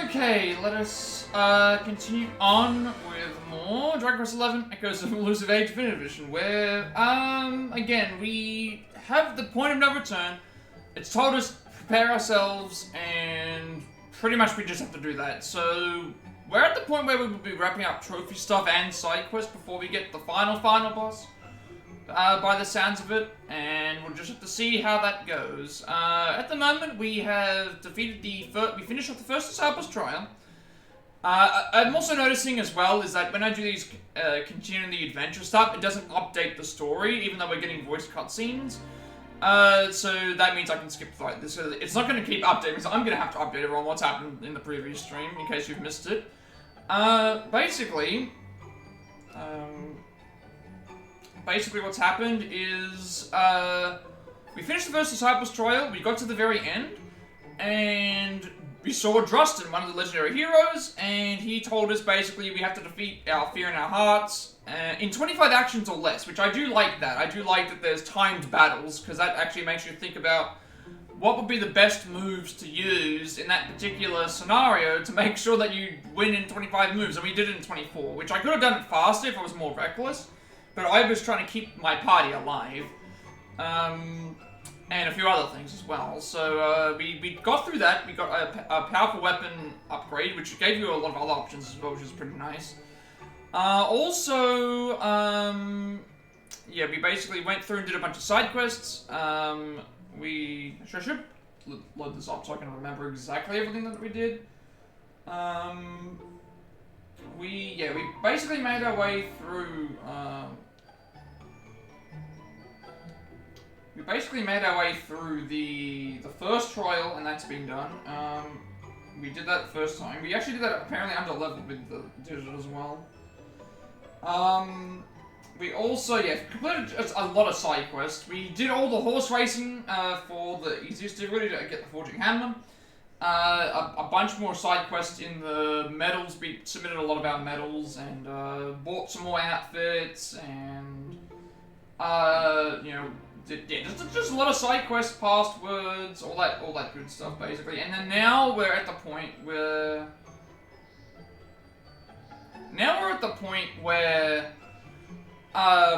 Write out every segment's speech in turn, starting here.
Okay, let us continue on with more Dragon Quest XI Echoes of Elusive Age Definitive Edition, where, again, we have the point of no return. It's told us to prepare ourselves, and pretty much we just have to do that. So, we're at the point where we will be wrapping up trophy stuff and side quests before we get the final boss, by the sounds of it, and we'll just have to see how that goes. At the moment, we have defeated we finished off the first Disciples trial. I'm also noticing as well is that when I do these continuing the adventure stuff, it doesn't update the story, even though we're getting voice cutscenes. So that means I can skip like this. It's not going to keep updating, so I'm going to have to update everyone what's happened in the previous stream, in case you've missed it. Basically what's happened is, we finished the first Disciples trial, we got to the very end, and we saw Drustin, one of the legendary heroes, and he told us basically we have to defeat our fear in our hearts in 25 actions or less, which I do like that. I do like that there's timed battles, because that actually makes you think about what would be the best moves to use in that particular scenario to make sure that you win in 25 moves, and we did it in 24, which I could have done it faster if I was more reckless. But I was trying to keep my party alive, and a few other things as well. So we got through that. We got a powerful weapon upgrade, which gave you a lot of other options as well, which is pretty nice. Yeah, we basically went through and did a bunch of side quests. I should load this up so I can remember exactly everything that we did. We basically made our way through. We basically made our way through the first trial, and that's been done. We did that the first time. We actually did that apparently under level with the digital as well. We also, completed just a lot of side quests. We did all the horse racing for the easiest difficulty to get the Forging Hammer. A bunch more side quests in the medals. We submitted a lot of our medals and bought some more outfits and just a lot of side quests, passwords, all that good stuff basically. And then now we're at the point where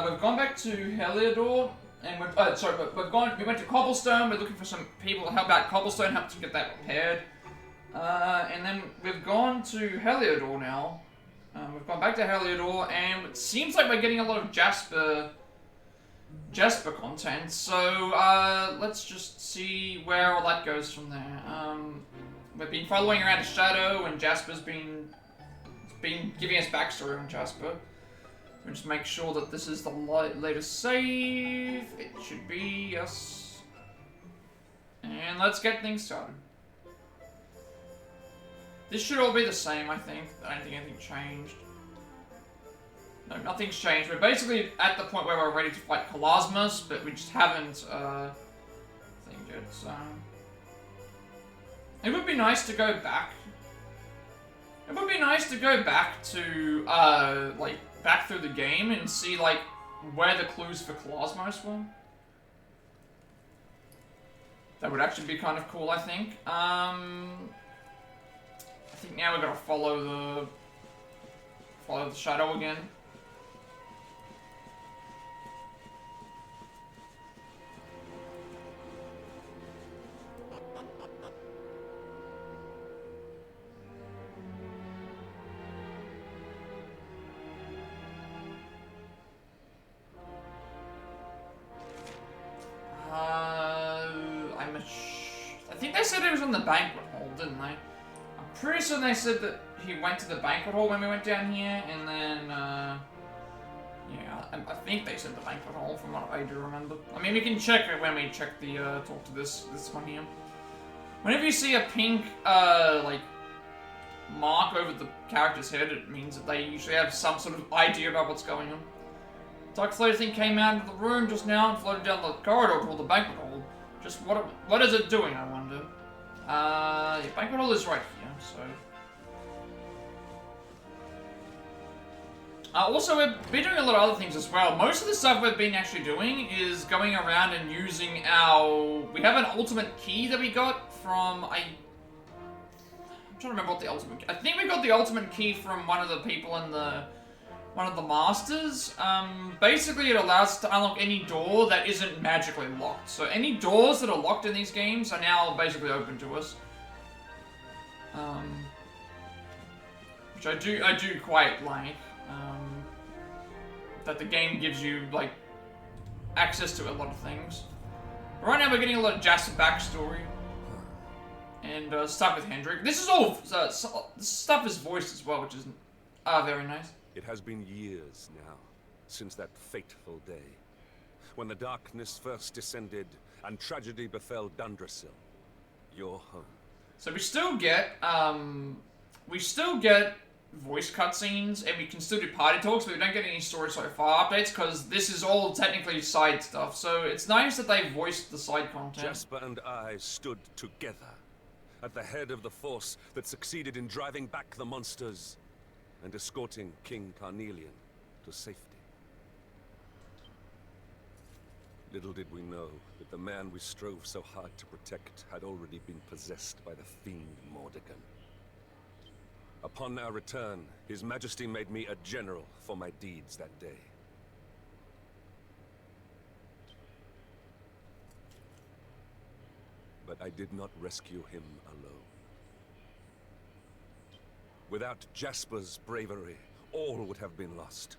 we've gone back to Heliodor. And we went to Cobblestone. We're looking for some people to help out Cobblestone, help to get that repaired. And then we've gone to Heliodor now. We've gone back to Heliodor, and it seems like we're getting a lot of Jasper content. So let's just see where all that goes from there. We've been following around a shadow, and Jasper's been giving us backstory on Jasper. We'll just make sure that this is the latest save. It should be, yes. And let's get things started. This should all be the same, I think. I don't think anything changed. No, nothing's changed. We're basically at the point where we're ready to fight Kalasmas, but we just haven't, thinged it, so... It would be nice to go back. It would be nice to go back to, back through the game and see, where the clues for Kalasmos were. That would actually be kind of cool, I think. I think now we've got to follow the shadow again. I think they said it was in the banquet hall, didn't they? I'm pretty sure they said that he went to the banquet hall when we went down here, and then, yeah, I think they said the banquet hall from what I do remember. I mean, we can check it when we check the, talk to this one here. Whenever you see a pink, mark over the character's head, it means that they usually have some sort of idea about what's going on. Dark floater thing came out of the room just now and floated down the corridor toward the banquet hall. Just what is it doing, I wonder? Yeah, banquet hall is right here, so... Also, we've been doing a lot of other things as well. Most of the stuff we've been actually doing is going around and using our... We have an ultimate key that we got from... I'm trying to remember what the ultimate key. I think we got the ultimate key from one of the people in one of the masters. Basically it allows us to unlock any door that isn't magically locked. So any doors that are locked in these games are now basically open to us. Which I do quite like. That the game gives you, like, access to a lot of things. Right now we're getting a lot of Jasper backstory. And stuff with Hendrik. This is all, stuff is voiced as well, which is very nice. It has been years now, since that fateful day, when the darkness first descended and tragedy befell Dundrasil, your home. So we still get voice cutscenes, and we can still do party talks, but we don't get any story so far updates, because this is all technically side stuff, so it's nice that they voiced the side content. Jasper and I stood together, at the head of the force that succeeded in driving back the monsters, and escorting King Carnelian to safety. Little did we know that the man we strove so hard to protect had already been possessed by the fiend Mordegon. Upon our return, His Majesty made me a general for my deeds that day. But I did not rescue him alone. Without Jasper's bravery, all would have been lost.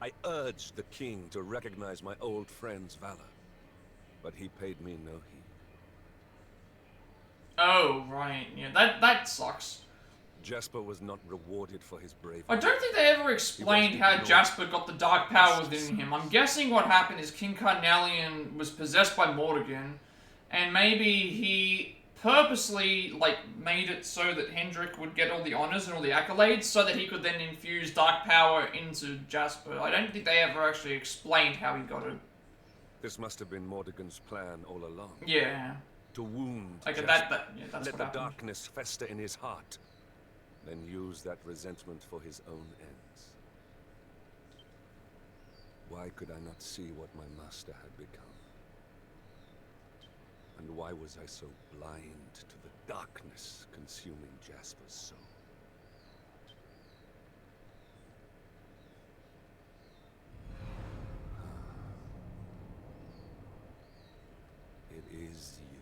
I urged the king to recognize my old friend's valor, but he paid me no heed. Oh, right. Yeah, that sucks. Jasper was not rewarded for his bravery. I don't think they ever explained how Jasper got the dark power within him. I'm guessing what happened is King Carnelian was possessed by Mordegon, and maybe he purposely, like, made it so that Hendrik would get all the honors and all the accolades, so that he could then infuse dark power into Jasper. I don't think they ever actually explained how he got it. This must have been Mordegon's plan all along. Yeah. To wound Jasper. Yeah, that's let what the happened. darkness fester in his heart, then use that resentment for his own ends. Why could I not see what my master had become? And why was I so blind to the darkness consuming Jasper's soul? It is you.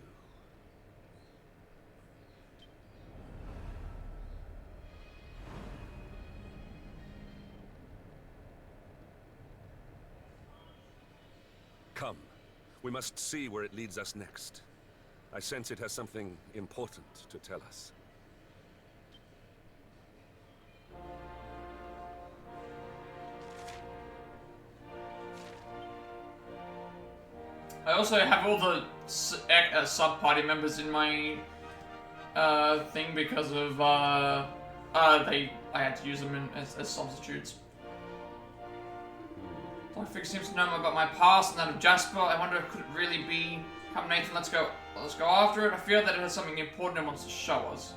Come. We must see where it leads us next. I sense it has something important to tell us. I also have all the sub-party members in my thing because of I had to use them as substitutes. Lockfix seems to know more about my past and that of Jasper. I wonder, could it really be? Come, Nathan, let's go after it. I feel that it has something important it wants to show us.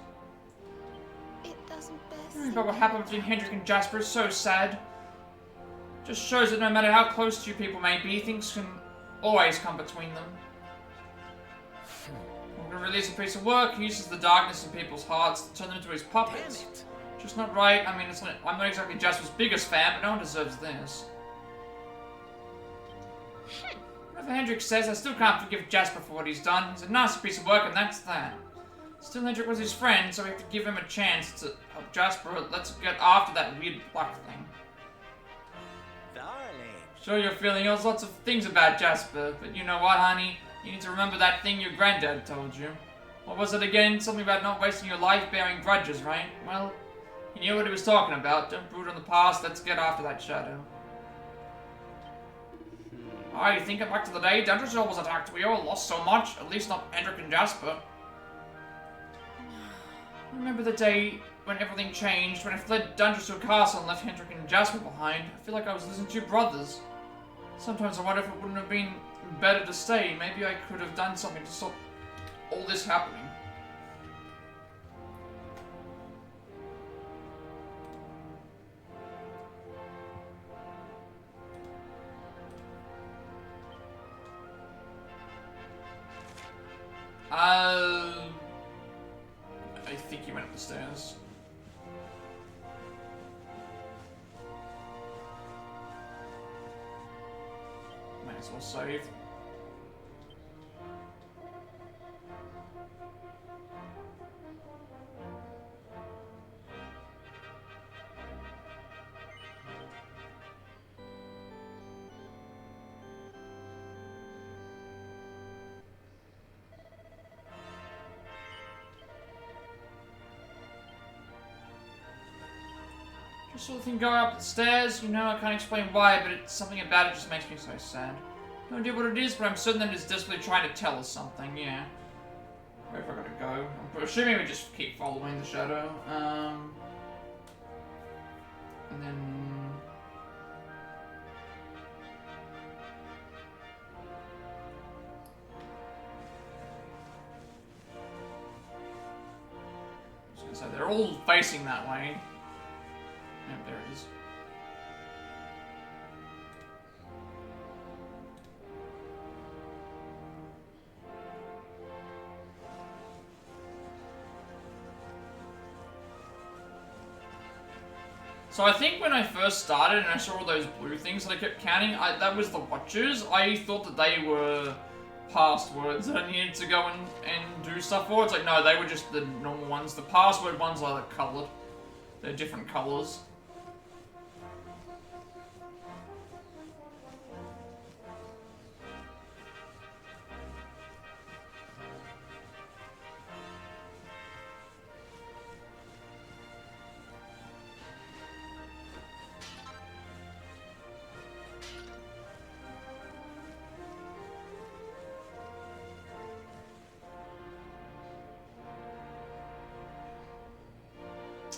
It doesn't best. Hearing about what happened between Hendrik and Jasper is so sad. Just shows that no matter how close two people may be, things can always come between them. I'm gonna release a piece of work. He uses the darkness in people's hearts to turn them into his puppets. Damn it. Just not right. I mean, I'm not exactly Jasper's biggest fan, but no one deserves this. Whatever Hendrik says, I still can't forgive Jasper for what he's done. He's a nasty piece of work, and that's that. Still, Hendrik was his friend, so we have to give him a chance to help Jasper. Let's get after that weird Plat thing. Darling. Sure, you're feeling there's lots of things about Jasper, but you know what, honey? You need to remember that thing your granddad told you. What was it again? Something about not wasting your life bearing grudges, right? Well, he knew what he was talking about. Don't brood on the past. Let's get after that shadow. You thinking back to the day Dundrasil was attacked? We all lost so much. At least not Hendrik and Jasper. Remember the day when everything changed, when I fled Dundrasil Castle and left Hendrik and Jasper behind? I feel like I was losing two brothers. Sometimes I wonder if it wouldn't have been better to stay. Maybe I could have done something to stop all this happening. I think he went up the stairs. Might as well save. Just so the thing going up the stairs, you know, I can't explain why, but it's something about it just makes me so sad. No idea what it is, but I'm certain that it's desperately trying to tell us something, yeah. Where have I gotta go? I'm assuming we just keep following the shadow. And then... I was gonna say, they're all facing that way. Yep, there it is. So I think when I first started and I saw all those blue things that I kept counting, that was the Watchers. I thought that they were passwords that I needed to go and do stuff for. It's like, no, they were just the normal ones. The password ones are coloured. They're different colours.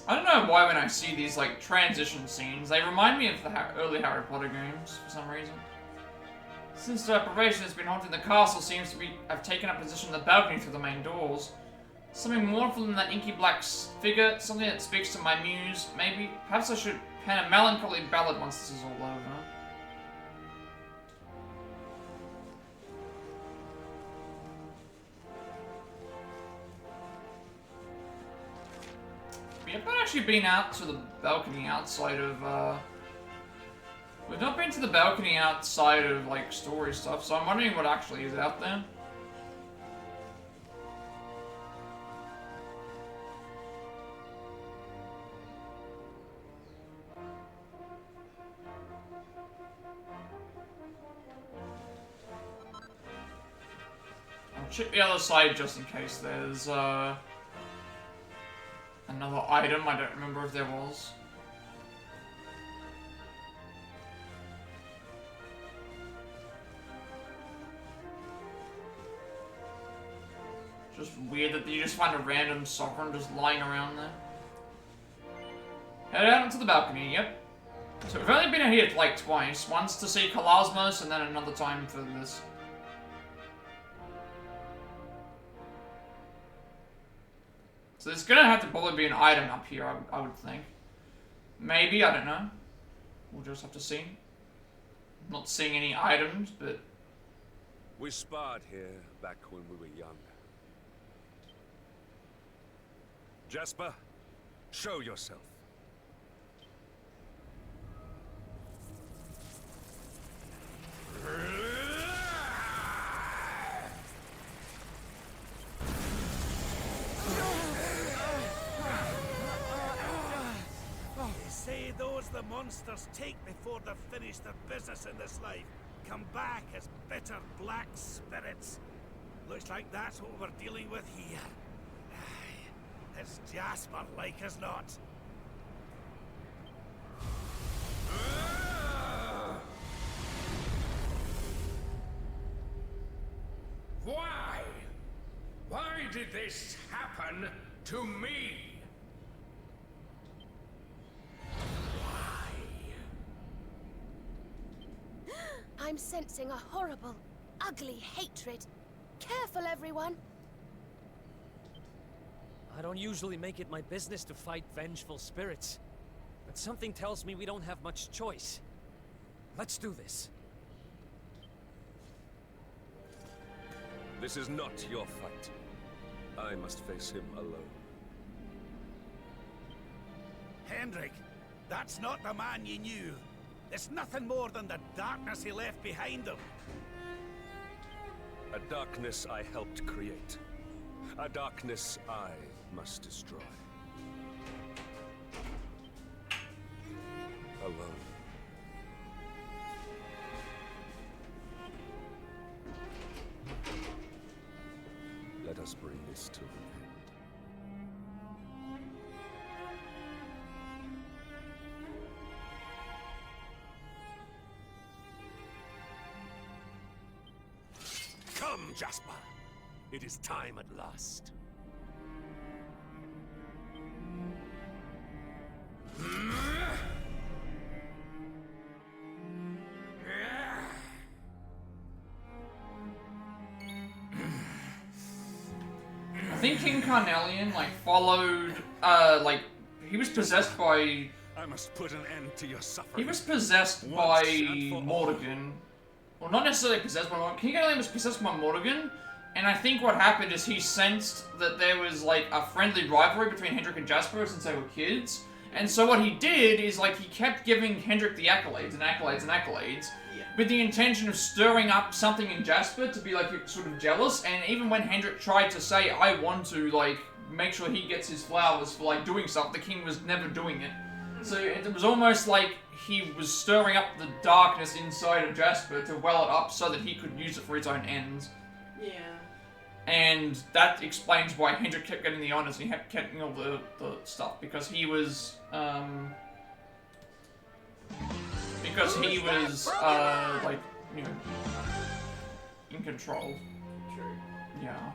I don't know why when I see these, like, transition scenes, they remind me of the early Harry Potter games, for some reason. Since the deprivation has been haunting the castle seems to have taken up position on the balcony through the main doors. Something mournful in that inky black figure, something that speaks to my muse, maybe. Perhaps I should pen a melancholy ballad once this is all over. We haven't actually been out to the balcony outside of, we've not been to the balcony outside of, like, story stuff, so I'm wondering what actually is out there. I'll check the other side just in case there's, another item. I don't remember if there was. Just weird that you just find a random sovereign just lying around there. Head out onto the balcony, yep. So we've only been out here like twice. Once to see Kalasmos and then another time for this. So there's gonna have to probably be an item up here, I would think. Maybe, I don't know. We'll just have to see. I'm not seeing any items, but... We sparred here back when we were young. Jasper, show yourself. Those the monsters take before they've finished their business in this life come back as bitter black spirits. Looks like that's what we're dealing with here. Aye, it's Jasper like as not. Why? Why did this happen to me? I'm sensing a horrible, ugly hatred. Careful, everyone. I don't usually make it my business to fight vengeful spirits, but something tells me we don't have much choice. Let's do this. This is not your fight. I must face him alone. Hendrik. That's not the man you knew. It's nothing more than the darkness he left behind him. A darkness I helped create. A darkness I must destroy. Alone. Let us bring this to an end. Come, Jasper. It is time at last. I think King Carnelian, like, followed, like, he was possessed by... I must put an end to your suffering. He was possessed by Mordegon. Well, not necessarily possessed by Mordegon. King Carnelian was possessed by Mordegon, and I think what happened is he sensed that there was, like, a friendly rivalry between Hendrik and Jasper since they were kids. And so what he did is, like, he kept giving Hendrik the accolades and accolades and accolades, with the intention of stirring up something in Jasper to be, like, sort of jealous. And even when Hendrik tried to say, I want to, like, make sure he gets his flowers for, like, doing something, the king was never doing it. So it was almost like he was stirring up the darkness inside of Jasper to well it up so that he could use it for his own ends. Yeah. And that explains why Hendrik kept getting the honors and he kept getting all the stuff, because he was, like, you know, in control. True. Yeah.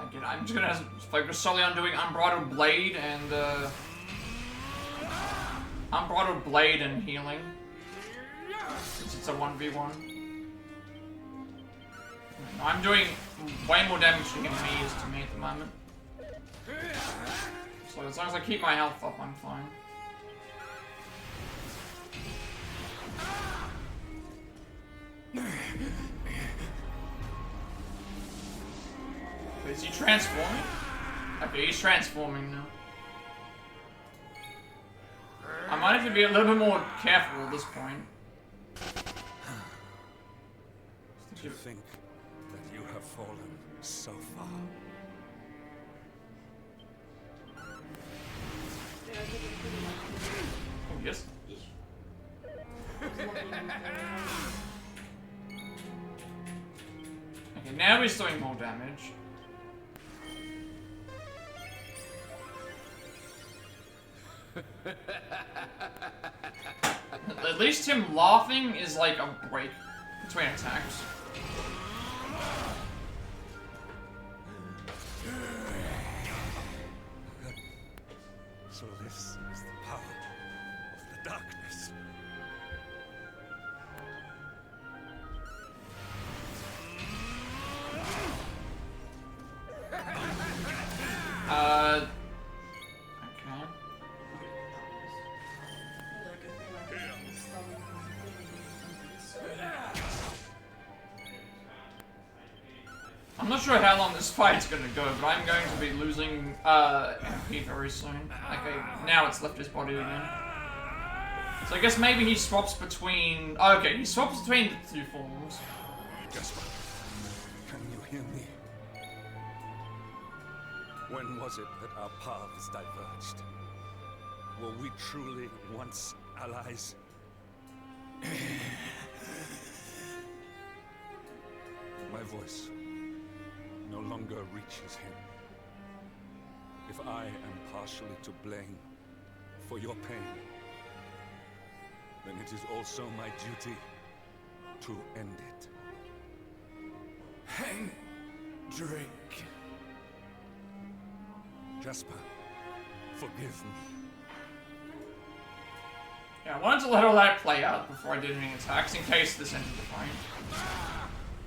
Again, I'm just gonna focus solely on doing Unbridled Blade and, Unbridled Blade and healing. Since it's a 1v1. I'm doing way more damage to him than he is to me at the moment. So as long as I keep my health up, I'm fine. Is he transforming? Okay, he's transforming now. I might have to be a little bit more careful at this point. To think that you have fallen so far. Oh, yes. Okay, now he's doing more damage. At least him laughing is like a break between attacks. So this is the power of the darkness. Okay. I'm not sure how long this fight's gonna go, but I'm going to be losing MP very soon. Okay, now it's left his body again. So I guess maybe he swaps between... Oh, okay, he swaps between the two forms. Jasper, can you hear me? When was it that our paths diverged? Were we truly once allies? My voice no longer reaches him. If I am partially to blame for your pain, then it is also my duty to end it. Hendrik. Jasper, forgive me. Yeah, I wanted to let all that play out before I did any attacks, in case this ended the fight.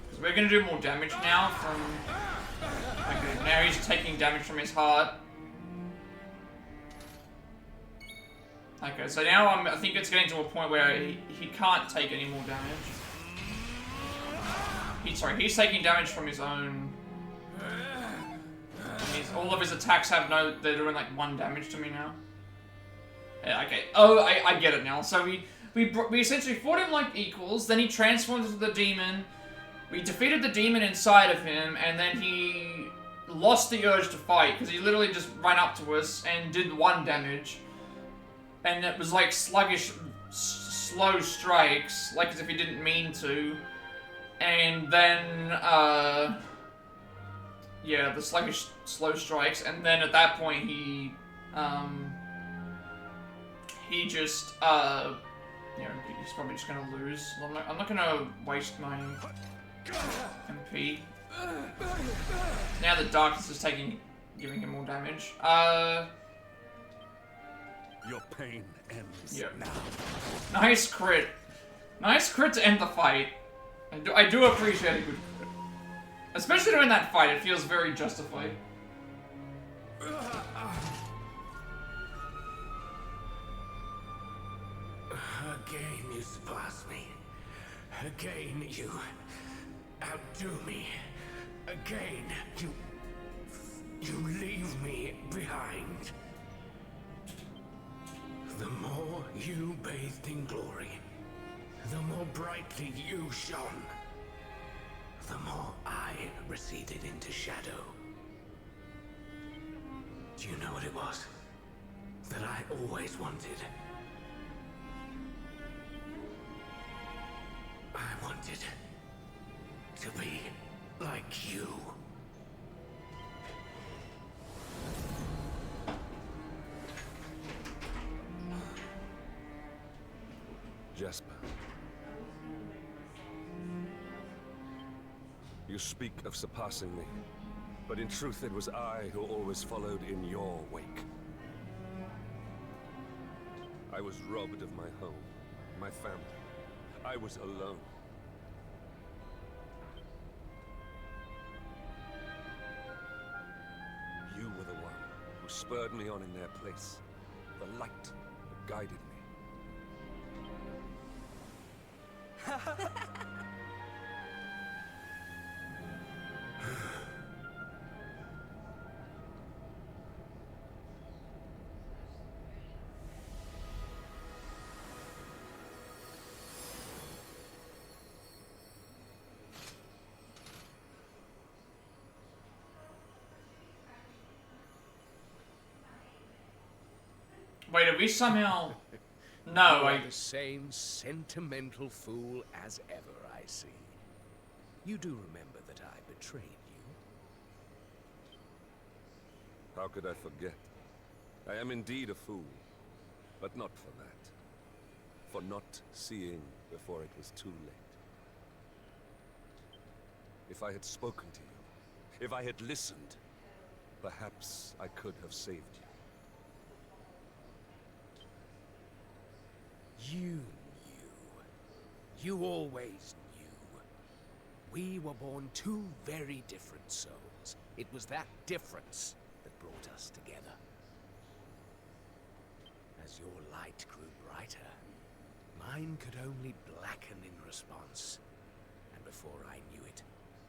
Because we're gonna do more damage now from... Okay, now he's taking damage from his heart. Okay, so now I think it's getting to a point where he can't take any more damage. He's taking damage from his own. All of his attacks have they're doing like 1 damage to me now. Yeah, okay. Oh, I get it now. So we essentially fought him like equals, then he transformed into the demon. We defeated the demon inside of him, and then he lost the urge to fight, because he literally just ran up to us and did 1 damage. And it was like sluggish, slow strikes, like as if he didn't mean to. And then, yeah, the sluggish, slow strikes, and then at that point he just, you know, he's probably just gonna lose. I'm not gonna waste my MP. Now the darkness is giving him more damage. Your pain ends now. Nice crit. Nice crit to end the fight. I do appreciate a good crit. Especially during that fight, it feels very justified. Again you surpass me. Again you outdo me. Again you leave me behind. The more you bathed in glory, the more brightly you shone, the more I receded into shadow. Do you know what it was that I always wanted? I wanted to be like you. Jasper. You speak of surpassing me, but in truth it was I who always followed in your wake. I was robbed of my home, my family. I was alone. You were the one who spurred me on in their place, the light that guided me. Wait, are we somehow... No, You are the same sentimental fool as ever, I see. You do remember that I betrayed you? How could I forget? I am indeed a fool, but not for that. For not seeing before it was too late. If I had spoken to you, if I had listened, perhaps I could have saved you. You knew. You always knew. We were born 2 very different souls. It was that difference that brought us together. As your light grew brighter, mine could only blacken in response. And before I knew it,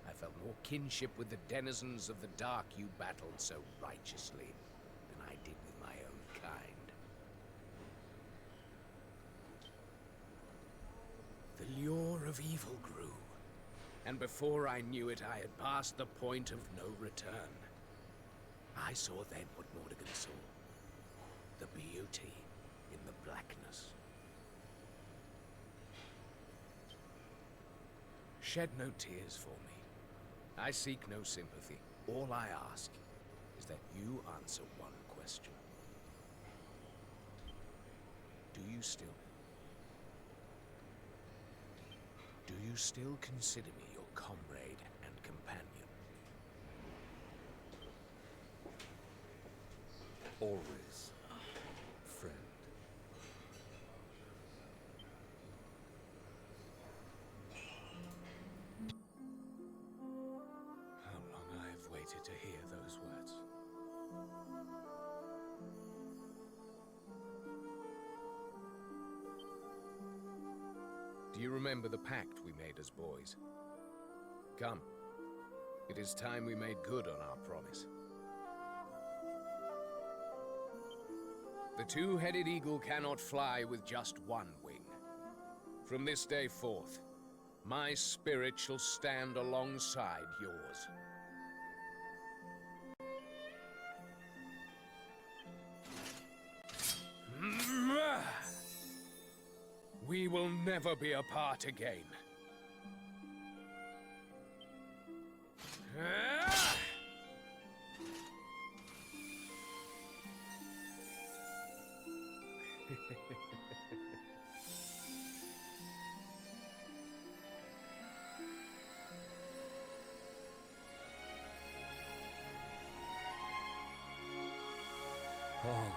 I felt more kinship with the denizens of the dark you battled so righteously than I did with my own kind. The lure of evil grew, and before I knew it, I had passed the point of no return. I saw then what Mordegon saw, the beauty in the blackness. Shed no tears for me. I seek no sympathy. All I ask is that you answer one question. Do you still consider me your comrade and companion? Always, friend. How long I have waited to hear those words. Do you remember the pact we made as boys? Come. It is time we made good on our promise. The two-headed eagle cannot fly with just one wing. From this day forth, my spirit shall stand alongside yours. We will never be apart again. Oh.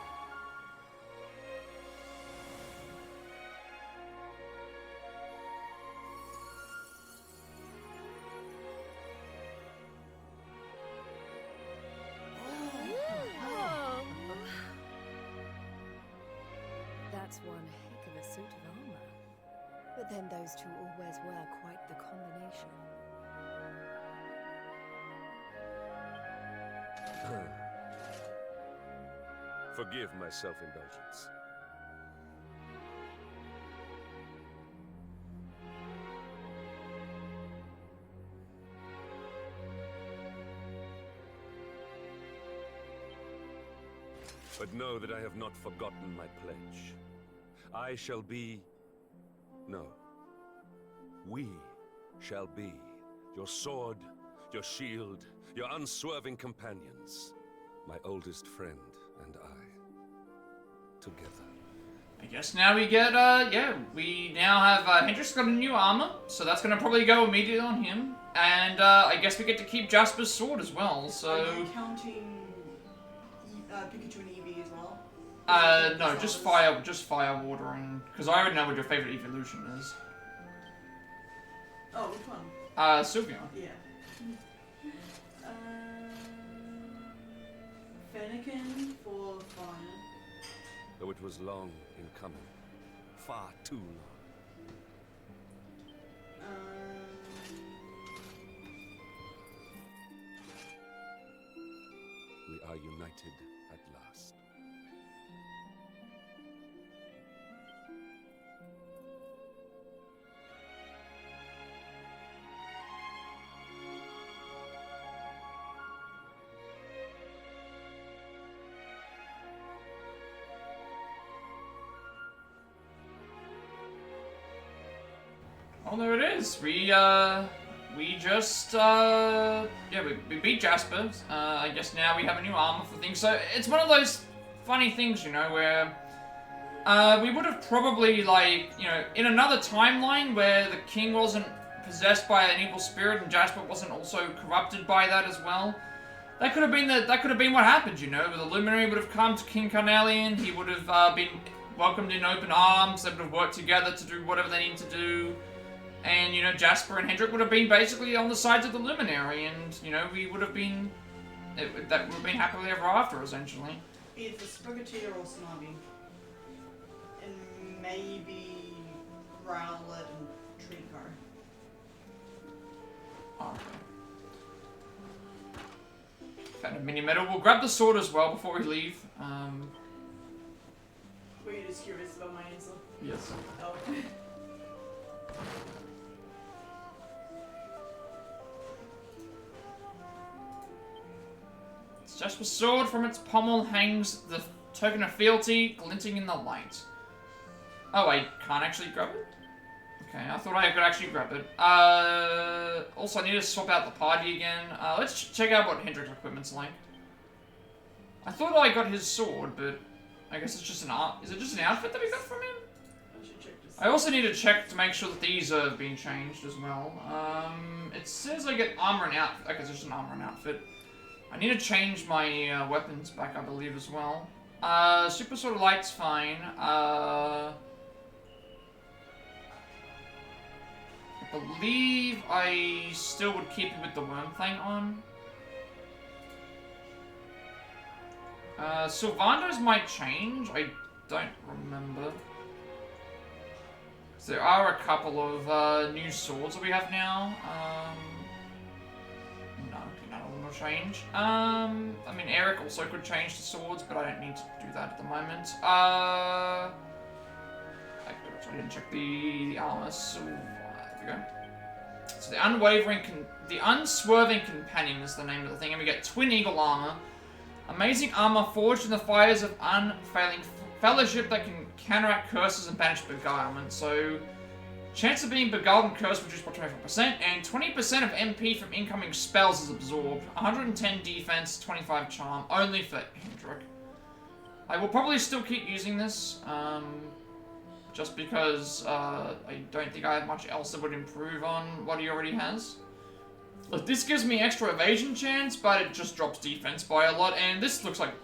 That's one heck of a suit of armor. But then those two always were quite the combination. Forgive my self-indulgence. But know that I have not forgotten my pledge. I shall be... No. We shall be your sword, your shield, your unswerving companions. My oldest friend and I. Together. I guess now we get, we now have, Hendrick's got a new armor, so that's gonna probably go immediately on him. And, I guess we get to keep Jasper's sword as well, so... Are you counting Pikachu and Eevee as well? No, just fire, water, and... Because I already know what your favorite evolution is. Oh, which one? Sylveon. Yeah. Fennekin for fire. Though it was long in coming. Far too long. We are united at last. Oh, there it is. We just, we beat Jasper. I guess now we have a new armor for things. So it's one of those funny things, you know, where we would have probably, like, you know, in another timeline where the king wasn't possessed by an evil spirit and Jasper wasn't also corrupted by that as well. That could have been what happened, you know. The Luminary would have come to King Carnelian. He would have been welcomed in open arms. They would have worked together to do whatever they need to do. And, you know, Jasper and Hendrick would have been basically on the sides of the Luminary, and, you know, we would have been... that would have been happily ever after, essentially. Either Sprigateer or Snobby. And maybe Rowlet and Treecart. Okay. Found a mini medal. We'll grab the sword as well before we leave. Were you just curious about my answer? Yes. Oh. Jasper's sword, from its pommel hangs the token of fealty, glinting in the light. Oh, I can't actually grab it? Okay, I thought I could actually grab it. Also, I need to swap out the party again. Let's check out what Hendrick's equipment's like. I thought I got his sword, but I guess it's just an Is it just an outfit that we got from him? I should check this. I also need to check to make sure that these are being changed as well. It says I get armor and outfit. Okay, it's just an armor and outfit. I need to change my weapons back, I believe, as well. Super Sword of Light's fine. I believe I still would keep it with the Wormfang on. Sylvando's might change. I don't remember. There are a couple of new swords that we have now. none of them will change. I mean, Eric also could change to swords, but I don't need to do that at the moment. I didn't check the armor, so there we go. So the Unswerving Companion is the name of the thing, and we get Twin Eagle armor. Amazing armor forged in the fires of unfailing fellowship that can counteract curses and banish beguilement. So, chance of being beguiled and cursed reduced by 24%, and 20% of MP from incoming spells is absorbed. 110 defense, 25 charm, only for Hendrik. I will probably still keep using this, just because I don't think I have much else that would improve on what he already has. Look, this gives me extra evasion chance, but it just drops defense by a lot, and this looks like...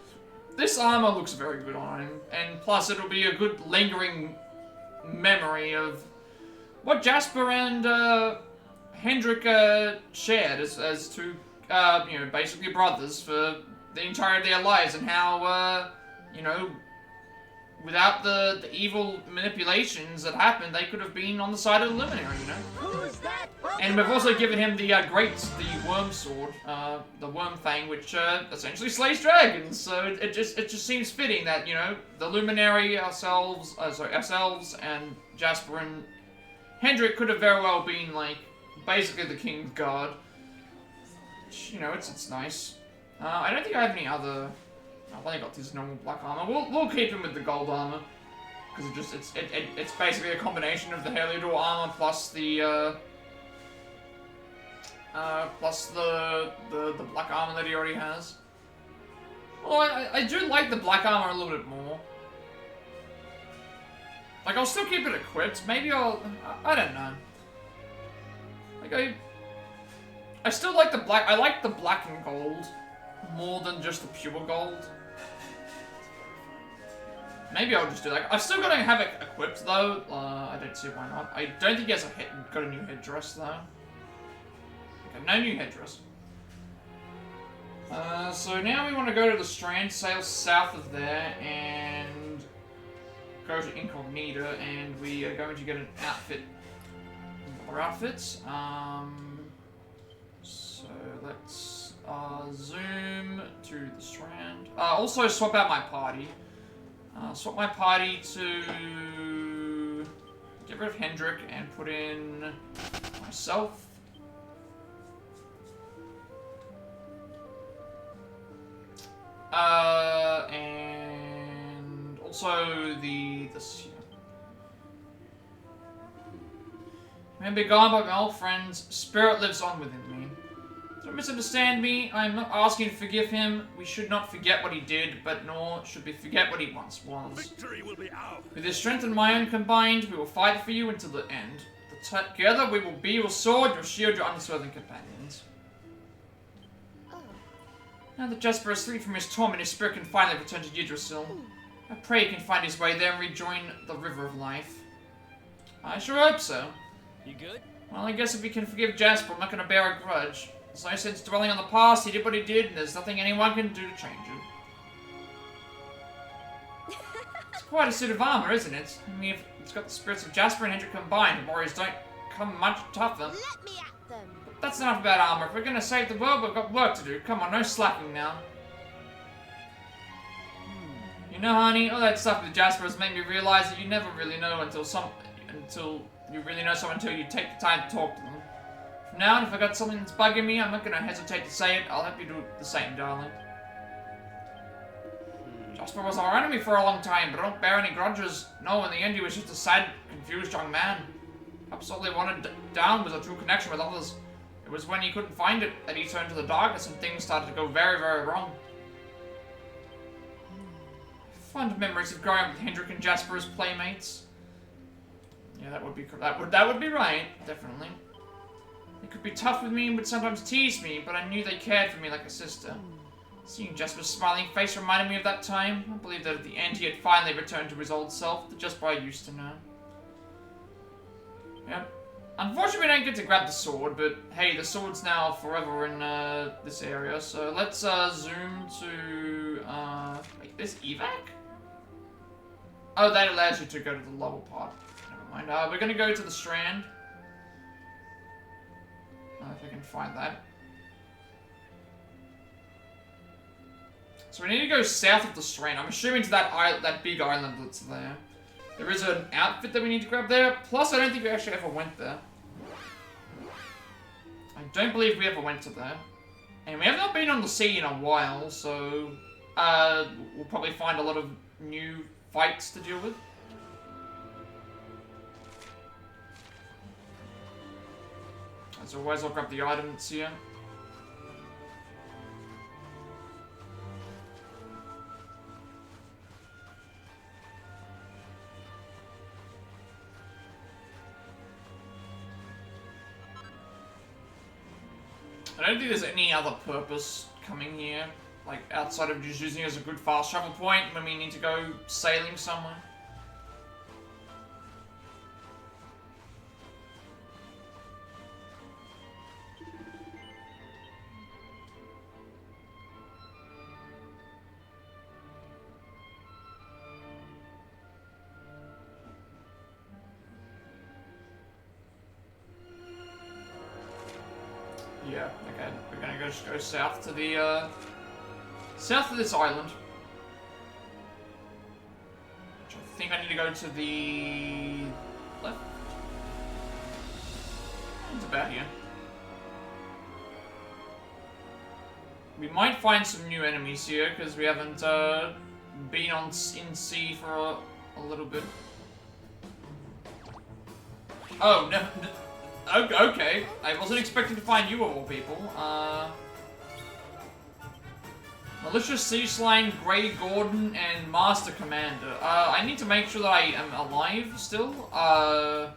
This armor looks very good on him, and plus it'll be a good lingering memory of what Jasper and Hendrik shared as two, you know, basically brothers for the entirety of their lives, and how, you know, without the evil manipulations that happened, they could have been on the side of the Luminary, you know? And we've also given him the the Worm Sword, the Worm Fang, which essentially slays dragons. So it just seems fitting that, you know, the Luminary, ourselves, and Jasper and Hendrik could have very well been, like, basically the King's Guard. Which, you know, it's nice. I don't think I have any other... I've only got this normal black armor. We'll keep him with the gold armor, because it's basically a combination of the Heliodor armor plus the black armor that he already has. Well, I do like the black armor a little bit more. Like, I'll still keep it equipped. Maybe I don't know. Like, I still like the black. I like the black and gold more than just the pure gold. Maybe I'll just do that. I've still got to have it equipped, though. I don't see why not. I don't think he has got a new headdress, though. Okay, no new headdress. So now we want to go to the Strand, sail south of there, and go to Incognita, and we are going to get an outfit. Other outfits. So let's zoom to the Strand. Also swap out my party. Swap my party to get rid of Hendrik and put in myself. And also this here. I am begone by my old friend's spirit lives on within me. Don't misunderstand me. I am not asking to forgive him. We should not forget what he did, but nor should we forget what he once was. Victory will be ours. With his strength and my own combined, we will fight for you until the end. Together we will be your sword, your shield, your unswerving companions. Now that Jasper is freed from his torment, his spirit can finally return to Yggdrasil. I pray he can find his way there and rejoin the River of Life. I sure hope so. You good? Well, I guess if we can forgive Jasper, I'm not going to bear a grudge. There's no sense dwelling on the past. He did what he did, and there's nothing anyone can do to change it. It's quite a suit of armor, isn't it? I mean, if it's got the spirits of Jasper and Hendrik combined, the warriors don't come much tougher. Let me at them. But that's enough about armor. If we're going to save the world, we've got work to do. Come on, no slacking now. You know, honey, all that stuff with Jasper has made me realize that you never really know until you really know someone until you take the time to talk to them. From now on, if I got something that's bugging me, I'm not going to hesitate to say it. I'll help you do the same, darling. Jasper was our enemy for a long time, but I don't bear any grudges. No, in the end, he was just a sad, confused young man. Perhaps all he wanted down was a true connection with others. It was when he couldn't find it that he turned to the darkness and things started to go very, very wrong. Fond memories of growing up with Hendrik and Jasper as playmates. Yeah, that would be right, definitely. They could be tough with me and would sometimes tease me, but I knew they cared for me like a sister. Seeing Jasper's smiling face reminded me of that time. I believed that at the end he had finally returned to his old self, the Jasper I used to know. Yep. Unfortunately, we don't get to grab the sword, but hey, the sword's now forever in this area. So let's zoom to like this evac. Oh, that allows you to go to the lower part. Never mind. We're gonna go to the Strand. If I can find that. So we need to go south of the Strand. I'm assuming to that big island that's there. There is an outfit that we need to grab there. Plus, I don't think we actually ever went there. I don't believe we ever went to there. And we have not been on the sea in a while, so we'll probably find a lot of new fights to deal with. As always, I'll grab the items here. I don't think there's any other purpose coming here, like outside of just using it as a good fast travel point when we need to go sailing somewhere. Yeah, okay. We're gonna just go south to the, south of this island. Which I think I need to go to the left. It's about here. We might find some new enemies here, because we haven't, been in sea for a little bit. Oh, no. Okay, I wasn't expecting to find you of all people. Malicious Sea Slang, Grey Gordon, and Master Commander. I need to make sure that I am alive still. I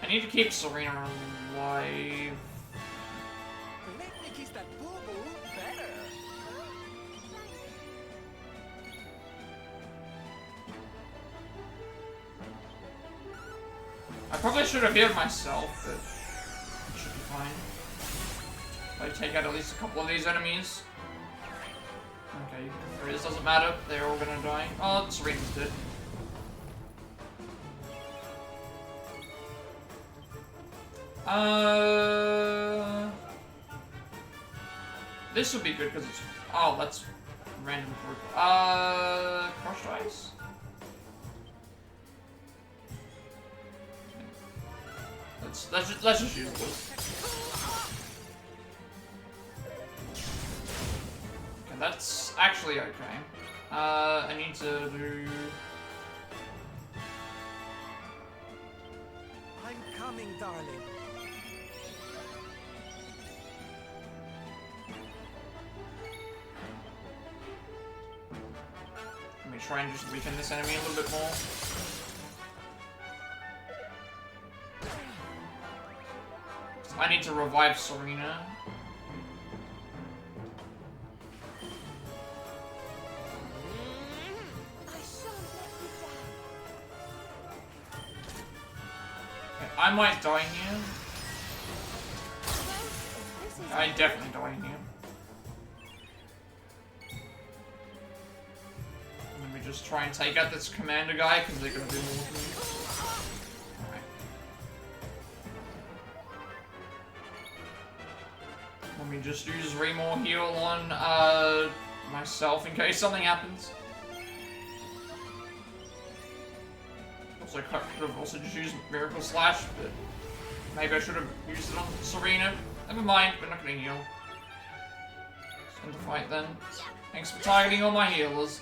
need to keep Serena alive. I probably should have healed myself, but it should be fine. If I take out at least a couple of these enemies. Okay, it doesn't matter. They're all gonna die. Oh, Serena's dead. This would be good because it's. Oh, that's random group. Crushed ice. Let's just use this. Okay, that's actually okay. I need to do. I'm coming, darling. Let me try and just weaken this enemy a little bit more. I need to revive Serena. Okay, I might die here. I definitely die here. Let me just try and take out this commander guy because they're gonna do more to me. Let me just use Remore heal on myself in case something happens. Also, could have also just used Miracle Slash, but maybe I should have used it on Serena. Never mind, we're not gonna heal. Just end the fight then. Thanks for targeting all my healers.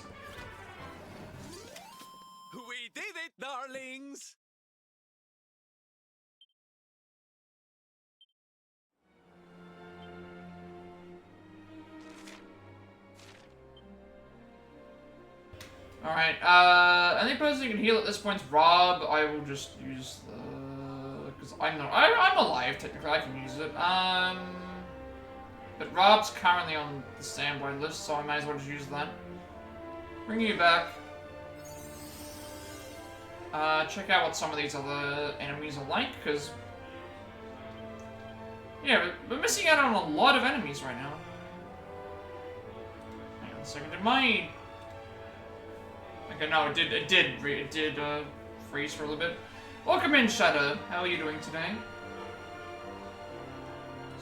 We did it, darlings! Alright, only person who can heal at this point is Rob. I will just use the... because I'm alive, technically, I can use it. But Rob's currently on the standby list, so I may as well just use that. Bring you back. Check out what some of these other enemies are like, because... yeah, we're missing out on a lot of enemies right now. Hang on a second, did my Okay, no, it did freeze for a little bit. Welcome in, Shadow. How are you doing today?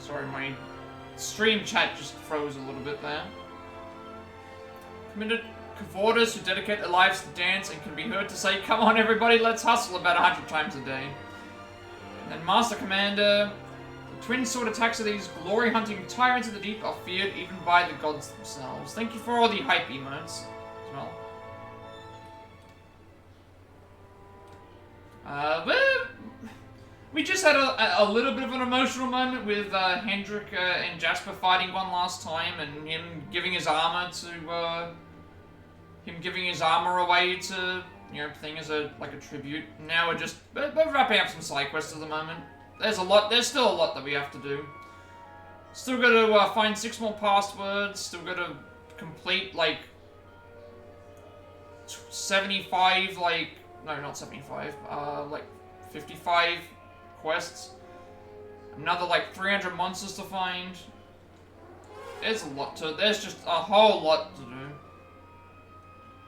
Sorry, my stream chat just froze a little bit there. Committed cavorters who dedicate their lives to dance and can be heard to say, "Come on, everybody, let's hustle," about 100 times a day. And then Master Commander. The twin sword attacks of these glory-hunting tyrants of the deep are feared even by the gods themselves. Thank you for all the hype emotes as well. We just had a little bit of an emotional moment with Hendrik and Jasper fighting one last time, and him giving his armor to away to thing as a tribute. Now we're wrapping up some side quests at the moment. There's still a lot that we have to do. Still got to find 6 more passwords. Still got to complete 75 no, not 75. 55 quests. Another 300 monsters to find. There's just a whole lot to do.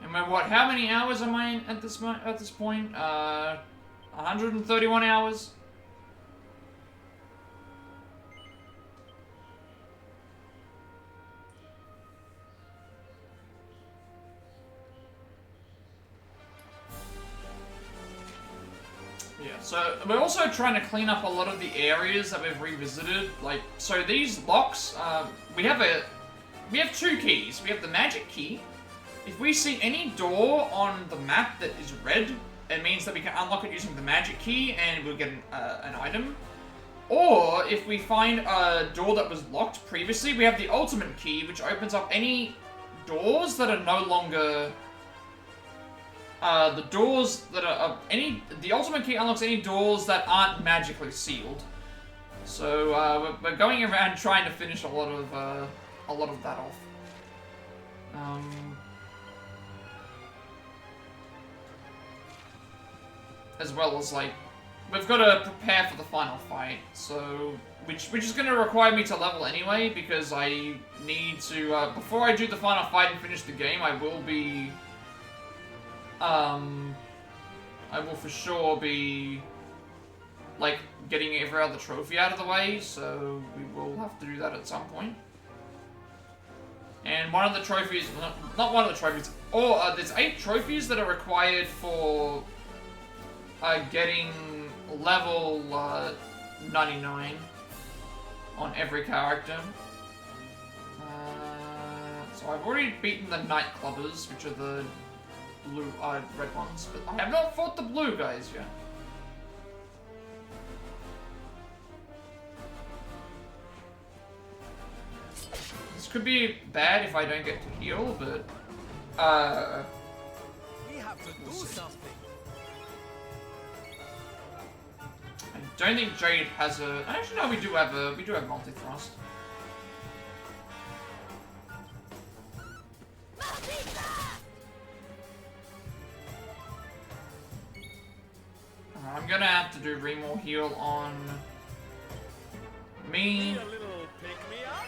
And we're how many hours am I at this point? 131 hours. Yeah, so we're also trying to clean up a lot of the areas that we've revisited. So these locks, we have 2 keys. We have the magic key. If we see any door on the map that is red, it means that we can unlock it using the magic key and we'll get an item. Or if we find a door that was locked previously, we have the ultimate key, which opens up any doors that are no longer... the ultimate key unlocks any doors that aren't magically sealed. So we're going around trying to finish a lot of that off. As well as we've got to prepare for the final fight. So which is going to require me to level anyway, because I need to before I do the final fight and finish the game, I will be. I will for sure be, getting every other trophy out of the way, so we will have to do that at some point. And one of the trophies, not one of the trophies, there's 8 trophies that are required for getting level 99 on every character. So I've already beaten the Nightclubbers, which are the red ones, but I have not fought the blue guys yet. This could be bad if I don't get to heal, but we have to do something. I don't think Jade has a. Actually, no, we do have multi-thrust. I'm gonna have to do Remore heal on me. Need a little pick-me-up?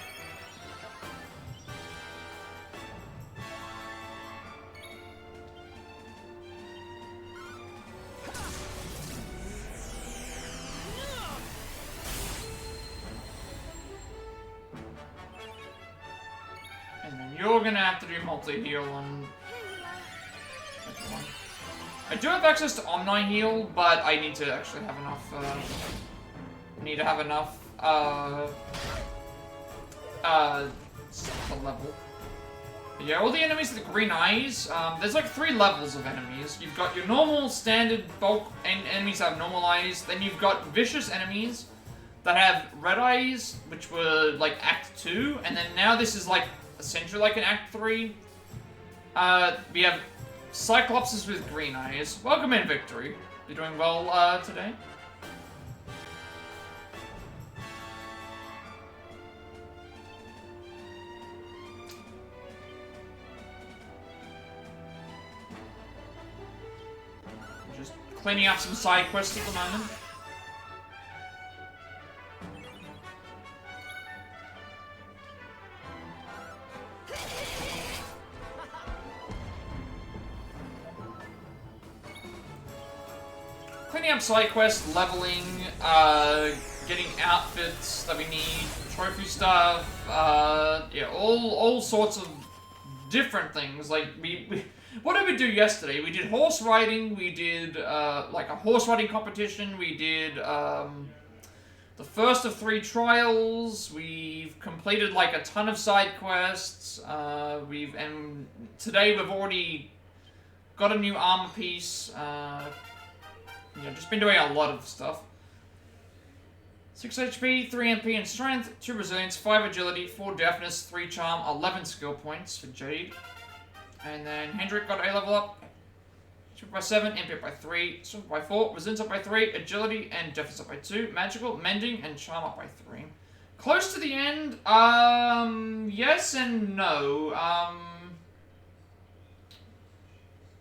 And then you're gonna have to do multi-heal on... Which one? I do have access to Omni heal, but I need to actually have enough, to level. But yeah, all the enemies with the green eyes, there's 3 levels of enemies. You've got your normal, standard, bulk enemies that have normal eyes, then you've got vicious enemies that have red eyes, which were, Act 2, and then now this is, essentially an Act 3. We have Cyclopses with green eyes. Welcome in, Victory. You're doing well, today? Just cleaning up some side quests at the moment. finishing up side quests, leveling, getting outfits that we need, trophy stuff, yeah, all sorts of different things. Like, what did we do yesterday? We did horse riding, we did, like, a horse riding competition, we did, the first of 3 trials, we've completed, like, a ton of side quests, and today we've already got a new armor piece, yeah, just been doing a lot of stuff. 6 HP, 3 MP and strength, 2 resilience, 5 agility, 4 deafness, 3 charm, 11 skill points for Jade. And then Hendrik got A level up. Strength by 7, MP up by 3, strength by 4, resilience up by 3, agility and deafness up by 2, magical, mending, and charm up by 3. Close to the end, yes and no.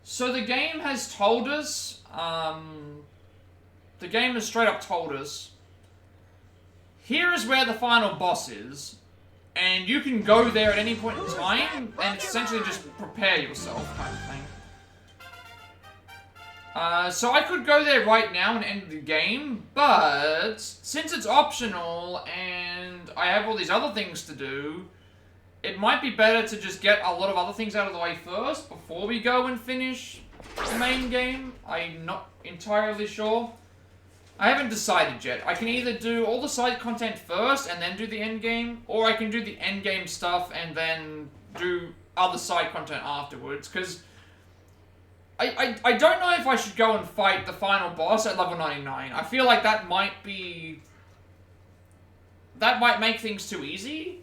So the game has told us, the game has straight up told us, here is where the final boss is, and you can go there at any point in time, and essentially just prepare yourself, kind of thing. So I could go there right now and end the game, but since it's optional, and I have all these other things to do, it might be better to just get a lot of other things out of the way first, before we go and finish the main game. I'm not entirely sure. I haven't decided yet. I can either do all the side content first and then do the end game, or I can do the end game stuff and then do other side content afterwards, because I don't know if I should go and fight the final boss at level 99. I feel like that might make things too easy.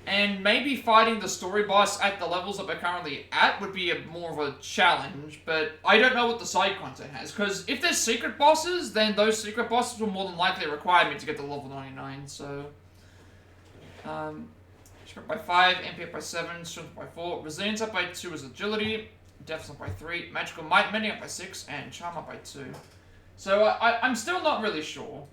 And maybe fighting the story boss at the levels that we're currently at would be more of a challenge, but I don't know what the side content has, because if there's secret bosses, then those secret bosses will more than likely require me to get to level 99, so... strength by 5, MP up by 7, strength by 4, resilience up by 2 is agility, deafness up by 3, magical might mending up by 6, and charm up by 2. So I'm still not really sure.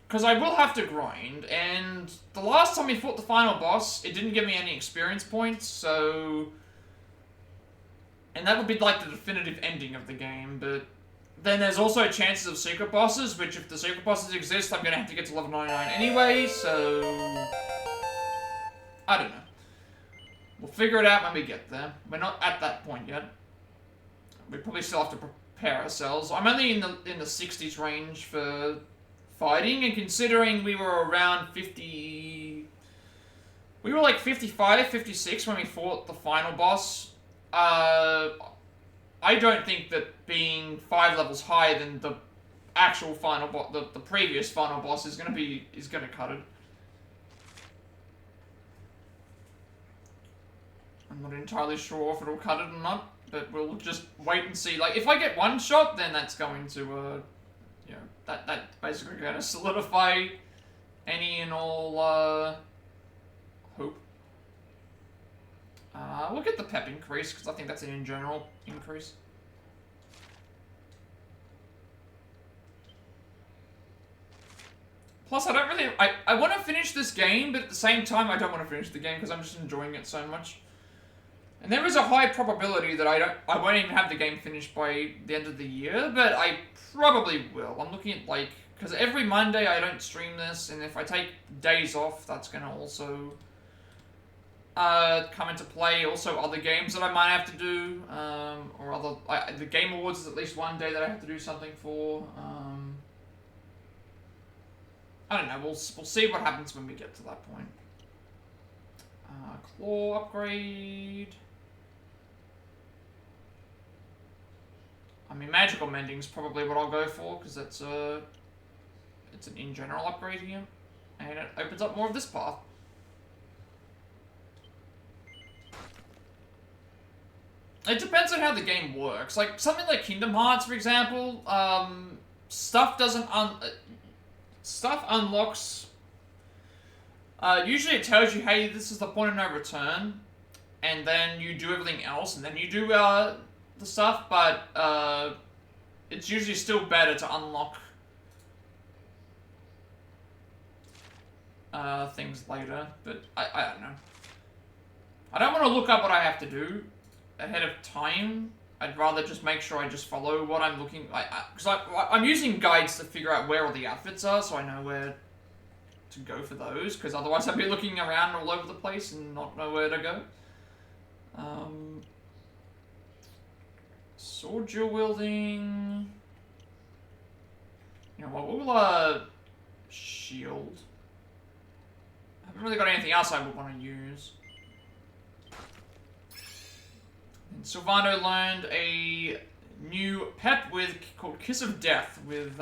Because I will have to grind, and the last time we fought the final boss, it didn't give me any experience points, so... And that would be like the definitive ending of the game, but... Then there's also chances of secret bosses, which if the secret bosses exist, I'm gonna have to get to level 99 anyway, so... I don't know. We'll figure it out when we get there. We're not at that point yet. We probably still have to prepare ourselves. I'm only in the 60s range for... fighting, and considering we were around 50... We were like 55, 56 when we fought the final boss. I don't think that being 5 levels higher than the actual final boss, the previous final boss is gonna cut it. I'm not entirely sure if it'll cut it or not, but we'll just wait and see. Like, if I get one shot, then that's going to, you know, that's basically going to solidify any and all, hope. We'll get the pep increase, because I think that's an in general increase. Plus, I don't really... I want to finish this game, but at the same time, I don't want to finish the game, because I'm just enjoying it so much. And there is a high probability that I won't even have the game finished by the end of the year, but I probably will. I'm looking at, like, because every Monday I don't stream this, and if I take days off, that's going to also come into play. Also, other games that I might have to do, or other... the Game Awards is at least one day that I have to do something for. I don't know, we'll see what happens when we get to that point. Claw upgrade... I mean, magical mending is probably what I'll go for, because that's it's an in general upgrade here, and it opens up more of this path. It depends on how the game works. Like something like Kingdom Hearts, for example, stuff unlocks. Usually, it tells you, "Hey, this is the point of no return," and then you do everything else, and then you do the stuff, but it's usually still better to unlock things later, but I don't know. I don't want to look up what I have to do, ahead of time. I'd rather just make sure I just follow what I'm looking... Because I'm using guides to figure out where all the outfits are, so I know where to go for those. Because otherwise I'd be looking around all over the place and not know where to go. Sword dual wielding... You know what, we'll, shield. I haven't really got anything else I would want to use. And Sylvando learned a new pet called Kiss of Death with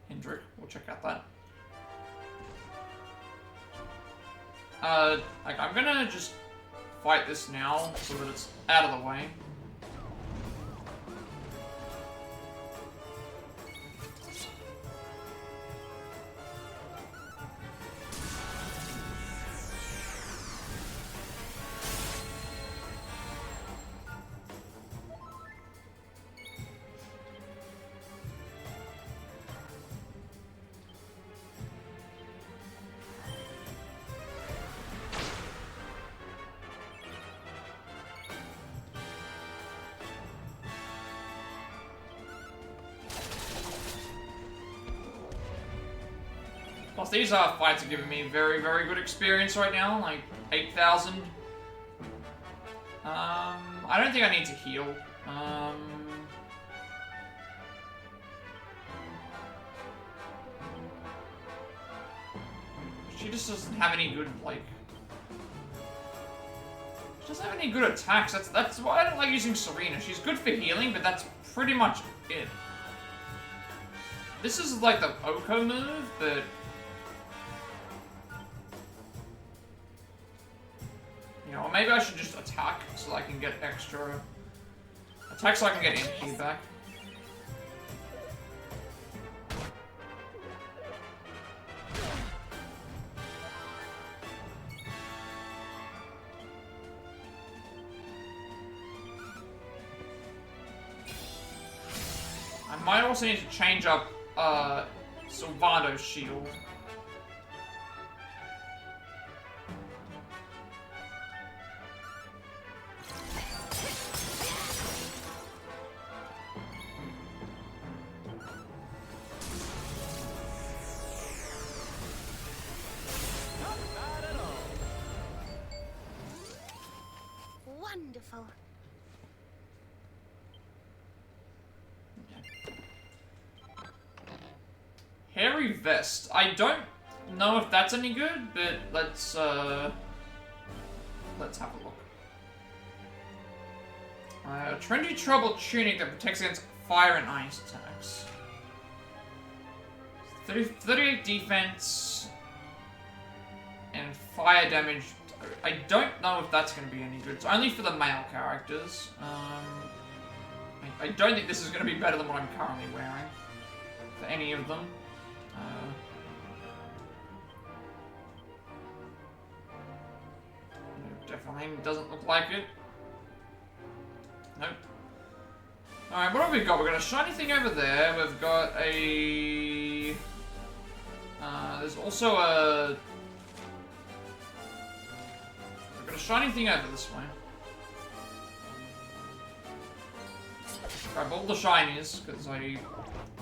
Hendrik. We'll check out that. I'm gonna just fight this now so that it's out of the way. Plus, these fights are giving me very, very good experience right now, like 8,000. I don't think I need to heal. She just doesn't have any good, like... She doesn't have any good attacks. That's why I don't like using Serena. She's good for healing, but that's pretty much it. This is like the Oko move, but... You know, maybe I should just attack so I can get extra... Attack so I can get MP back. I might also need to change up, Sylvando's shield. Wonderful. Hairy Vest. I don't know if that's any good, but let's have a look. Trendy trouble tunic that protects against fire and ice attacks. 38 defense and fire damage. I don't know if that's going to be any good. It's only for the male characters. I don't think this is going to be better than what I'm currently wearing for any of them. Definitely doesn't look like it. Nope. Alright, what have we got? We've got a shiny thing over there. We've got a... there's also a... We've got a shiny thing over this way. Grab all the shinies, because I'm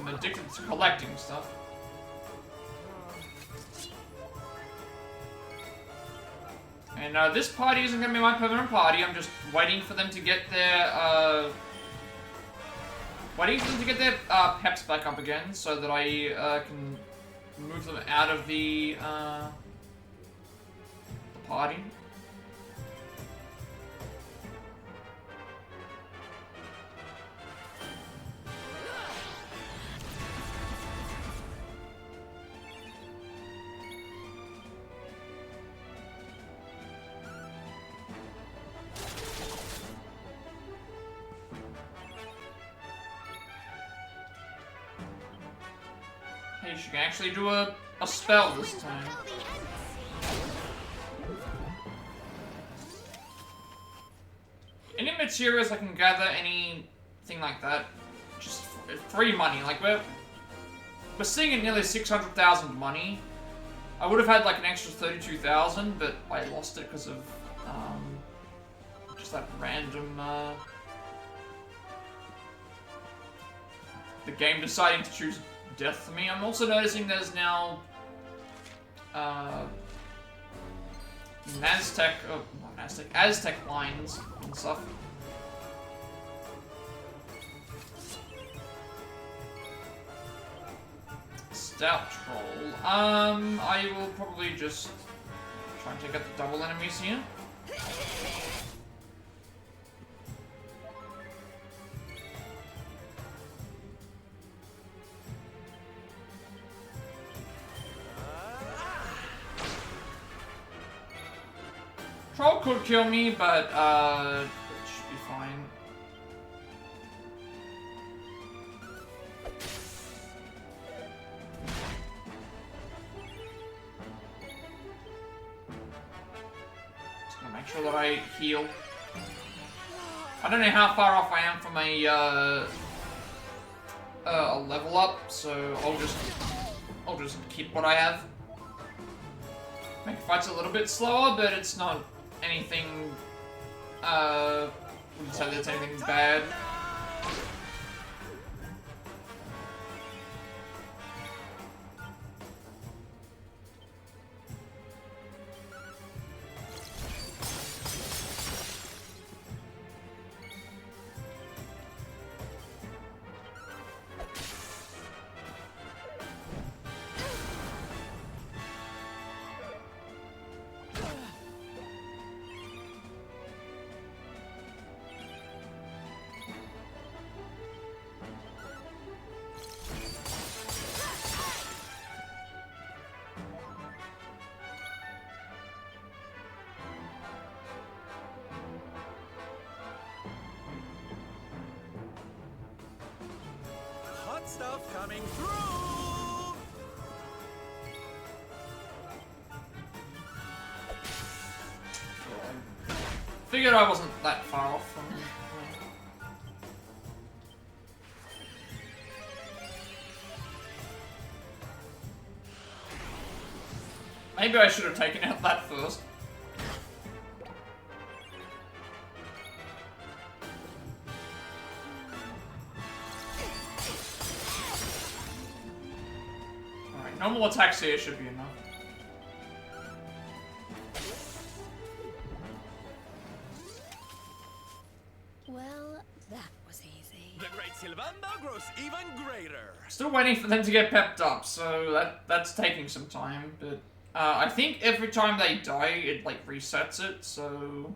addicted to collecting stuff. And this party isn't going to be my permanent party. I'm just waiting for them to get their, peps back up again, so that I, can move them out of the party. Hey, she can actually do a spell this time. Any materials I can gather, anything like that, just free money. Like, we're seeing at nearly 600,000 money. I would have had like an extra 32,000, but I lost it because of just that random, the game deciding to choose death for me. I'm also noticing there's now, Aztec lines and stuff. Stout Troll. I will probably just try and take out the double enemies here. Troll could kill me, but, it should be fine. Just gonna make sure that I heal. I don't know how far off I am from a level up, so I'll just keep what I have. Make fights a little bit slower, but it's not anything, wouldn't say that's anything bad. Stuff coming through. Figured I wasn't that far off from. Maybe I should have taken out that first. Normal attacks here should be enough. Well, that was easy. The great Sylvander grows even greater. Still waiting for them to get pepped up, so that's taking some time, but I think every time they die, it like resets it, so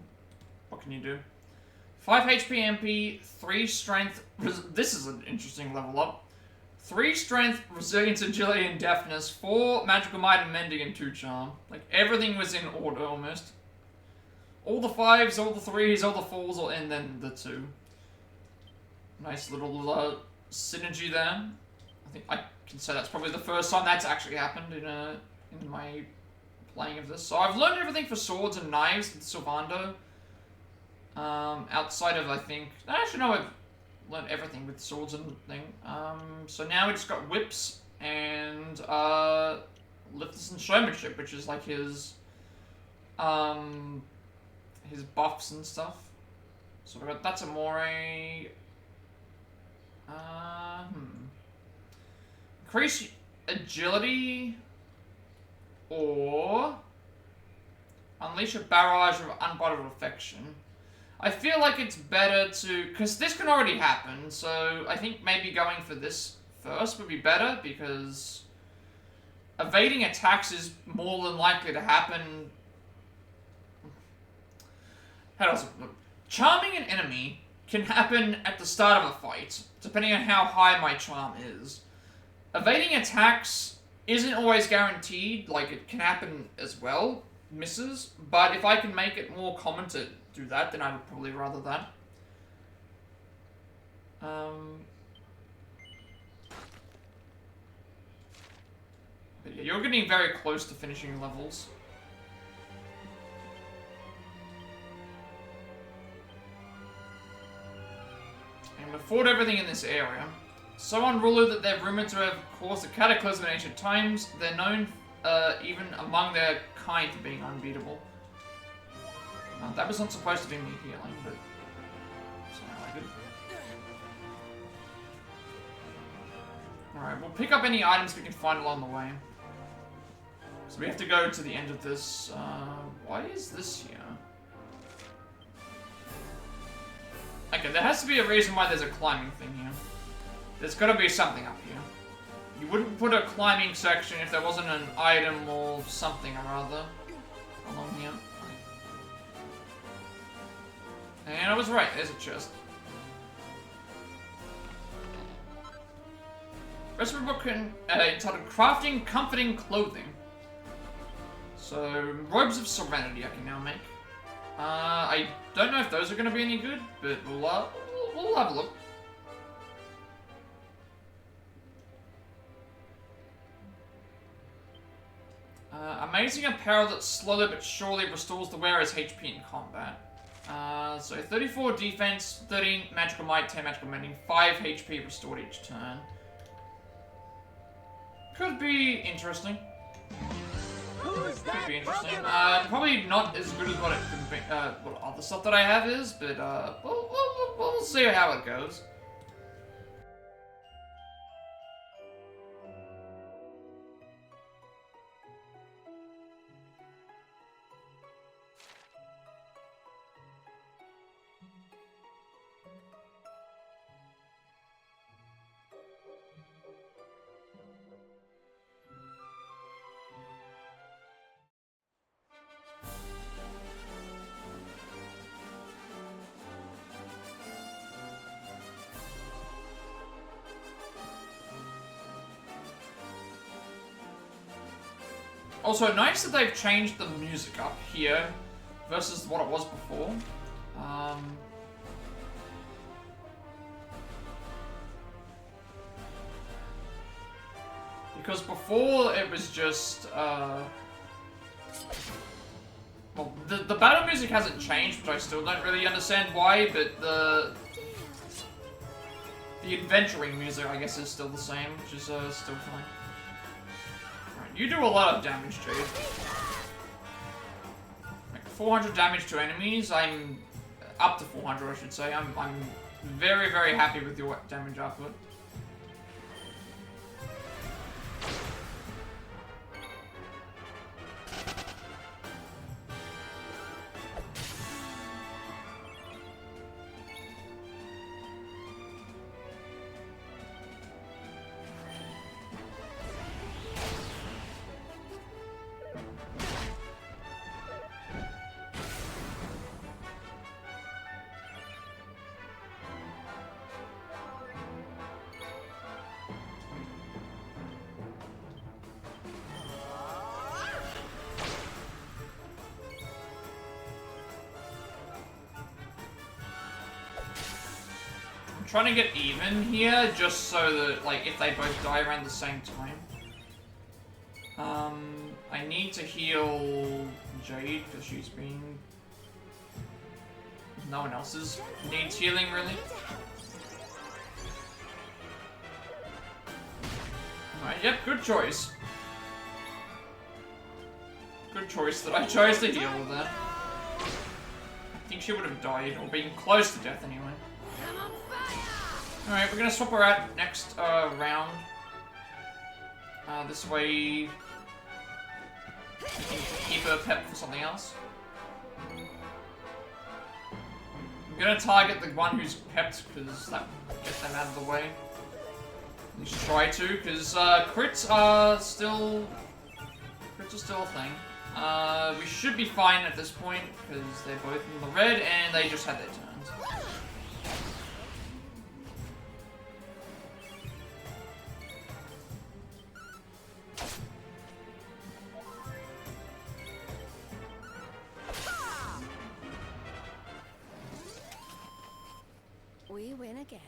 what can you do? 5 HP MP, 3 strength, this is an interesting level up. 3 strength, resilience, agility, and deafness, 4 magical might and mending, and 2 charm. Like, everything was in order, almost. All the 5s, all the 3s, all the 4s, and then the 2. Nice little, synergy there. I think I can say that's probably the first time that's actually happened in my playing of this. So I've learned everything for swords and knives with Sylvander. Outside of, I think... Actually, no, I've learned everything with swords and thing. So now we just got whips and lifters and showmanship, which is like his buffs and stuff. So we got that's Amore. Increase agility or unleash a barrage of unbridled affection. I feel like it's better to, because this can already happen, so I think maybe going for this first would be better, because evading attacks is more than likely to happen. How does it look? Charming an enemy can happen at the start of a fight, depending on how high my charm is. Evading attacks isn't always guaranteed, like it can happen as well, misses, but if I can make it more common to do that, then I would probably rather that. But yeah, you're getting very close to finishing levels. And we've fought everything in this area. So unruly that they're rumored to have caused a cataclysm in ancient times, they're known even among their kind for being unbeatable. That was not supposed to be me healing, but sounded like it. Alright, we'll pick up any items we can find along the way. So we have to go to the end of this. Why is this here? Okay, there has to be a reason why there's a climbing thing here. There's gotta be something up here. You wouldn't put a climbing section if there wasn't an item or something or other along here. And I was right, there's a chest. Recipe book entitled Crafting Comforting Clothing. So, robes of serenity I can now make. I don't know if those are going to be any good, but we'll have a look. Amazing apparel that slowly but surely restores the wearer's HP in combat. So 34 defense, 13 magical might, 10 magical mending, 5 HP restored each turn. Could be interesting. Could be interesting. Probably not as good as what it could be, what other stuff that I have is, but we'll see how it goes. Also, nice that they've changed the music up here versus what it was before. Because before it was just, well, the battle music hasn't changed, which I still don't really understand why, but the adventuring music, I guess, is still the same, which is still fine. You do a lot of damage, Jade. Like 400 damage to enemies. I'm up to 400, I should say. I'm very, very happy with your damage output. Trying to get even here, just so that, like, if they both die around the same time. I need to heal Jade, because she's been... No one else's needs healing, really. Alright, yep, good choice. Good choice that I chose to heal with that. I think she would have died, or been close to death anyway. Alright, we're gonna swap her out next round. This way we can keep her pet for something else. I'm gonna target the one who's pepped, because that gets them out of the way. At least try to, because crits are still a thing. We should be fine at this point, because they're both in the red and they just had their turns. We win again.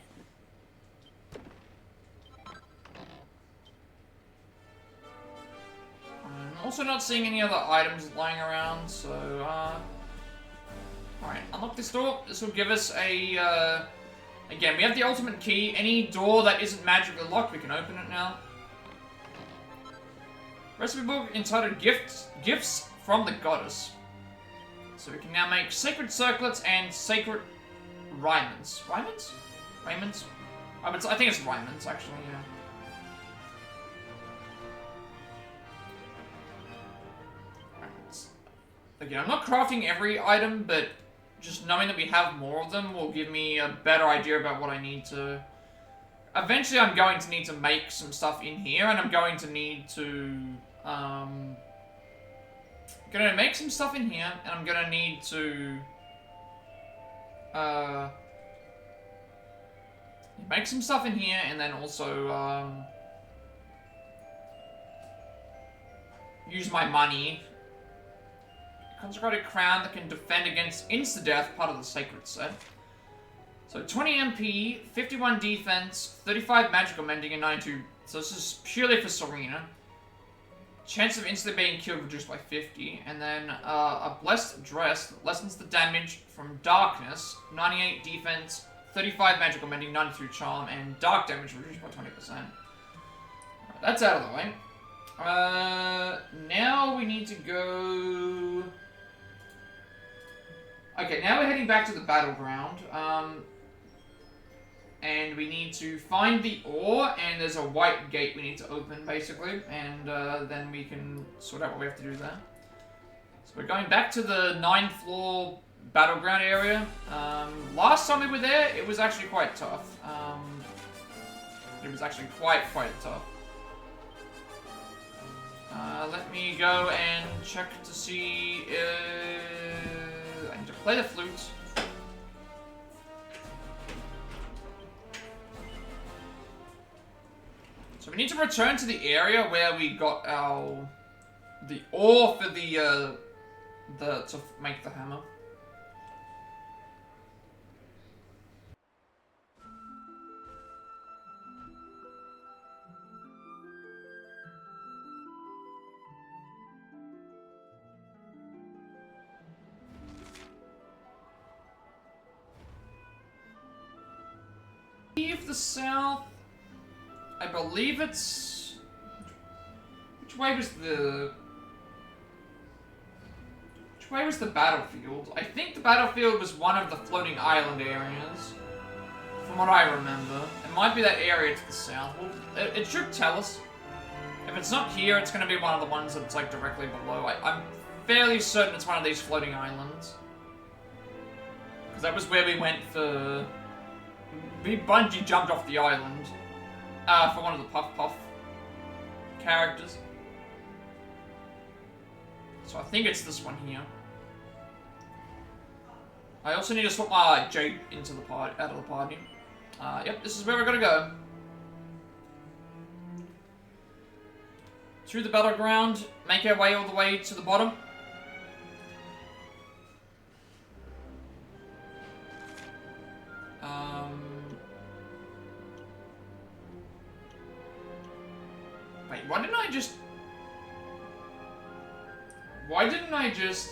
I'm also not seeing any other items lying around, so, alright, unlock this door. This will give us a, again, we have the ultimate key. Any door that isn't magically locked, we can open it now. Recipe book entitled Gifts from the Goddess. So we can now make sacred circlets and sacred rymans. Rymans? Rymans? I think it's rymans, actually, yeah. Rymans. Again, I'm not crafting every item, but just knowing that we have more of them will give me a better idea about what I need to... Eventually, I'm going to need to make some stuff in here, and I'm going to need to... Gonna make some stuff in here, and I'm gonna need to... make some stuff in here, and then also, use my money. Consecrated crown that can defend against insta-death, part of the sacred set. So 20 MP, 51 defense, 35 magical mending, and 92. So this is purely for Serena. Chance of instantly being killed reduced by 50. And then a blessed dress that lessens the damage from darkness, 98 defense, 35 magical mending, 92 charm, and dark damage reduced by 20%. Right, that's out of the way. Now we need to go... Okay, now we're heading back to the battleground. And we need to find the ore, and there's a white gate we need to open, basically. And then we can sort out what we have to do there. So we're going back to the 9th floor battleground area. Last time we were there, it was actually quite tough. It was actually quite tough. Let me go and check to see... I need to play the flute. So we need to return to the area where we got the ore for to make the hammer. Leave the south. I believe it's... Which way was the battlefield? I think the battlefield was one of the floating island areas. From what I remember. It might be that area to the south. Well, it should tell us. If it's not here, it's going to be one of the ones that's like directly below. I'm fairly certain it's one of these floating islands. Because that was where we went for... We bungee jumped off the island. For one of the Puff characters. So I think it's this one here. I also need to swap my Jade into the out of the party. Yep, this is where we're gonna go. Through the battleground, make our way all the way to the bottom. Wait, why didn't I just,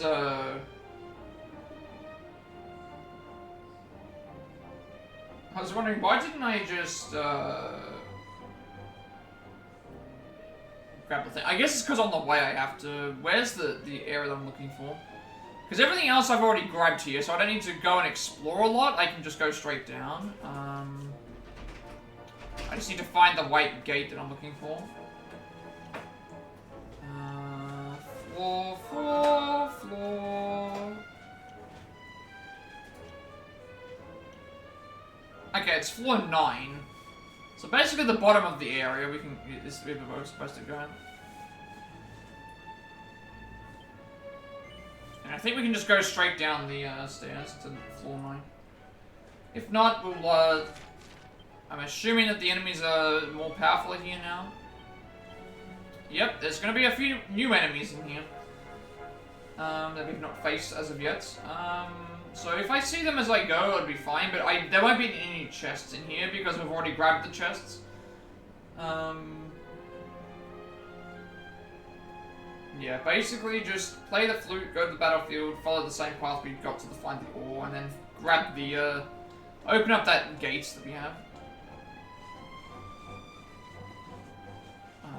I was wondering, why didn't I just, grab the thing? I guess it's because on the way I have to... Where's the area that I'm looking for? Because everything else I've already grabbed here, so I don't need to go and explore a lot. I can just go straight down. I just need to find the white gate that I'm looking for. Floor. Okay, it's floor 9. So basically the bottom of the area this is where we're supposed to go. And I think we can just go straight down the stairs to floor 9. If not, we'll I'm assuming that the enemies are more powerful here now. Yep, there's going to be a few new enemies in here that we've not faced as of yet. So if I see them as I go, it'll be fine, but there won't be any chests in here because we've already grabbed the chests. Yeah, basically just play the flute, go to the battlefield, follow the same path we got to find the ore, and then grab the, open up that gate that we have.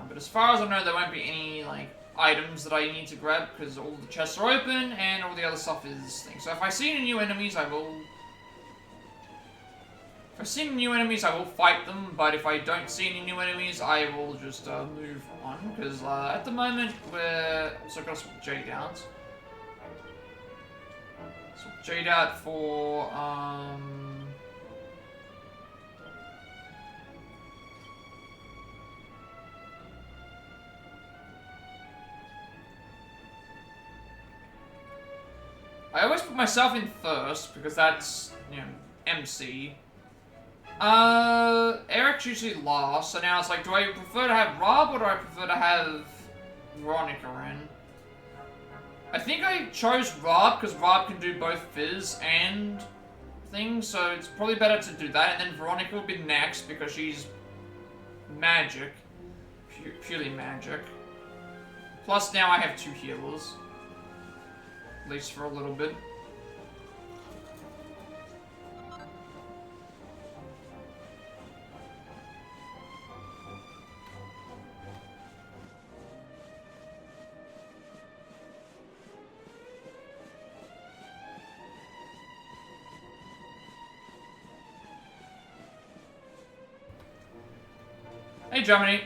But as far as I know, there won't be any, like, items that I need to grab because all the chests are open and all the other stuff is things. So if I see any new enemies, I will... If I see any new enemies, I will fight them, but if I don't see any new enemies, I will just move on, because at the moment, we're also got some Jade outs. So Jade out for, I always put myself in first, because that's, you know, MC. Eric's usually last, so now it's like, do I prefer to have Rob, or do I prefer to have Veronica in? I think I chose Rob, because Rob can do both Fizz and things, so it's probably better to do that, and then Veronica will be next, because she's magic. Purely magic. Plus, now I have 2 healers. At least for a little bit. Hey, Germany.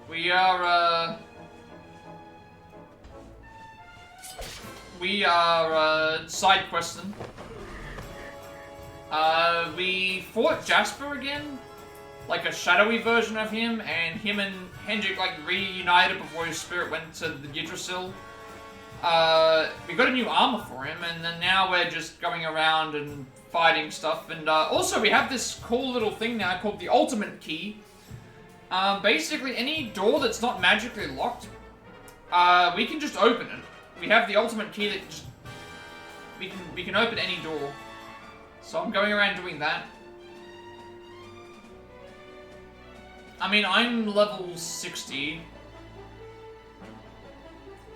We are side questing. We fought Jasper again, like a shadowy version of him, and him and Hendrik like reunited before his spirit went to the Yggdrasil. We got a new armor for him, and then now we're just going around and fighting stuff. And also we have this cool little thing now called the ultimate key. Basically any door that's not magically locked, we can just open it. We have the ultimate key that just we can open any door. So I'm going around doing that. I mean, I'm level 60.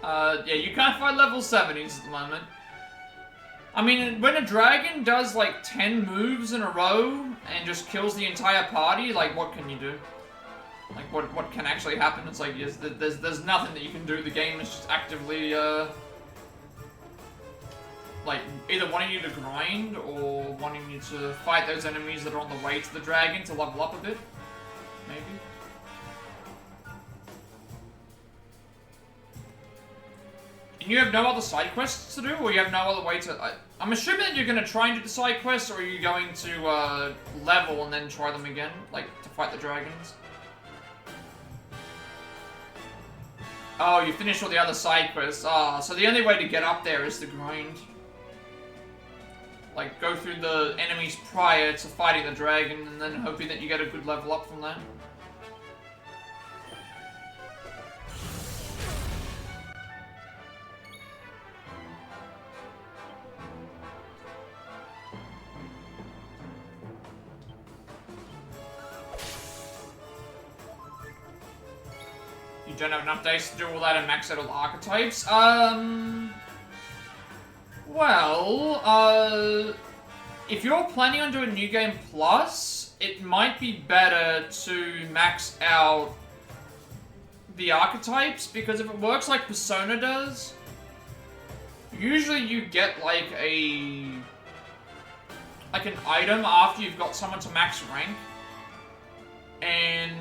Yeah, you can't fight level 70s at the moment. I mean, when a dragon does like 10 moves in a row and just kills the entire party, like what can you do? Like what can actually happen? It's like yes, there's nothing that you can do. The game is just actively like either wanting you to grind or wanting you to fight those enemies that are on the way to the dragon to level up a bit, maybe. And you have no other side quests to do, or you have no other way to... I'm assuming that you're going to try and do the side quests, or are you going to level and then try them again, like to fight the dragons? Oh, you finished all the other side quests. Ah, so the only way to get up there is to grind. Like, go through the enemies prior to fighting the dragon, and then hoping that you get a good level up from that. You don't have enough days to do all that and max out all the archetypes? Well, if you're planning on doing New Game Plus, it might be better to max out the archetypes, because if it works like Persona does, usually you get like an item after you've got someone to max rank, and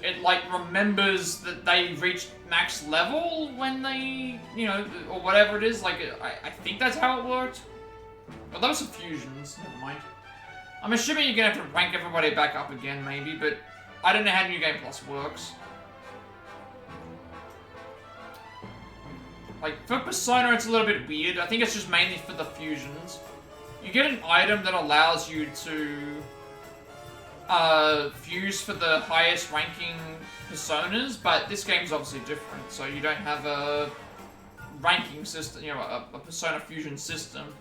it like remembers that they reached max level when they, you know, or whatever it is. Like, I think that's how it worked. Well, those are fusions, never mind. I'm assuming you're gonna have to rank everybody back up again, maybe, but I don't know how New Game Plus works. Like, for Persona, it's a little bit weird. I think it's just mainly for the fusions. You get an item that allows you to fuse for the highest ranking personas, but this game's obviously different, so you don't have a ranking system, you know, a persona fusion system.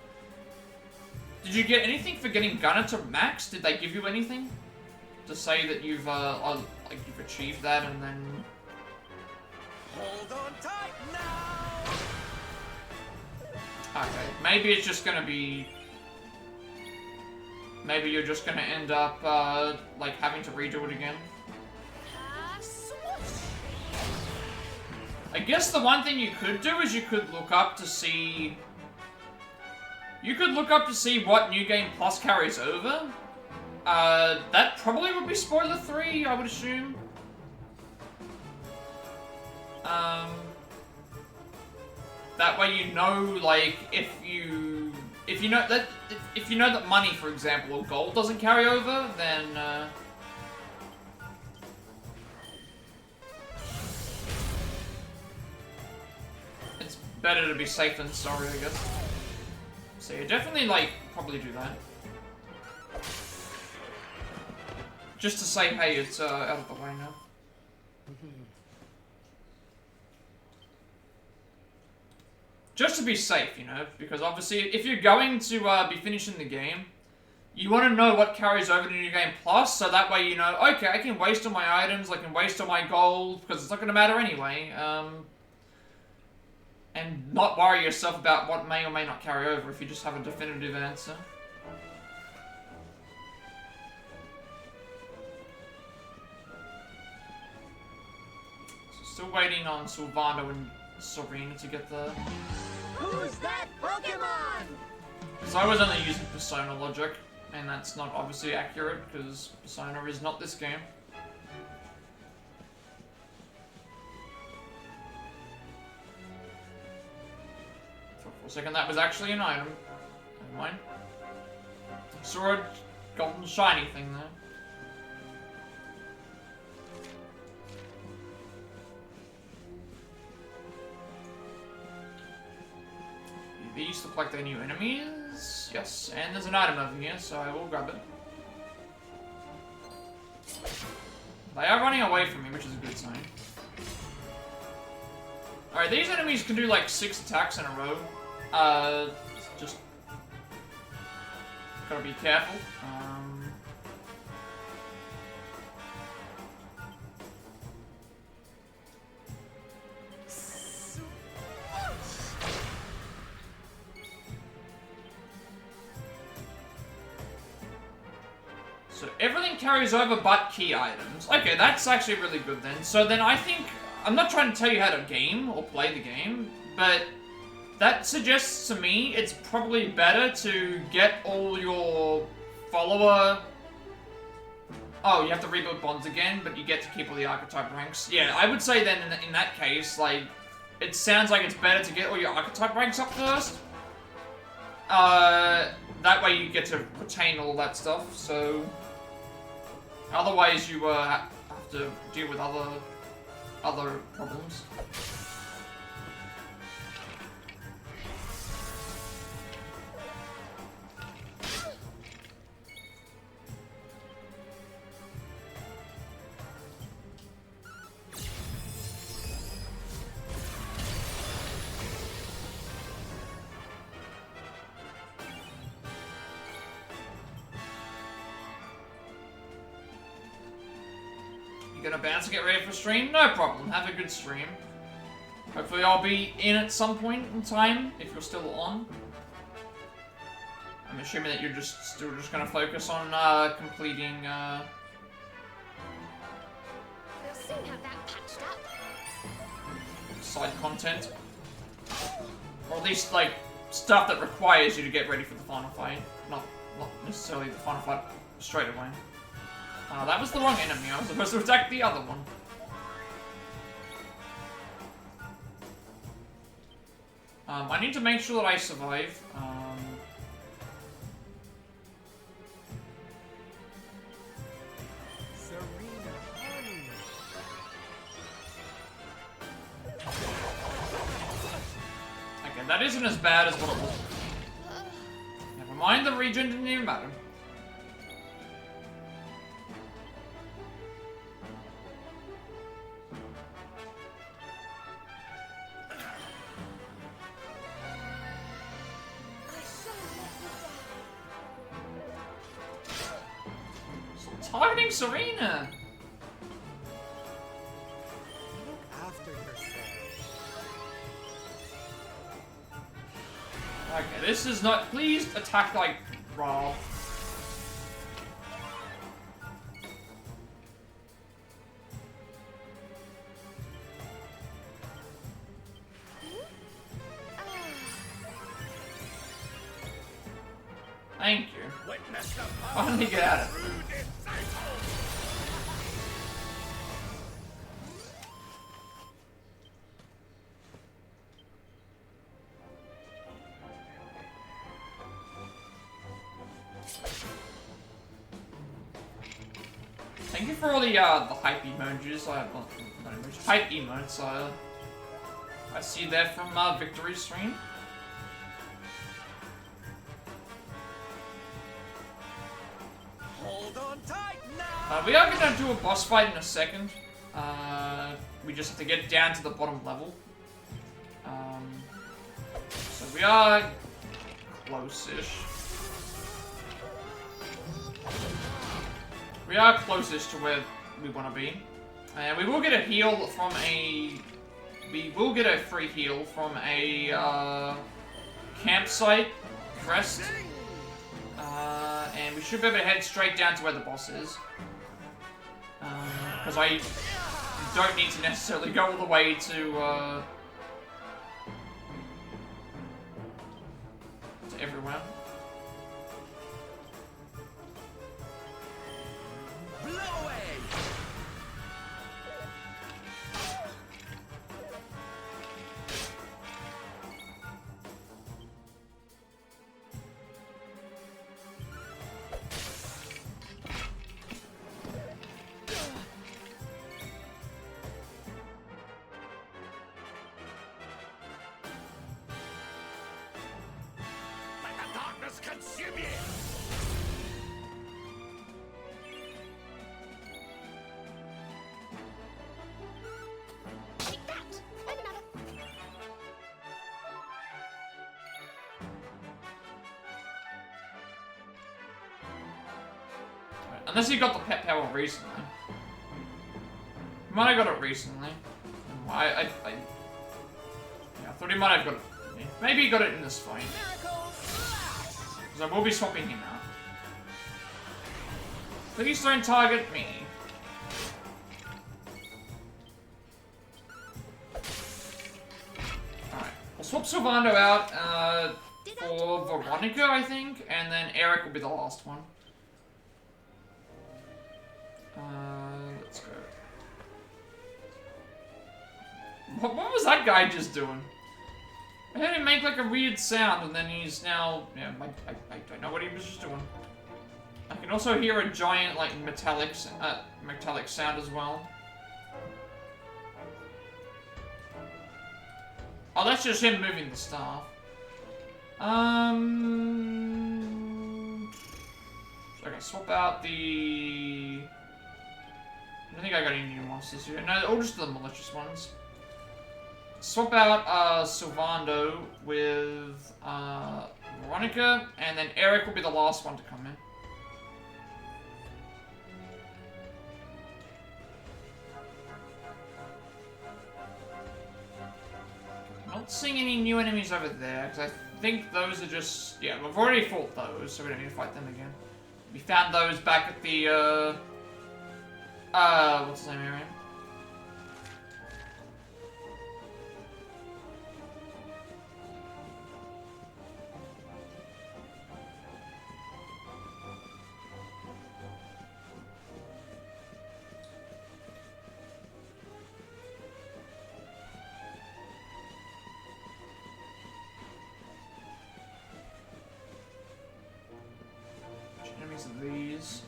Did you get anything for getting Gunner to max? Did they give you anything to say that you've like you've achieved that, and then Hold on tight now. okay, maybe it's just gonna be. Maybe you're just gonna end up, like, having to redo it again. I guess the one thing you could do is you could look up to see... You could look up to see what New Game Plus carries over. That probably would be spoiler 3, I would assume. That way you know, like, if you know that money, for example, or gold doesn't carry over, then it's better to be safe than sorry, I guess. So yeah, definitely, like, probably do that. Just to say, hey, it's out of the way now. Just to be safe, you know, because obviously if you're going to be finishing the game, you want to know what carries over to New Game Plus, so that way you know, okay, I can waste all my items, I can waste all my gold, because it's not going to matter anyway, and not worry yourself about what may or may not carry over if you just have a definitive answer. So still waiting on Sylvando and Serena to get the... Who's that Pokemon? Because I was only using Persona logic, and that's not obviously accurate, because Persona is not this game. Thought for a second that was actually an item. Never mind. Saw a golden shiny thing there. These look like they're new enemies. Yes, and there's an item over here, so I will grab it. They are running away from me, which is a good sign. Alright, these enemies can do like 6 attacks in a row. Just gotta be careful. So everything carries over but key items. Okay, that's actually really good then. So then I think, I'm not trying to tell you how to game or play the game, but that suggests to me it's probably better to get all your follower... Oh, you have to rebuild bonds again, but you get to keep all the archetype ranks. Yeah, I would say then in that case, like, it sounds like it's better to get all your archetype ranks up first. That way you get to retain all that stuff, so... Otherwise you have to deal with other problems. Gonna bounce and get ready for stream? No problem, have a good stream. Hopefully I'll be in at some point in time, if you're still on. I'm assuming that you're still just gonna focus on completing We'll soon have that patched up. side content. Or at least like stuff that requires you to get ready for the final fight. Not necessarily the final fight straight away. That was the wrong enemy. I was supposed to attack the other one. I need to make sure that I survive. Okay, that isn't as bad as what it was. Never mind, the regen didn't even matter. Targeting Serena! Look after yourself. Okay, this is not... Please attack like Rob. Thank you. Witness the Why don't he get at it? true disciple. Thank you for all the hype emojis. Hype emotes. I see that from Victory's stream. Hold on tight now. We are gonna do a boss fight in a second. We just have to get down to the bottom level. So we are close-ish. We are closest to where we want to be. And we will get a heal from a... We will get a free heal from a campsite crest. And we should be able to head straight down to where the boss is. Because I don't need to necessarily go all the way to everywhere. Blow away. Let the darkness consume you. Take that! And another. Unless you got the pet power recently. You might have got it recently. Yeah, I thought he might have got it. Yeah, maybe he got it in this fight. Because I will be swapping him out. Please don't target me. Alright. We'll swap Sylvando out for Veronica, I think. And then Eric will be the last one. Let's go. What was that guy just doing? I heard him make like a weird sound, and then he's now... Yeah, I don't know what he was just doing. I can also hear a giant, like, metallic sound as well. Oh, that's just him moving the staff. Okay, swap out the... I don't think I got any new monsters here. No, all just the malicious ones. Swap out Sylvando with Veronica, and then Eric will be the last one to come in. Not seeing any new enemies over there, because I think those are just... Yeah, we've already fought those, so we don't need to fight them again. We found those back at the, what's his name area? Enemies of these.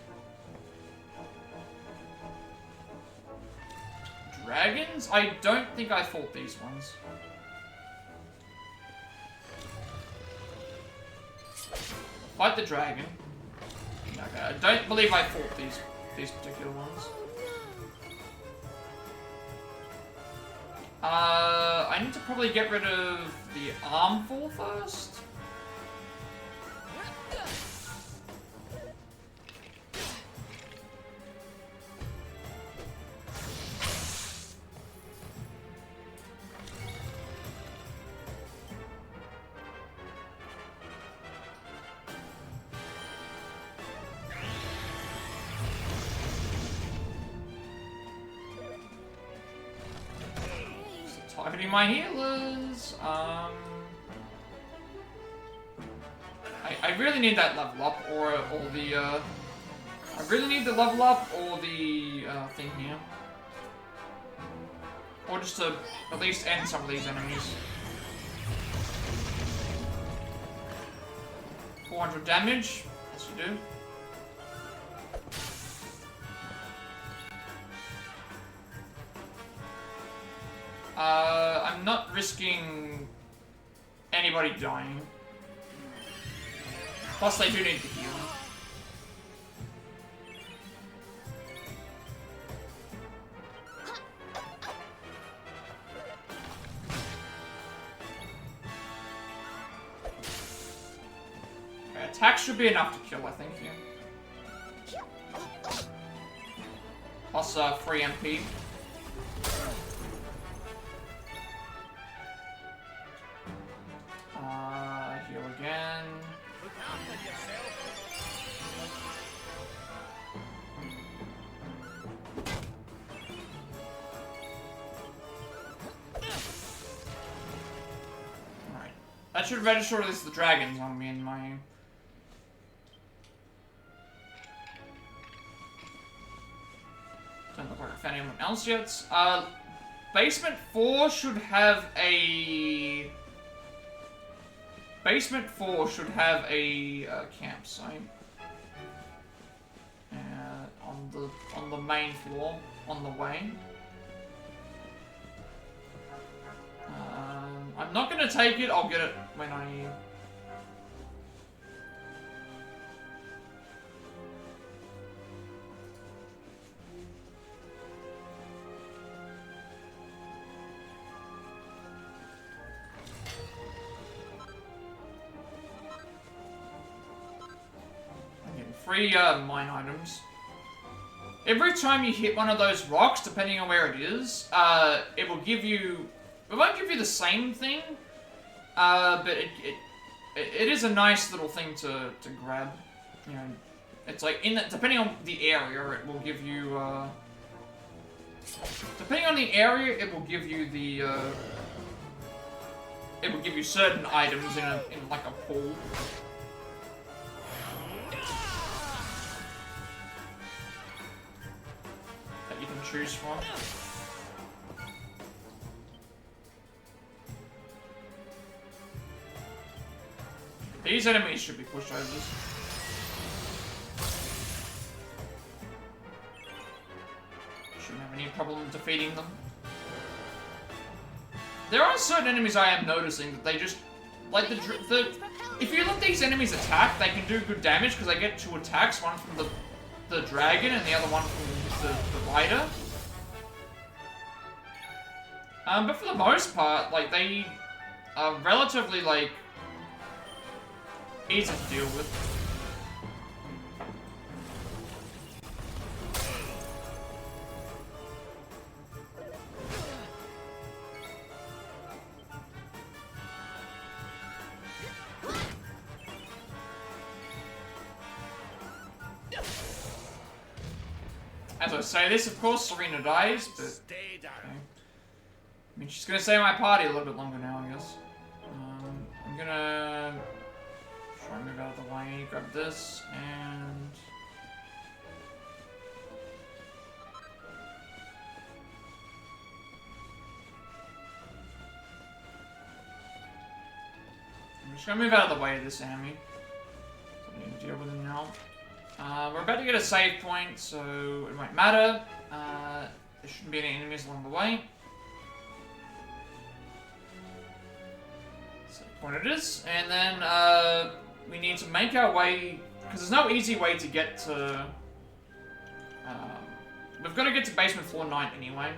Dragons? I don't think I fought these ones. Fight the dragon. Okay, I don't believe I fought these particular ones. I need to probably get rid of the armful first. Targeting my healers. I really need that level up, or the, I really need the level up, or the, thing here. Or just to at least end some of these enemies. 400 damage, yes you do. I'm not risking anybody dying. Plus they do need to heal. Okay, attack should be enough to kill, I think, here. Plus, free MP. Heal again. Look after yourself. Alright. That should register at least the dragons on me in my... Don't look like I found anyone else yet. Basement 4 should have a... Basement 4 should have a campsite. On the main floor, on the way. I'm not gonna take it, I'll get it when I... Free mine items. Every time you hit one of those rocks, depending on where it is, it will give you... It won't give you the same thing, but it is a nice little thing to grab. You know, it's like, depending on the area, it will give you... depending on the area, it will give you the... it will give you certain items in like a pool. You can choose from. These enemies should be pushovers. Shouldn't have any problem defeating them. There are certain enemies I am noticing that they just... Like if you let these enemies attack, they can do good damage because they get 2 attacks, one from the dragon and the other one from the rider. But for the most part, like, they are relatively, like, easy to deal with. As I say this, of course, Serena dies, but... Stay down. Okay. I mean, she's gonna stay in my party a little bit longer now, I guess. I'm gonna... try and move out of the way, grab this, and... I'm just gonna move out of the way of this enemy. So I need to deal with him now. We're about to get a save point, so it won't matter. There shouldn't be any enemies along the way. Save point it is. And then we need to make our way, because there's no easy way to get to... we've got to get to basement floor 9 anyway.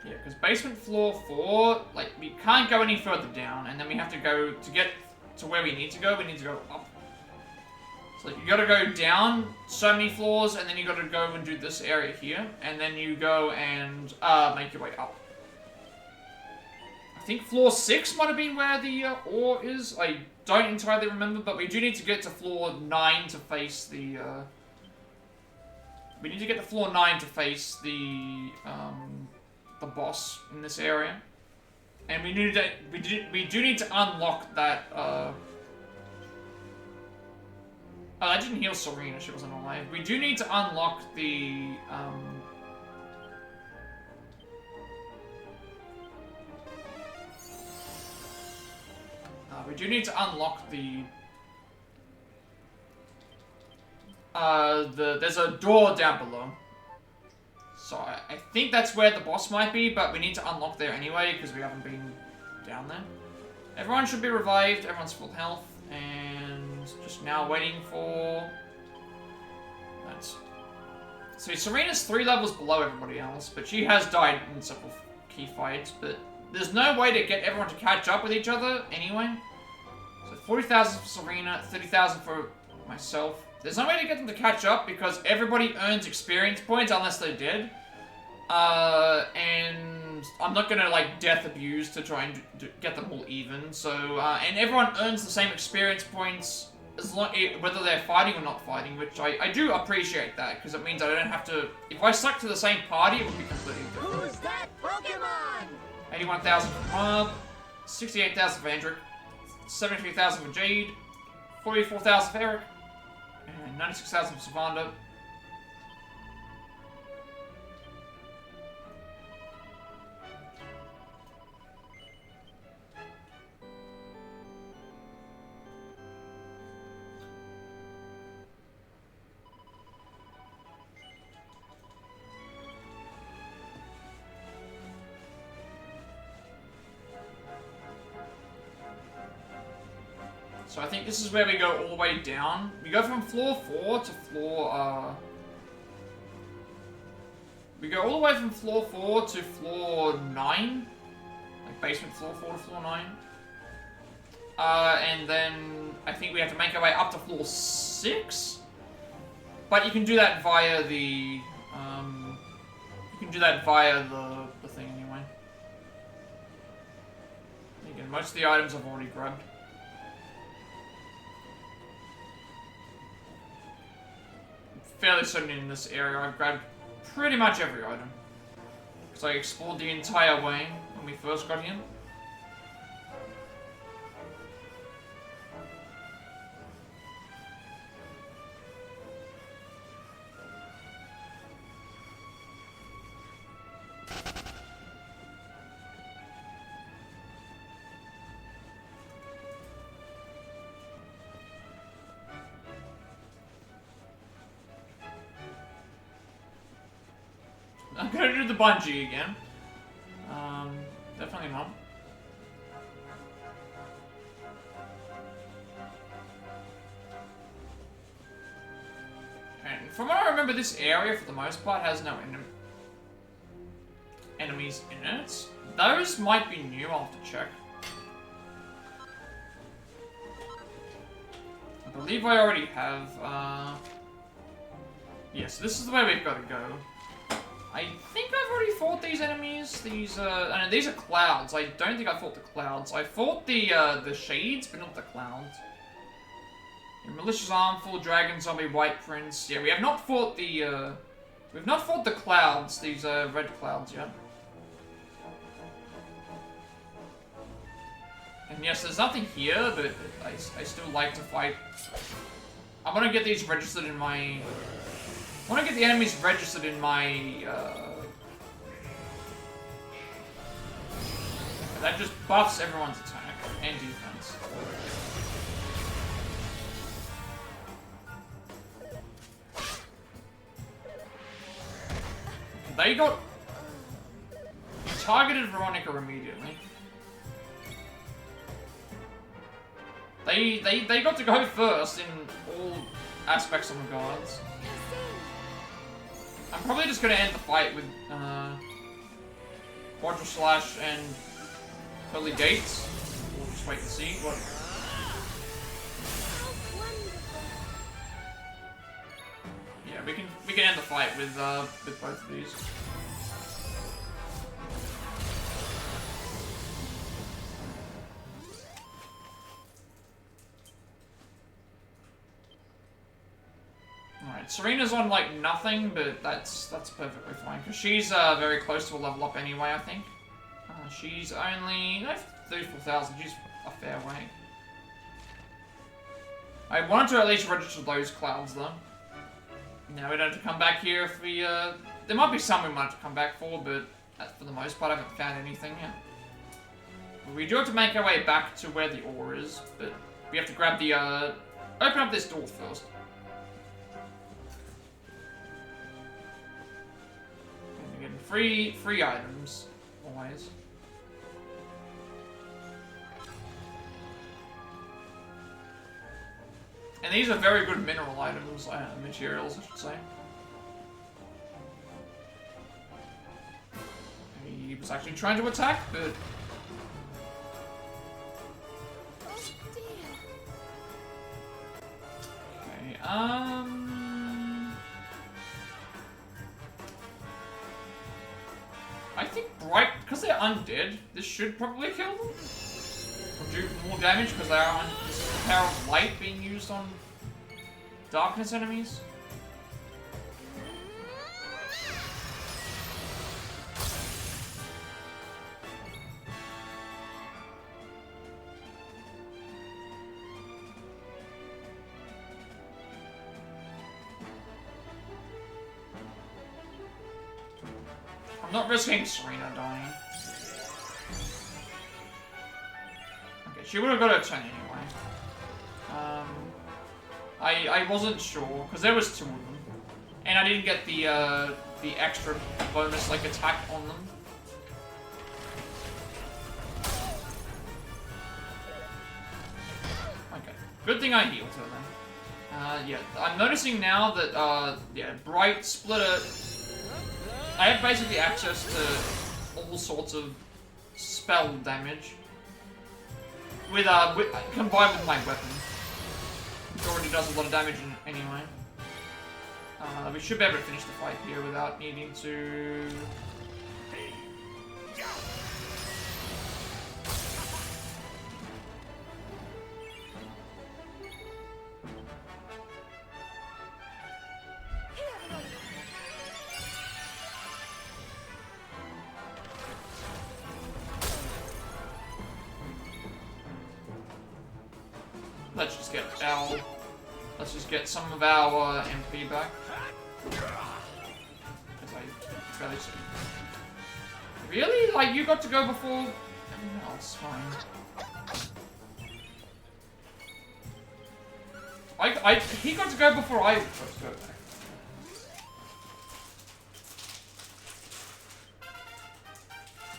Yeah, because basement floor 4, like, we can't go any further down, and then we have to go, to get to where we need to go up. So, like, you gotta go down so many floors, and then you gotta go and do this area here, and then you go and, make your way up. I think floor 6 might have been where the, ore is. I don't entirely remember, but we do need to get to floor 9 to face the, we need to get to floor 9 to face the, the boss in this area. And we do need to unlock that, Oh, that didn't heal Serena, she wasn't alive. We do need to unlock the, we do need to unlock there's a door down below. So I think that's where the boss might be, but we need to unlock there anyway, because we haven't been down there. Everyone should be revived, everyone's full health, and just now waiting for... That's... So Serena's 3 levels below everybody else, but she has died in several key fights, but there's no way to get everyone to catch up with each other anyway. So 40,000 for Serena, 30,000 for myself. There's no way to get them to catch up because everybody earns experience points unless they're dead. And I'm not gonna like death abuse to try and get them all even. So, and everyone earns the same experience points as long, whether they're fighting or not fighting, which I do appreciate that because it means I don't have to. If I stuck to the same party, it would be completely different. Who's that Pokemon? 81,000 for Mob, 68,000 for Hendrik, 73,000 for Jade, 44,000 for Eric, and 96,000 for Savanda. So I think this is where we go all the way down. We go from floor 4 to floor, we go all the way from floor 4 to floor 9. Like basement floor 4 to floor 9. And then I think we have to make our way up to floor 6. But you can do that via the, you can do that via the thing anyway. Again, most of the items I've already grabbed. Fairly certain in this area I've grabbed pretty much every item. Because I explored the entire way when we first got here. I'm gonna do the bungee again. Definitely not. And from what I remember, this area, for the most part, has no enemies in it. Those might be new, I'll have to check. I believe I already have, yes, this is the way we've got to go. I think I've already fought these enemies. These, no, these are clouds. I don't think I fought the clouds. I fought the shades, but not the clouds. Yeah, malicious arm, full dragon, zombie, white prince. Yeah, we have not fought the, we've not fought the clouds. These, red clouds yet. And yes, there's nothing here, but I still like to fight. I want to get these registered in my... I want to get the enemies registered in my, that just buffs everyone's attack and defense. They got... targeted Veronica immediately. They got to go first in all aspects of the guards. I'm probably just gonna end the fight with, Quadra Slash and Pearly Gates. We'll just wait and see what... Yeah, we can end the fight with both of these. Alright, Serena's on like nothing, but that's perfectly fine because she's very close to a level up anyway. I think she's only 34,000. She's a fair way. I wanted to at least register those clouds though. Now we don't have to come back here if we. There might be some we might have to come back for, but for the most part, I haven't found anything yet. We do have to make our way back to where the ore is, but we have to grab the. Open up this door first. And we're getting free items always. And these are very good mineral items, materials, I should say. He was actually trying to attack, but... Oh dear. Okay, I think Bright, because they're undead, this should probably kill them. Or do more damage, because they are this is the power of light being used on darkness enemies. I'm not risking Serena dying. Okay, she would have got her turn anyway. I wasn't sure because there was 2 of them, and I didn't get the extra bonus like attack on them. Okay, good thing I healed her then. Yeah, I'm noticing now that yeah, Bright Splitter. I have basically access to all sorts of spell damage with combined with my weapon, which already does a lot of damage anyway. We should be able to finish the fight here without needing to. Let's just get some of our MP back. Really? Like, you got to go before everyone else? Fine. He got to go before I got to go back.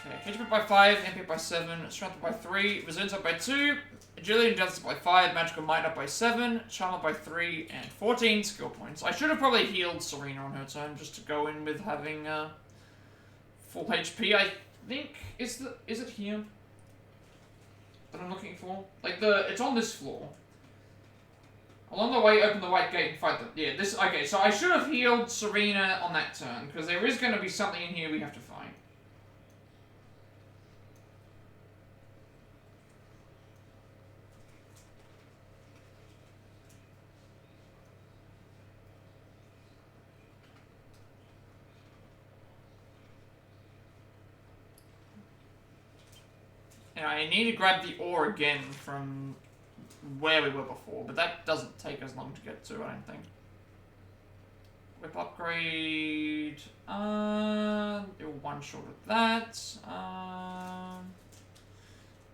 Okay, HP by 5, MP by 7, Strength up by 3, Resilience up by 2, Agility and Endurance up by 5, Magical Might up by 7, Charm up by 3, and 14 skill points. I should have probably healed Serena on her turn just to go in with having full HP. I think is it here that I'm looking for? Like it's on this floor. Along the way, open the white gate and fight them. Yeah, this. Okay, so I should have healed Serena on that turn because there is going to be something in here we have to find. And I need to grab the ore again from where we were before, but that doesn't take as long to get to, I don't think. Whip upgrade. You're one short of that.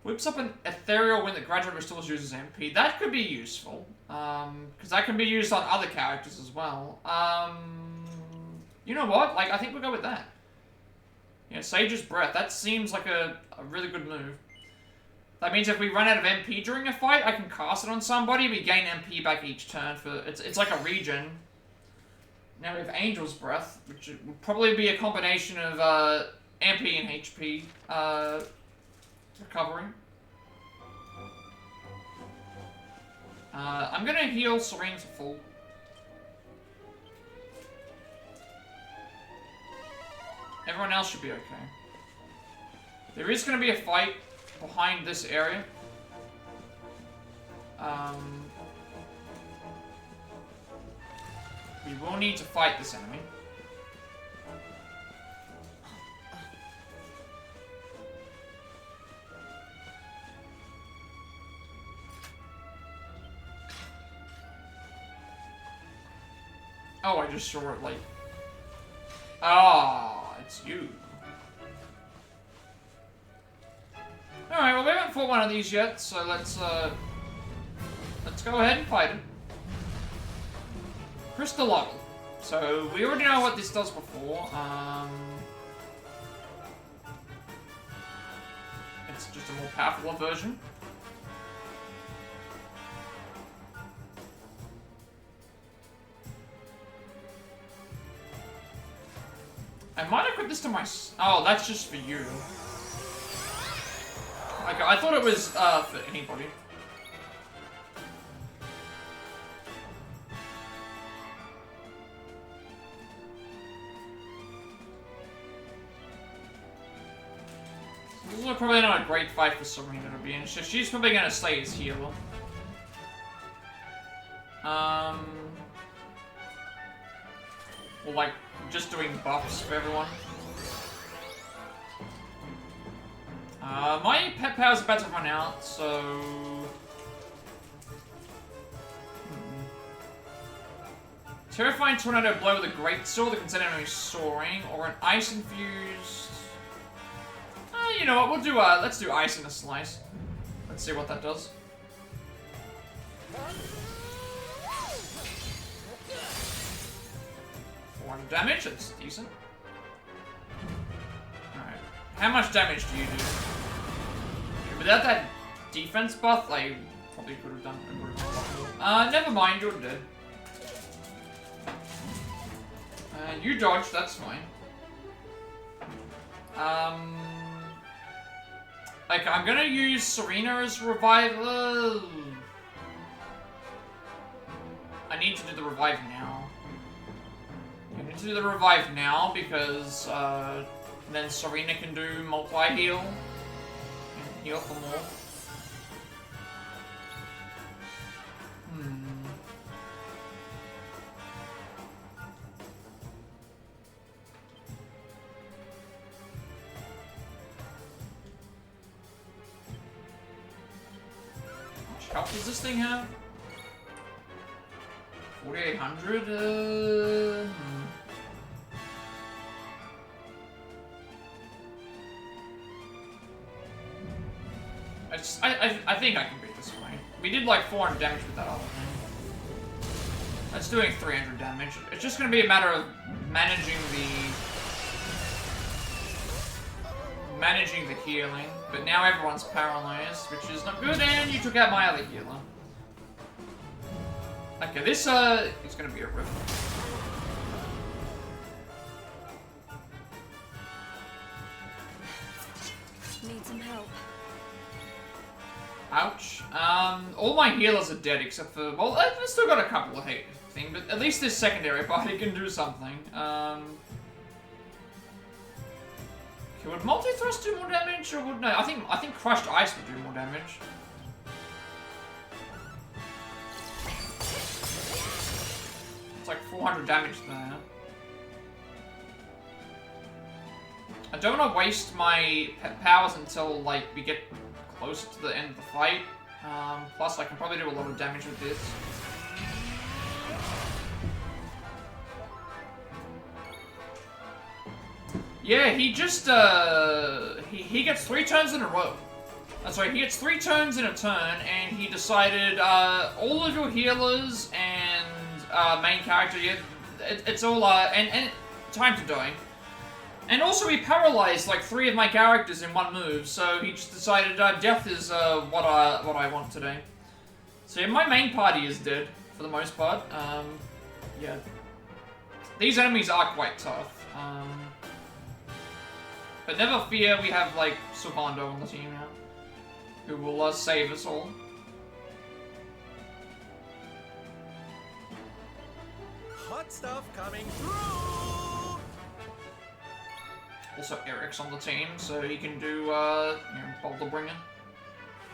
Whips up an ethereal wind that gradually restores users' MP. That could be useful, because that can be used on other characters as well. You know what? Like, I think we'll go with that. Yeah, Sage's Breath. That seems like a really good move. That means if we run out of MP during a fight, I can cast it on somebody. We gain MP back each turn for it's like a regen. Now we have Angel's Breath, which would probably be a combination of MP and HP recovery. I'm gonna heal Serene to full. Everyone else should be okay. There is gonna be a fight behind this area. we will need to fight this enemy. Oh, I just saw it, like... Ah, it's you. Alright, well we haven't fought one of these yet, so let's go ahead and fight it. Crystal Level. So, we already know what this does before. It's just a more powerful version. I might equip this to my... Oh, that's just for you. Okay, I thought it was for anybody. This is probably not a great fight for Serena to be in. She's probably gonna stay as healer. Or like, just doing buffs for everyone. My pet power's about to run out, so... Terrifying Tornado Blow with a Great Sword that can send enemies soaring, or an Ice Infused... you know what, we'll do, let's do Ice in a Slice. Let's see what that does. Damage, that's decent. Alright. How much damage do you do? Without that defense buff, I probably could have done it. Never mind, you're dead. You dodged, that's fine. Okay, I'm gonna use Serena as revival. I need to do the revive now. I need to do the revive now because then Serena can do multi-heal and heal for more. How much health does this thing have? 4,800? I think I can beat this fight. We did like 400 damage with that other thing. That's doing 300 damage. It's just gonna be a matter of managing the healing. But now everyone's paralyzed, which is not good, and you took out my other healer. Okay, this is gonna be a rip. Need some help. Ouch. All my healers are dead except for, well, I've still got a couple of hate thing, but at least this secondary party can do something. Okay, would multi-thrust do more damage, or would no? I think crushed ice would do more damage. It's like 400 damage there. I don't want to waste my pet powers until like we get closer to the end of the fight. Plus, I can probably do a lot of damage with this. Yeah, he just, he gets 3 turns in a row. That's right, he gets 3 turns in a turn, and he decided, all of your healers and, main character, yeah, it's all, and time to die. And also he paralyzed, like, 3 of my characters in one move, so he just decided, death is, what I want today. So yeah, my main party is dead, for the most part. Yeah. These enemies are quite tough. But never fear, we have, like, Servando on the team now, who will, save us all. Hot stuff coming through! Also, Eric's on the team, so he can do, you know, Boulder Bringer.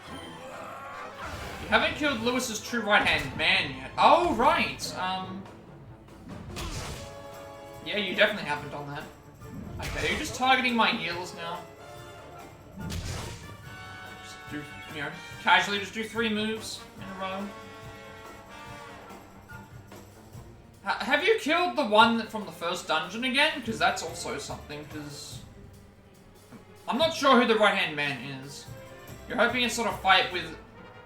You haven't killed Lewis's true right-hand man yet. Oh, right! Yeah, you definitely haven't done that. Okay, you're just targeting my heals now. Just do, you know, casually just do 3 moves in a row. Have you killed the one from the first dungeon again? Because that's also something, because... I'm not sure who the right-hand man is. You're hoping it's sort of fight with...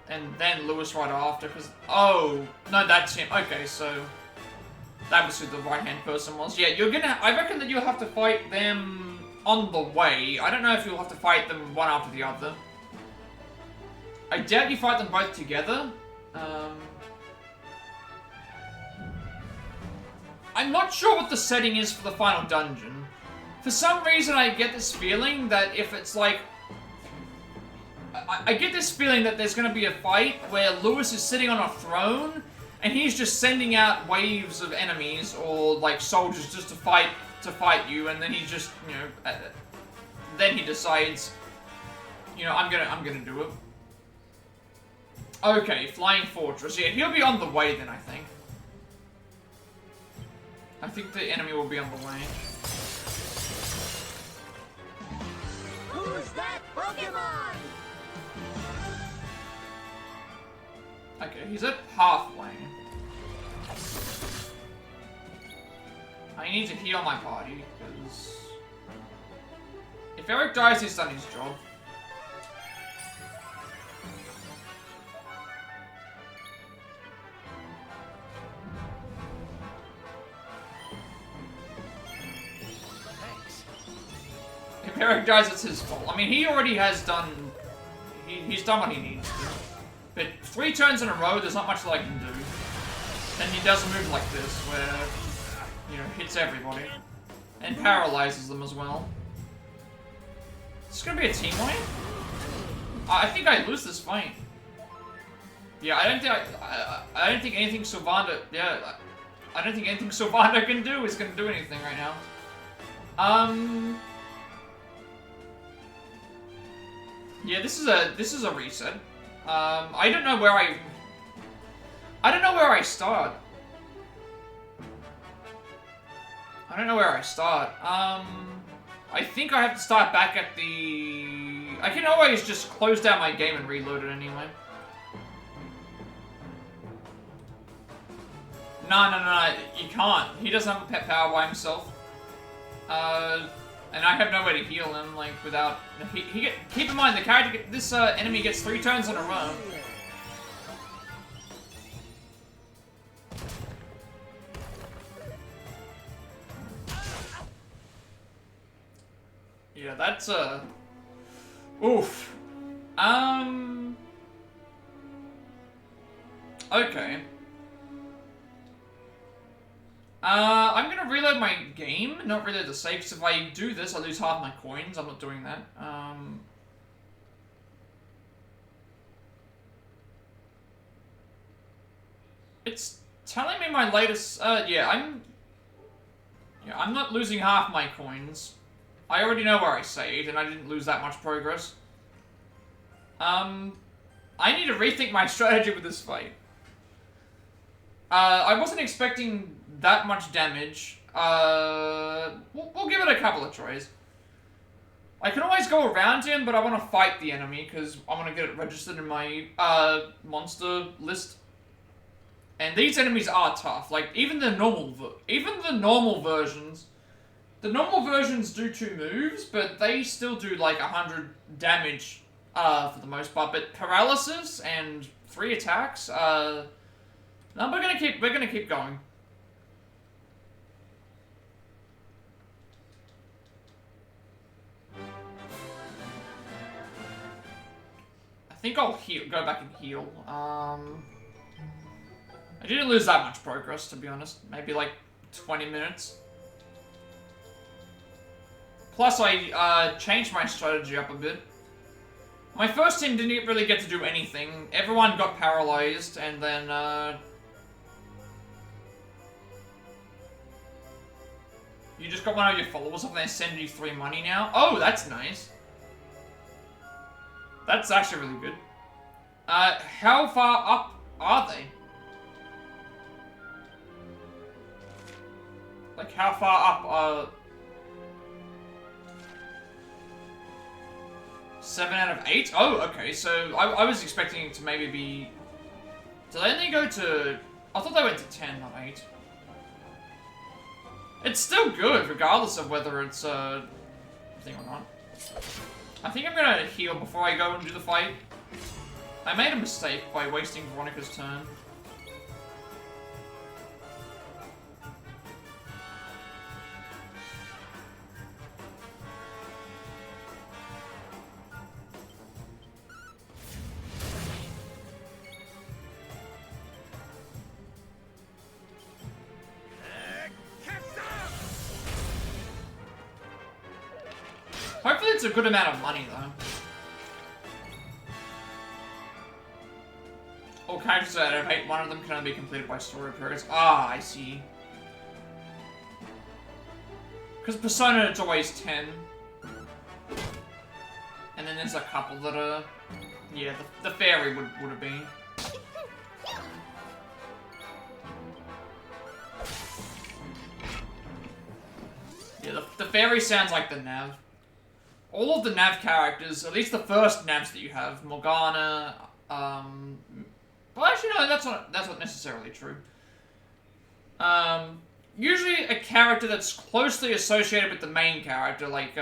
and then Lewis right after, because... Oh, no, that's him. Okay, so... That was who the right-hand person was. Yeah, you're gonna... I reckon that you'll have to fight them on the way. I don't know if you'll have to fight them one after the other. I doubt you fight them both together. I'm not sure what the setting is for the final dungeon. For some reason, I get this feeling that if it's like... I get this feeling that there's going to be a fight where Lewis is sitting on a throne and he's just sending out waves of enemies or like soldiers just to fight you, and then he just, you know, then he decides, you know, I'm gonna do it. Okay, Flying Fortress. Yeah, he'll be on the way then, I think. I think the enemy will be on the way. Who's that Pokemon? Okay, he's at halfway. I need to heal my party, because... If Eric dies, he's done his job. If Eric dies, it's his fault. I mean, he already has done... He's done what he needs to. But 3 turns in a row, there's not much that I can do. Then he does a move like this, where, you know, hits everybody. And paralyzes them as well. Is this gonna be a team wipe? I think I lose this fight. Yeah, I don't think anything Sylvander... Yeah, I don't think anything Sylvander can do is gonna do anything right now. Yeah, this is a reset. I don't know where I start. I don't know where I start. I think I have to start back at the... I can always just close down my game and reload it anyway. No, you can't. He doesn't have a pet power by himself. And I have no way to heal him, like, without... keep in mind, the character... This enemy gets 3 turns in a row. Yeah, that's, oof. Okay. I'm gonna reload my game, not reload the save, because if I do this, I lose half my coins. I'm not doing that. It's telling me my latest, yeah, I'm not losing half my coins. I already know where I saved, and I didn't lose that much progress. I need to rethink my strategy with this fight. I wasn't expecting that much damage. We'll give it a couple of tries. I can always go around him, but I want to fight the enemy, because I want to get it registered in my, monster list. And these enemies are tough. Like, even the normal versions... The normal versions do 2 moves, but they still do, like, 100 damage, for the most part. But paralysis and 3 attacks, no, we're gonna keep going. I think I'll go back and heal. I didn't lose that much progress, to be honest. Maybe like 20 minutes. Plus, I changed my strategy up a bit. My first team didn't really get to do anything. Everyone got paralyzed, and then, you just got one of your followers up there sending you 3 money now. Oh, that's nice. That's actually really good. How far up are they? Like, how far up, 7 out of 8? Oh, okay, so I was expecting it to maybe be... Did they only go to... I thought they went to 10, not 8. It's still good, regardless of whether it's, thing or not. I think I'm gonna heal before I go and do the fight. I made a mistake by wasting Veronica's turn. Hopefully it's a good amount of money, though. All characters out of 8, one of them can only be completed by story periods. Ah, I see. Because Persona, it's always 10. And then there's a couple that are... Yeah, the fairy would have been. Yeah, the fairy sounds like the Nav. All of the Nav characters, at least the first Navs that you have, Morgana, well, actually, no, that's not necessarily true. Usually a character that's closely associated with the main character, like,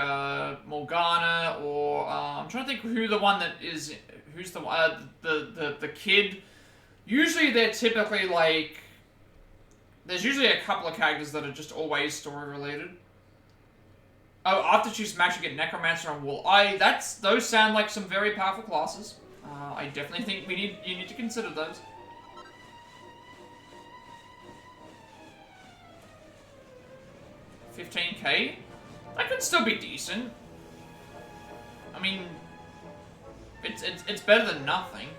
Morgana, or, I'm trying to think who the one that is, who's the kid. Usually they're typically, like, there's usually a couple of characters that are just always story-related. Oh, after she smashed, you get Necromancer and Wall. Those sound like some very powerful classes. I definitely think you need to consider those. $15K? That could still be decent. I mean, it's better than nothing.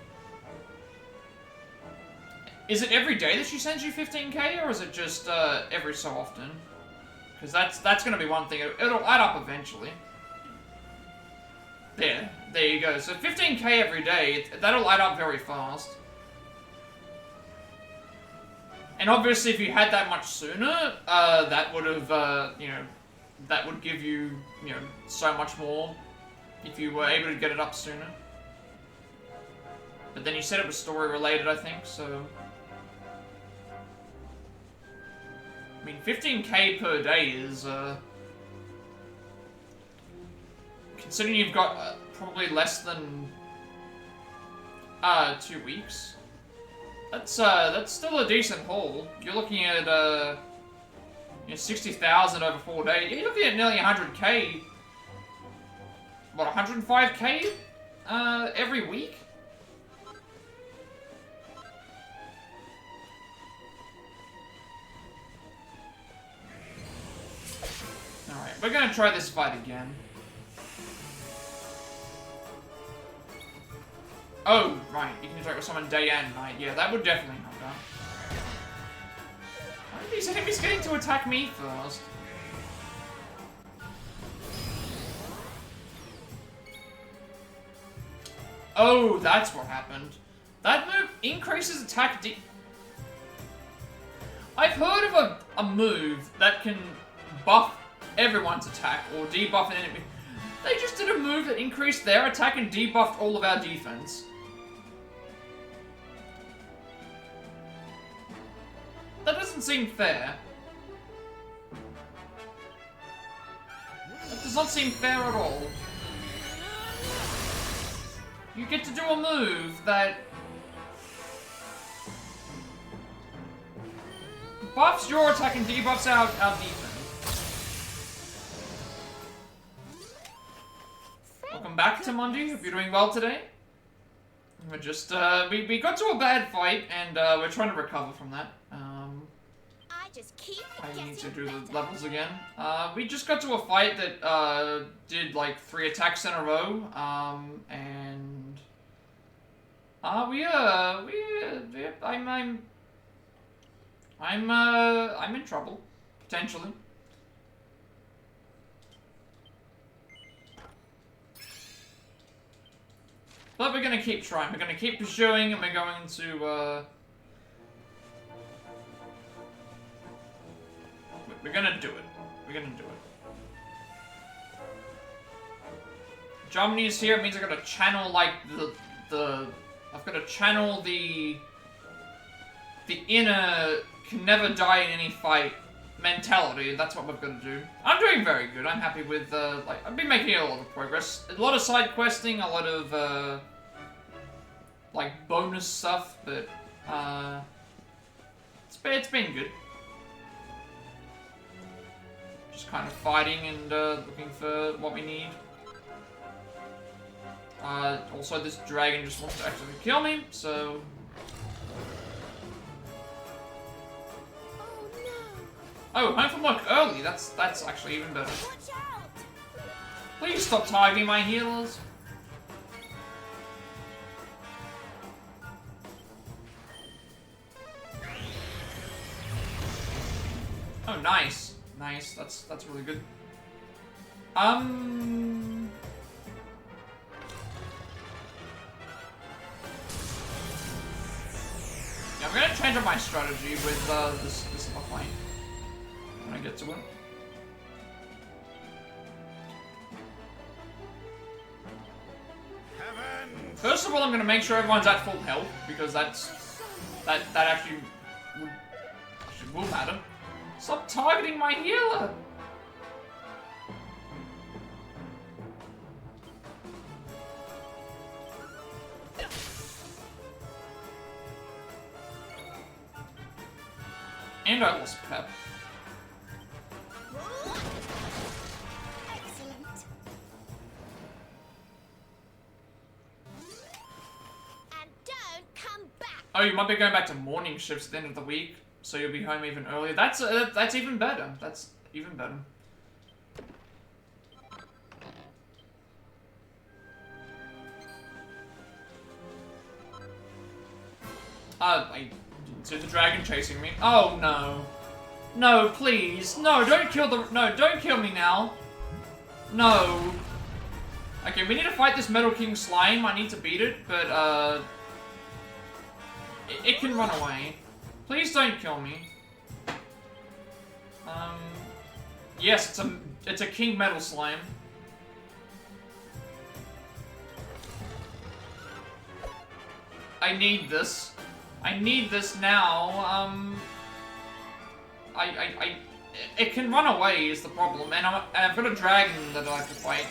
Is it every day that she sends you 15K, or is it just every so often? Because that's going to be one thing. It'll add up eventually. There you go. So 15K every day, that'll add up very fast. And obviously, if you had that much sooner, that would have, you know, that would give you, you know, so much more if you were able to get it up sooner. But then you said it was story related, I think, so. I mean, 15K per day is, considering you've got probably less than 2 weeks, that's still a decent haul. You're looking at you know, 60,000 over 4 days. You're looking at nearly 100K. What, 105K every week? Alright, we're gonna try this fight again. Oh, right, you can interact with someone day and night. Yeah, that would definitely help out. Why are these enemies getting to attack me first? Oh, that's what happened. That move increases attack I've heard of a move that can buff everyone's attack or debuff an enemy. They just did a move that increased their attack and debuffed all of our defense. That doesn't seem fair. That does not seem fair at all. You get to do a move that buffs your attack and debuffs our defense. Welcome back, Tamundi. Hope you're doing well today. We're just, we got to a bad fight, and we're trying to recover from that. I need to do the levels again. We just got to a fight that, did, like, 3 attacks in a row, and... I'm in trouble, potentially. But we're gonna keep trying. We're gonna keep pursuing, and we're going to, we're gonna Germany is here, it means I gotta channel, like, I've gotta channel the inner, can never die in any fight mentality. That's what we've got to do. I'm doing very good. I'm happy with, like, I've been making a lot of progress. A lot of side questing, a lot of, like, bonus stuff, but, it's been good. Just kind of fighting and, looking for what we need. Also, this dragon just wants to actually kill me, so... Oh, home from work early. That's actually even better. Please stop targeting my healers. Oh, nice. Nice. That's really good. Yeah, I'm gonna change up my strategy with this fight when I get to it. First of all, I'm gonna make sure everyone's at full health because that actually will matter. Stop targeting my healer. And I lost Pep. Excellent. And don't come back. Oh, you might be going back to morning shifts at the end of the week, so you'll be home even earlier. That's even better. That's even better. I didn't see the dragon chasing me. Oh no. No, please. No, don't kill me now. No. Okay, we need to fight this Metal King slime. I need to beat it, but it can run away. Please don't kill me. Yes, it's a King Metal slime. I need this. I need this now. It can run away is the problem, and I've got a dragon that I have to fight.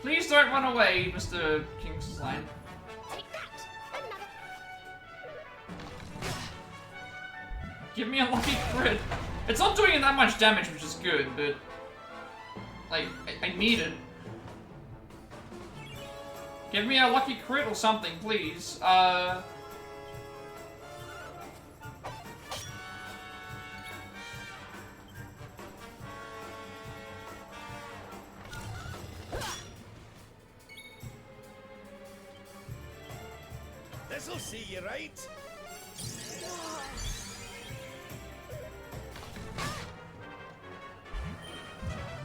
Please don't run away, Mr. King Slime. Give me a lucky crit. It's not doing that much damage, which is good, but like I need it. Give me a lucky crit or something, please. This'll see you right.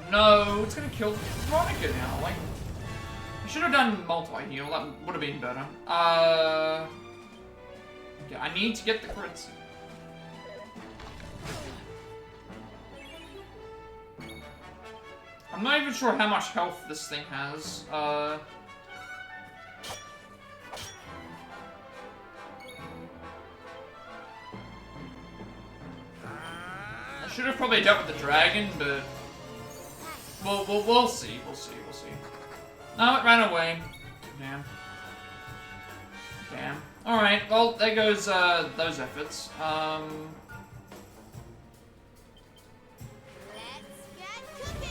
No, it's gonna kill Veronica now. Like, I should have done multi-heal. That would have been better. Okay, I need to get the crits. I'm not even sure how much health this thing has. I should have probably dealt with the dragon, but we'll see. We'll see. No, it ran away. Damn. Alright, well, there goes, those efforts. Let's get cooking.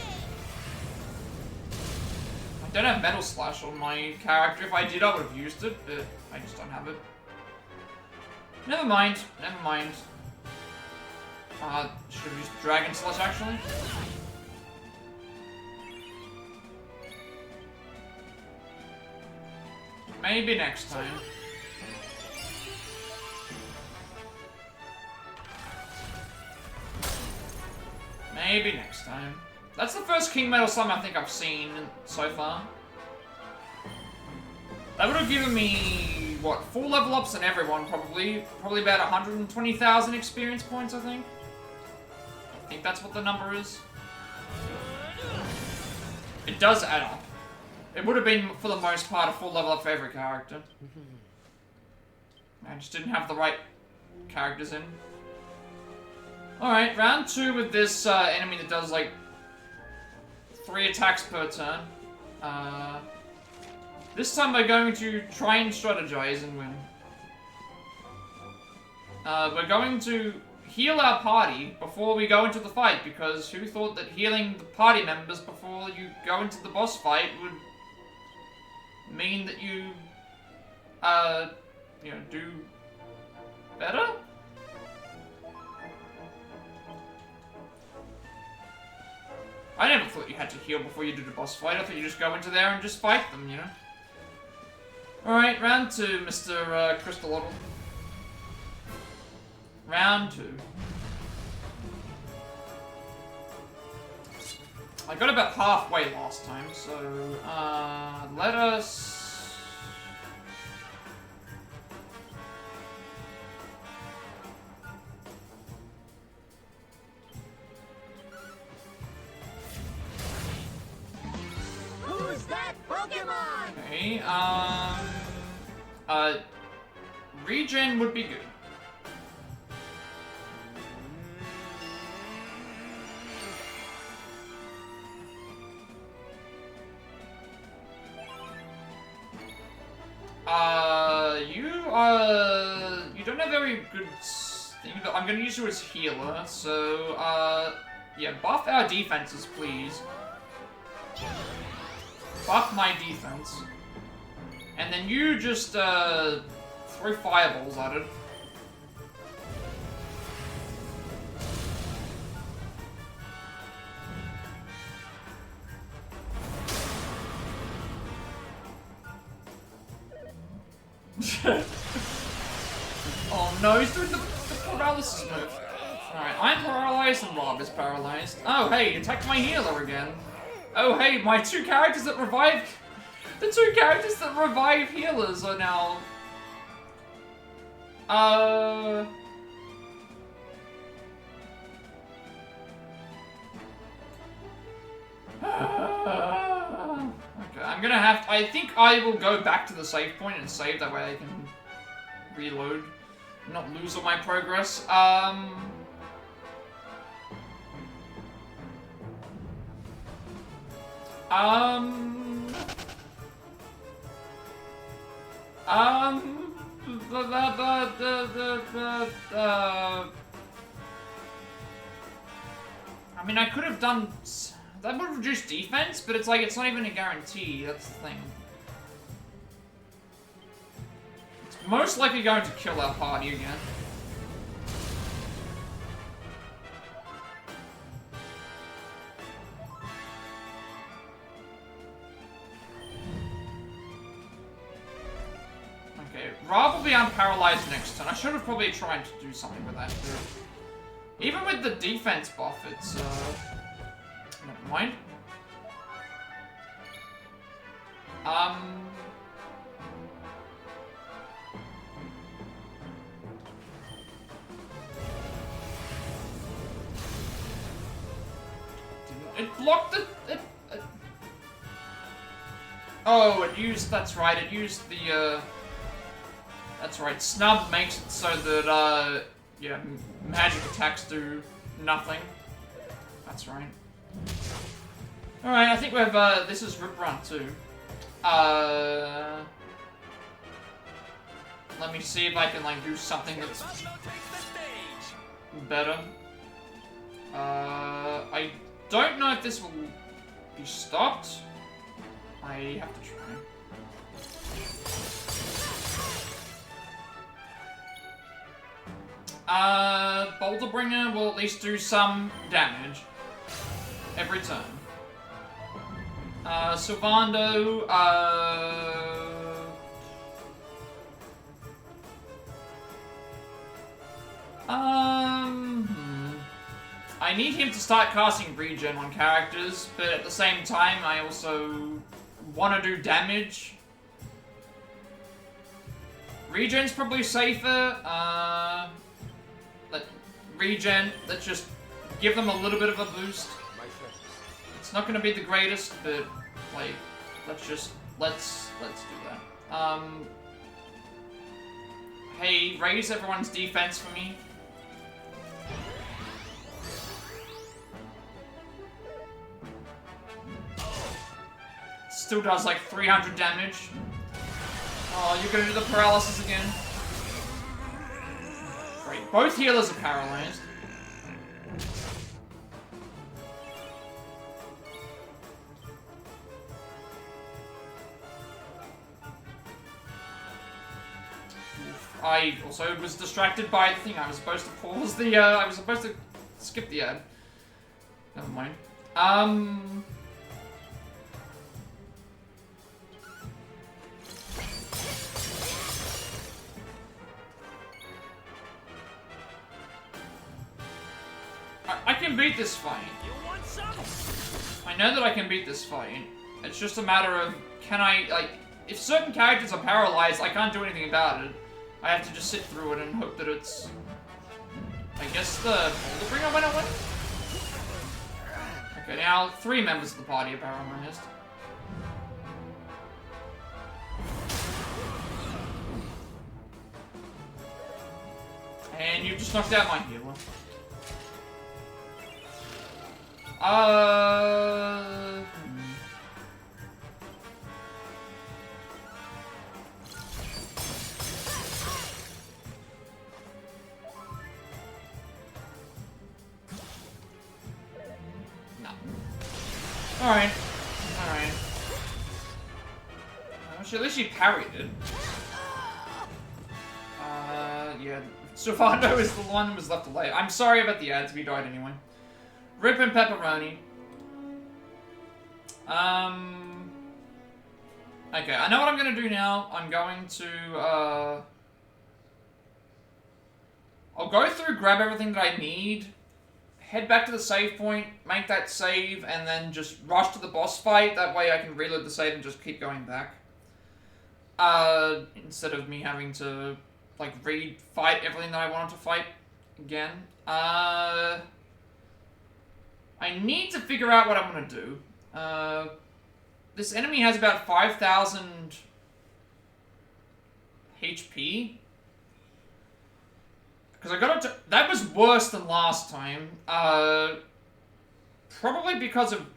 I don't have Metal Slash on my character. If I did, I would have used it, but I just don't have it. Never mind. Should have used the Dragon Slash, actually. Maybe next time. Maybe next time. That's the first King Metal Slime I think I've seen so far. That would have given me, what, 4 level ups and everyone, probably. Probably about 120,000 experience points, I think. I think that's what the number is. It does add up. It would have been, for the most part, a full level up favorite character. I just didn't have the right characters in. Alright, round 2 with this enemy that does like 3 attacks per turn. This time we're going to try and strategize and win. We're going to heal our party before we go into the fight, because who thought that healing the party members before you go into the boss fight would mean that you, you know, do better? I never thought you had to heal before you did a boss fight. I thought you just go into there and just fight them, you know? Alright, round 2, Mr. Crystal. Round 2. I got about halfway last time, so, let us... Who's that Pokemon? Okay, regen would be good. You don't have very good thing, but I'm gonna use you as healer, so, yeah, buff our defenses, please. Buff my defense. And then you just, throw fireballs at it. Oh no, he's doing the paralysis move. Alright, I'm paralyzed and Rob is paralyzed. Oh hey, attack my healer again. Oh hey, my 2 characters that revive... The 2 characters that revive healers are now... Okay, I'm gonna have to... I think I will go back to the save point and save, that way I can reload. Not lose all my progress. I mean, I could have done... That would reduce defense, but it's like, it's not even a guarantee, that's the thing. It's most likely going to kill our party again. Okay, Rob will be unparalyzed next turn. I should have probably tried to do something with that too. Even with the defense buff, it's, never mind. It blocked it. Oh, it used, that's right, it used the, that's right, Snub makes it so that, yeah, magic attacks do nothing. That's right. Alright, I think we have, this is Rip Run too. Let me see if I can, like, do something that's better. I don't know if this will be stopped. I have to try. Boulder Bringer will at least do some damage every turn. Sylvando, I need him to start casting regen on characters, but at the same time, I also want to do damage. Regen's probably safer. Regen, let's just give them a little bit of a boost. It's not gonna be the greatest, but like, let's do that. Hey, raise everyone's defense for me. Still does like 300 damage. Oh, you're gonna do the paralysis again. Great. Both healers are paralyzed. I also was distracted by the thing. I was supposed to pause the, I was supposed to skip the ad. Never mind. I can beat this fight. You want some? I know that I can beat this fight. It's just a matter of, can I, like, if certain characters are paralyzed, I can't do anything about it. I have to just sit through it and hope that it's... I guess the Boulder Bringer went away? Okay, now 3 members of the party are paralyzed. And you just knocked out my healer. No. Alright. Alright. At least she parried it. Yeah. Savando is the one who was left alive. I'm sorry about the ads, we died anyway. Rip and pepperoni. Okay, I know what I'm gonna do now. I'm going to, I'll go through, grab everything that I need, head back to the save point, make that save, and then just rush to the boss fight. That way I can reload the save and just keep going back. Instead of me having to, like, fight everything that I wanted to fight again. I need to figure out what I'm gonna do. This enemy has about 5,000 HP. Because I got up to... That was worse than last time. Probably because of...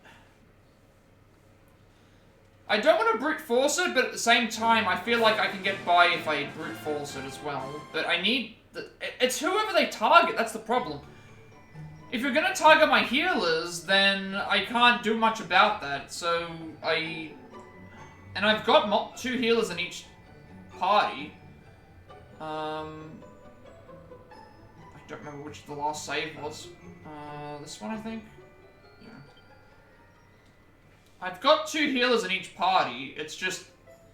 I don't want to brute force it, but at the same time, I feel like I can get by if I brute force it as well. But I need... It's whoever they target, that's the problem. If you're gonna target my healers, then I can't do much about that, so I... And I've got 2 healers in each party. I don't remember which the last save was. This one, I think? Yeah. I've got 2 healers in each party, it's just...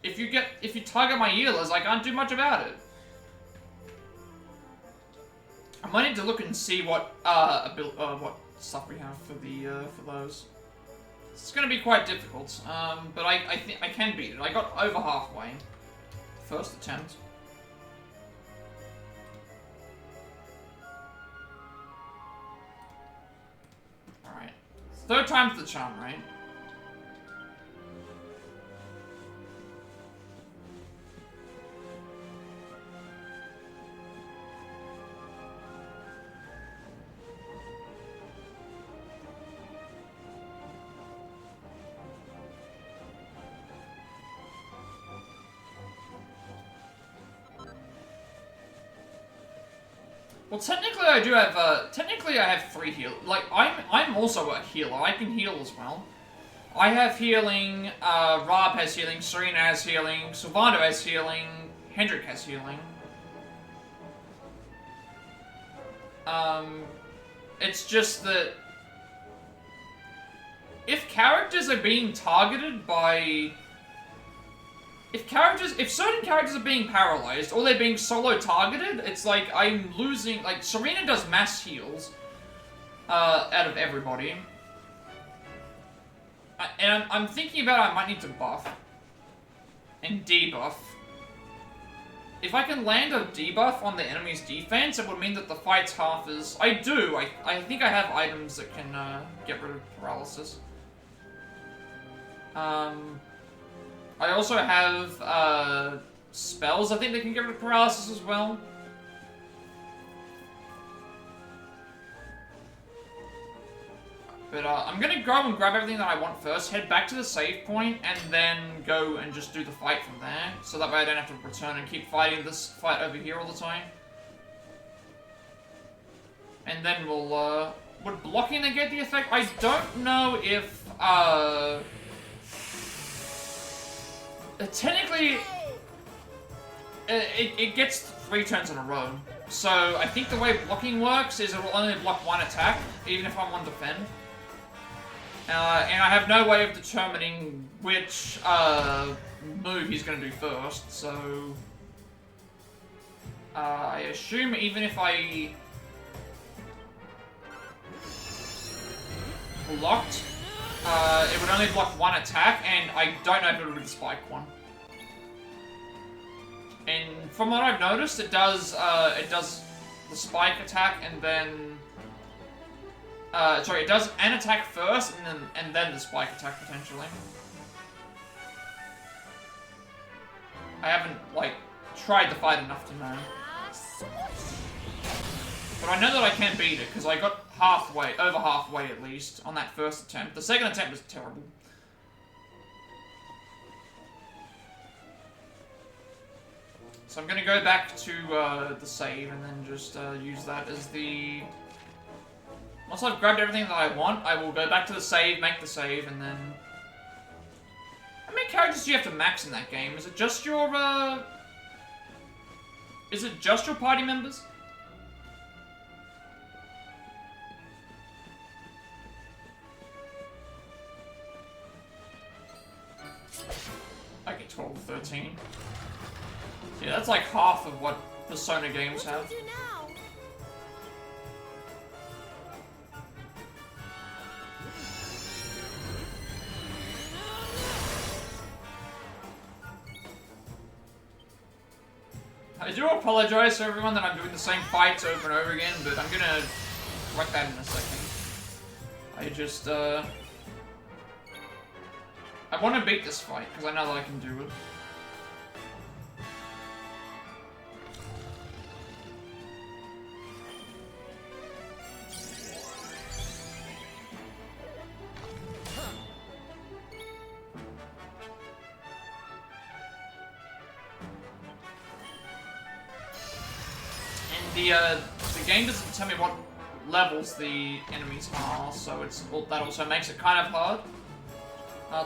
If you target my healers, I can't do much about it. I might need to look and see what what stuff we have for the for those. It's gonna be quite difficult, but I think I can beat it. I got over halfway. First attempt. All right, 3rd time's the charm, right? Well, technically I do have, technically I have 3 heal. Like, I'm also a healer. I can heal as well. I have healing, Rob has healing, Serena has healing, Sylvando has healing, Hendrik has healing. It's just that... If characters are being targeted by... If certain characters are being paralyzed, or they're being solo targeted, it's like I'm losing, like, Serena does mass heals, out of everybody. And I'm thinking about I might need to buff, and debuff. If I can land a debuff on the enemy's defense, it would mean that the fight's half as... I think I have items that can, get rid of paralysis. I also have spells. I think they can get rid of paralysis as well. But I'm gonna go and grab everything that I want first, head back to the save point, and then go and just do the fight from there. So that way I don't have to return and keep fighting this fight over here all the time. And then we'll, would blocking negate the effect? I don't know if, technically, it gets 3 turns in a row. So I think the way blocking works is it will only block 1 attack, even if I'm on defend. And I have no way of determining which move he's going to do first, so I assume even if I blocked, it would only block 1 attack, and I don't know if it would be the spike one. And from what I've noticed, it does the spike attack and then. Sorry, it does an attack first, and then the spike attack, potentially. I haven't, like, tried the fight enough to know. But I know that I can beat it, because I got halfway, over halfway at least, on that first attempt. The second attempt was terrible. So I'm gonna go back to the save, and then just use that as the... Once I've grabbed everything that I want, I will go back to the save, make the save, and then... How many characters do you have to max in that game? Is it just your, Is it just your party members? Okay, 12 or 13. Yeah, that's like half of what Persona games have. I do apologize to everyone that I'm doing the same fights over and over again, but I'm gonna correct that in a second. I just, I want to beat this fight, because I know that I can do it. The game doesn't tell me what levels the enemies are, so that also makes it kind of hard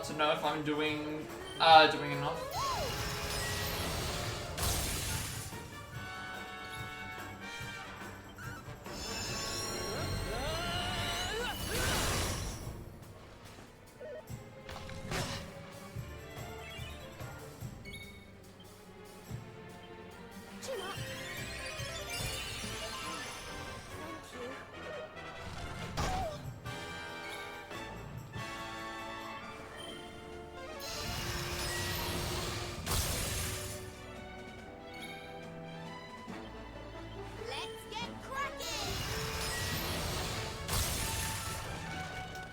to know if I'm doing enough.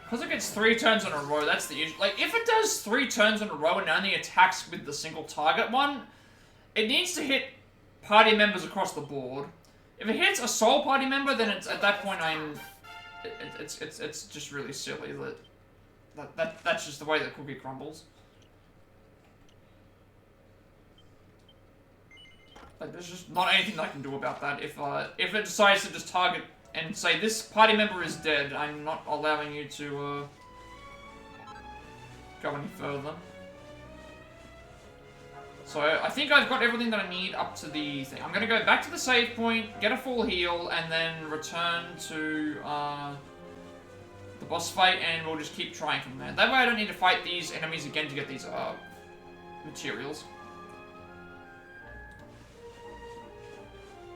Because it gets 3 turns in a row, that's the issue. Like, if it does 3 turns in a row and only attacks with the single target one, it needs to hit party members across the board. If it hits a sole party member, then it's, at that point it's just really silly that's just the way that cookie crumbles. Like, there's just not anything I can do about that. If it decides to just target and say, this party member is dead, I'm not allowing you to, go any further. So, I think I've got everything that I need up to the thing. I'm gonna go back to the save point, get a full heal, and then return to, the boss fight, and we'll just keep trying from there. That way I don't need to fight these enemies again to get these, materials.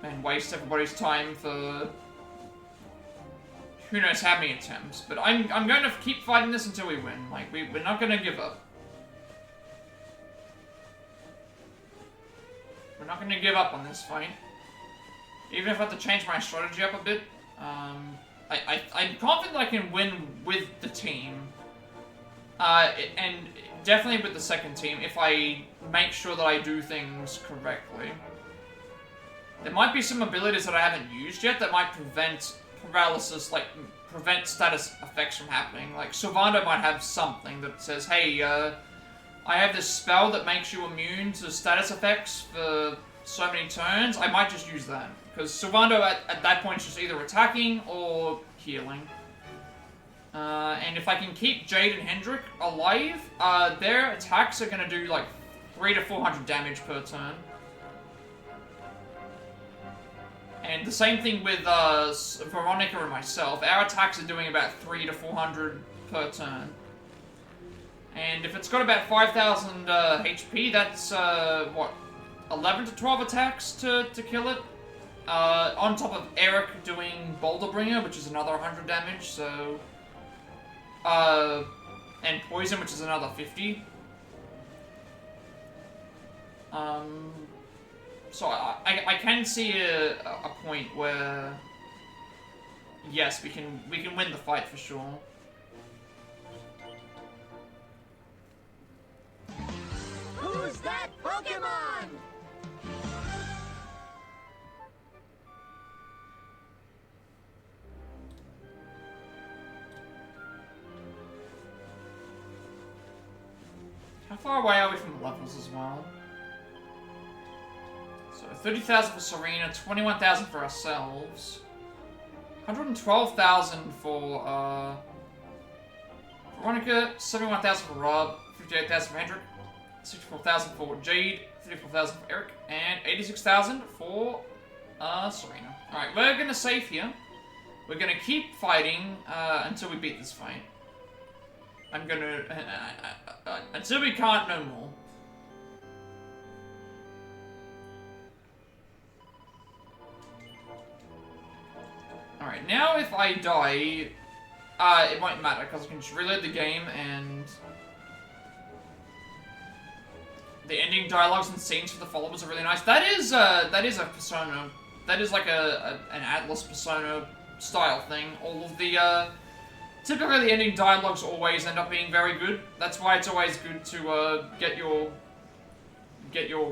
And waste everybody's time for... who knows how many attempts, but I'm going to keep fighting this until we win. Like, we're not going to give up. We're not going to give up on this fight. Even if I have to change my strategy up a bit. I'm confident I can win with the team. And definitely with the second team, if I make sure that I do things correctly. There might be some abilities that I haven't used yet that might prevent paralysis, like, prevent status effects from happening. Like, Sylvando might have something that says, hey, I have this spell that makes you immune to status effects for so many turns. I might just use that. Because Sylvando at that point is just either attacking or healing. And if I can keep Jade and Hendrik alive, their attacks are going to do like 300 to 400 damage per turn. And the same thing with Veronica and myself. Our attacks are doing about 300 to 400 per turn. And if it's got about 5,000 HP, that's, what, 11 to 12 attacks to kill it? On top of Eric doing Boulderbringer, which is another 100 damage, so... and Poison, which is another 50. So I can see a point where... Yes, we can win the fight for sure. Who's that Pokemon? How far away are we from levels as well? So 30,000 for Serena, 21,000 for ourselves, 112,000 for Veronica, 71,000 for Rob, 58,000 for Hendrik, 64,000 for Jade, 34,000 for Eric, and 86,000 for Serena. Alright, we're gonna save here. We're gonna keep fighting until we beat this fight. I'm gonna... until we can't no more. Alright, now if I die, it won't matter, because I can just reload the game and... The ending dialogues and scenes for the followers are really nice. That is a Persona. That is like an Atlas Persona style thing. All of the, typically the ending dialogues always end up being very good. That's why it's always good to, get your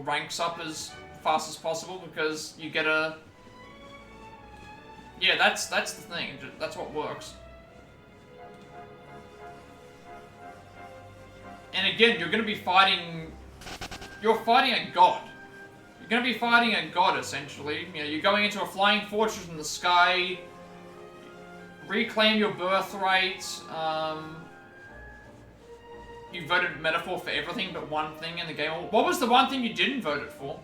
ranks up as fast as possible, because you get a... Yeah, that's the thing. That's what works. And again, you're gonna be fighting... You're fighting a god. You're going to be fighting a god, essentially. You know, you're going into a flying fortress in the sky. Reclaim your birthright. You voted metaphor for everything but one thing in the game. What was the one thing you didn't vote it for?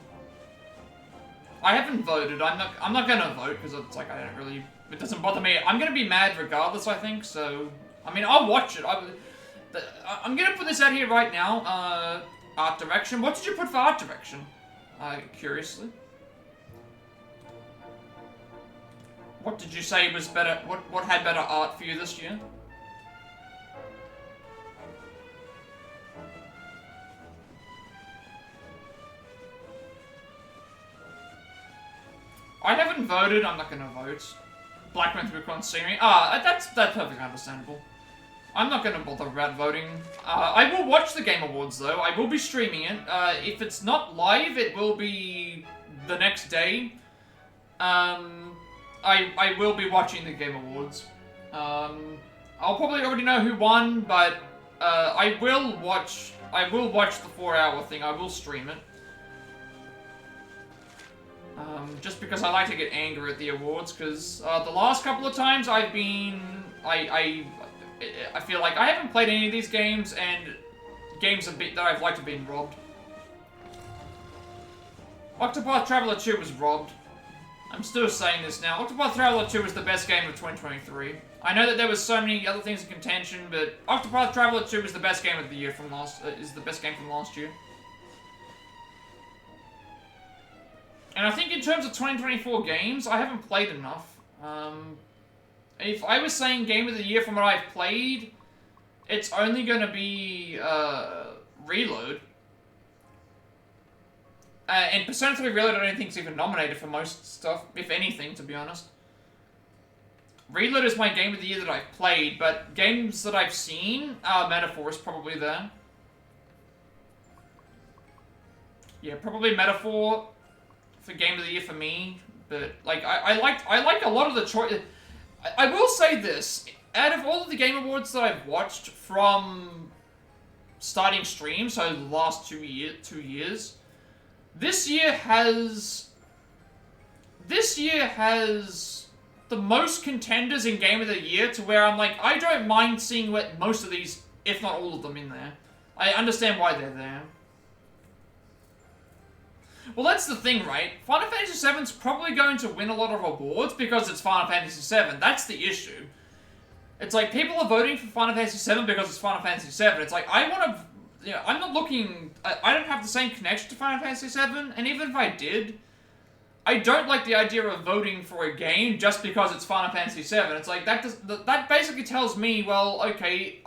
I haven't voted. I'm not going to vote because it's like I don't really... It doesn't bother me. I'm going to be mad regardless, I think. So, I mean, I'll watch it. I'm going to put this out here right now. Art direction. What did you put for art direction? Curiously. What did you say was better? What had better art for you this year? I haven't voted. I'm not gonna vote. Black Man through Scenery. That's perfectly understandable. I'm not going to bother about voting. I will watch the Game Awards, though. I will be streaming it. If it's not live, it will be the next day. I will be watching the Game Awards. I'll probably already know who won, but I will watch the 4-hour thing. I will stream it. Just because I like to get angry at the awards, because the last couple of times I've been... I feel like I haven't played any of these games, and games that I've liked have been robbed. Octopath Traveler 2 was robbed. I'm still saying this now. Octopath Traveler 2 was the best game of 2023. I know that there was so many other things in contention, but Octopath Traveler 2 was the best game of the year from is the best game from last year. And I think in terms of 2024 games, I haven't played enough. If I was saying Game of the Year from what I've played, it's only going to be Reload. And Persona 3 Reload I don't think is even nominated for most stuff, if anything, to be honest. Reload is my Game of the Year that I've played, but games that I've seen, Metaphor is probably there. Yeah, probably Metaphor for Game of the Year for me. But like I like a lot of the choice. I will say this: out of all of the Game Awards that I've watched from starting stream, so the last 2 years, this year has the most contenders in Game of the Year to where I'm like, I don't mind seeing what most of these, if not all of them, in there. I understand why they're there. Well, that's the thing, right? Final Fantasy VII's probably going to win a lot of awards because it's Final Fantasy VII. That's the issue. It's like, people are voting for Final Fantasy VII because it's Final Fantasy VII. It's like, I want to... You know, I'm not looking... I don't have the same connection to Final Fantasy VII, and even if I did, I don't like the idea of voting for a game just because it's Final Fantasy VII. It's like, that basically tells me, well, okay,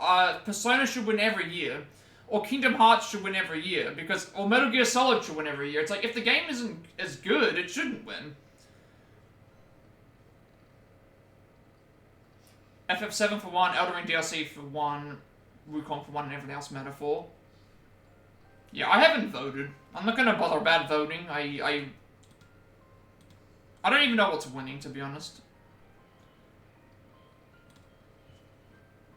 Persona should win every year. Or Kingdom Hearts should win every year, because, or Metal Gear Solid should win every year. It's like, if the game isn't as good, it shouldn't win. FF7 for 1, Elden Ring DLC for 1, Wukong for 1, and everything else Metaphor. Yeah, I haven't voted. I'm not gonna bother about voting. I don't even know what's winning, to be honest.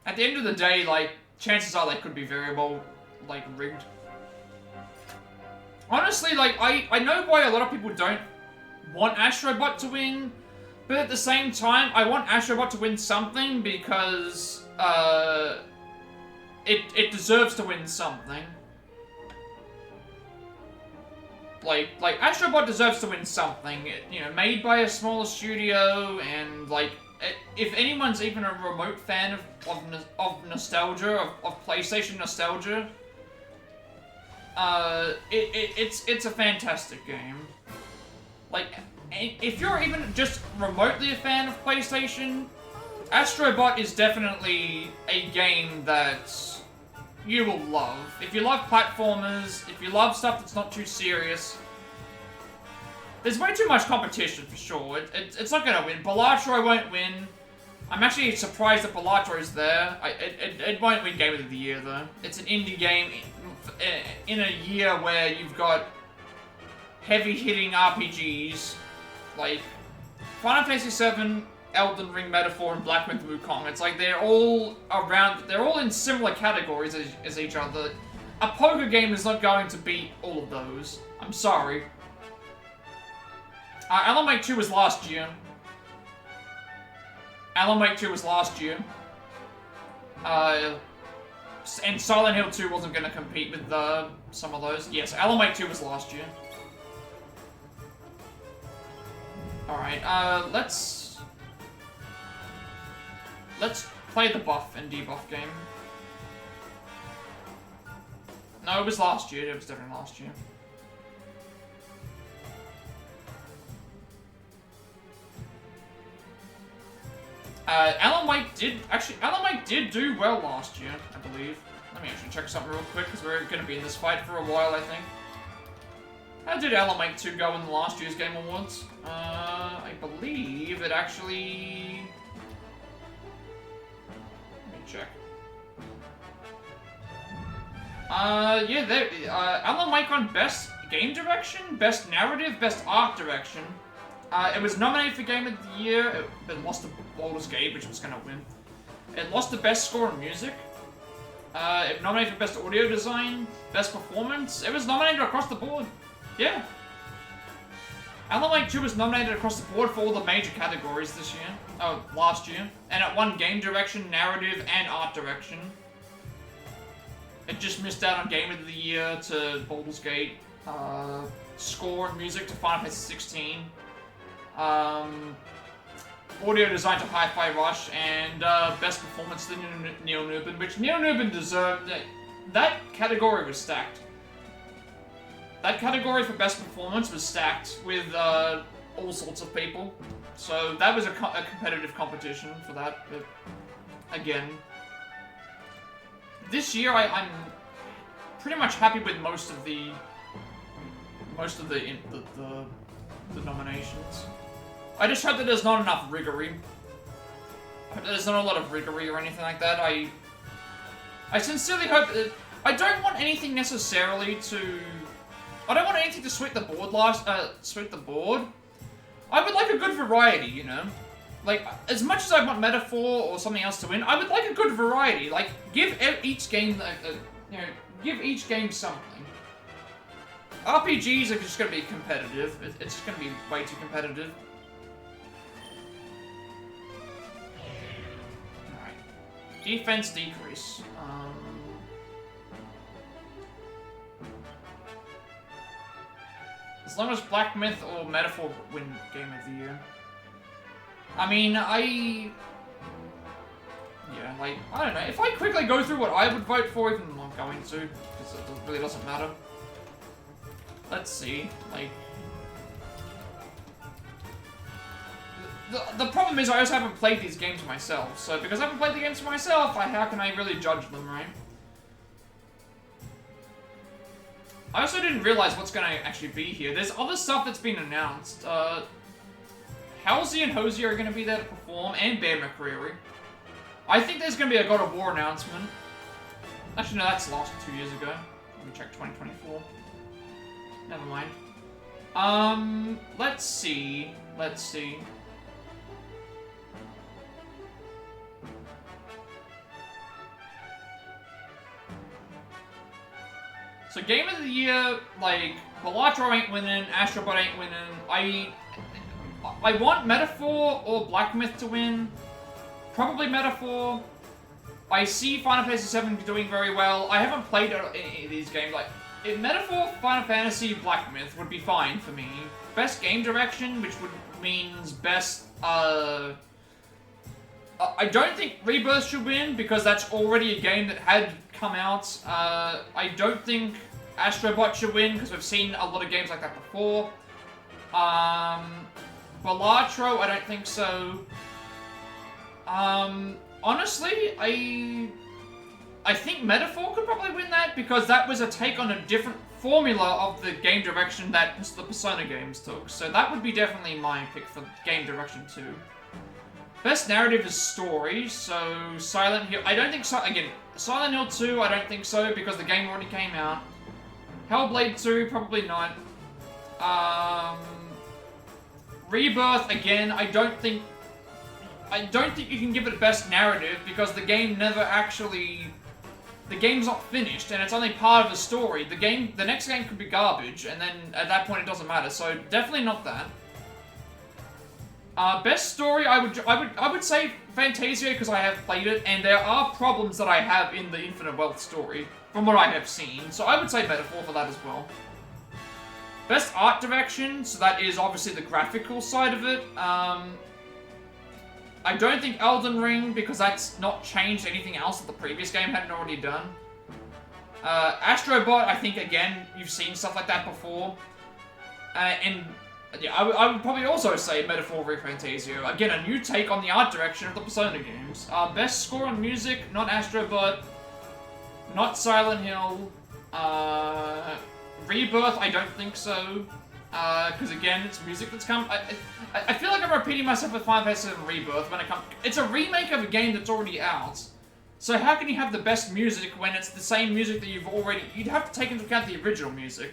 At the end of the day, like, chances are they could be variable, like, rigged. Honestly, like, I know why a lot of people don't want Astrobot to win, but at the same time, I want Astrobot to win something because, it deserves to win something. Like, Astrobot deserves to win something. You know, made by a smaller studio, and, like, if anyone's even a remote fan of nostalgia, of PlayStation nostalgia, it's a fantastic game. Like, if you're even just remotely a fan of PlayStation, Astrobot is definitely a game that you will love. If you love platformers, if you love stuff that's not too serious, there's way too much competition for sure. It's not gonna win. Balatro won't win. I'm actually surprised that Balatro's there. It won't win Game of the Year though. It's an indie game in a year where you've got heavy-hitting RPGs like Final Fantasy VII, Elden Ring, Metaphor, and Black Myth Wukong. It's like they're all in similar categories as each other. A poker game is not going to beat all of those. I'm sorry. Alan Wake 2 was last year. Alan Wake 2 was last year. And Silent Hill 2 wasn't going to compete with some of those. Yes, Alan Wake 2 was last year. Alright, let's play the buff and debuff game. No, it was last year. It was definitely last year. Alan Wake did do well last year, I believe. Let me actually check something real quick, because we're going to be in this fight for a while, I think. How did Alan Wake 2 go in the last year's Game Awards? I believe it actually... Let me check. Yeah, Alan Wake won Best Game Direction, Best Narrative, Best Art Direction. It was nominated for Game of the Year, but lost to Baldur's Gate, which was going to win. It lost the Best Score and Music. It nominated for Best Audio Design, Best Performance. It was nominated across the board. Yeah. Alan Wake 2 was nominated across the board for all the major categories this year. Oh, last year. And it won Game Direction, Narrative, and Art Direction. It just missed out on Game of the Year to Baldur's Gate. Score and Music to Final Fantasy 16. Audio Design to Hi-Fi Rush, and Best Performance to Neil Nubin, which Neil Nubin deserved. That category was stacked. That category for Best Performance was stacked with all sorts of people. So that was a competitive competition for that. But again, this year I'm pretty much happy with most of the nominations. I just hope that there's not enough riggery. I hope that there's not a lot of riggery or anything like that. I sincerely hope that... I don't want anything necessarily to... I don't want anything to sweep the board sweep the board. I would like a good variety, you know? Like, as much as I want Metaphor or something else to win, I would like a good variety. Like, give each game, you know, give each game something. RPGs are just gonna be competitive. It's just gonna be way too competitive. Alright. Defense decrease. As long as Black Myth or Metaphor win Game of the Year. I mean, yeah, like, I don't know. If I quickly go through what I would vote for, even though I'm going to, because it really doesn't matter. Let's see, like... The problem is I also haven't played these games myself, so because I haven't played the games myself, how can I really judge them, right? I also didn't realize what's gonna actually be here. There's other stuff that's been announced. Halsey and Hosey are gonna be there to perform, and Bear McCreary. I think there's gonna be a God of War announcement. Actually, no, that's last 2 years ago. Let me check 2024. Never mind. Let's see. Let's see. So, Game of the Year, like, Balatro ain't winning, Astrobot ain't winning. I want Metaphor or Black Myth to win. Probably Metaphor. I see Final Fantasy VII doing very well. I haven't played any of these games. Like, if Metaphor, Final Fantasy, Black Myth would be fine for me. Best game direction, which means best, I don't think Rebirth should win, because that's already a game that had come out. I don't think Astrobot should win, because we've seen a lot of games like that before. Balatro, I don't think so. Honestly, I think Metaphor could probably win that, because that was a take on a different formula of the game direction that the Persona games took. So that would be definitely my pick for game direction too. Best narrative is story, so Silent Hill, I don't think so, again, Silent Hill 2, I don't think so, because the game already came out. Hellblade 2, probably not. Rebirth, again, I don't think you can give it best narrative, because the game never actually... The game's not finished, and it's only part of the story. The next game could be garbage, and then at that point it doesn't matter, so definitely not that. Best story, I would say Fantasia, because I have played it, and there are problems that I have in the Infinite Wealth story, from what I have seen, so I would say Metaphor for that as well. Best art direction, so that is obviously the graphical side of it. I don't think Elden Ring, because that's not changed anything else that the previous game hadn't already done. Astrobot, I think, again, you've seen stuff like that before. And yeah, I would probably also say Metaphor v Fantasio. Again, a new take on the art direction of the Persona games. Best score on music, not Astrobot, not Silent Hill. Rebirth, I don't think so. Because again, it's music that's come. I feel like I'm repeating myself with Final Fantasy VII Rebirth when it comes. It's a remake of a game that's already out. So how can you have the best music when it's the same music that you've already... You'd have to take into account the original music.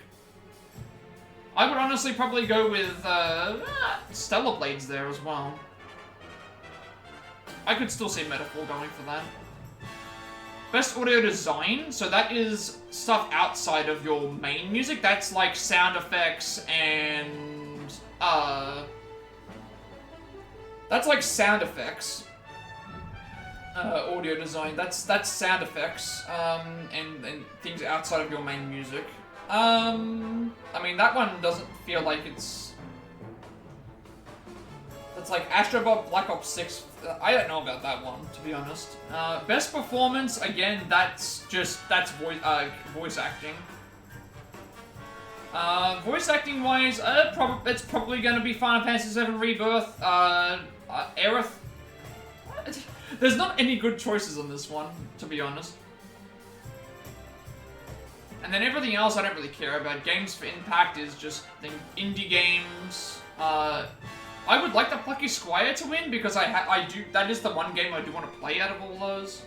I would honestly probably go with Stellar Blades there as well. I could still see Metaphor going for that. Best audio design, so that is stuff outside of your main music. That's like sound effects and that's like sound effects. Audio design. That's sound effects and things outside of your main music. I mean that one doesn't feel like it's. That's like Astrobot Black Ops 6. I don't know about that one, to be honest. Best performance, again, that's voice acting. Voice acting wise, it's probably going to be Final Fantasy VII Rebirth. Aerith. There's not any good choices on this one, to be honest. And then everything else I don't really care about. Games for Impact is just indie games. I would like the Plucky Squire to win because that is the one game I do want to play out of all those.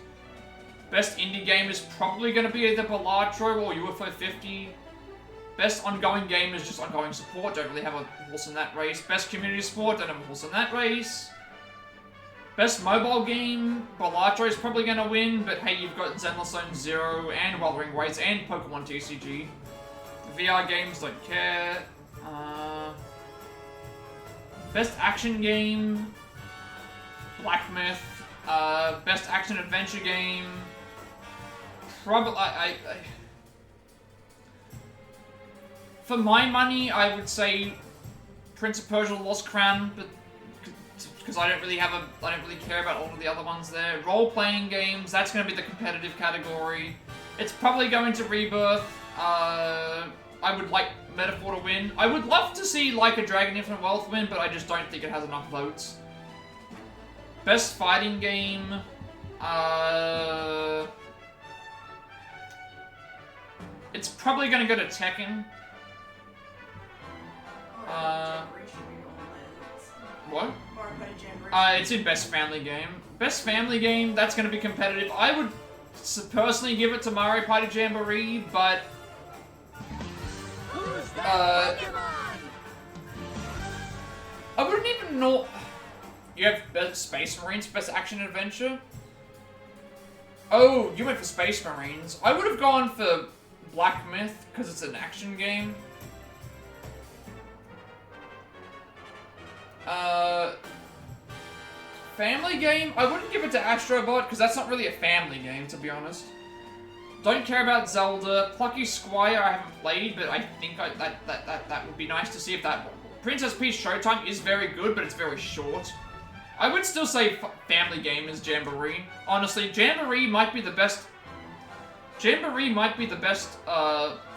Best indie game is probably going to be either Balatro or UFO 50. Best ongoing game is just ongoing support. Don't really have a horse in that race. Best community support. Don't have a horse in that race. Best mobile game. Balatro is probably going to win, but hey, you've got Zenless Zone Zero and Wuthering Waves and Pokemon TCG. VR games, don't care. Best action game. Black Myth. Best action adventure game. Probably, for my money, I would say Prince of Persia: Lost Crown, but because I don't really care about all of the other ones there. Role-playing games, that's going to be the competitive category. It's probably going to Rebirth. I would like Metaphor to win. I would love to see Like a Dragon Infinite Wealth win, but I just don't think it has enough votes. Best fighting game. It's probably going to go to Tekken. What? It's in Best Family Game. Best Family Game, that's going to be competitive. I would personally give it to Mario Party Jamboree, but... I wouldn't even know... You have Best Space Marines, Best Action Adventure? Oh, you went for Space Marines. I would have gone for Black Myth, because it's an action game. Family game? I wouldn't give it to Astrobot, because that's not really a family game, to be honest. Don't care about Zelda. Plucky Squire I haven't played, but I think that would be nice to see if that... Princess Peach Showtime is very good, but it's very short. I would still say family game is Jamboree. Honestly, Jamboree might be the best... Jamboree might be the best,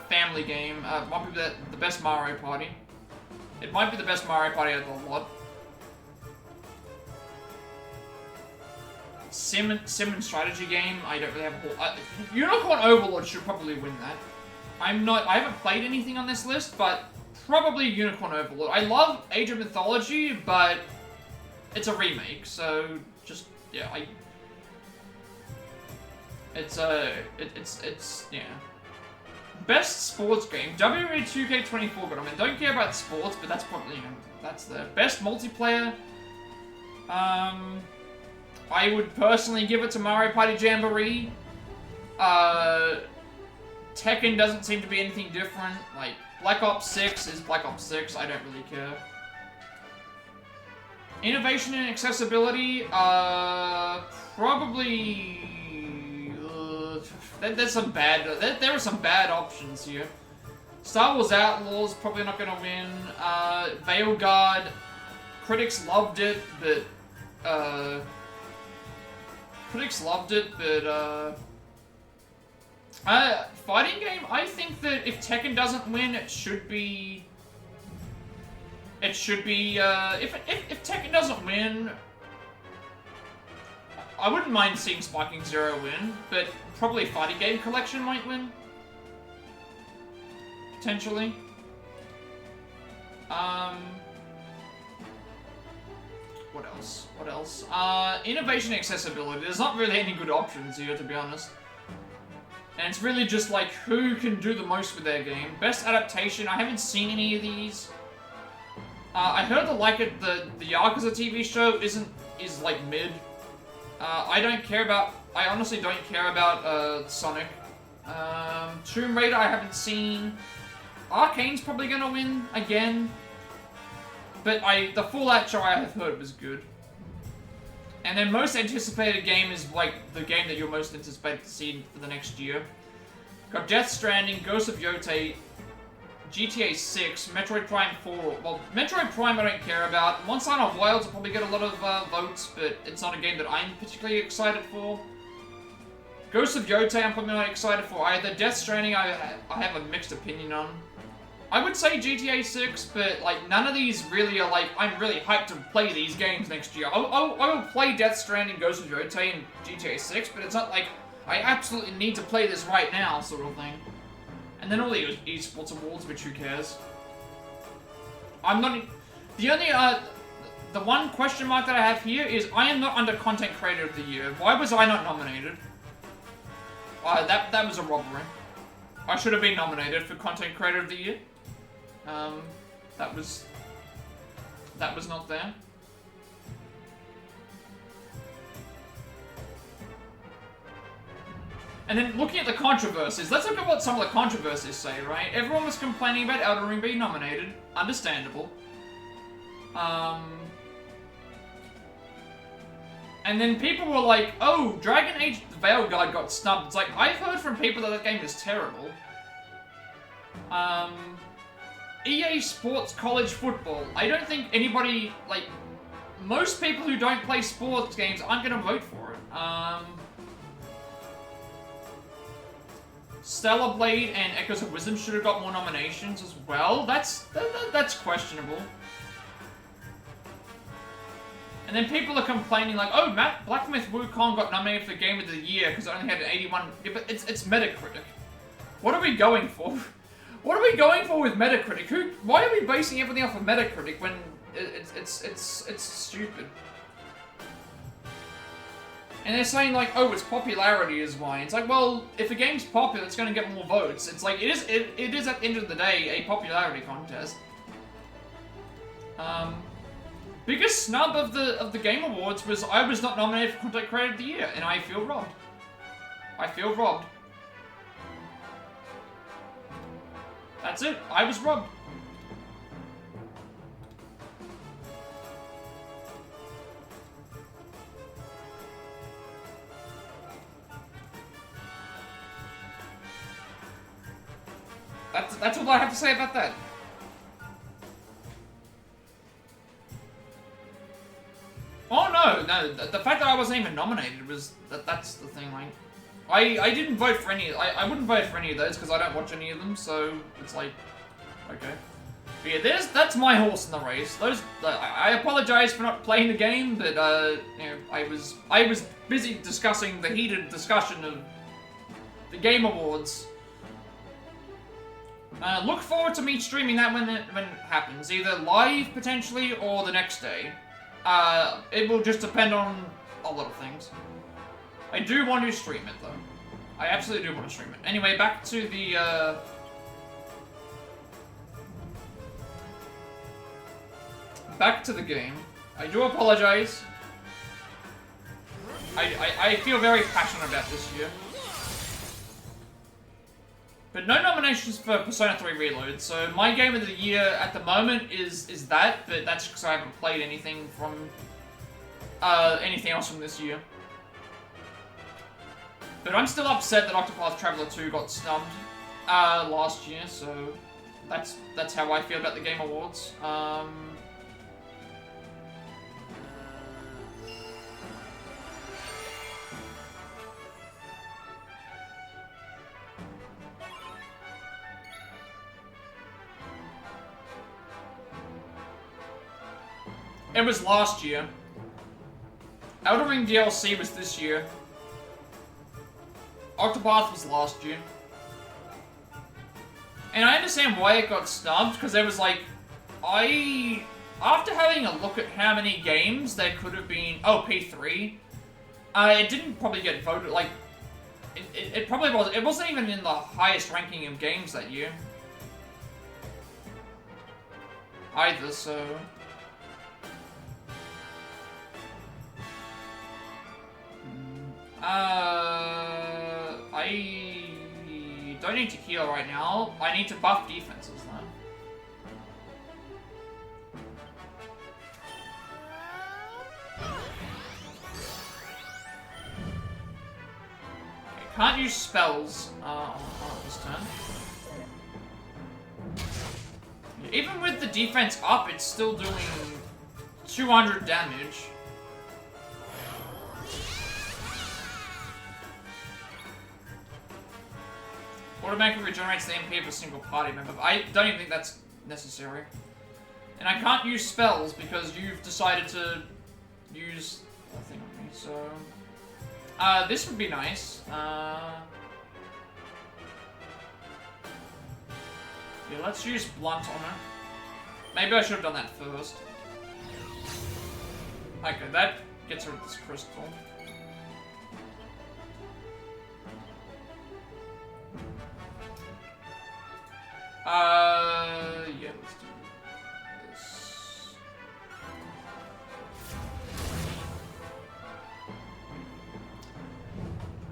family game. Might be the best Mario Party. It might be the best Mario Party out of the lot. Sim and strategy game, I don't really have a whole... Unicorn Overlord should probably win that. I haven't played anything on this list, but probably Unicorn Overlord. I love Age of Mythology, but it's a remake, so just, yeah, it's, yeah. Best sports game, WWE 2K24 got, I mean, don't care about sports, but that's probably, you know, that's the best multiplayer. I would personally give it to Mario Party Jamboree. Tekken doesn't seem to be anything different. Like, Black Ops 6 is Black Ops 6. I don't really care. Innovation and accessibility, probably... there's some bad... There are some bad options here. Star Wars Outlaws, probably not gonna win. Veilguard, critics loved it, but... fighting game, I think that if Tekken doesn't win, it should be... if Tekken doesn't win, I wouldn't mind seeing Sparking Zero win, but probably Fighting Game Collection might win. Potentially. What else? What else? Innovation and accessibility. There's not really any good options here, to be honest. And it's really just like, who can do the most with their game. Best adaptation, I haven't seen any of these. I heard the Yakuza TV show is like mid. I honestly don't care about Sonic. Tomb Raider I haven't seen. Arcane's probably gonna win again. But the Fallout show I have heard was good. And then most anticipated game is like the game that you're most anticipated to see for the next year. Got Death Stranding, Ghost of Yotei, GTA 6, Metroid Prime 4. Well, Metroid Prime I don't care about. Monster Hunter Wilds will probably get a lot of votes, but it's not a game that I'm particularly excited for. Ghost of Yotei I'm probably not excited for either. Death Stranding I have a mixed opinion on. I would say GTA 6, but like none of these really are like, I'm really hyped to play these games next year. I will play Death Stranding, Ghost of Yotei, and GTA 6, but it's not like I absolutely need to play this right now, sort of thing. And then all the esports awards, which who cares? I'm not... The only, the one question mark that I have here is I am not under Content Creator of the Year. Why was I not nominated? That was a robbery. I should have been nominated for Content Creator of the Year. That was not there. And then looking at the controversies, let's look at what some of the controversies say, right? Everyone was complaining about Elden Ring being nominated. Understandable. And then people were like, oh, Dragon Age Veilguard got snubbed. It's like, I've heard from people that that game is terrible. EA Sports College Football. I don't think anybody, like, most people who don't play sports games aren't going to vote for it. Stellar Blade and Echoes of Wisdom should have got more nominations as well. That's questionable. And then people are complaining like, oh, Black Myth Wukong got nominated for Game of the Year because it only had an 81. Yeah, but it's Metacritic. What are we going for? What are we going for with Metacritic? Why are we basing everything off of Metacritic when it's stupid? And they're saying like, oh, its popularity is why. It's like, well, if a game's popular, it's going to get more votes. It's like, it is at the end of the day a popularity contest. Biggest snub of the Game Awards was I was not nominated for Content Creator of the Year, and I feel robbed. I feel robbed. That's it. I was robbed. That's all I have to say about that. Oh no, the fact that I wasn't even nominated was that's the thing. Like, I didn't vote for any. I wouldn't vote for any of those because I don't watch any of them. So it's like, okay. But yeah, that's my horse in the race. I apologize for not playing the game, but you know, I was busy discussing the heated discussion of the Game Awards. Look forward to me streaming that when it happens, either live potentially or the next day. It will just depend on a lot of things. I do want to stream it though. I absolutely do want to stream it. Anyway, back to the game. I do apologize. I feel very passionate about this year. But no nominations for Persona 3 Reload, so my game of the year at the moment is that, but that's because I haven't played anything from anything else from this year. But I'm still upset that Octopath Traveler 2 got snubbed last year, so that's how I feel about the Game Awards. It was last year. Elden Ring DLC was this year. Octopath was last year. And I understand why it got snubbed, because there was like... After having a look at how many games there could have been... Oh, P3. It didn't probably get voted, like... It probably was... It wasn't even in the highest ranking of games that year. Either, so... I don't need to heal right now. I need to buff defenses, though. Okay, can't use spells on this turn. Even with the defense up, it's still doing 200 damage. Automatically regenerates the MP of a single party member. I don't even think that's necessary. And I can't use spells because you've decided to use a thing on me, so... this would be nice. Yeah, let's use Blunt on her. Maybe I should have done that first. Okay, that gets rid of this crystal. Yeah, let's do this.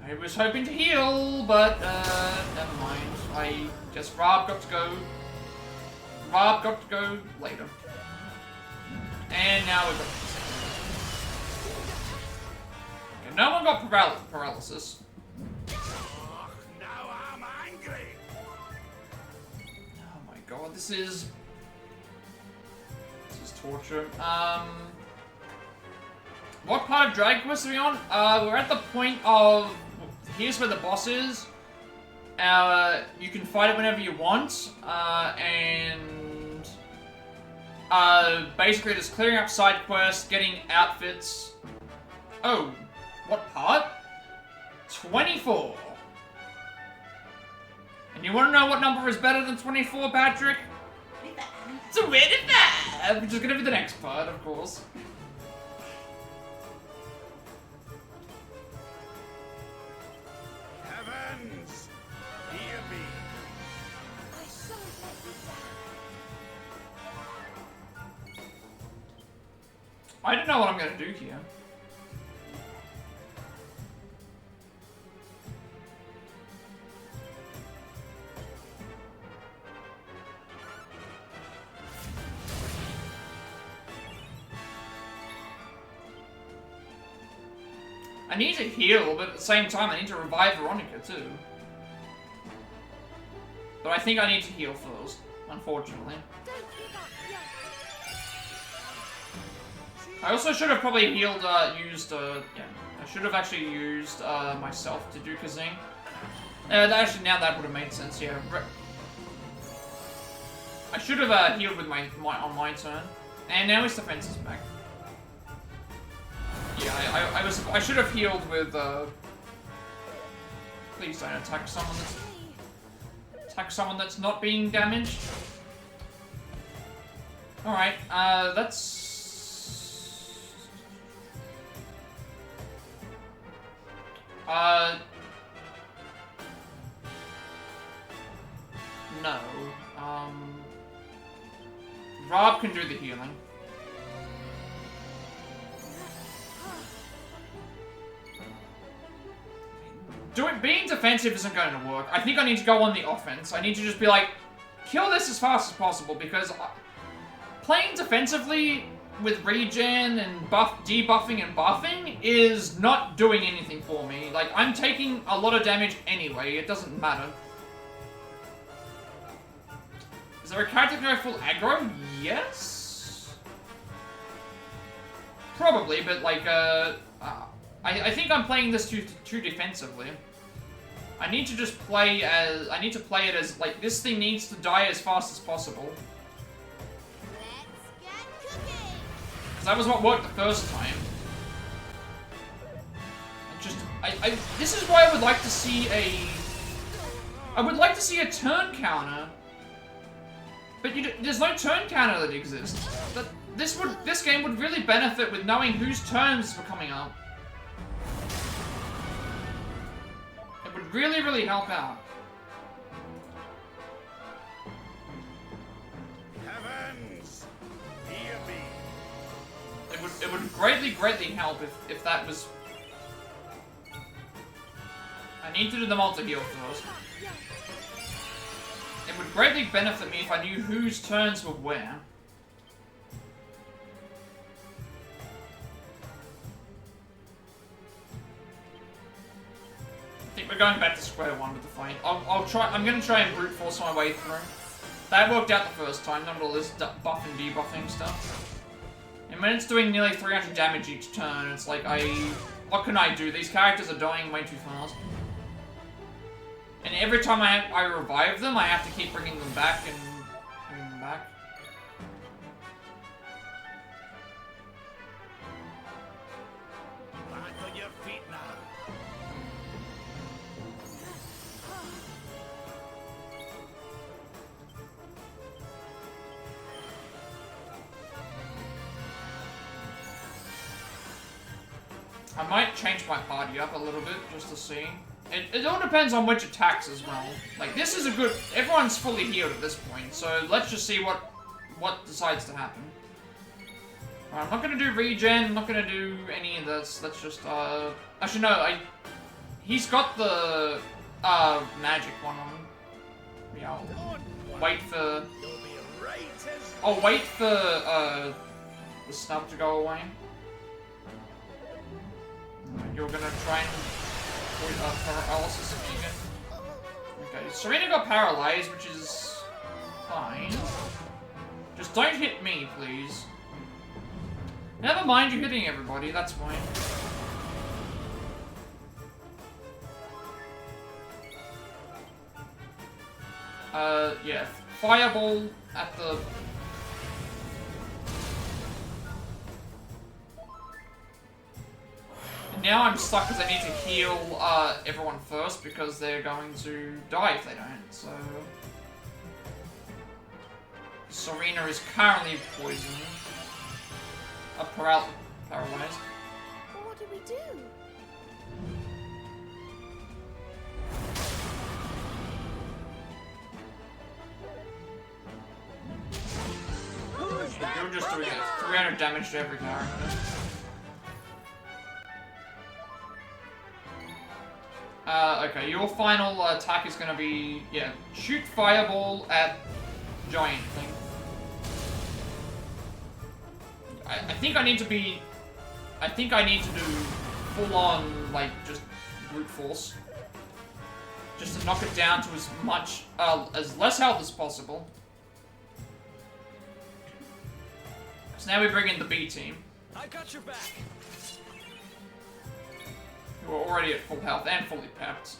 I was hoping to heal, but, never mind. I guess Rob got to go. Rob got to go later. And now we've got this. Okay, no one got paralysis. Oh, now I'm angry. Oh my god, this is torture. What part of Dragon Quest are we on? We're at the point of, here's where the boss is. You can fight it whenever you want, and basically just clearing up side quests, getting outfits. Oh, what part? 24. And you want to know what number is better than 24, Patrick? 25! Which is going to be the next part, of course. Heavens, hear me. I shan't let you down. I don't know what I'm going to do here. I need to heal, but at the same time I need to revive Veronica too. But I think I need to heal first, unfortunately. Don't give up yet. I also should have probably healed, I should have actually used, myself to do Kazing. Actually, now that would have made sense, yeah. I should have, healed with on my turn. And now his defense is back. Yeah, I should have healed with, please don't attack someone that's not being damaged. Alright, that's... No. Rob can do the healing. Being defensive isn't going to work. I think I need to go on the offense. I need to just be like, kill this as fast as possible, because playing defensively with regen and debuffing and buffing is not doing anything for me. Like, I'm taking a lot of damage anyway. It doesn't matter. Is there a character that can go full aggro? Yes? Probably, but like, I think I'm playing this too defensively. I need to just play as... I need to play it as, like, this thing needs to die as fast as possible. Let's get cooking. Because that was what worked the first time. This is why I would like to see a... I would like to see a turn counter. But there's no turn counter that exists. This game would really benefit with knowing whose turns were coming up. It would really, really help out. Heavens, hear me. It would greatly, greatly help if that was... I need to do the multi-heal first. It would greatly benefit me if I knew whose turns were where. I think we're going back to square one with the fight. I'm gonna try and brute force my way through. That worked out the first time, not all this buff and debuffing stuff. And when it's doing nearly 300 damage each turn, it's like, what can I do? These characters are dying way too fast. And every time I revive them, I have to keep bringing them back and bringing them back. Back on your feet now. I might change my party up a little bit, just to see. It all depends on which attacks as well. Like, this is a good... Everyone's fully healed at this point, so let's just see what decides to happen. Alright, I'm not gonna do regen, I'm not gonna do any of this. Let's just, Actually, no, he's got the, magic one on him. Yeah, I'll wait for... I'll wait for, the snub to go away. You're gonna try and avoid paralysis if you can. Okay, Serena got paralyzed, which is fine. Just don't hit me, please. Never mind, you're hitting everybody, that's fine. Yeah, fireball at the... Now I'm stuck because I need to heal everyone first because they're going to die if they don't, so... Serena is currently poisoned. Paralyzed. What do we do? You're just doing 300 damage to every character. Okay, your final attack is gonna be, yeah, shoot fireball at giant thing. I think I need to be... I think I need to do full-on, like, just brute force. Just to knock it down to as much, as less health as possible. So now we bring in the B team. I got your back. Who are already at full health and fully pepped.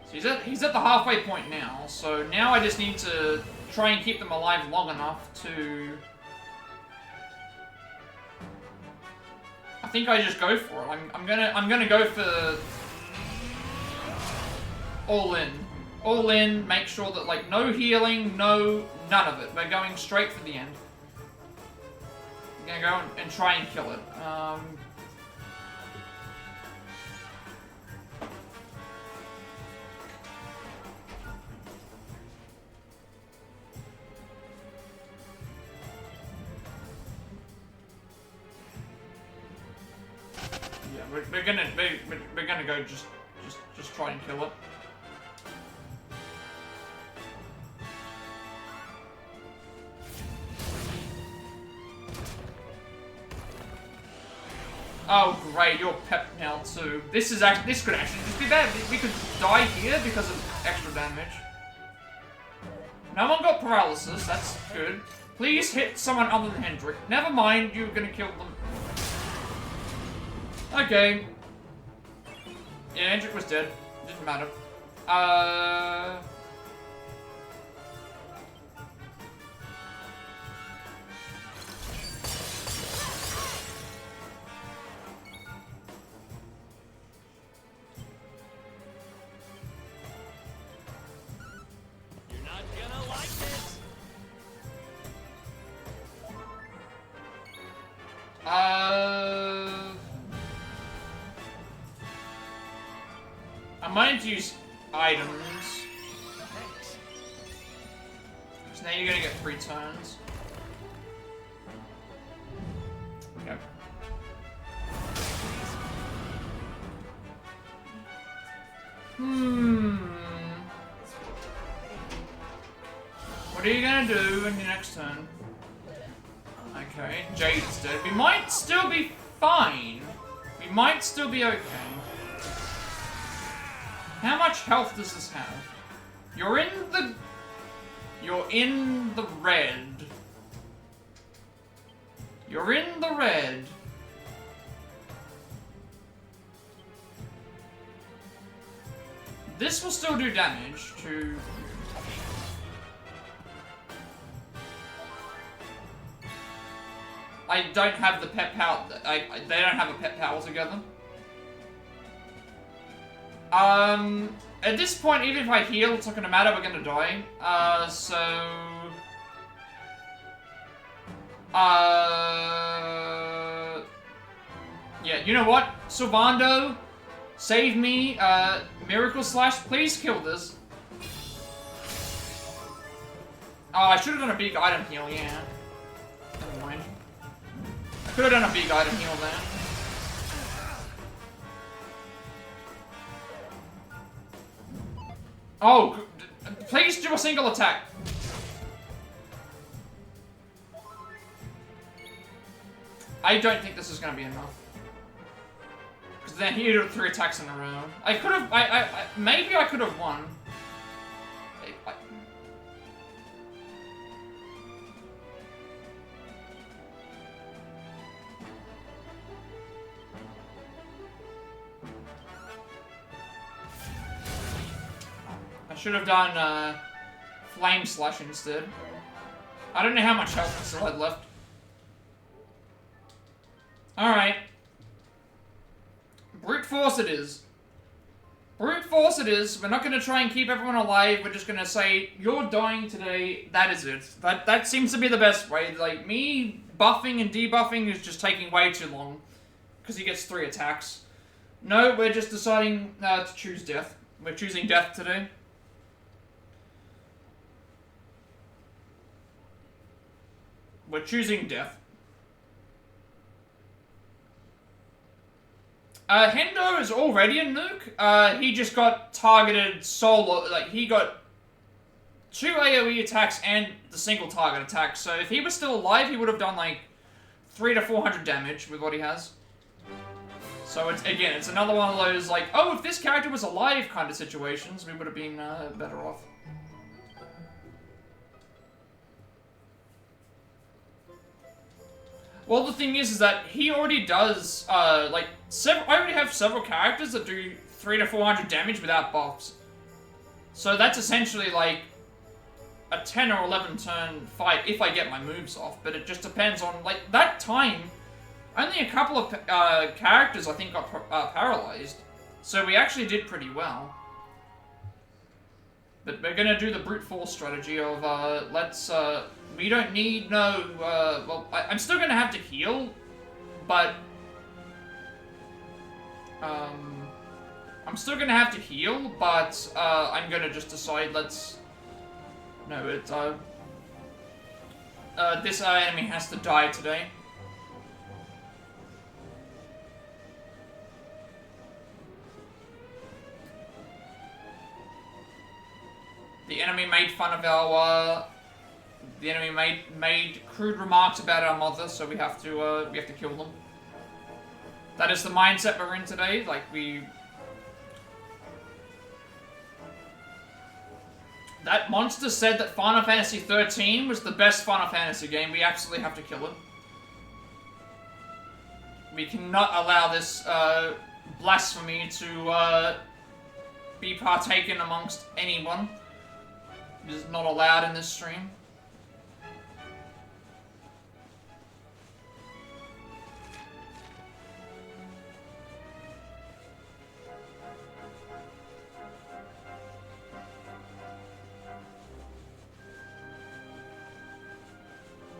So he's at the halfway point now, so now I just need to try and keep them alive long enough to... I think I just go for it. I'm gonna go for all in. All in, make sure that, like, no healing, none of it. We're going straight for the end. I'm gonna go and try and kill it. Yeah, we're gonna go just try and kill it. Oh great, you're pepped now too. This could actually just be bad. We could die here because of extra damage. No one got paralysis, that's good. Please hit someone other than Hendrik. Never mind, you're gonna kill them. Okay. Yeah, Hendrik was dead. Didn't matter. You're not gonna like this. I might use items. So now you're gonna get 3 turns. Okay. What are you gonna do in your next turn? Okay, Jade's dead. We might still be fine. We might still be okay. How much health does this have? You're in the red. You're in the red. This will still do damage to... I don't have the pet power. They don't have a pet power together. At this point, even if I heal, it's not gonna matter. We're gonna die. So Yeah, you know what? Sylvando, save me. Miracle Slash, please kill this. Oh, I should have done a big item heal, yeah. Never mind. I could have done a big item heal then. Oh, please do a single attack. I don't think this is going to be enough. Because then he did 3 attacks in a row. I could have, maybe I could have won. I should have done Flame Slash instead. I don't know how much health I still had left. Alright. Brute Force it is. Brute Force it is. We're not going to try and keep everyone alive. We're just going to say, you're dying today. That is it. That seems to be the best way. Like, me buffing and debuffing is just taking way too long. Because he gets 3 attacks. No, we're just deciding to choose death. We're choosing death today. We're choosing death. Hendo is already a nuke. He just got targeted solo. Like, he got 2 AoE attacks and the single target attack. So if he was still alive, he would have done like 300 to 400 damage with what he has. So it's, again, it's another one of those like, oh, if this character was alive kind of situations, we would have been better off. Well, the thing is that he already does, like, I already have several characters that do 300 to 400 damage without buffs. So that's essentially, like, a 10 or 11 turn fight if I get my moves off. But it just depends on, like, that time, only a couple of characters, I think, got paralyzed. So we actually did pretty well. But we're gonna do the brute force strategy of, we don't need well, I'm still gonna have to heal, but, I'm still gonna have to heal, but, I'm gonna just decide, this enemy has to die today. The enemy made fun of our, the enemy made crude remarks about our mother, so we have to kill them. That is the mindset we're in today. Like, that monster said that Final Fantasy 13 was the best Final Fantasy game. We absolutely have to kill it. We cannot allow this blasphemy to be partaken amongst anyone. It is not allowed in this stream.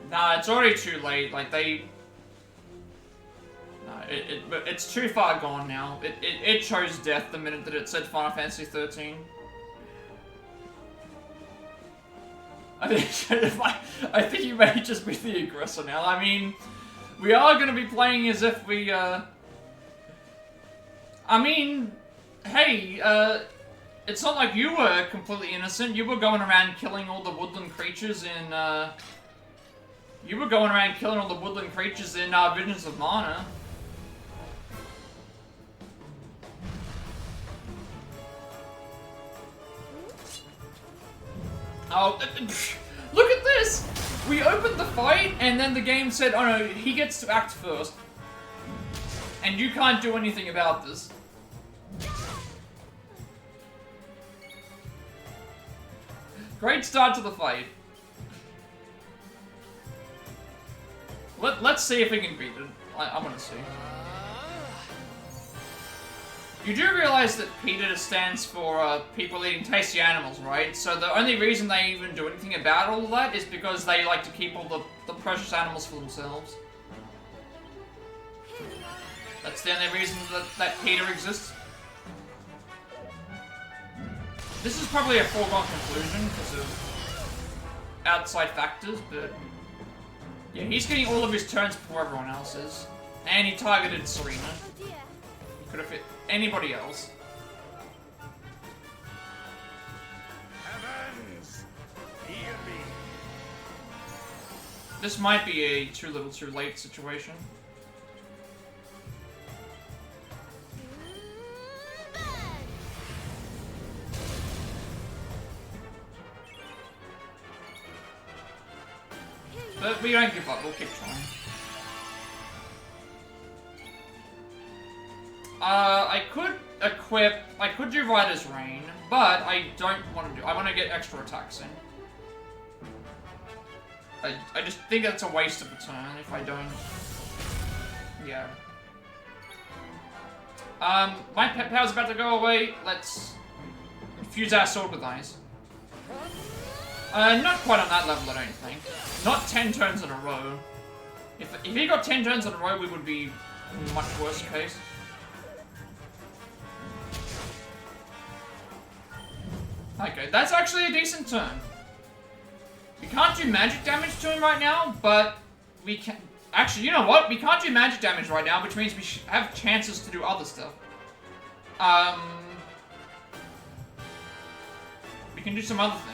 Nah, it's already too late. Like, it's too far gone now. It chose death the minute that it said Final Fantasy 13. I think you may just be the aggressor now. I mean, we are going to be playing as if we, I mean, hey, it's not like you were completely innocent. You were going around killing all the woodland creatures in, Visions of Mana. Oh, look at this! We opened the fight, and then the game said, oh no, he gets to act first. And you can't do anything about this. Great start to the fight. Let's see if we can beat it. I want to see. You do realize that PETA stands for people eating tasty animals, right? So the only reason they even do anything about all of that is because they like to keep all the the precious animals for themselves. That's the only reason that Peter exists. This is probably a foregone conclusion because of outside factors, but yeah, he's getting all of his turns before everyone else is. And he targeted Serena. He could have hit anybody else. Heavens! Hear me. This might be a too little too late situation. But we don't give up, we'll keep trying. I could do Rider's Reign, but I don't want to do, I want to get extra attacks in. I just think that's a waste of a turn if I don't. Yeah. My pet power's about to go away, let's infuse our sword with ice. Not quite on that level, I don't think. Not 10 turns in a row. If he got 10 turns in a row, we would be in a much worse case. Okay, that's actually a decent turn. We can't do magic damage to him right now, but we can... Actually, you know what? We can't do magic damage right now, which means we have chances to do other stuff. We can do some other things.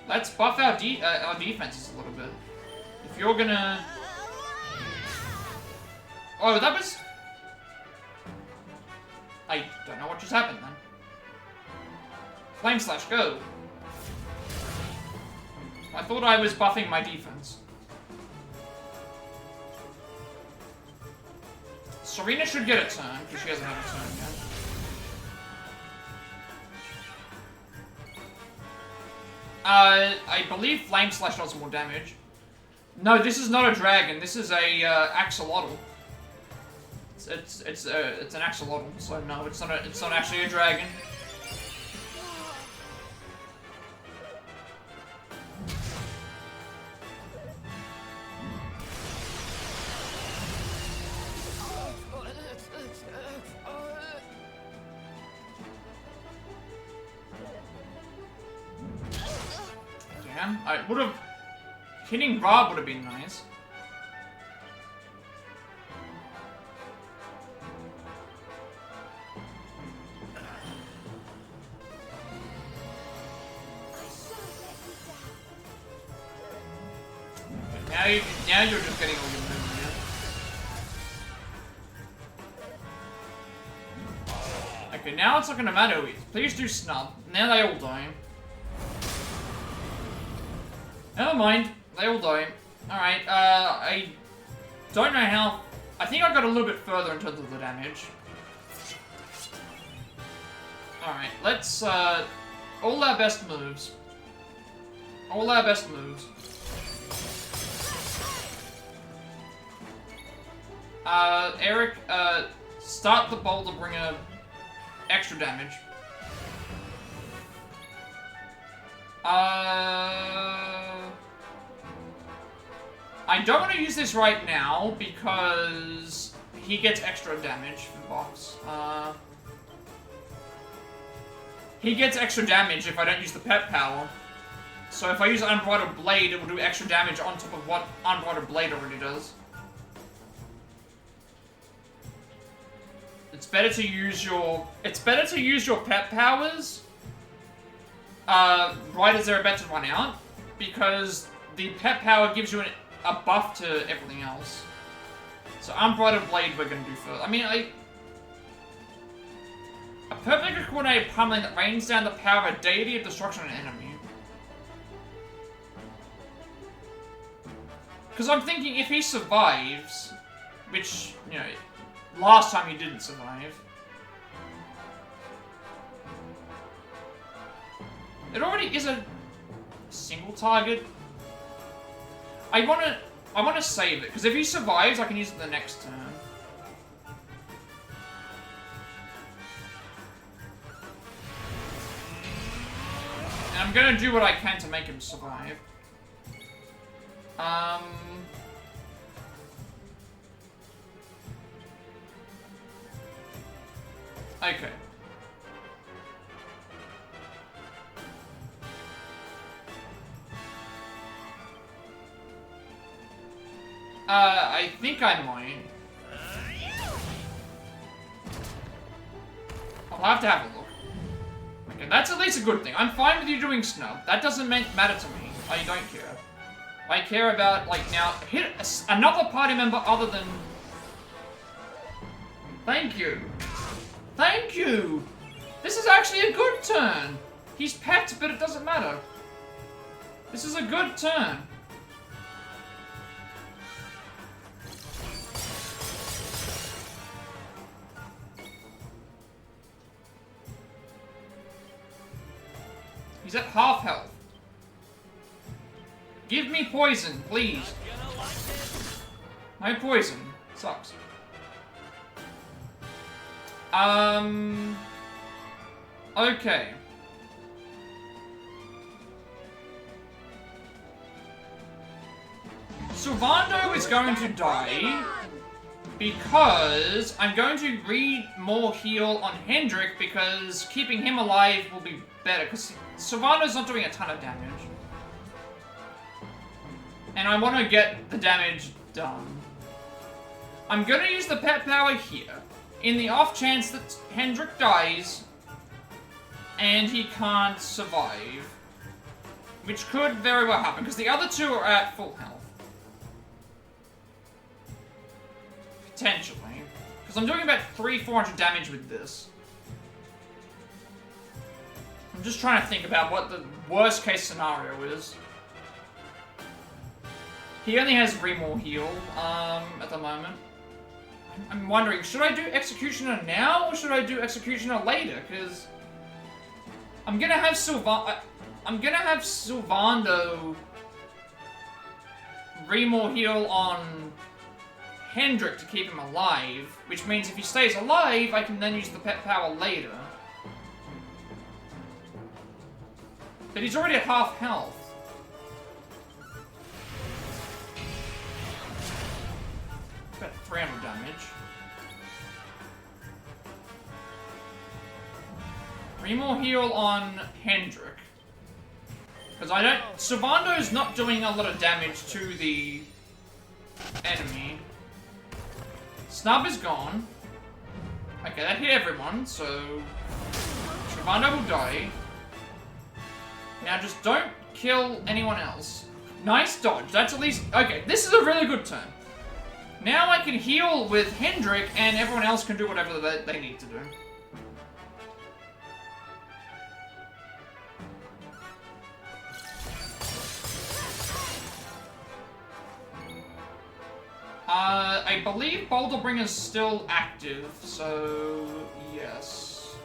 Let's buff our defenses a little bit. If you're gonna... Oh, that was... I don't know what just happened then. Flame Slash, go! I thought I was buffing my defense. Serena should get a turn, because she hasn't had a turn yet. I believe Flame Slash does more damage. No, this is not a dragon. This is a axolotl. It's an axolotl. So no, it's not actually a dragon. I would have... Hitting Rob would have been nice. Okay, now you're just getting all your movement here. Okay, now it's not gonna matter who he is. Please do snub. Now they all die. Never mind, they all die. Alright, I don't know how... I think I got a little bit further in terms of the damage. Alright, let's, all our best moves. All our best moves. Eric, start the boulder bringer extra damage. I don't want to use this right now because he gets extra damage from the box. He gets extra damage if I don't use the pet power. So if I use Unbridled Blade, it will do extra damage on top of what Unbridled Blade already does. It's better to use your pet powers right as they're about to run out, because the pet power gives you a buff to everything else. So Unbridled Blade we're gonna do first. I mean, a perfectly coordinated pummeling that rains down the power of a deity of destruction on an enemy. Because I'm thinking if he survives, which, you know, last time he didn't survive. It already is a single target. I wanna save it, because if he survives, I can use it the next turn. I'm gonna do what I can to make him survive. Okay. I think I might. I'll have to have a look. Okay, that's at least a good thing. I'm fine with you doing snub. That doesn't matter to me. I don't care. I care about, like, now, hit another party member other than... Thank you. Thank you! This is actually a good turn! He's pet, but it doesn't matter. This is a good turn. He's at half health. Give me poison, please. No poison. Sucks. Okay. Sylvando is going to die because I'm going to read more heal on Hendrik because keeping him alive will be better because Sylvando's not doing a ton of damage. And I want to get the damage done. I'm going to use the pet power here in the off chance that Hendrik dies and he can't survive. Which could very well happen because the other two are at full health. Potentially. Because I'm doing about 300-400 damage with this. I'm just trying to think about what the worst case scenario is. He only has Remore heal, at the moment. I'm wondering, should I do Executioner now, or should I do Executioner later? Because I'm gonna have Sylvando Remore heal on Hendrik to keep him alive, which means if he stays alive, I can then use the pet power later. But he's already at half health. About 300 damage. Remore heal on Hendrik. Because I don't... Sylvando's not doing a lot of damage to the enemy. Snub is gone. Okay, that hit everyone, so... Sylvando will die. Now just don't kill anyone else. Nice dodge. That's at least... Okay, this is a really good turn. Now I can heal with Hendrik, and everyone else can do whatever they need to do. I believe Boulder Bringer's still active, so yes.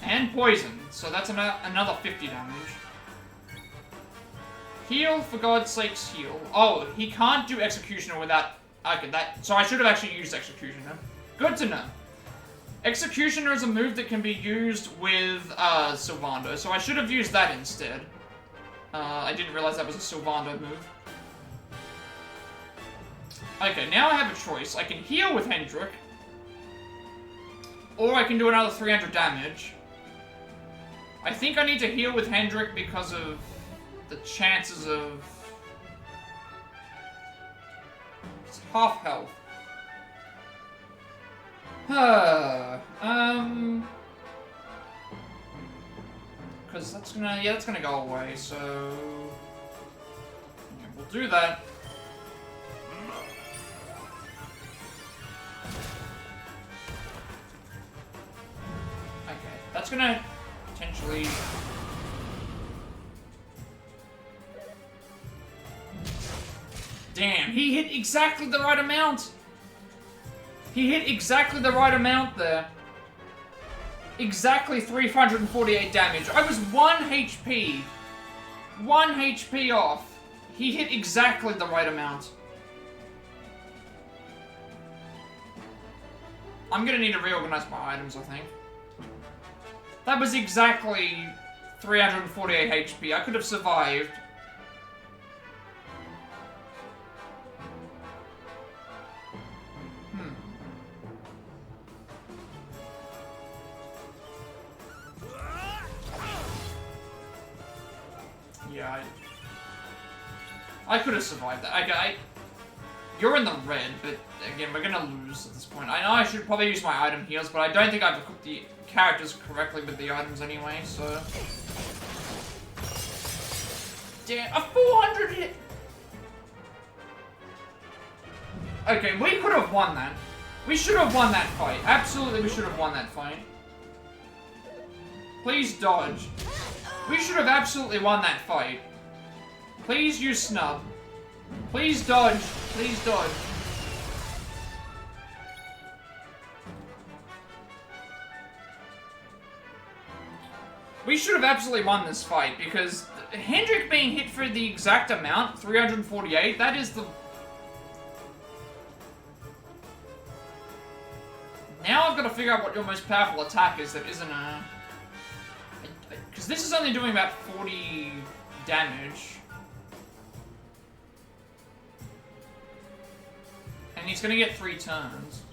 And poison, so that's another 50 damage. Heal, for God's sakes, heal. Oh, he can't do Executioner without... Okay, so I should have actually used Executioner. Good to know. Executioner is a move that can be used with Sylvando, so I should have used that instead. I didn't realize that was a Sylvando move. Okay, now I have a choice. I can heal with Hendrik, or I can do another 300 damage. I think I need to heal with Hendrik because of the chances of... It's half health. Because that's gonna go away, so... Yeah, we'll do that. Okay, that's gonna potentially... Damn, he hit exactly the right amount! He hit exactly the right amount there. Exactly 348 damage. I was 1 HP. 1 HP off. He hit exactly the right amount. I'm gonna need to reorganize my items, I think. That was exactly 348 HP. I could have survived. Yeah, I could have survived that. You're in the red, but again, we're gonna lose at this point. I know I should probably use my item heals, but I don't think I've equipped the characters correctly with the items anyway, so... Damn, a 400 hit! Okay, we could have won that. We should have won that fight. Absolutely, we should have won that fight. Please dodge. We should have absolutely won that fight. Please use snub. Please dodge. Please dodge. We should have absolutely won this fight because Hendrik being hit for the exact amount, 348, that is the... Now I've got to figure out what your most powerful attack is that isn't a... Because this is only doing about 40 damage. And he's going to get 3 turns.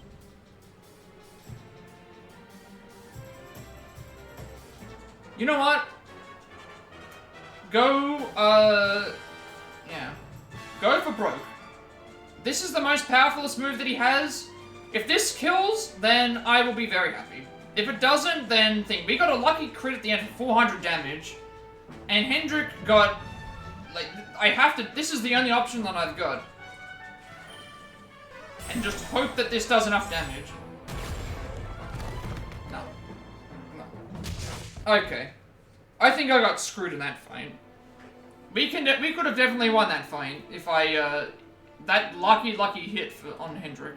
You know what? Go, yeah. Go for broke. This is the most powerfulest move that he has. If this kills, then I will be very happy. If it doesn't, then think. We got a lucky crit at the end for 400 damage. And Hendrik got, like, I have to, this is the only option that I've got. And just hope that this does enough damage. No. No. Okay. I think I got screwed in that fight. We could have definitely won that fight if I, that lucky hit on Hendrik.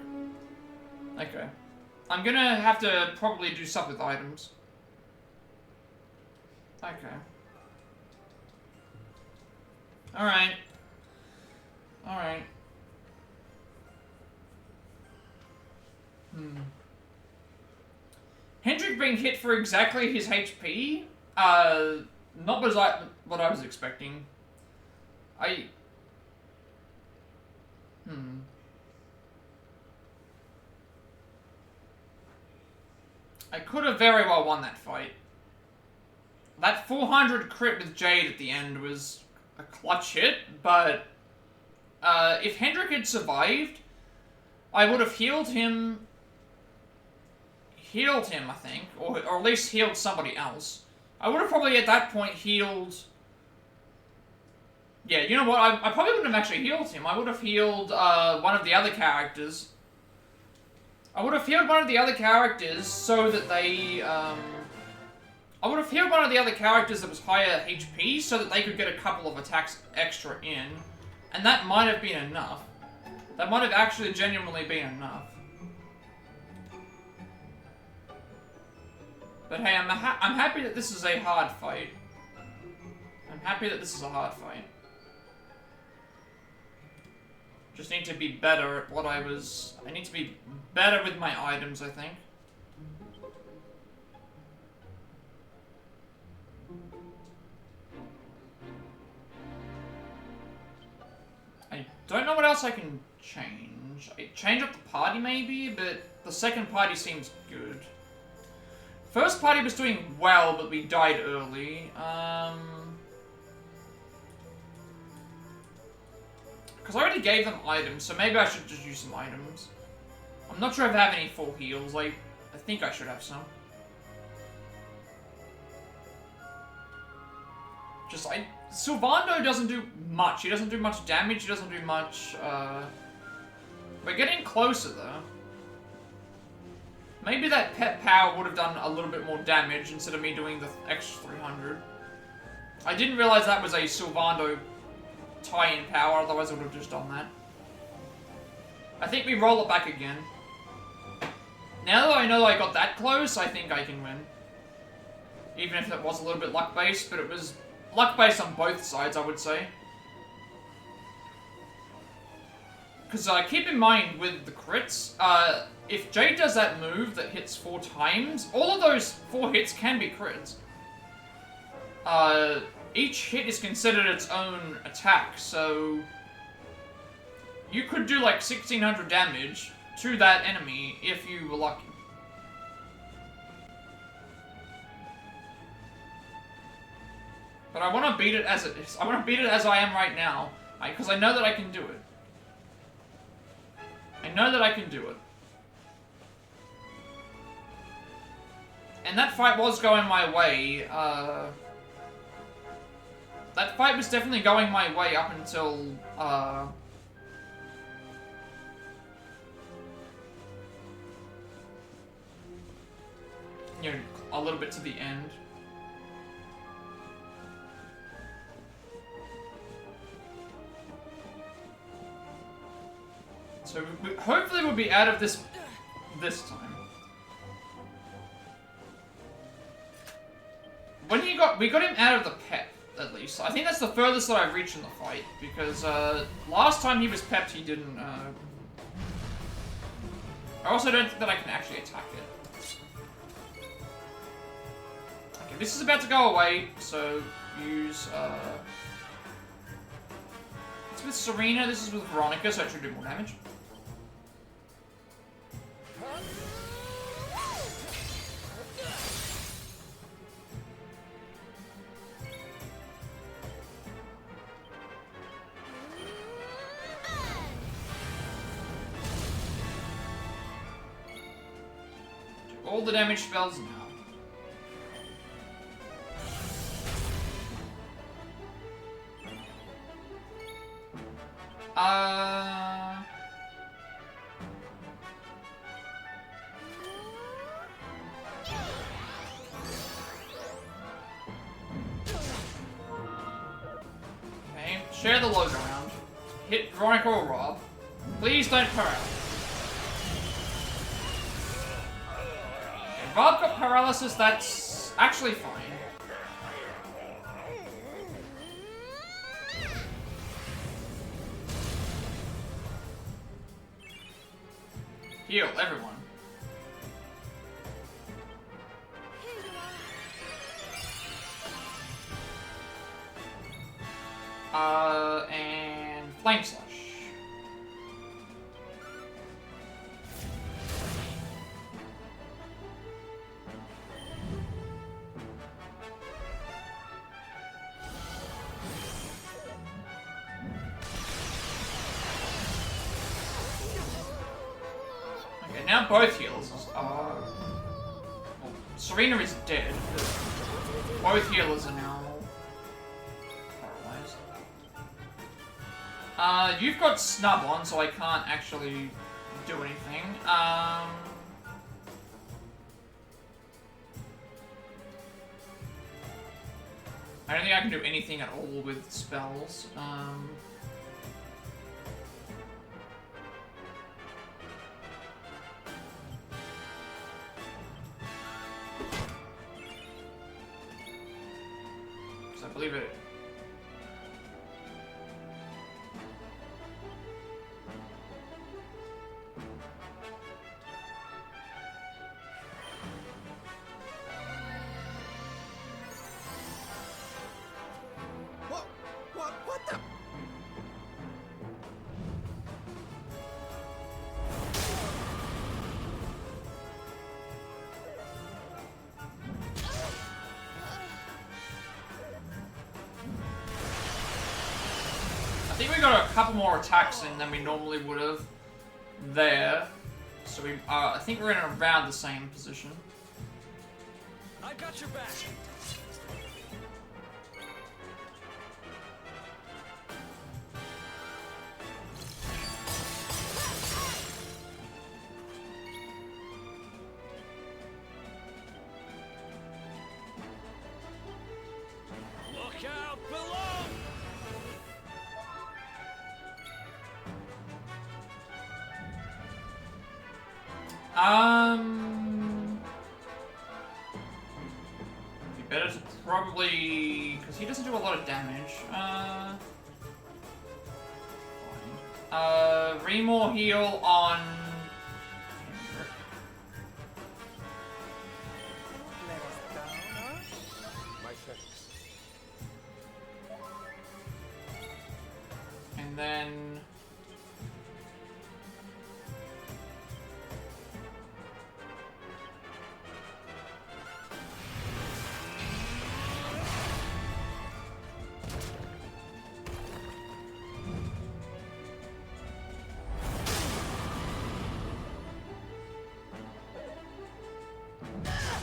Okay. I'm gonna have to probably do stuff with items. Okay. Alright. Alright. Hendrik being hit for exactly his HP? Not what I was expecting. I could have very well won that fight. That 400 crit with Jade at the end was a clutch hit, but if Hendrik had survived, I would have healed him, I think, or at least healed somebody else. I would have probably at that point healed... Yeah, you know what, I probably wouldn't have actually healed him. I would have healed one of the other characters. I would have healed one of the other characters so that they, I would have healed one of the other characters that was higher HP so that they could get a couple of attacks extra in. And that might have been enough. That might have actually genuinely been enough. But hey, I'm happy that this is a hard fight. I'm happy that this is a hard fight. Just need to be better at what I need to be better with my items, I think. I don't know what else I can change. I change up the party maybe, but the second party seems good. First party was doing well, but we died early. Because I already gave them items, so maybe I should just use some items. I'm not sure if I have any full heals. I think I should have some. Sylvando doesn't do much. He doesn't do much damage. He doesn't do much, We're getting closer, though. Maybe that pet power would have done a little bit more damage instead of me doing the extra 300. I didn't realize that was a Sylvando tie-in power, otherwise I would have just done that. I think we roll it back again. Now that I know I got that close, I think I can win. Even if it was a little bit luck-based, but it was luck-based on both sides, I would say. because keep in mind with the crits, if Jade does that move that hits 4 times, all of those 4 hits can be crits. Each hit is considered its own attack, so you could do like 1600 damage to that enemy if you were lucky. But I want to beat it as it is. I want to beat it as I am right now, because I know that I can do it. I know that I can do it. And that fight was going my way. That fight was definitely going my way up until, you know, a little bit to the end. So hopefully we'll be out of this time. When we got him out of the pep, at least. I think that's the furthest that I've reached in the fight, because last time he was pepped, he didn't. I also don't think that I can actually attack it. Okay, this is about to go away, so use. It's with Serena. This is with Veronica, so it should do more damage. All the damage spells now. Okay, share the load around. Hit Veronica or Rob. Please don't paralyze. If Rob got paralysis, that's actually fine. Heal, everyone. And Flame Slash. Okay, now both healers are... Well, Serena is dead, but both healers are now paralyzed. You've got Snub on, so I can't actually do anything. I don't think I can do anything at all with spells. I believe it. What the? I think we got a couple more attacks in than we normally would have there. So we, I think we're in around the same position. I got your back. Look out below! Be better to probably, because he doesn't do a lot of damage. Remore heal on... My thanks. And then...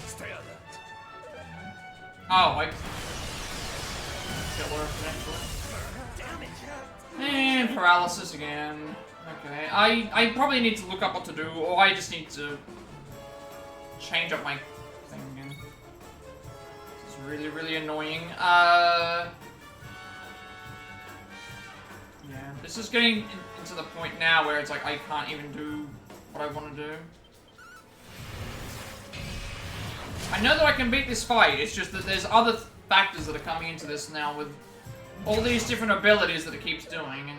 Stay alert. Oh, I... Killer, actually. And paralysis again. Okay, I probably need to look up what to do, or I just need to change up my thing again. This is really, really annoying. Yeah, this is getting into the point now where it's like I can't even do what I want to do. I know that I can beat this fight, it's just that there's other factors that are coming into this now with all these different abilities that it keeps doing, and...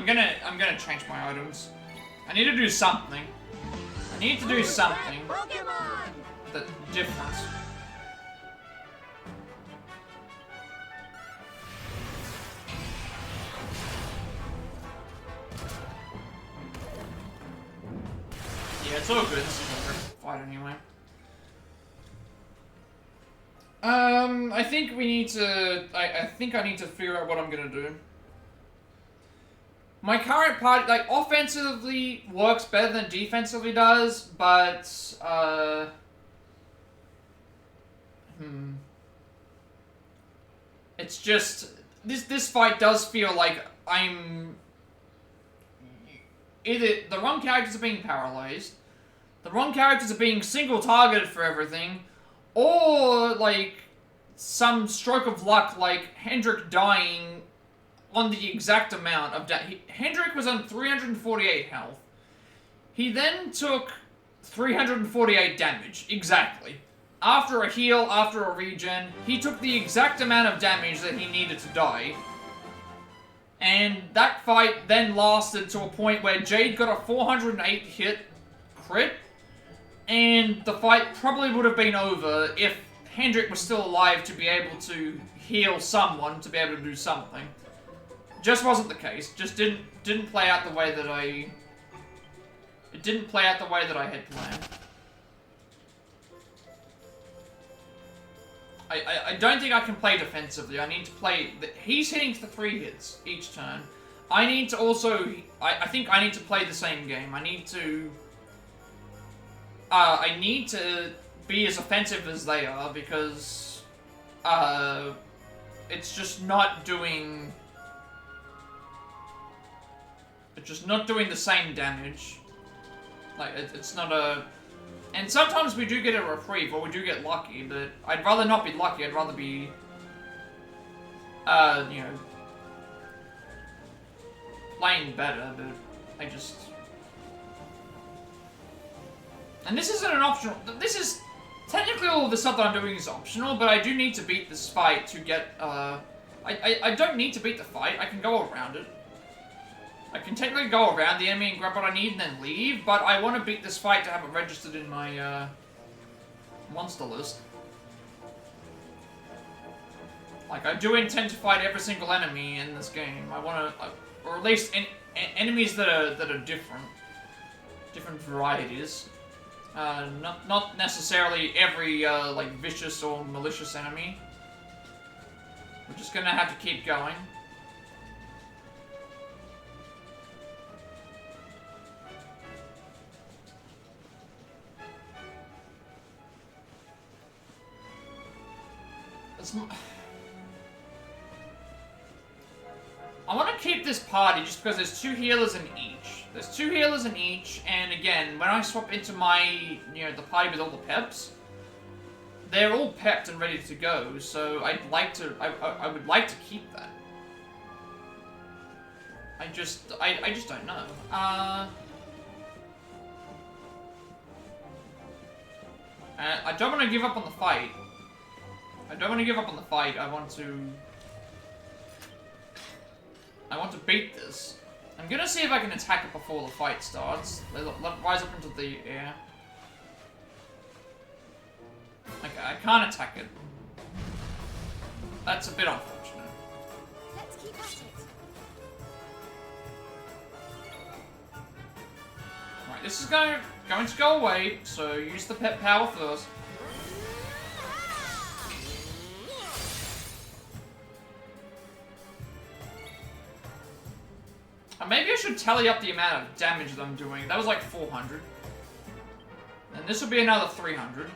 I'm gonna change my items. I need to do something. I need to do something that's different. Yeah, it's all good. This is a good fight anyway. I think we need to... I think I need to figure out what I'm gonna do. My current party, like, offensively works better than defensively does, but, It's just... This fight does feel like I'm... Either the wrong characters are being paralyzed, the wrong characters are being single-targeted for everything, or, like, some stroke of luck, like Hendrik dying on the exact amount of Hendrik was on 348 health. He then took 348 damage, exactly. After a heal, after a regen, he took the exact amount of damage that he needed to die. And that fight then lasted to a point where Jade got a 408 hit crit, and the fight probably would have been over if Hendrik was still alive to be able to heal someone, to be able to do something. Just wasn't the case. Just didn't play out the way that I... It didn't play out the way that I had planned. I don't think I can play defensively. I need to play... He's hitting for 3 hits each turn. I need to also... I think I need to play the same game. I need to... I need to be as offensive as they are, because... It's just not doing... It's just not doing the same damage. Like, it's not a... And sometimes we do get a reprieve, or we do get lucky, but I'd rather not be lucky, I'd rather be... you know... playing better, but I just... And this isn't an optional... This is... Technically all of the stuff that I'm doing is optional, but I do need to beat this fight to get, I don't need to beat the fight, I can go around it. I can technically go around the enemy and grab what I need and then leave, but I want to beat this fight to have it registered in my, monster list. Like, I do intend to fight every single enemy in this game. I want to, or at least enemies that are different. Different varieties. Not necessarily every, like, vicious or malicious enemy. We're just gonna have to keep going. I want to keep this party just because there's 2 healers in each. There's 2 healers in each, and again, when I swap into my, you know, the party with all the peps, they're all pepped and ready to go, so I'd like to, I would like to keep that. I just don't know. I don't want to give up on the fight. I don't want to give up on the fight. I want to beat this. I'm gonna see if I can attack it before the fight starts. Let it rise up into the air. Okay, I can't attack it. That's a bit unfortunate. Let's keep at it. Right, this is going to go away, so use the pet power first. Maybe I should tally up the amount of damage that I'm doing. That was like 400. And this will be another 300.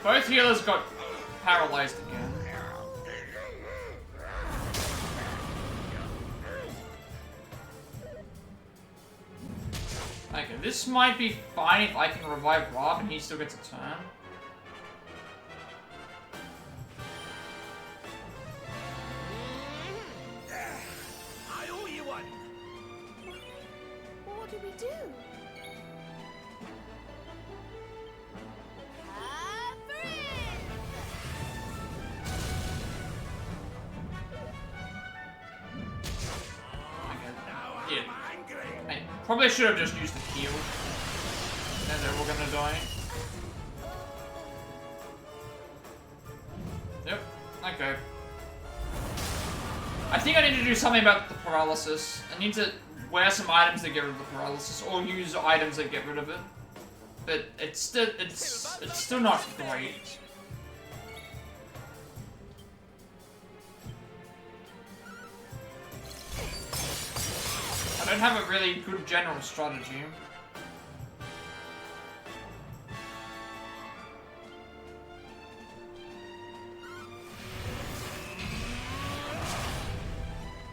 Both healers got paralyzed again. Okay, this might be fine if I can revive Rob and he still gets a turn. I owe you one. What do we do? Probably should have just used the heal. And then we're gonna die. Yep. Okay. I think I need to do something about the paralysis. I need to wear some items that get rid of the paralysis, or use items that get rid of it. But it's still not great. I don't have a really good general strategy.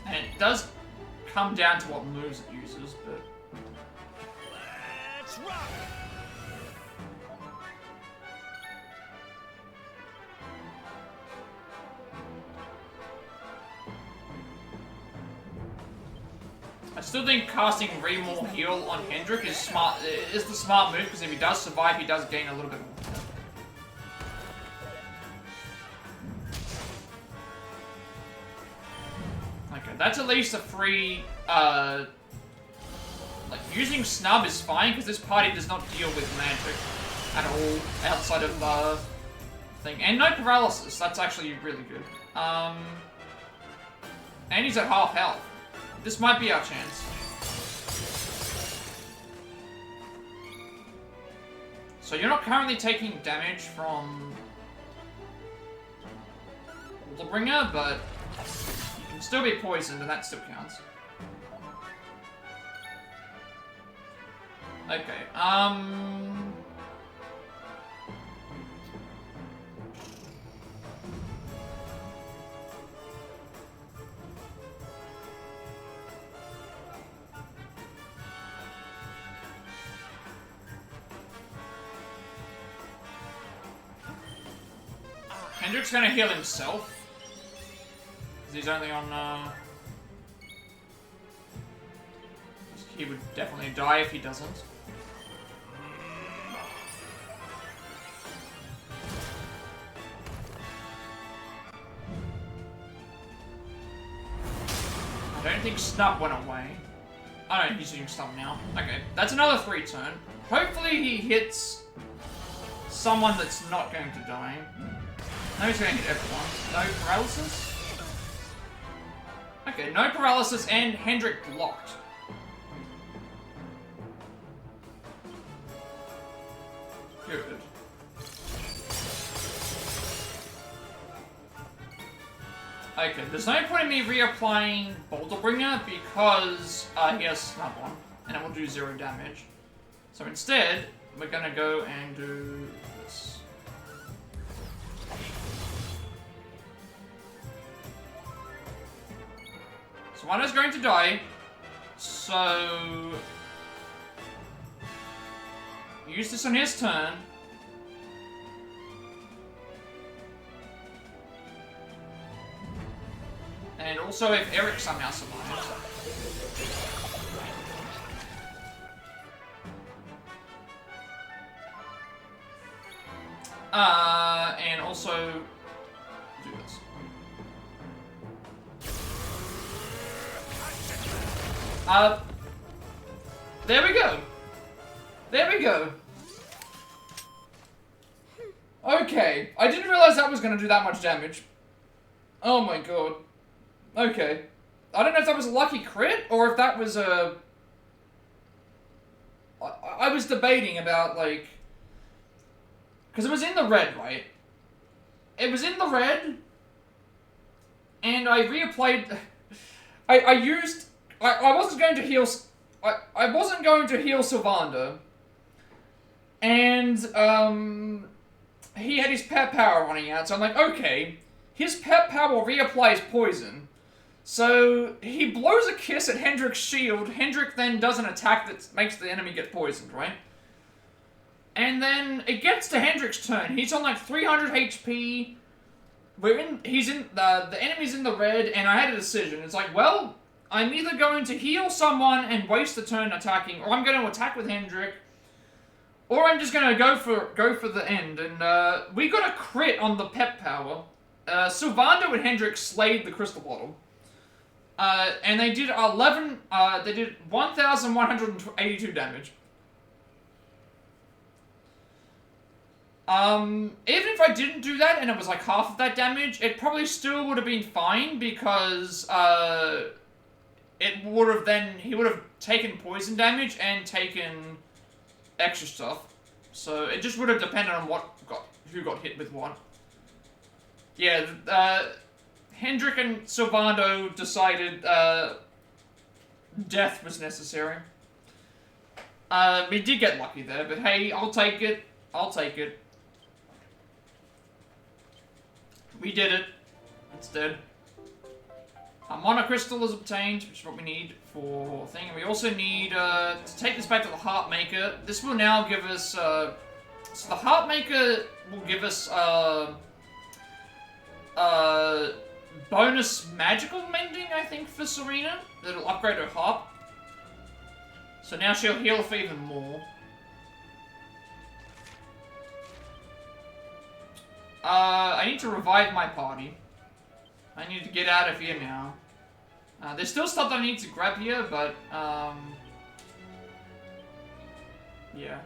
And it does come down to what moves it uses, but... Let's rock! I still think casting Remore Heal on Hendrik is smart. Is the smart move, because if he does survive, he does gain a little bit more. Okay, that's at least a free. Like using Snub is fine because this party does not deal with magic at all outside of thing, and no paralysis. That's actually really good. And he's at half health. This might be our chance. So you're not currently taking damage from the bringer, but you can still be poisoned and that still counts. Okay, Hendrik's gonna heal himself. Because he's only on, he would definitely die if he doesn't. I don't think Snub went away. Oh no, he's using Snub now. Okay, that's another 3 turn. Hopefully he hits someone that's not going to die. No, he's going to hit everyone. No paralysis? Okay, no paralysis and Hendrik blocked. Good. Okay, there's no point in me reapplying Boulder Bringer because he has Snub on, and it will do 0 damage. So instead, we're gonna go and do this. So one is going to die, so use this on his turn. And also if Eric somehow survives. And also do this. There we go. There we go. Okay, I didn't realize that was gonna do that much damage. Oh my god. Okay. I don't know if that was a lucky crit, or if that was a... I was debating about, like... Because it was in the red, right? It was in the red, and I reapplied... I used... I wasn't going to heal... I wasn't going to heal Sylvander. And, he had his pet power running out, so I'm like, okay, his pet power reapplies poison. So, he blows a kiss at Hendrick's shield. Hendrick then does an attack that makes the enemy get poisoned, right? And then it gets to Hendrick's turn. He's on like 300 HP. The enemy's in the red, and I had a decision. It's like, well, I'm either going to heal someone and waste the turn attacking, or I'm going to attack with Hendrick, or I'm just going to go for the end. And we got a crit on the pep power. Sylvander and Hendrick slayed the crystal bottle. And they did 1,182 damage. Even if I didn't do that and it was like half of that damage, it probably still would have been fine because, he would have taken poison damage and taken extra stuff. So it just would have depended on who got hit with what. Yeah, Hendrick and Sylvando decided, death was necessary. We did get lucky there, but hey, I'll take it. I'll take it. We did it. It's dead. A Mana Crystal is obtained, which is what we need for thing. And we also need, to take this back to the Heartmaker. This will now give us, so the Heartmaker will give us, bonus magical mending, I think, for Serena. That'll upgrade her harp. So now she'll heal for even more. I need to revive my party. I need to get out of here now. There's still stuff that I need to grab here, but, yeah.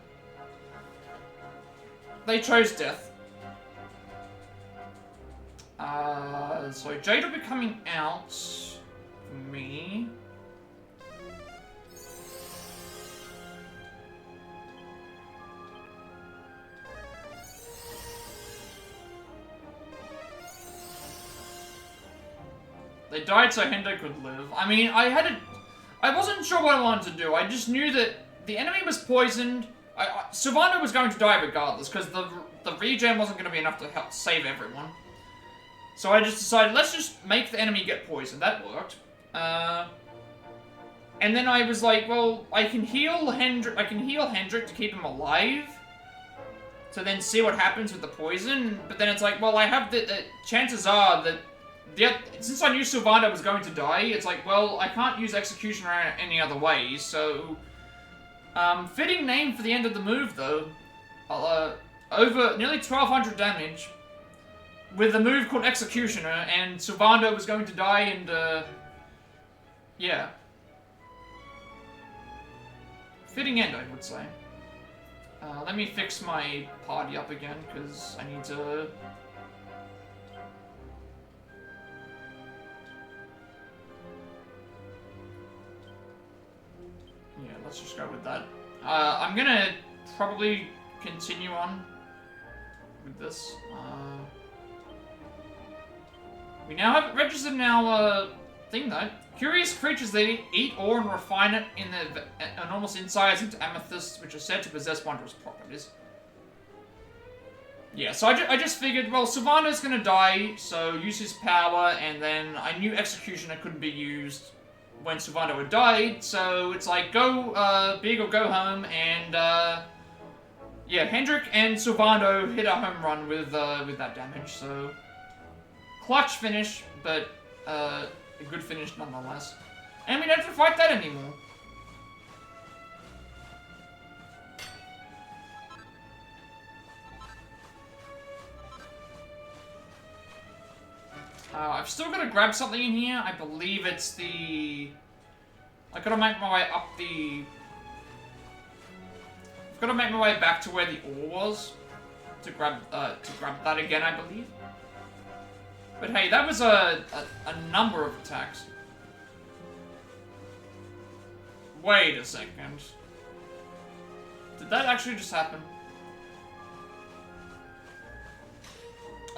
They chose death. So Jade will be coming out for me. They died so Hendo could live. I mean, I wasn't sure what I wanted to do. I just knew that the enemy was poisoned. Sylvando was going to die regardless, because the regen wasn't going to be enough to help save everyone. So I just decided, let's just make the enemy get poisoned. That worked. And then I was like, well, I can heal Hendrick to keep him alive. To then see what happens with the poison. But then it's like, well, I have the chances are that since I knew Sylvando was going to die, it's like, well, I can't use Executioner any other way, so... fitting name for the end of the move, though. Over nearly 1,200 damage. With a move called Executioner, and Sylvando was going to die, and, yeah. Fitting end, I would say. Let me fix my party up again, because I need to... Yeah, let's just go with that. I'm gonna probably continue on with this. We now have it registered in our thing though. Curious creatures, they eat ore and refine it in their enormous insides into amethysts, which are said to possess wondrous properties. Yeah, so I just figured, well, Sylvando's gonna die, so use his power, and then I knew Executioner couldn't be used when Sylvando had died, so it's like, go big or go home, and yeah, Hendrik and Sylvando hit a home run with that damage, so clutch finish, but a good finish nonetheless. And we don't have to fight that anymore. I've still got to grab something in here. I believe it's the... I've got to make my way up the... I've got to make my way back to where the ore was to grab that again, I believe. But hey, that was a number of attacks. Wait a second. Did that actually just happen?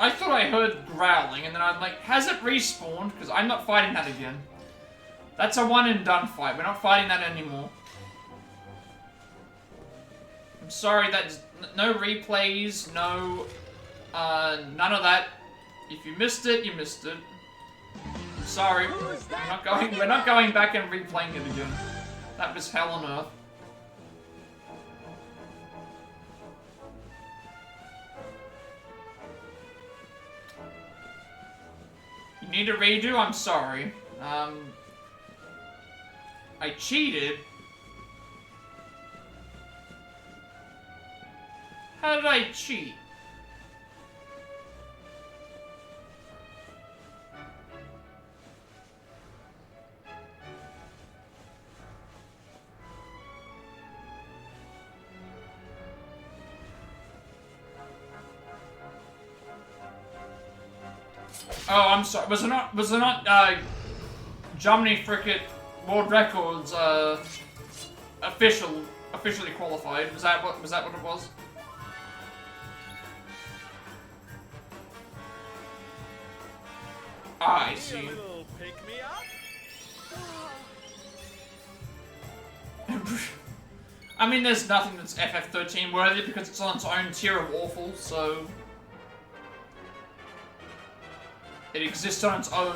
I thought I heard growling, and then I'm like, has it respawned? Because I'm not fighting that again. That's a one and done fight. We're not fighting that anymore. I'm sorry, that's no replays, no, none of that. If you missed it, you missed it. I'm sorry. We're not going back and replaying it again. That was hell on earth. You need a redo? I'm sorry. I cheated. How did I cheat? Oh, I'm sorry. Was it not Germany Fricket World Records officially qualified? Was that what it was? I see. I mean, there's nothing that's FF13 worthy because it's on its own tier of awful, so it exists on its own.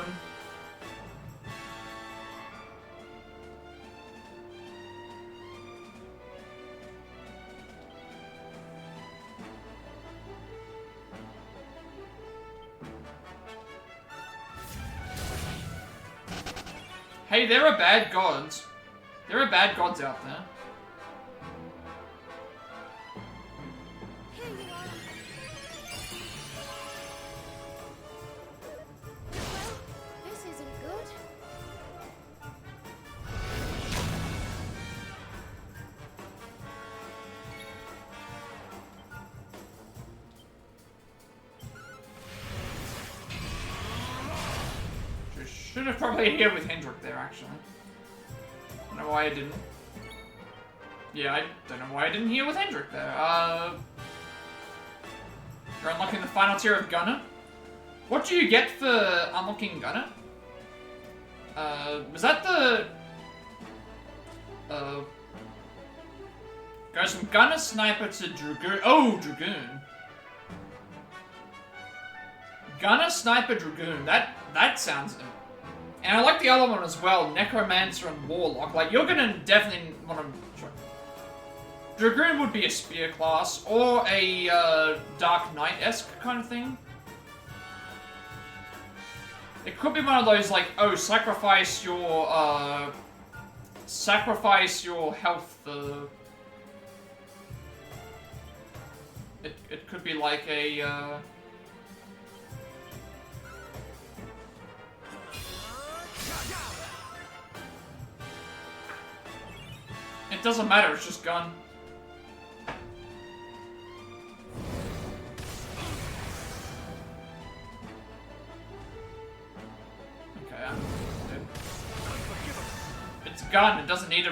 Hey, there are bad gods. There are bad gods out there. Here you are. Well, this isn't good. Should have probably here with Hendrik there, actually. Don't know why I didn't. Yeah, I don't know why I didn't heal with Hendrik there. You're unlocking the final tier of Gunner. What do you get for unlocking Gunner? Was that the... Goes from Gunner, Sniper to Dragoon. Oh, Dragoon. Gunner, Sniper, Dragoon. That sounds... And I like the other one as well, Necromancer and Warlock. Like, you're gonna definitely want to... Sure. Dragoon would be a spear class, or a Dark Knight-esque kind of thing. It could be one of those, like, oh, sacrifice your health. It could be like a, It doesn't matter, it's just gun. Okay, I'm dead. It's gun, it doesn't need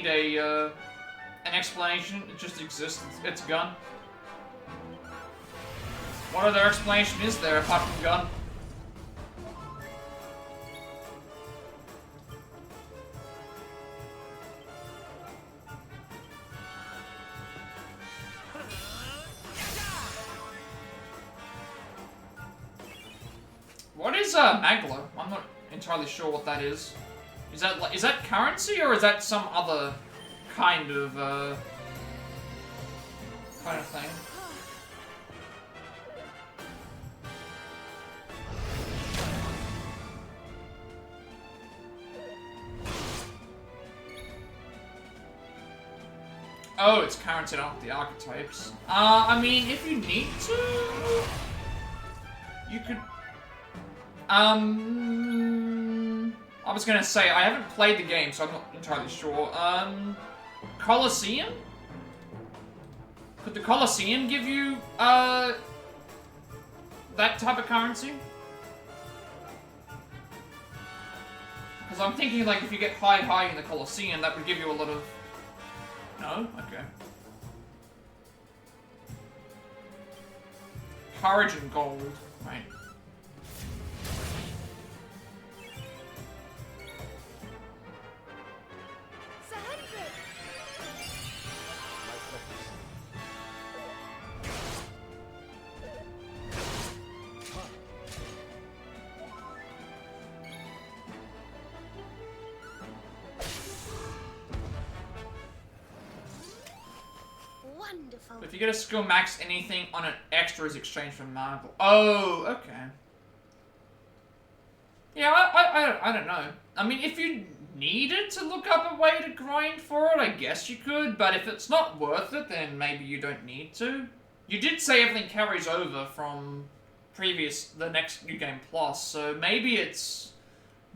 an explanation, it just exists, it's gun. What other explanation is there apart from gun? What is Maglo? I'm not entirely sure what that is. Is that currency or is that some other kind of thing? Oh, it's currency, not the archetypes. I mean, if you need to, you could. I was gonna say, I haven't played the game, so I'm not entirely sure. Colosseum? Could the Colosseum give you, that type of currency? Because I'm thinking, like, if you get high in the Colosseum, that would give you a lot of... No? Okay. Courage and gold. Right. Wonderful. If you get a skill max, anything on an extra is exchanged for marble. Oh, okay. Yeah, I don't know. I mean, if you needed to look up a way to grind for it, I guess you could, but if it's not worth it, then maybe you don't need to. You did say everything carries over from the next New Game Plus, so maybe it's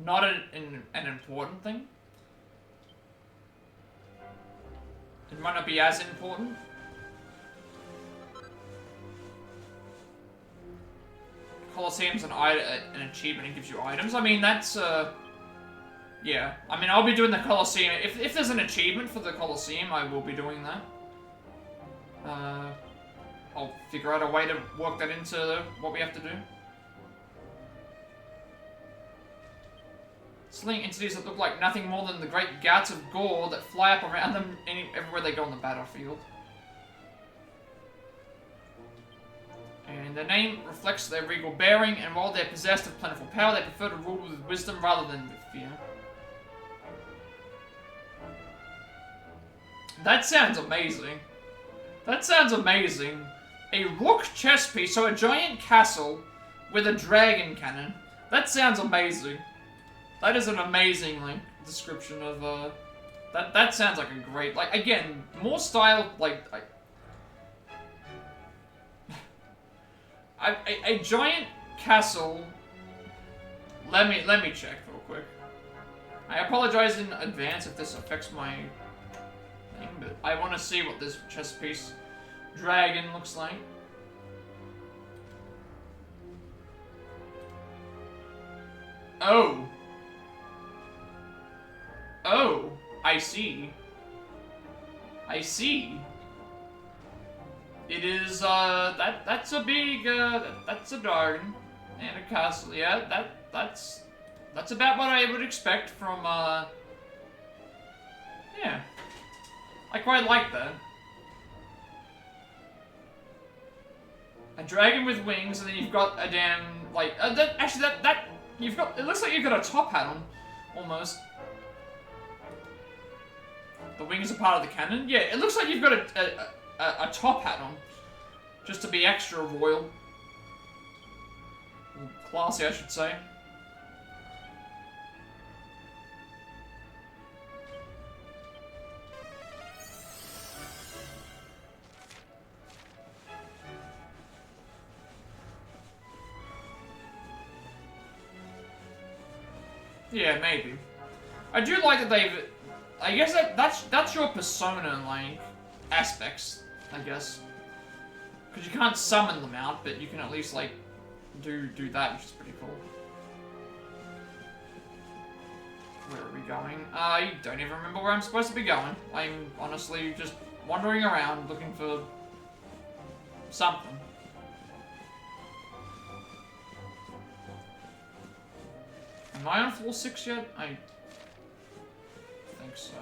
not an important thing. It might not be as important. Colosseum's an achievement, it gives you items. I mean, that's, yeah. I mean, I'll be doing the Colosseum. If there's an achievement for the Colosseum, I will be doing that. I'll figure out a way to work that into what we have to do. Sling entities that look like nothing more than the great gouts of gore that fly up around them everywhere they go on the battlefield. And their name reflects their regal bearing, and while they're possessed of plentiful power, they prefer to rule with wisdom rather than with fear. That sounds amazing. That sounds amazing. A rook chess piece, so a giant castle with a dragon cannon. That sounds amazing. That is an amazing, like, description of, that sounds like a great, like, again, more style, like, a giant castle. Let me check real quick. I apologize in advance if this affects my thing, but I want to see what this chess piece dragon looks like. Oh. Oh, I see. I see. It is, that's a big, that's a dragon and a castle. Yeah, that's about what I would expect from, yeah. I quite like that. A dragon with wings, and then you've got a damn, like, you've got, it looks like you've got a top hat on, almost. The wings are part of the cannon? Yeah, it looks like you've got a top hat on. Just to be extra royal. Classy, I should say. Yeah, maybe. I do like that they've... I guess that's your persona, like, aspects, I guess. Because you can't summon them out, but you can at least, like, do that, which is pretty cool. Where are we going? I don't even remember where I'm supposed to be going. I'm honestly just wandering around looking for something. Am I on floor 6 yet? I think so.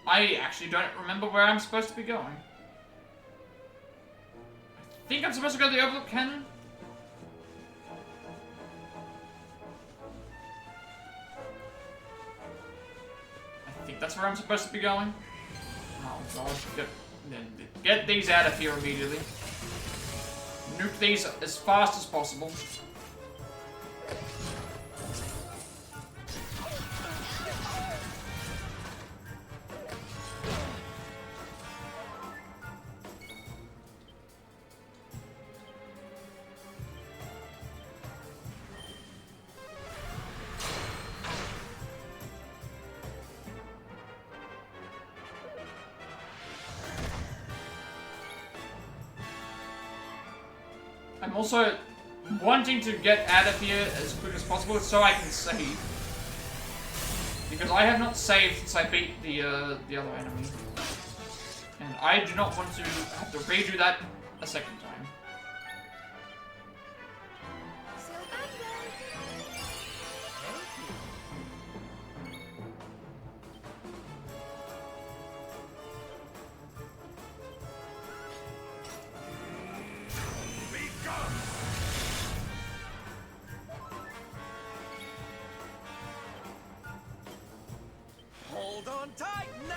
I actually don't remember where I'm supposed to be going. I think I'm supposed to go to the overlook cannon? that's where I'm supposed to be going? Oh god. Get these out of here immediately. Nuke these as fast as possible. I'm also wanting to get out of here as quick as possible so I can save. Because I have not saved since I beat the other enemy. And I do not want to have to redo that a second time. Hold on tight now!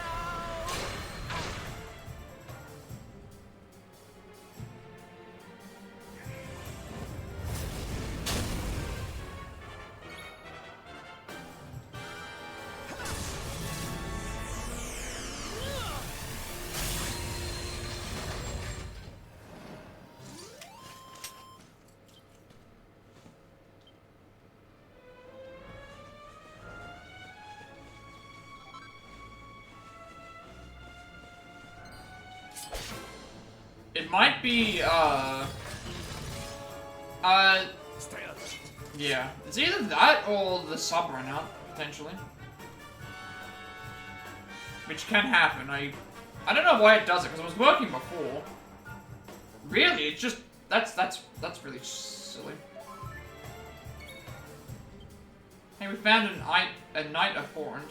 It might be, yeah. It's either that or the sub run out, potentially. Which can happen. I don't know why it does it, because it was working before. Really, it's just, that's really silly. Hey, we found a knight abhorrent.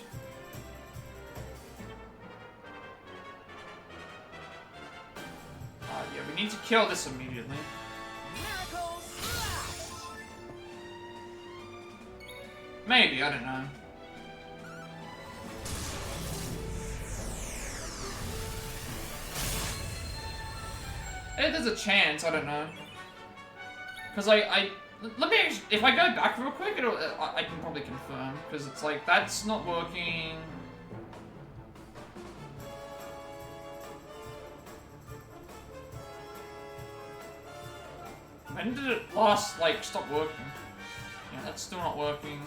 Yeah, we need to kill this immediately. Maybe, I don't know. There's a chance, I don't know. Because let me, if I go back real quick, I can probably confirm. Because it's like, that's not working. When did it last, like, stop working? Yeah, that's still not working.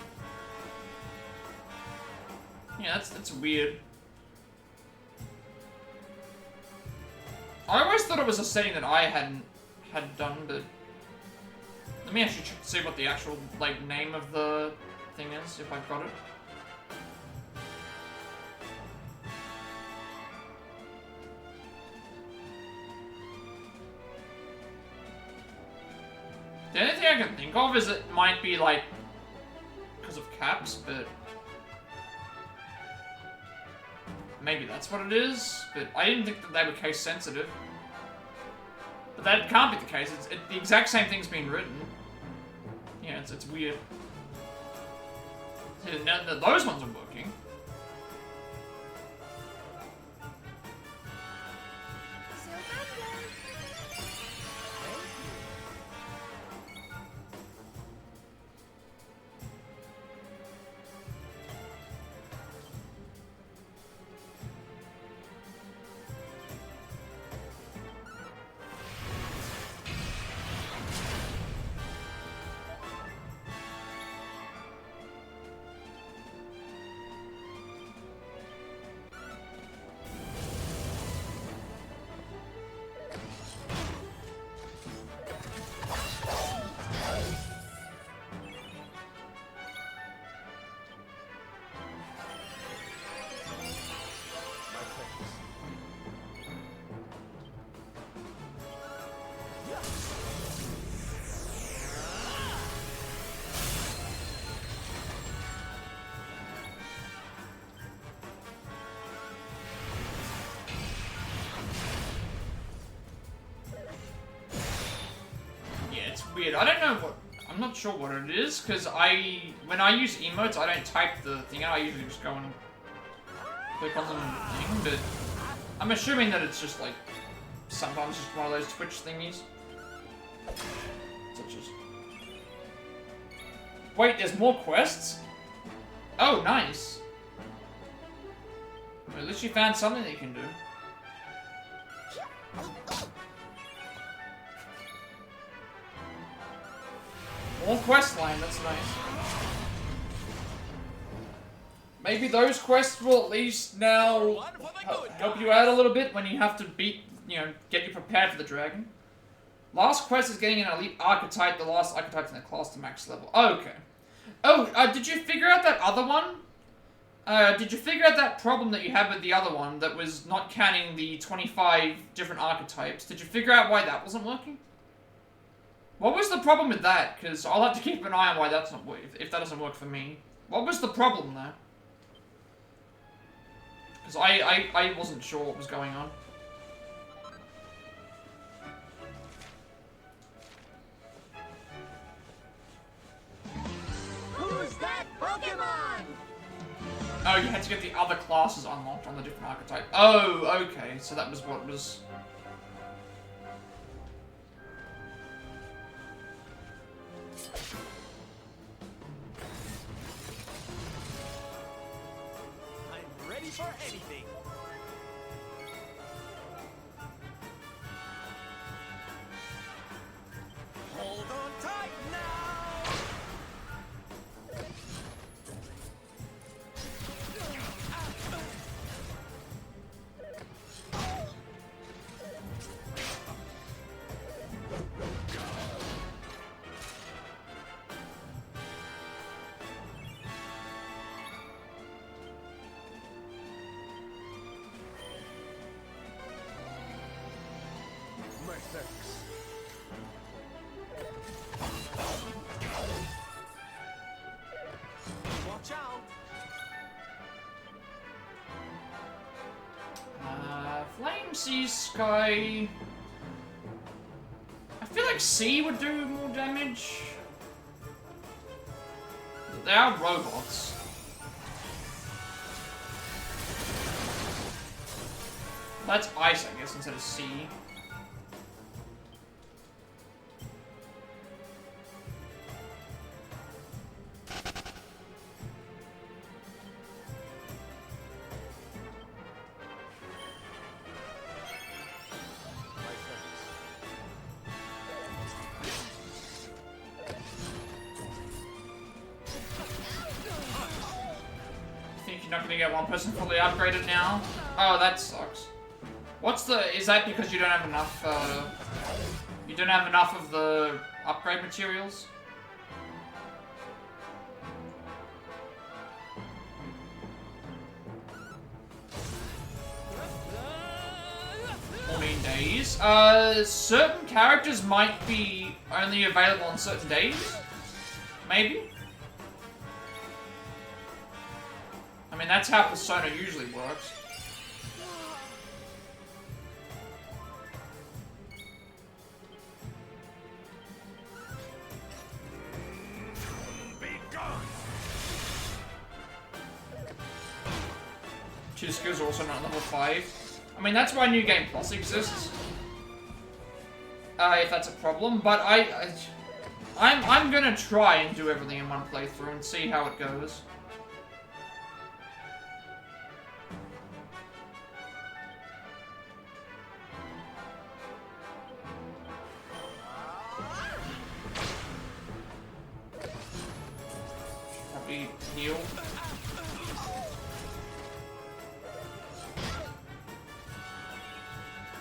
Yeah, that's weird. I always thought it was a setting that I had done, but... Let me actually check to see what the actual, like, name of the thing is, if I've got it. The only thing I can think of is it might be, like, because of caps, but... Maybe that's what it is, but I didn't think that they were case sensitive. But that can't be the case, the exact same thing's being written. Yeah, it's weird. See, now those ones are working. Weird. I don't know what... I'm not sure what it is, because when I use emotes, I don't type the thing out, I usually just go and click on them thing, but I'm assuming that it's just like sometimes just one of those Twitch thingies. Such as... Wait, there's more quests? Oh, nice. Well, at least you found something that you can do. More quest line, that's nice. Maybe those quests will at least now help you out a little bit when you have to beat, you know, get you prepared for the dragon. Last quest is getting an elite archetype, the last archetype in the class to max level. Okay. Oh, did you figure out that other one? Did you figure out that problem that you had with the other one that was not counting the 25 different archetypes? Did you figure out why that wasn't working? What was the problem with that? Because I'll have to keep an eye on why that's not if that doesn't work for me. What was the problem there? Because I wasn't sure what was going on. Who's that Pokemon? Oh, you had to get the other classes unlocked on the different archetype. Oh, okay. So that was what was... I'm ready for anything. Hold on tight now. My thanks. Watch out. Flame, Sea, Sky... I feel like Sea would do more damage. They are robots. That's Ice, I guess, instead of Sea. Not gonna get one person fully upgraded now. Oh, that sucks. What's the... Is that because you don't have enough, you don't have enough of the upgrade materials? Days. Certain characters might be only available on certain days? Maybe? I mean, that's how Persona usually works. Be gone. Two skills are also not level 5. I mean, that's why New Game Plus exists. If that's a problem, but I'm gonna try and do everything in one playthrough and see how it goes. Probably heal.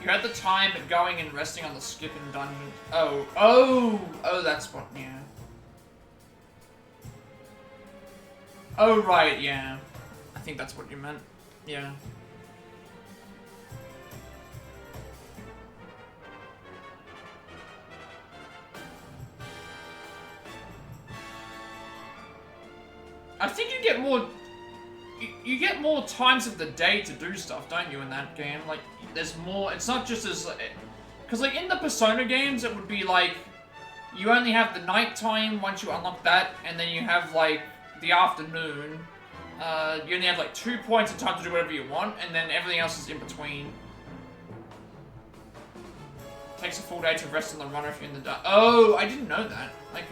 You had the time at going and resting on the skip in dungeon. Oh, that's what, yeah. Oh, right, yeah. I think that's what you meant. Yeah. I think you get more... You get more times of the day to do stuff, don't you, in that game? Like, there's more... It's not just as... Because, like, in the Persona games, it would be, like... You only have the nighttime once you unlock that, and then you have, like, the afternoon. you only have like 2 points of time to do whatever you want, and then everything else is in between. Takes a full day to rest on the runner if you're in the dark. Oh, I didn't know that. Okay.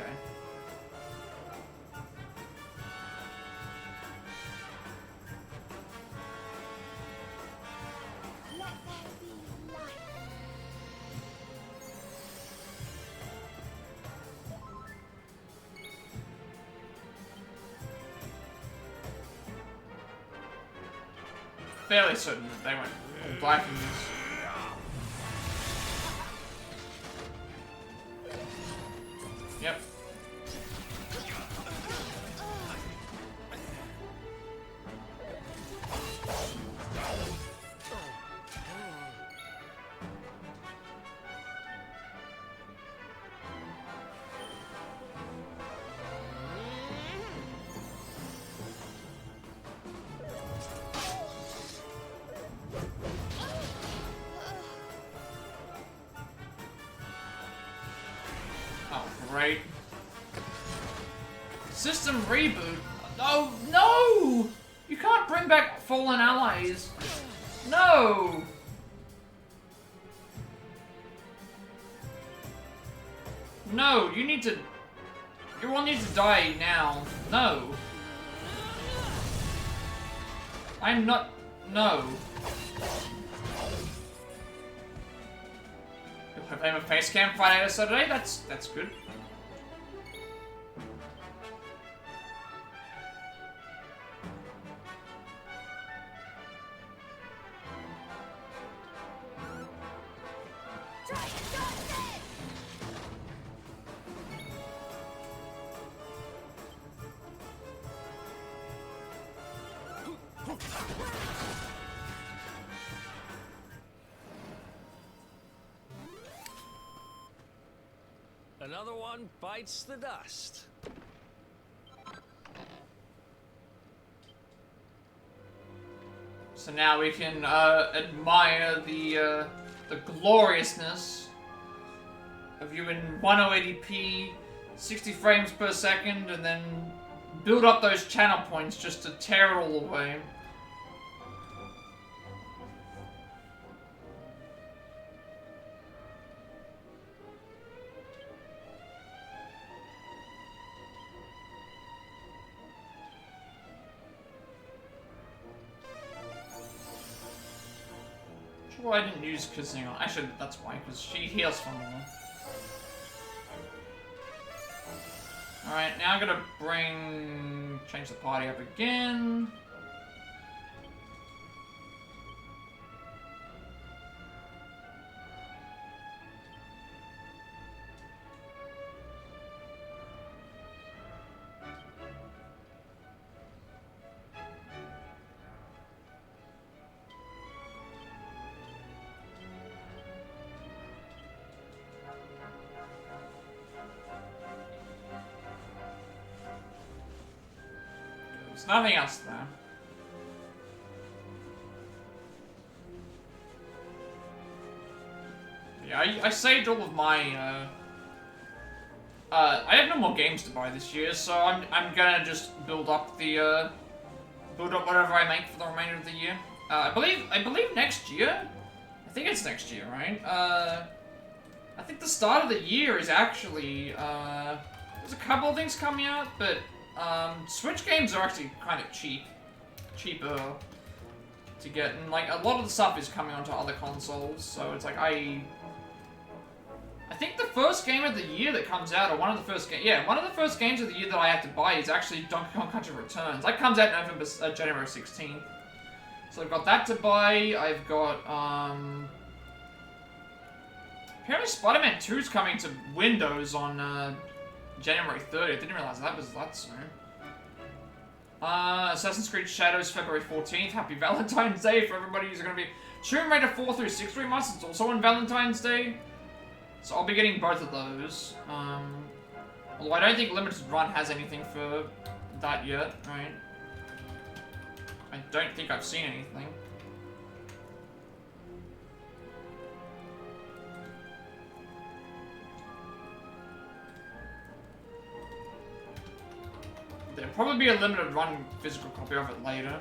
Fairly certain that they went all black in this. Yep. Oh, great. System reboot? Oh, no! You can't bring back fallen allies. No! No, you need to... You all need to die now. No. I'm not... No. If I have a face cam Friday or Saturday, that's good. Another one bites the dust. So now we can admire the gloriousness of you in 1080p, 60 frames per second, and then build up those channel points just to tear it all away. Well, I didn't use Kazing. Actually, that's why, because she heals from more. Alright, now I'm gonna change the party up again. There's nothing else there. Yeah, I saved all of my, I have no more games to buy this year, so I'm gonna just build up the, build up whatever I make for the remainder of the year. I believe next year? I think it's next year, right? I think the start of the year is actually, there's a couple of things coming out, but Switch games are actually kind of cheaper to get, and like a lot of the stuff is coming onto other consoles, so it's like I think the first game of the year that comes out, or one of the first games of the year that I have to buy is actually Donkey Kong Country Returns. That comes out January 16th. So I've got that to buy. I've got apparently Spider-Man 2 is coming to Windows on January 30th. Didn't realize that was that soon. Assassin's Creed Shadows, February 14th. Happy Valentine's Day for everybody who's going to be... Tomb Raider 4 through 6 remasters. It's also on Valentine's Day. So I'll be getting both of those. Although I don't think Limited Run has anything for that yet, right? I don't think I've seen anything. There'll probably be a limited run physical copy of it later.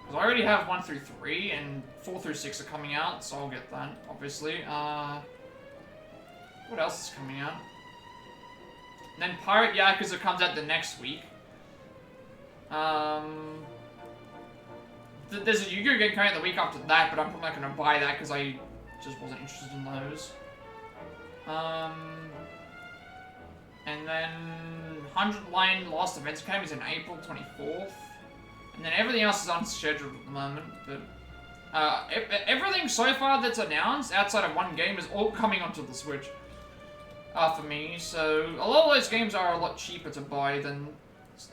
Because I already have 1 through 3, and 4 through 6 are coming out, so I'll get that, obviously. What else is coming out? And then Pirate Yakuza comes out the next week. There's a Yu-Gi-Oh game coming out the week after that, but I'm probably not going to buy that because I just wasn't interested in those. And then 100 Line Lost Events Academy is in April 24th. And then everything else is unscheduled at the moment, but everything so far that's announced outside of one game is all coming onto the Switch for me. So a lot of those games are a lot cheaper to buy than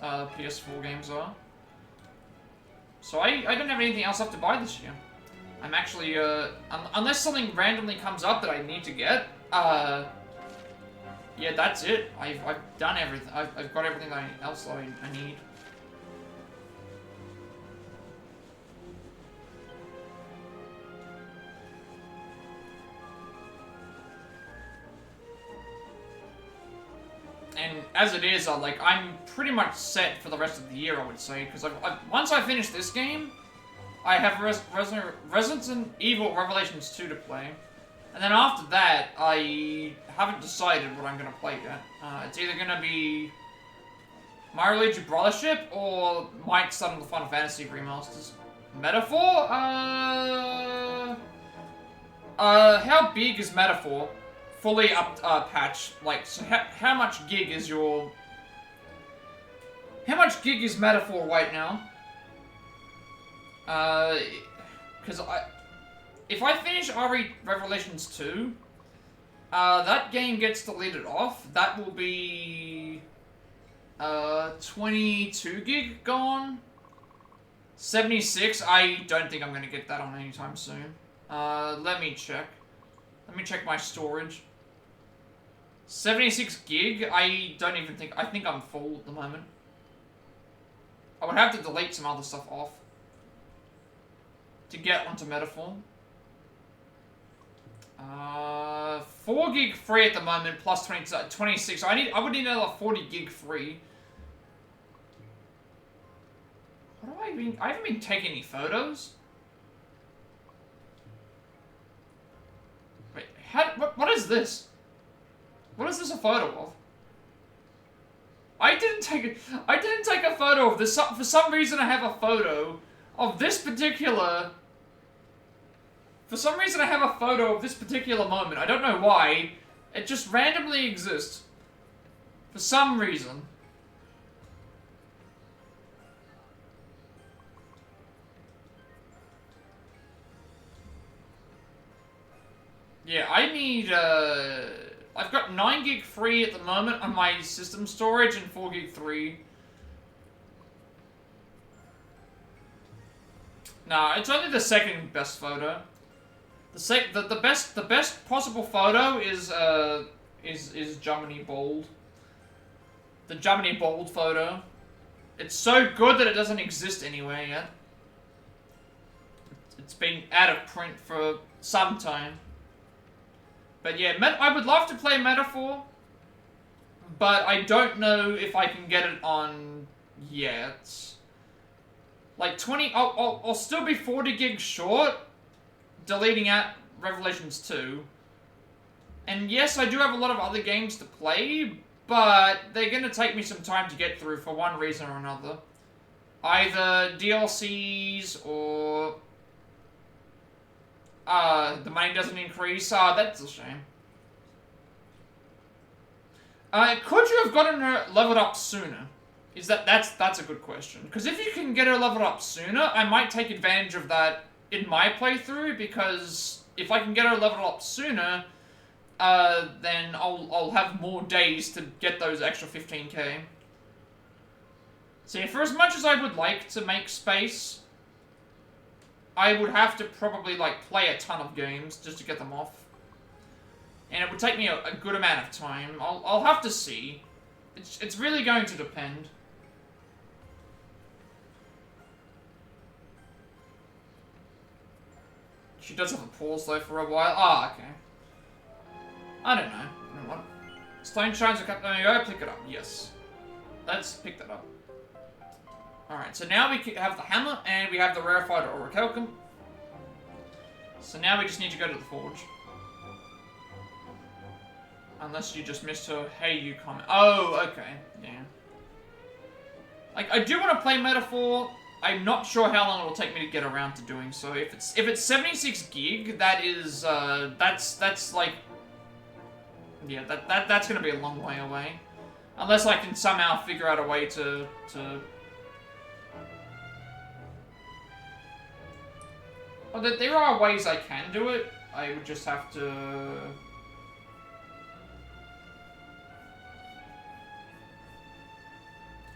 PS4 games are. So I don't have anything else left to buy this year. I'm actually, unless something randomly comes up that I need to get, yeah, that's it. I've done everything. I've got everything else that I need. And as it is, like, I'm pretty much set for the rest of the year, I would say, because once I finish this game, I have Resident Evil Revelations 2 to play. And then after that, I haven't decided what I'm going to play yet. It's either going to be Mario Luigi Brothership or Mike Son of the Final Fantasy remasters. Metaphor? How big is Metaphor? Fully up patch. Like, so how much gig is your... How much gig is Metaphor right now? Because if I finish RE Revelations 2, that game gets deleted off. That will be 22 gig gone. 76. I don't think I'm gonna get that on anytime soon. Let me check. Let me check my storage. 76 gig. I don't even think. I think I'm full at the moment. I would have to delete some other stuff off to get onto Metaphor. 4 gig free at the moment, plus 26. I would need another 40 gig free. What do I mean? I haven't been taking any photos. Wait, what is this? What is this a photo of? I didn't take a photo of this. For some reason, I have a photo of this particular... For some reason, I have a photo of this particular moment. I don't know why. It just randomly exists. For some reason. Yeah, I need, I've got 9 gig free at the moment on my system storage and 4 gig 3. Nah, it's only the second best photo. The best possible photo is Germany Bold. The Germany Bold photo. It's so good that it doesn't exist anywhere yet. It's been out of print for some time. But yeah, I would love to play Metaphor, but I don't know if I can get it on yet. Like 20, I'll still be 40 gigs short, deleting out Revelations 2. And yes, I do have a lot of other games to play, but they're gonna take me some time to get through for one reason or another. Either DLCs or... the money doesn't increase. That's a shame. Could you have gotten her leveled up sooner? That's a good question. Because if you can get her leveled up sooner, I might take advantage of that in my playthrough, because if I can get her leveled up sooner, then I'll have more days to get those extra 15k. See, for as much as I would like to make space, I would have to probably, like, play a ton of games just to get them off. And it would take me a good amount of time. I'll have to see. It's really going to depend. She does have a pause, though, for a while. Ah, okay. I don't know. You know what? Stone shrines are kept. There you go. Pick it up. Yes. Let's pick that up. Alright, so now we have the hammer and we have the rarefied orichalcum. So now we just need to go to the forge. Unless you just missed her hey you comment. Oh, okay. Yeah. Like, I do want to play Metaphor. I'm not sure how long it will take me to get around to doing so. If it's 76 gig, that is that's like, yeah, that's gonna be a long way away. Unless I can somehow figure out a way to well, there are ways I can do it. I would just have to.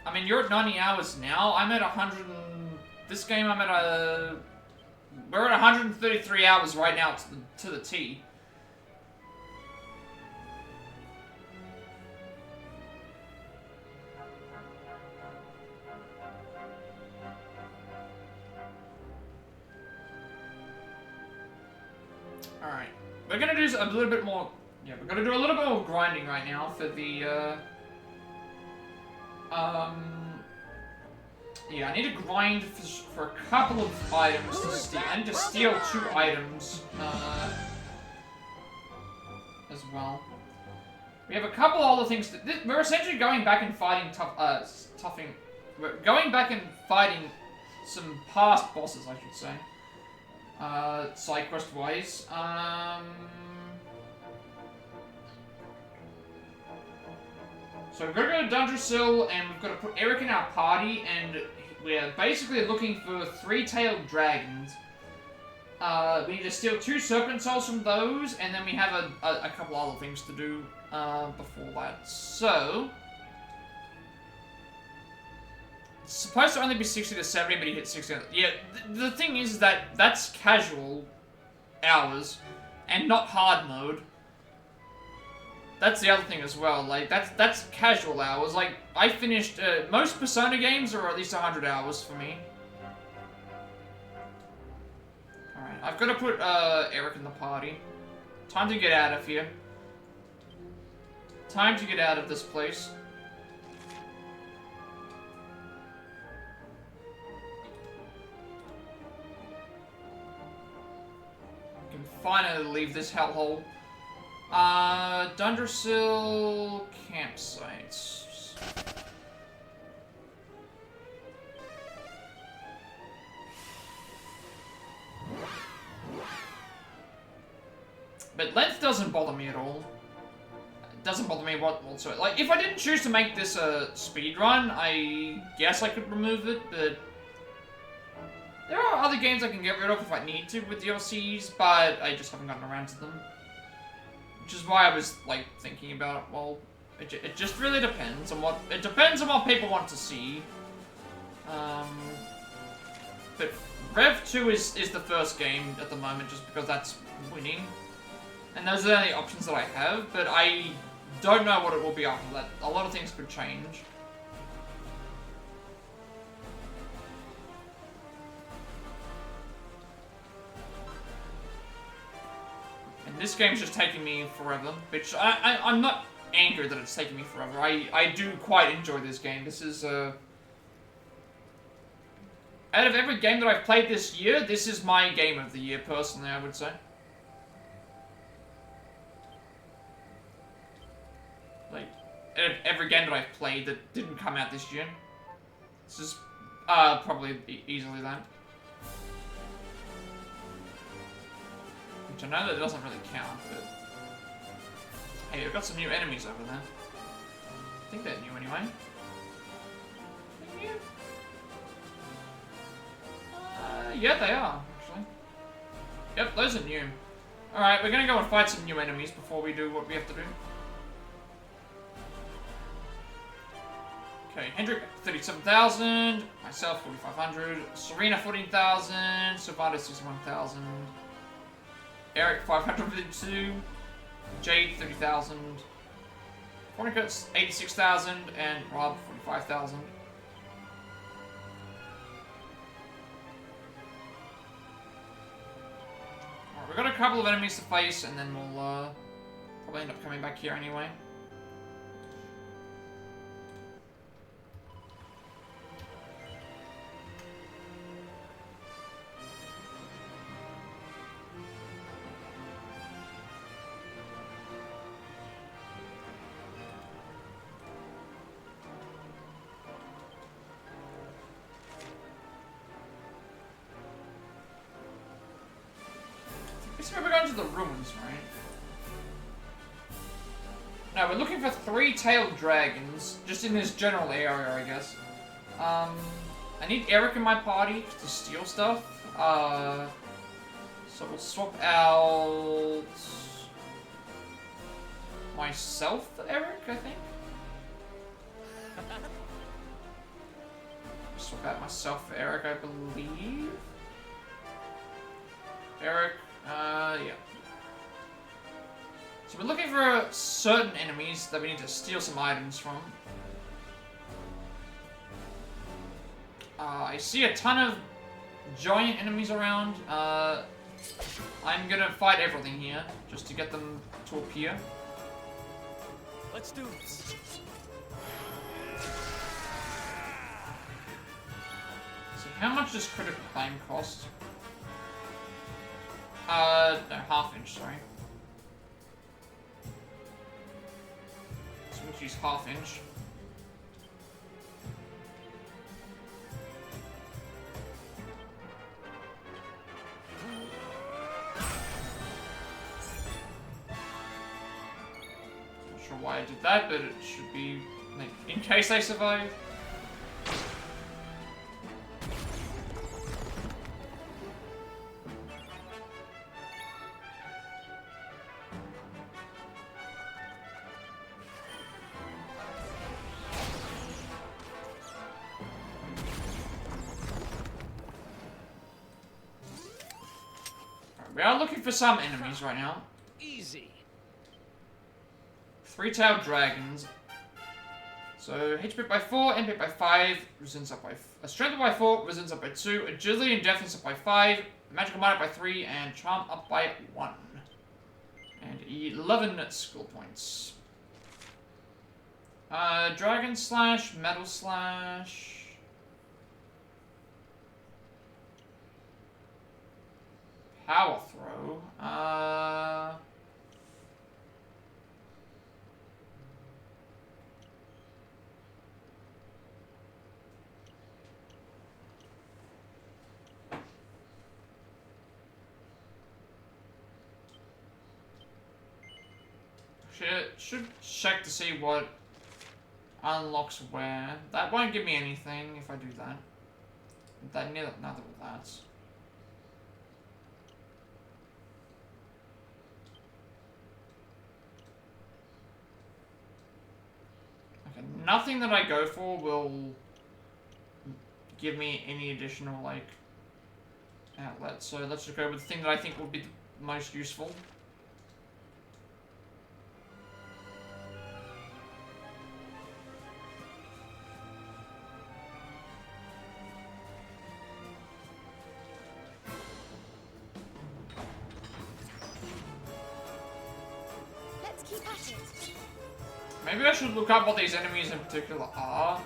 I mean, you're at 90 hours now. I'm at 100 and... This game, I'm at a... We're at 133 hours right now to the T. Alright. We're gonna do a little bit more... Yeah, we're gonna do a little bit more grinding right now for the, yeah, I need to grind for a couple of items to steal. I need to steal 2 items, as well. We have a couple other things that... We're essentially going back and fighting We're going back and fighting some past bosses, I should say. Side quest-wise. So we've got to go to Dungeon and we've got to put Eric in our party, and we're basically looking for 3-tailed dragons. We need to steal 2 serpent souls from those, and then we have a couple other things to do before that. So... It's supposed to only be 60 to 70, but he hit 60. Yeah, the thing is that that's casual hours, and not hard mode. That's the other thing as well, like, that's casual hours. Like, I finished, most Persona games are at least 100 hours for me. Alright, I've got to put, Eric in the party. Time to get out of here. Time to get out of this place. I can finally leave this hellhole. Dundersill campsites. But length doesn't bother me at all. It doesn't bother me whatsoever. Like, if I didn't choose to make this a speed run, I guess I could remove it, but there are other games I can get rid of if I need to with DLCs, but I just haven't gotten around to them. Which is why I was, like, thinking about, well, it just really depends on what... It depends on what people want to see. But Rev 2 is the first game at the moment, just because that's winning. And those are the only options that I have, but I don't know what it will be after that. A lot of things could change. This game's just taking me forever, which I'm not angry that it's taking me forever. I do quite enjoy this game. This is, out of every game that I've played this year, this is my game of the year, personally, I would say. Like, every game that I've played that didn't come out this year. This is, probably easily that. Which I know that doesn't really count, but... Hey, we've got some new enemies over there. I think they're new anyway. Are they new? Yeah, they are, actually. Yep, those are new. Alright, we're gonna go and fight some new enemies before we do what we have to do. Okay, Hendrik, 37,000. Myself, 4,500. Serena, 14,000. Savada, 61,000. Eric, 552. Jade, 30,000. Fornicus, 86,000. And Rob, 45,000. Alright, we've got a couple of enemies to face, and then we'll probably end up coming back here anyway. go into the ruins, right? No, we're looking for three-tailed dragons, just in this general area, I guess. I need Eric in my party to steal stuff. So we'll swap out myself for Eric, I think. Swap out myself for Eric, I believe. Eric, yeah. So we're looking for certain enemies that we need to steal some items from. I see a ton of giant enemies around. I'm gonna fight everything here, just to get them to appear. Let's do this. So how much does critical claim cost? No, half inch, sorry. So we'll use half inch. Not sure why I did that, but it should be, like, in case I survive. We are looking for some enemies right now. Easy. Three-tailed dragons. So HP by 4, MP by 5, resistance up by strength up by 4, resistance up by 2, agility and deafness up by 5, magical might up by 3, and charm up by 1. And 11 skill points. Dragon slash, metal slash. Power throw. Should check to see what unlocks where. That won't give me anything if I do that. Neither will that. Okay, nothing that I go for will give me any additional, like, outlets. So let's just go with the thing that I think will be the most useful. Let's keep at it. Maybe I should look up what these enemies in particular are.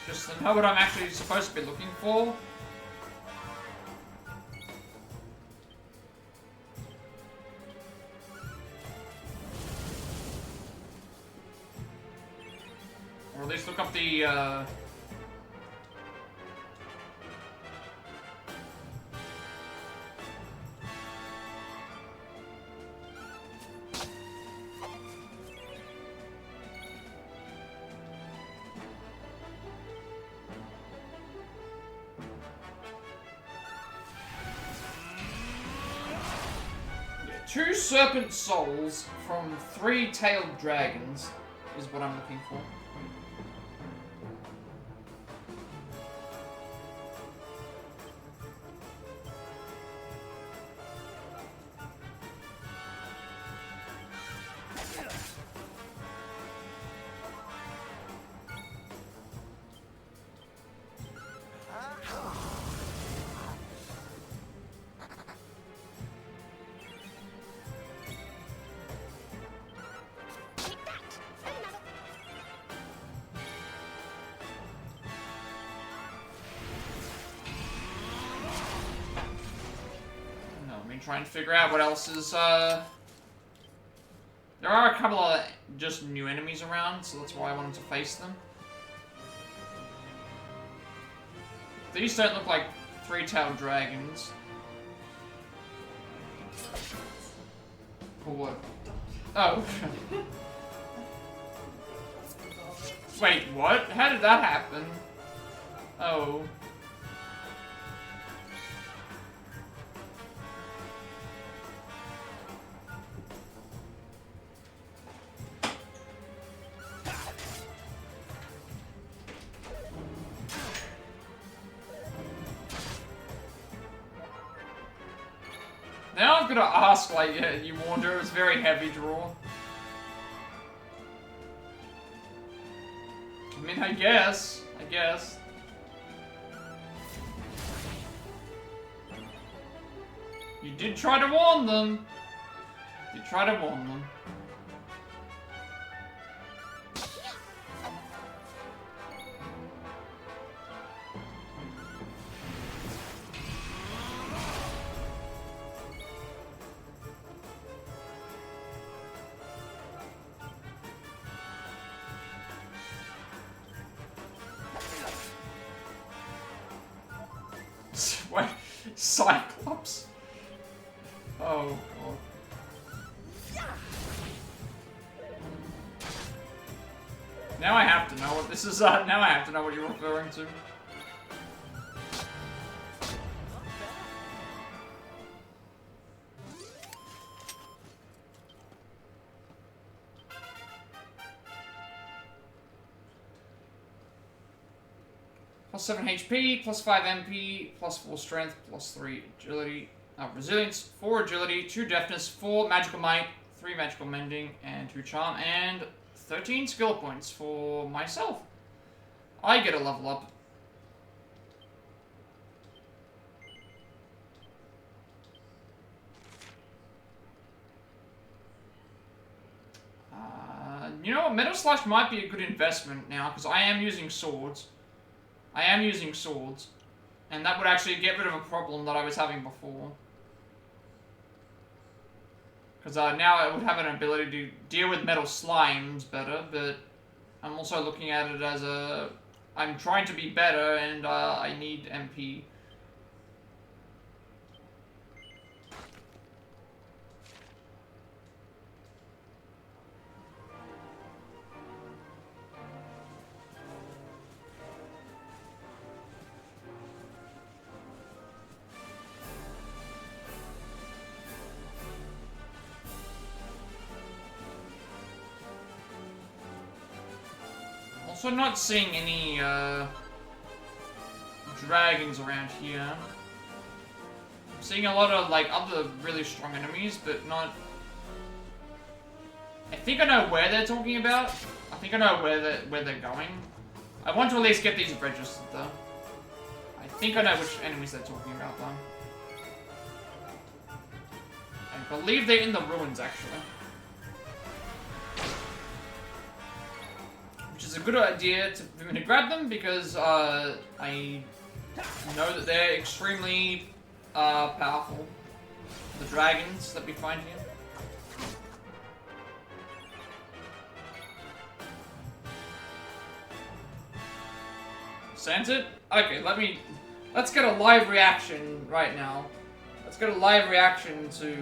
Just to know what I'm actually supposed to be looking for. Or at least look up the, two serpent souls from three-tailed dragons is what I'm looking for. Trying to figure out what else is, there are a couple of just new enemies around, so that's why I wanted to face them. These don't look like three-tailed dragons. For what? Oh. Wait, what? How did that happen? Oh. Now I'm gonna ask, like, you wonder, it's very heavy draw. I mean, I guess. You did try to warn them. Wait, Cyclops? Oh god. Now I have to know what this is, now I have to know what you're referring to. Plus 7 HP, plus 5 MP, plus 4 strength, plus 3 agility, resilience, 4 agility, 2 deafness, 4 magical might, 3 magical mending, and 2 charm, and 13 skill points for myself. I get a level up. You know what, Metal Slash might be a good investment now, because I am using swords. And that would actually get rid of a problem that I was having before. Because now I would have an ability to deal with metal slimes better, but I'm also looking at it as a... I'm trying to be better, and I need MP. Also not seeing any dragons around here. I'm seeing a lot of like other really strong enemies, but not... I think I know where they're talking about. I think I know where they're going. I want to at least get these registered though. I think I know which enemies they're talking about though. I believe they're in the ruins actually. Which is a good idea for me to grab them because I know that they're extremely powerful. The dragons that we find here. Sent it? Okay, let's get a live reaction right now. Let's get a live reaction to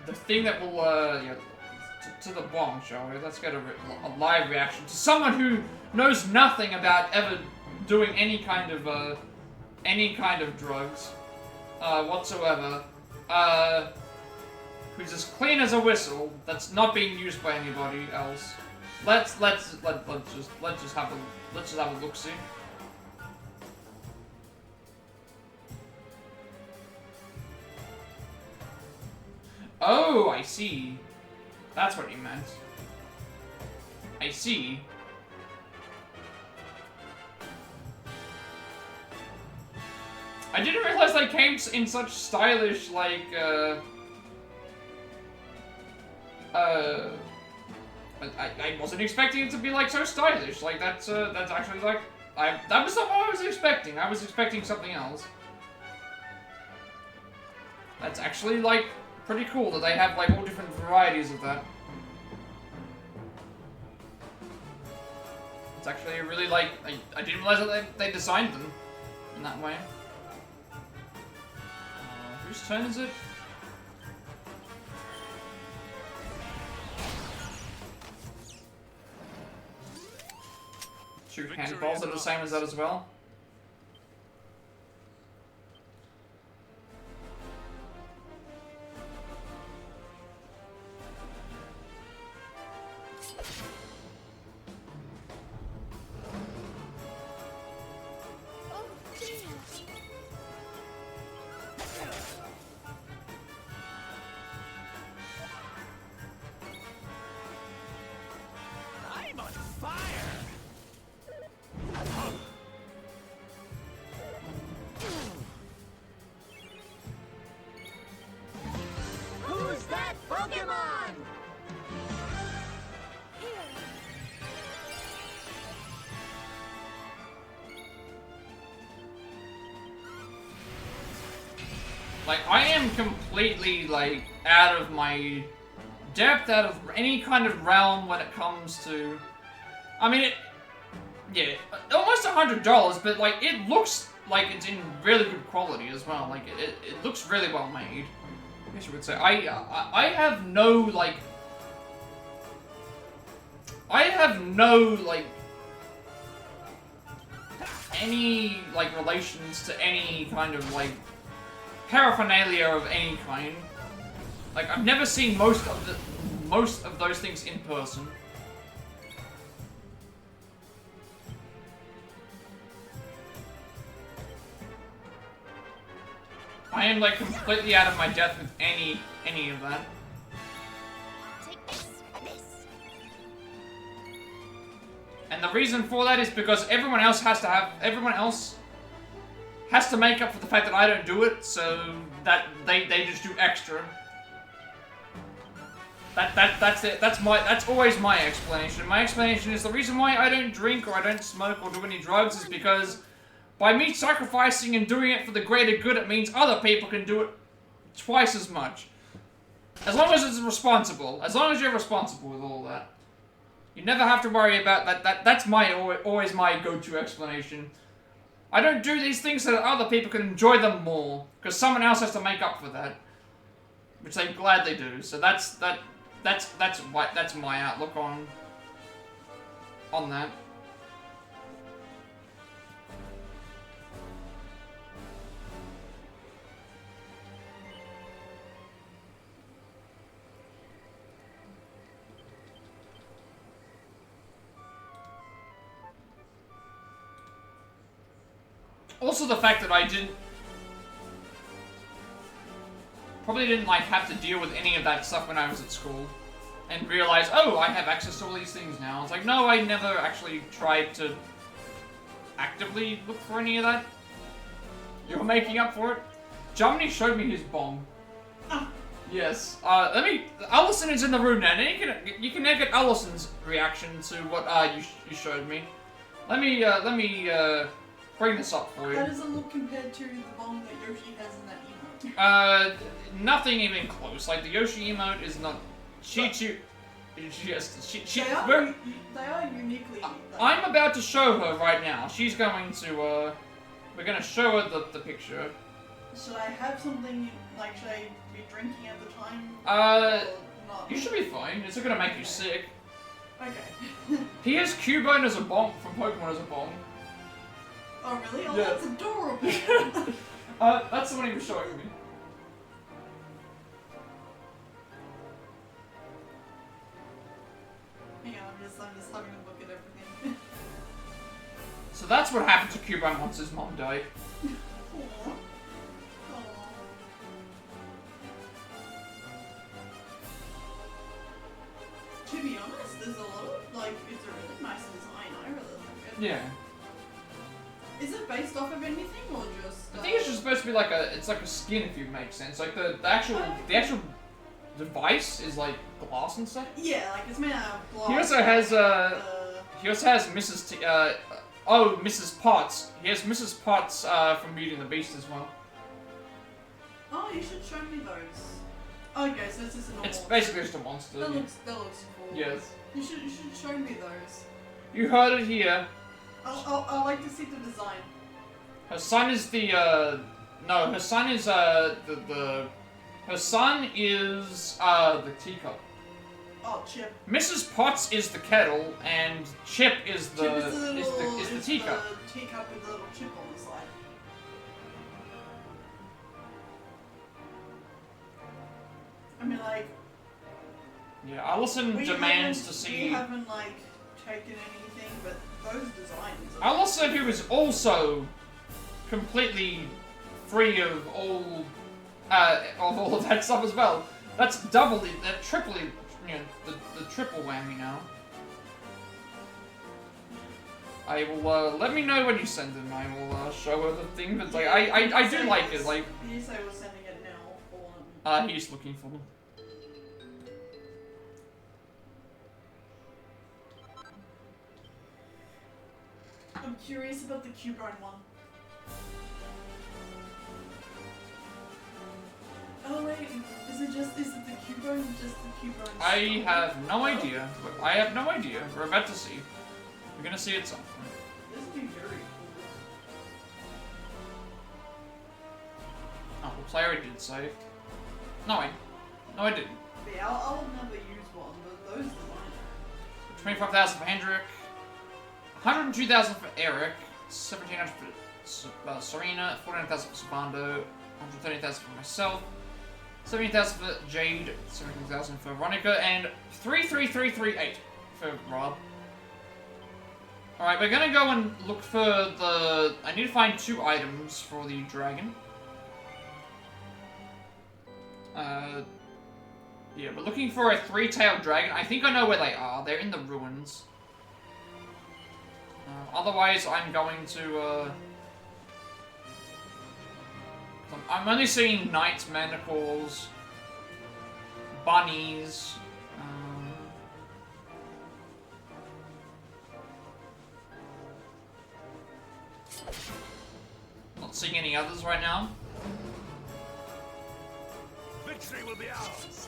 the thing that will, yeah, to the bomb, shall we? Let's get a live reaction to someone who knows nothing about ever doing any kind of drugs, whatsoever. Who's as clean as a whistle. That's not being used by anybody else. Let's just have a look see. Oh, I see. That's what he meant. I see. I didn't realize they came in such stylish, like, I wasn't expecting it to be, like, so stylish. Like, that's actually, like, that was not what I was expecting. I was expecting something else. That's actually, like, pretty cool that they have, like, all different varieties of that. It's actually really like I didn't realize that they designed them in that way. Whose turn is it? Shoot, handballs are the same as that as well. I'm on fire! Who's that Pokemon? Like, I am completely, like, out of my depth, out of any kind of realm when it comes to... I mean, yeah, almost $100, but, like, it looks like it's in really good quality as well. Like, it looks really well made, I guess you would say. I have no, like... I have no, like... any, like, relations to any kind of, like... paraphernalia of any kind. Like, I've never seen most of those things in person. I am like completely out of my depth with any of that. Take this. And the reason for that is because everyone else has to make up for the fact that I don't do it, so that they just do extra. That's it. That's always my explanation. My explanation is the reason why I don't drink or I don't smoke or do any drugs is because by me sacrificing and doing it for the greater good, it means other people can do it twice as much. As long as it's responsible. As long as you're responsible with all that. You never have to worry about that. That's always my go-to explanation. I don't do these things so that other people can enjoy them more, because someone else has to make up for that, which they gladly do. So that's my outlook on that. Also the fact that I probably didn't like have to deal with any of that stuff when I was at school and realize, oh, I have access to all these things now. It's like, no, I never actually tried to actively look for any of that. You're making up for it. Jomini showed me his bomb. Yes. Allison is in the room now, and you can now get Allison's reaction to what you showed me. Let me bring this up for you. How does it look compared to the bomb that Yoshi has in that emote? Nothing even close. Like, the Yoshi emote is not... They are uniquely... I'm about to show her right now. She's going to, we're gonna show her the picture. Should I have something, like, should I be drinking at the time? Not? You should be fine. It's not gonna make you sick. Okay. He has Cubone as a bomb from Pokemon as a bomb. Oh, really? Oh, Yeah. that's adorable! That's the one he was showing me. Hang on, I'm just having a look at everything. So that's what happened to Cubone once his mom died. Aww. To be honest, there's a lot of, like, it's a really nice design. I really like it. Yeah. Is it based off of anything or just? I think it's just supposed to be like it's like a skin, if you make sense. Like the actual device is like glass and stuff. Yeah, like it's made out of glass. He also has Mrs. Potts. He has Mrs. Potts from Beauty and the Beast as well. Oh, you should show me those. Okay, so it's just a normal. It's basically just a monster. That looks cool. Yes. You should show me those. You heard it here. I like to see the design. Her son is the, no, her son is, her son is, the teacup. Oh, Chip. Mrs. Potts is the kettle, and Chip is the, Chip is the teacup. The teacup with the little chip on the side. I mean, like... Yeah, Allison demands to see... We haven't, like, taken anything, but those designs are... Allison, who is also completely free of all of that stuff as well. That's doubly, triply, you know, the triple whammy now. I will, let me know when you send them. I will, show her the thing, but, like, I do like it, like... Did you say we're sending it now, or... He's looking for them. I'm curious about the Cubone one. Oh wait, is it the Cubone? Just the Cubone? I have no idea. I have no idea. We're about to see. We're gonna see it something. This would be very cool. Oh, the player did save. No, I didn't. Yeah, I'll never use one, but those designs. 25,000 for Hendrik. 102,000 for Eric. 1,700 for Serena. 49,000 for Sabando. 130,000 for myself. 70,000 for Jade. 17,000 for Veronica. And 33338 for Rob. Alright, we're gonna go and look for the... I need to find 2 items for the dragon. Yeah, we're looking for a 3-tailed dragon. I think I know where they are. They're in the ruins. Otherwise, I'm going to, I'm only seeing knights, manticores, bunnies, not seeing any others right now. Victory will be ours.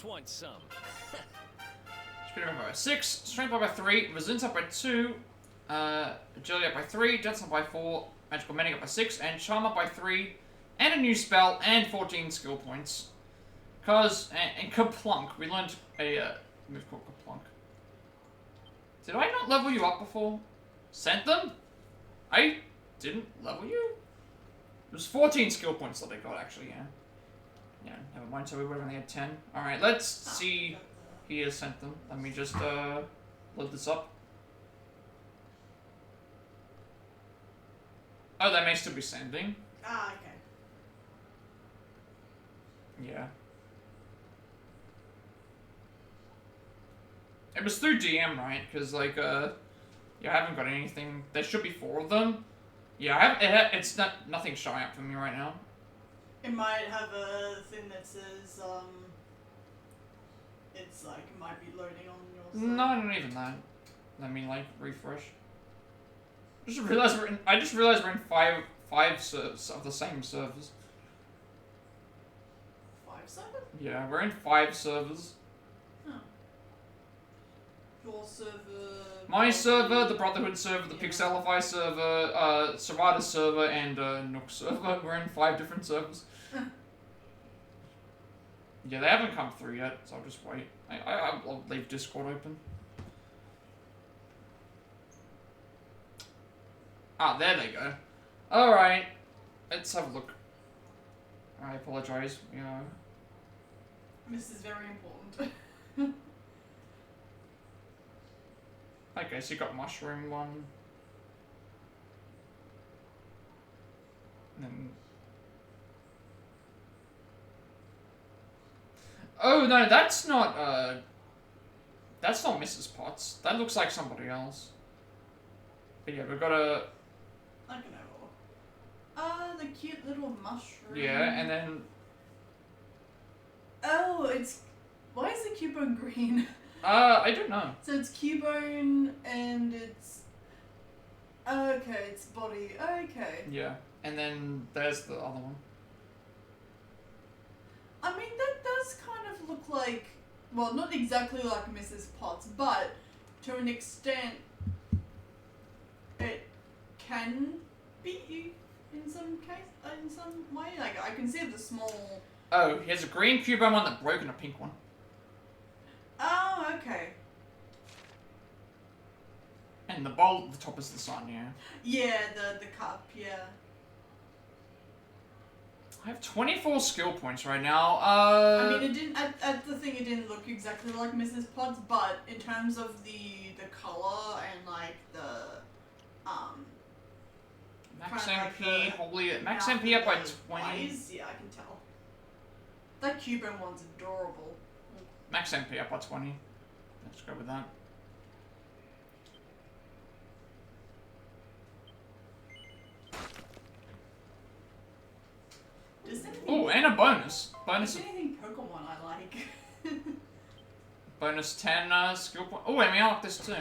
Want some. Speed up by 6, strength up by 3, resilience up by 2, agility up by 3, defense up by 4, magical mending up by 6, and charm up by 3, and a new spell, and 14 skill points. Cause, and Kaplunk, we learned a move called Kaplunk. Did I not level you up before? Sent them? I didn't level you? It was 14 skill points that I got, actually, yeah. Yeah, never mind, so we would have only had 10. Alright, let's see. He has sent them. Let me just, load this up. Oh, they may still be sending. Ah, okay. Yeah. It was through DM, right? Because, like, yeah, I haven't got anything. There should be 4 of them. Yeah, it's nothing showing up for me right now. It might have a thing that says, it's like, it might be loading on your side. No, not even that. Let me, like, refresh. I just realized we're in five servers of the same servers. 5 servers? Yeah, we're in 5 servers. Huh. Your server... My server, the Brotherhood server, the Pixelify server, Serrata server, and Nook server. We're in 5 different servers. Yeah, they haven't come through yet, so I'll just wait. I'll leave Discord open. Ah, there they go. Alright. Let's have a look. I apologize. Yeah. This is very important. Okay, so you got mushroom one. And then... Oh no, that's not Mrs. Potts. That looks like somebody else. But yeah, we've got a... I can know. The cute little mushroom. Yeah, and then... Oh, it's... Why is the Cubone green? I don't know. So it's Cubone and it's... Okay, it's body. Okay. Yeah, and then there's the other one. I mean, that does kind of look like... Well, not exactly like Mrs. Potts, but to an extent, it can be in some case, in some way. Like, I can see the small... Oh, here's a green Cubone one that broke and a pink one. Oh, okay. And the bowl at the top is the sun, yeah. Yeah, the cup, yeah. I have 24 skill points right now. I mean, it didn't. At the thing, it didn't look exactly like Mrs. Potts, but in terms of the color and like the Max kind of MP, like the holy Max MP up by 20. eyes, yeah, I can tell. That Cubone one's adorable. Max MP up by 20. Let's go with that. Oh, and a bonus. Bonus. Is anything Pokemon I like? Bonus 10 skill point. Oh, and we unlock this too.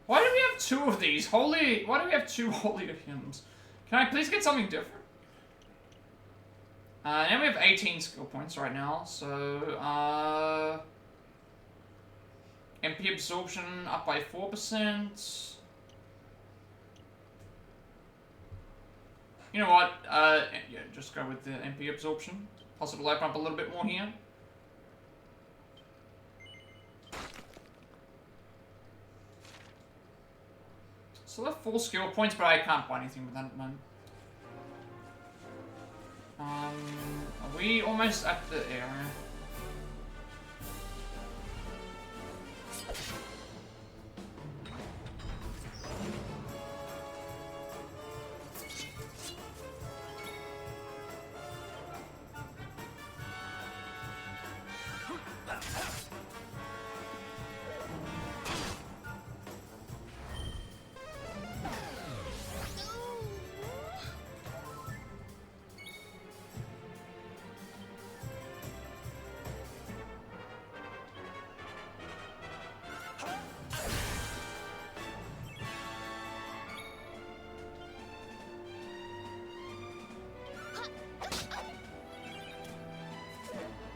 Why do we have two of these? Holy. Why do we have two holy hymns? Can I please get something different? Now we have 18 skill points right now, so, MP absorption up by 4%. You know what, yeah, just go with the MP absorption. Plus it'll open up a little bit more here. So I have 4 skill points, but I can't buy anything with that at the moment. Are we almost at the area?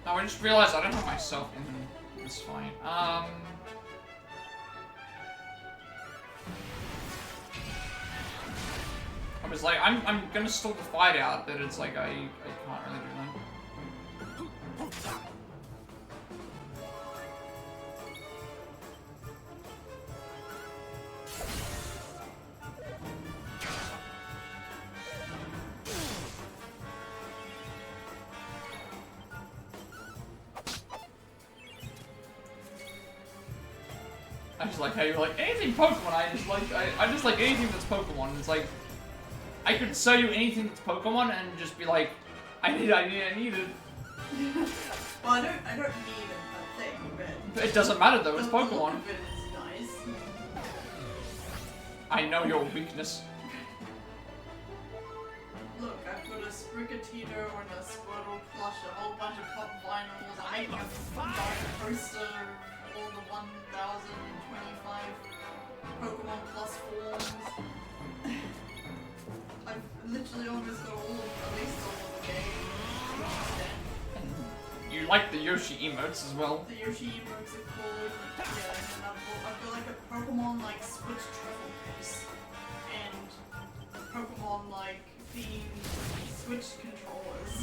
Oh, I just realized I don't have myself in this fight. I was like, I'm gonna stall the fight out, but it's like I can't really do that. I just like how you're like, anything Pokemon, I just like anything that's Pokemon. It's like, I could sell you anything that's Pokemon and just be like, I need it. Well, I don't need a thing, but... It doesn't matter though, it's the look Pokemon. of it is nice. I know your weakness. Look, I've got a Sprigatito and a Squirtle plush, a whole bunch of pop vinyls. I'm making a giant poster of all the 1,025 Pokemon Plus forms. I've literally almost got all of, at least all of the game. You like the Yoshi emotes as well. The Yoshi emotes are cool. Yeah, and I've got like a Pokemon like Switch travel case and Pokemon like themed Switch controllers.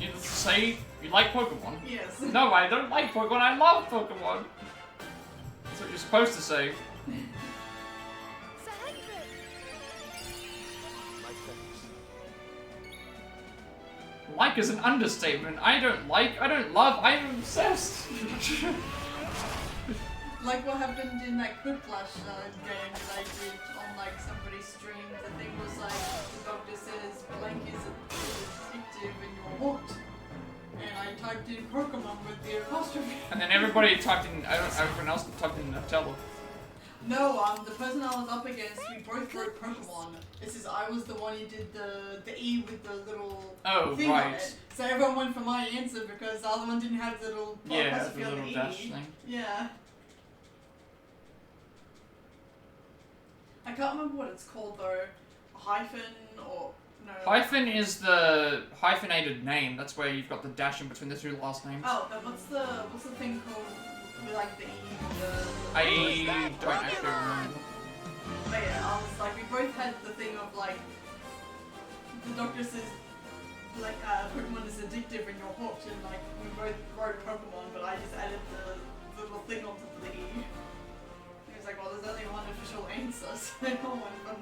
You say you like Pokemon? Yes. No, I don't like Pokemon, I love Pokemon! That's what you're supposed to say. like is an understatement. I don't love, I'm obsessed. Like what happened in that Quick Flash game that I did on like somebody's stream. The thing was like, the doctor says blank is addictive and you're hooked. And I typed in Pokemon with the apostrophe. And then everybody typed in, everyone else typed in Nutella. No, the person I was up against, we both wrote Pokemon. This is, I was the one who did the E with the little thing on it. So everyone went for my answer because the other one didn't have the little apostrophe on the E. dash thing. Yeah. I can't remember what it's called though. Hyphen or no. Hyphen is the hyphenated name. That's where you've got the dash in between the two last names. Oh, but what's the thing called with like the E? I don't actually remember. But yeah, I was like, we both had the thing of like, the doctor says like Pokemon is addictive and you're hooked, and like we both wrote Pokemon, but I just added the little thing on top of the E. He was like, well, there's only one official answer, so I went from.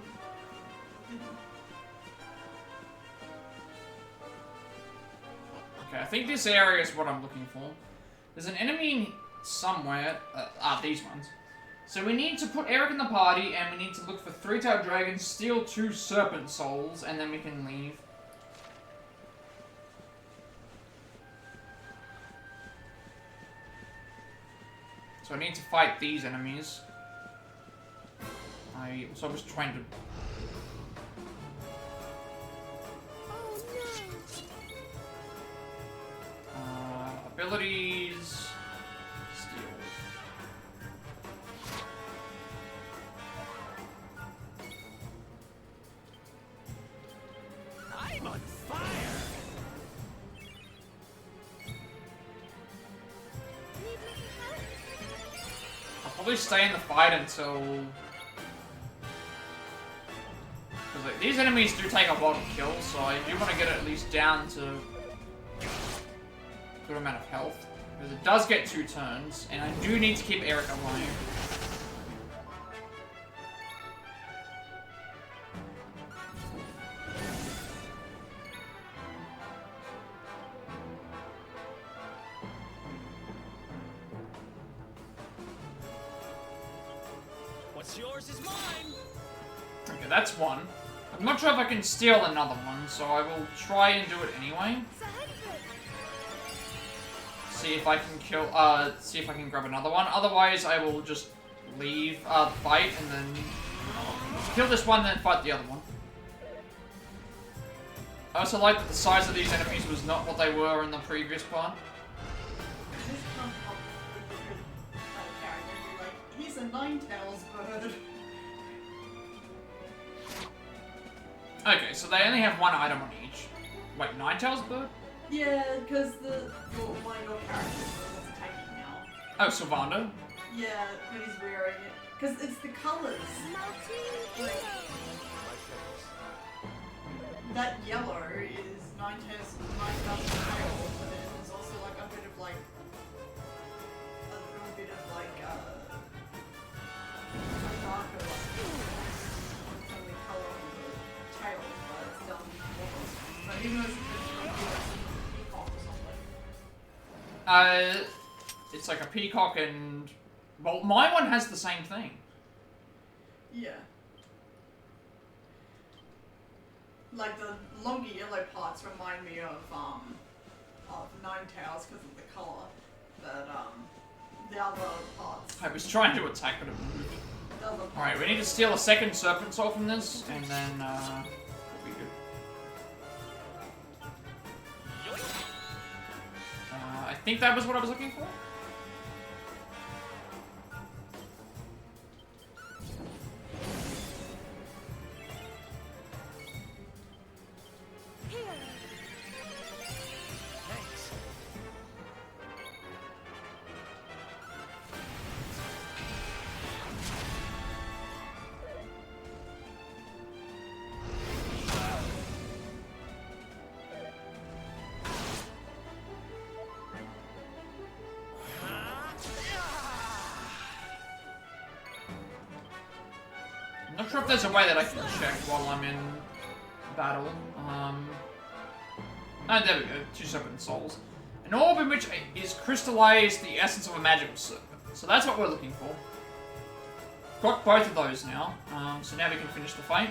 Okay, I think this area is what I'm looking for. There's an enemy somewhere. These ones. So we need to put Eric in the party, and we need to look for 3-tailed dragons, steal 2 serpent souls, and then we can leave. So I need to fight these enemies. I was trying to... abilities... Steal. I'm on fire! I'll probably stay in the fight until... Because like, these enemies do take a while to kill, so I do want to get it at least down to... good amount of health. Because it does get 2 turns, and I do need to keep Eric alive. What's yours is mine! Okay, that's one. I'm not sure if I can steal another one, so I will try and do it anyway. See if I can see if I can grab another one. Otherwise, I will just leave the fight and then kill this one, then fight the other one. I also like that the size of these enemies was not what they were in the previous part. He's a 9-tails bird. Okay, so they only have 1 item on each. Wait, 9-tails bird? Yeah, because one of your characters is attacking now. Oh, Sylvander? Yeah, but he's wearing it. Because it's the colours. Like, that yellow is 9,000 tails, but then there's also like a bit of like darker only colour on the tail, but it's done almost. But even though it's a bit peacock or something. It's like a peacock and... Well, my one has the same thing. Yeah. Like the longer yellow parts remind me of 9-tails because of the colour, but the other parts. I was trying to attack, but it moved. Alright, we need to steal a second serpent soul from this, and then we'll be good. I think that was what I was looking for. I'm not sure if there's a way that I can check while I'm in battle. Ah, there we go. 2 separate souls. An orb in which is crystallized the essence of a magical serpent. So that's what we're looking for. Got both of those now. So now we can finish the fight.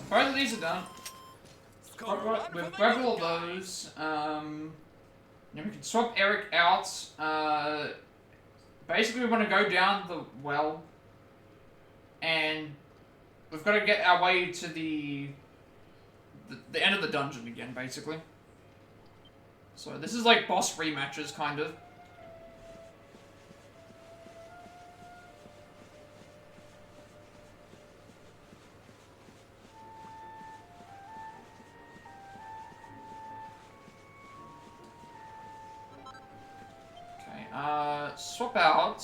Both of these are done. We've grabbed all of those. Then we can swap Eric out. Basically, we want to go down the well. And we've got to get our way to the end of the dungeon again, basically. So this is like boss rematches, kind of. Swap out,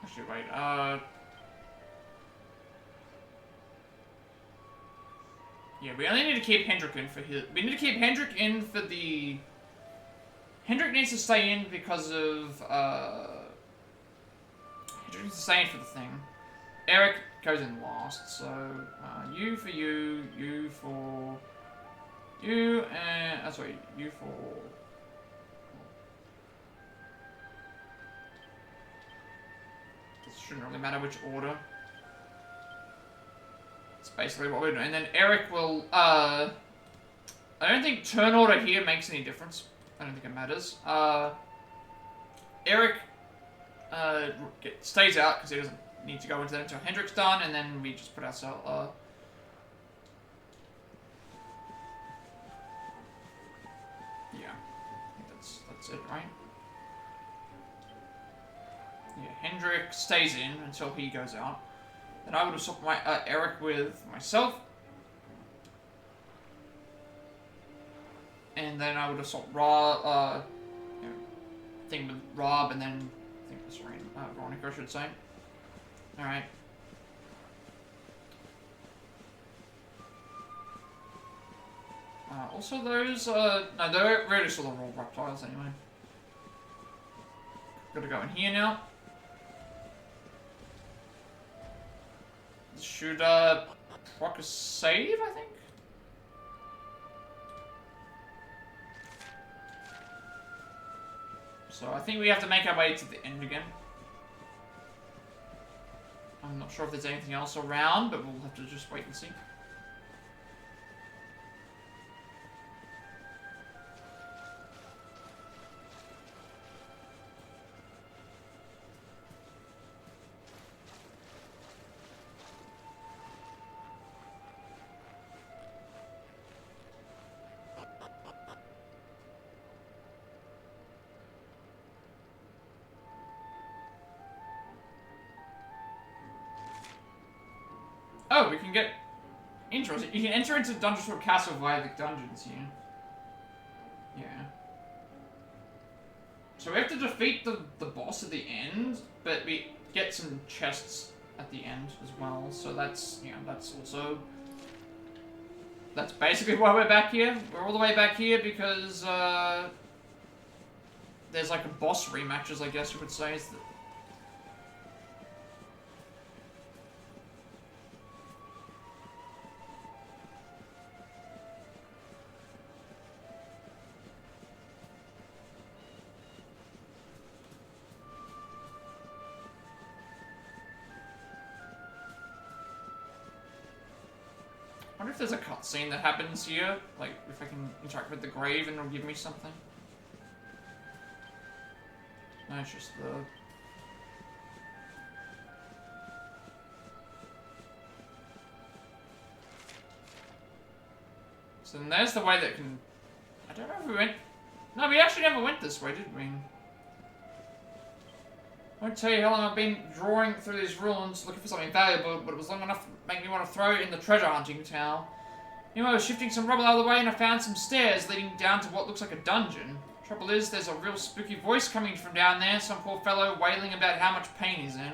actually, wait, yeah, we only need to keep Hendrik in for his... We need to keep Hendrik in for the... Hendrik needs to stay in because of, Hendrik needs to stay in for the thing. Eric goes in last, so, you for you, you for... You, and... sorry, you for... It shouldn't really matter which order. That's basically what we're doing. And then Eric will, I don't think turn order here makes any difference. I don't think it matters. Eric, stays out because he doesn't need to go into that until Hendrik's done, and then we just put ourselves, yeah. I think that's it, right? Yeah, Hendrik stays in until he goes out. Then I would have swapped my Eric with myself. And then I would have swapped Rob, thing with Rob, and then I think this Veronica, I should say. Alright. Also those, no, they're really still the raw reptiles anyway. Gotta go in here now. Should, proc a save, I think? So I think we have to make our way to the end again. I'm not sure if there's anything else around, but we'll have to just wait and see. Oh, we can get... Interesting. You can enter into Dungeons or Castle via the dungeons here. Yeah. So we have to defeat the boss at the end, but we get some chests at the end as well. So that's, that's also that's basically why we're back here. We're all the way back here because, there's like a boss rematches, I guess you could say. I wonder if there's a cutscene that happens here, like if I can interact with the grave and it'll give me something. No, it's just the... So then there's the way that can... I don't know if we went... No, we actually never went this way, did we? I won't tell you how long I've been drawing through these ruins looking for something valuable, but it was long enough to make me want to throw it in the treasure hunting tower. Anyway, I was shifting some rubble out of the way and I found some stairs leading down to what looks like a dungeon. Trouble is, there's a real spooky voice coming from down there, some poor fellow wailing about how much pain he's in.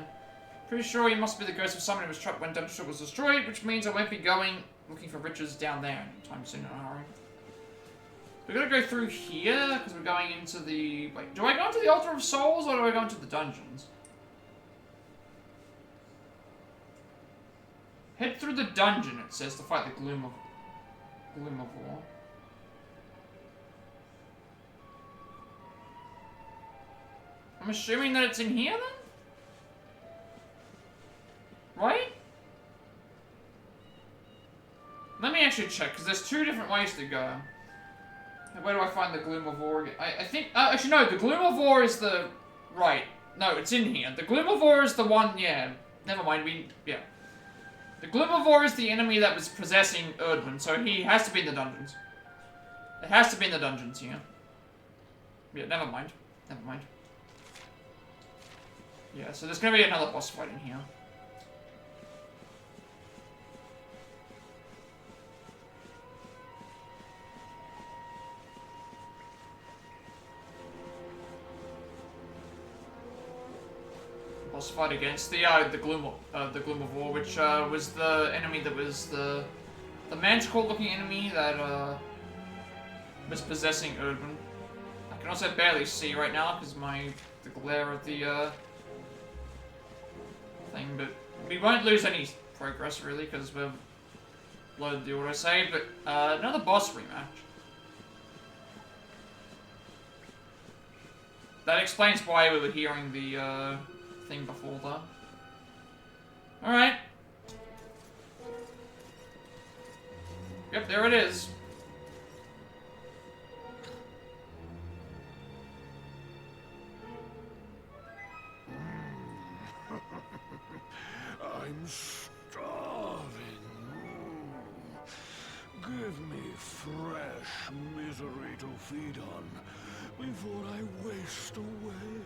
Pretty sure he must be the ghost of someone who was trapped when Dungeon was destroyed, which means I won't be going looking for riches down there anytime soon in a hurry. We're gonna go through here, because we're going into the... Wait, do I go into the Altar of Souls, or do I go into the dungeons? Head through the dungeon, it says, to fight the Gloom of War. I'm assuming that it's in here, then? Right? Let me actually check, because there's two different ways to go. Where do I find the Gloom of War again? I think... actually, no, the Gloom of War is the... Right. No, it's in here. The Gloom of War is the one... Yeah. Never mind, yeah. The Gloom of War is the enemy that was possessing Erdwin, so he has to be in the dungeons. It has to be in the dungeons here. Yeah, never mind. Never mind. Yeah, so there's gonna be another boss fight in here. Boss fight against the Gloom of War, which was the enemy that was the manticore-looking enemy that was possessing Erdwin. I can also barely see right now because the glare of the thing, but we won't lose any progress really because we've loaded the autosave. But another boss rematch. That explains why we were hearing the thing before though. Alright. Yep, there it is. I'm starving. Give me fresh misery to feed on before I waste away.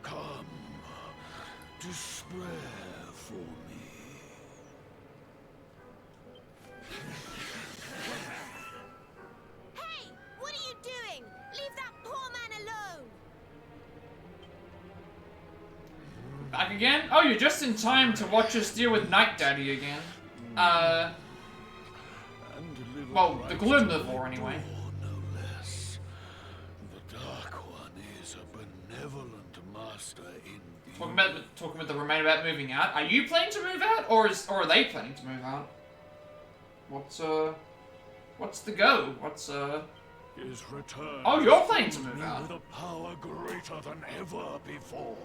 Come, despair for me. Hey! What are you doing? Leave that poor man alone! Back again? Oh, you're just in time to watch us deal with Night Daddy again. Well, the Gloom of War anyway. No less. The Dark One is a benevolent master in Talking with the Remain about moving out. Are you planning to move out, or are they planning to move out? What's the go? His return. Oh, you're planning to move out. With a power greater than ever before.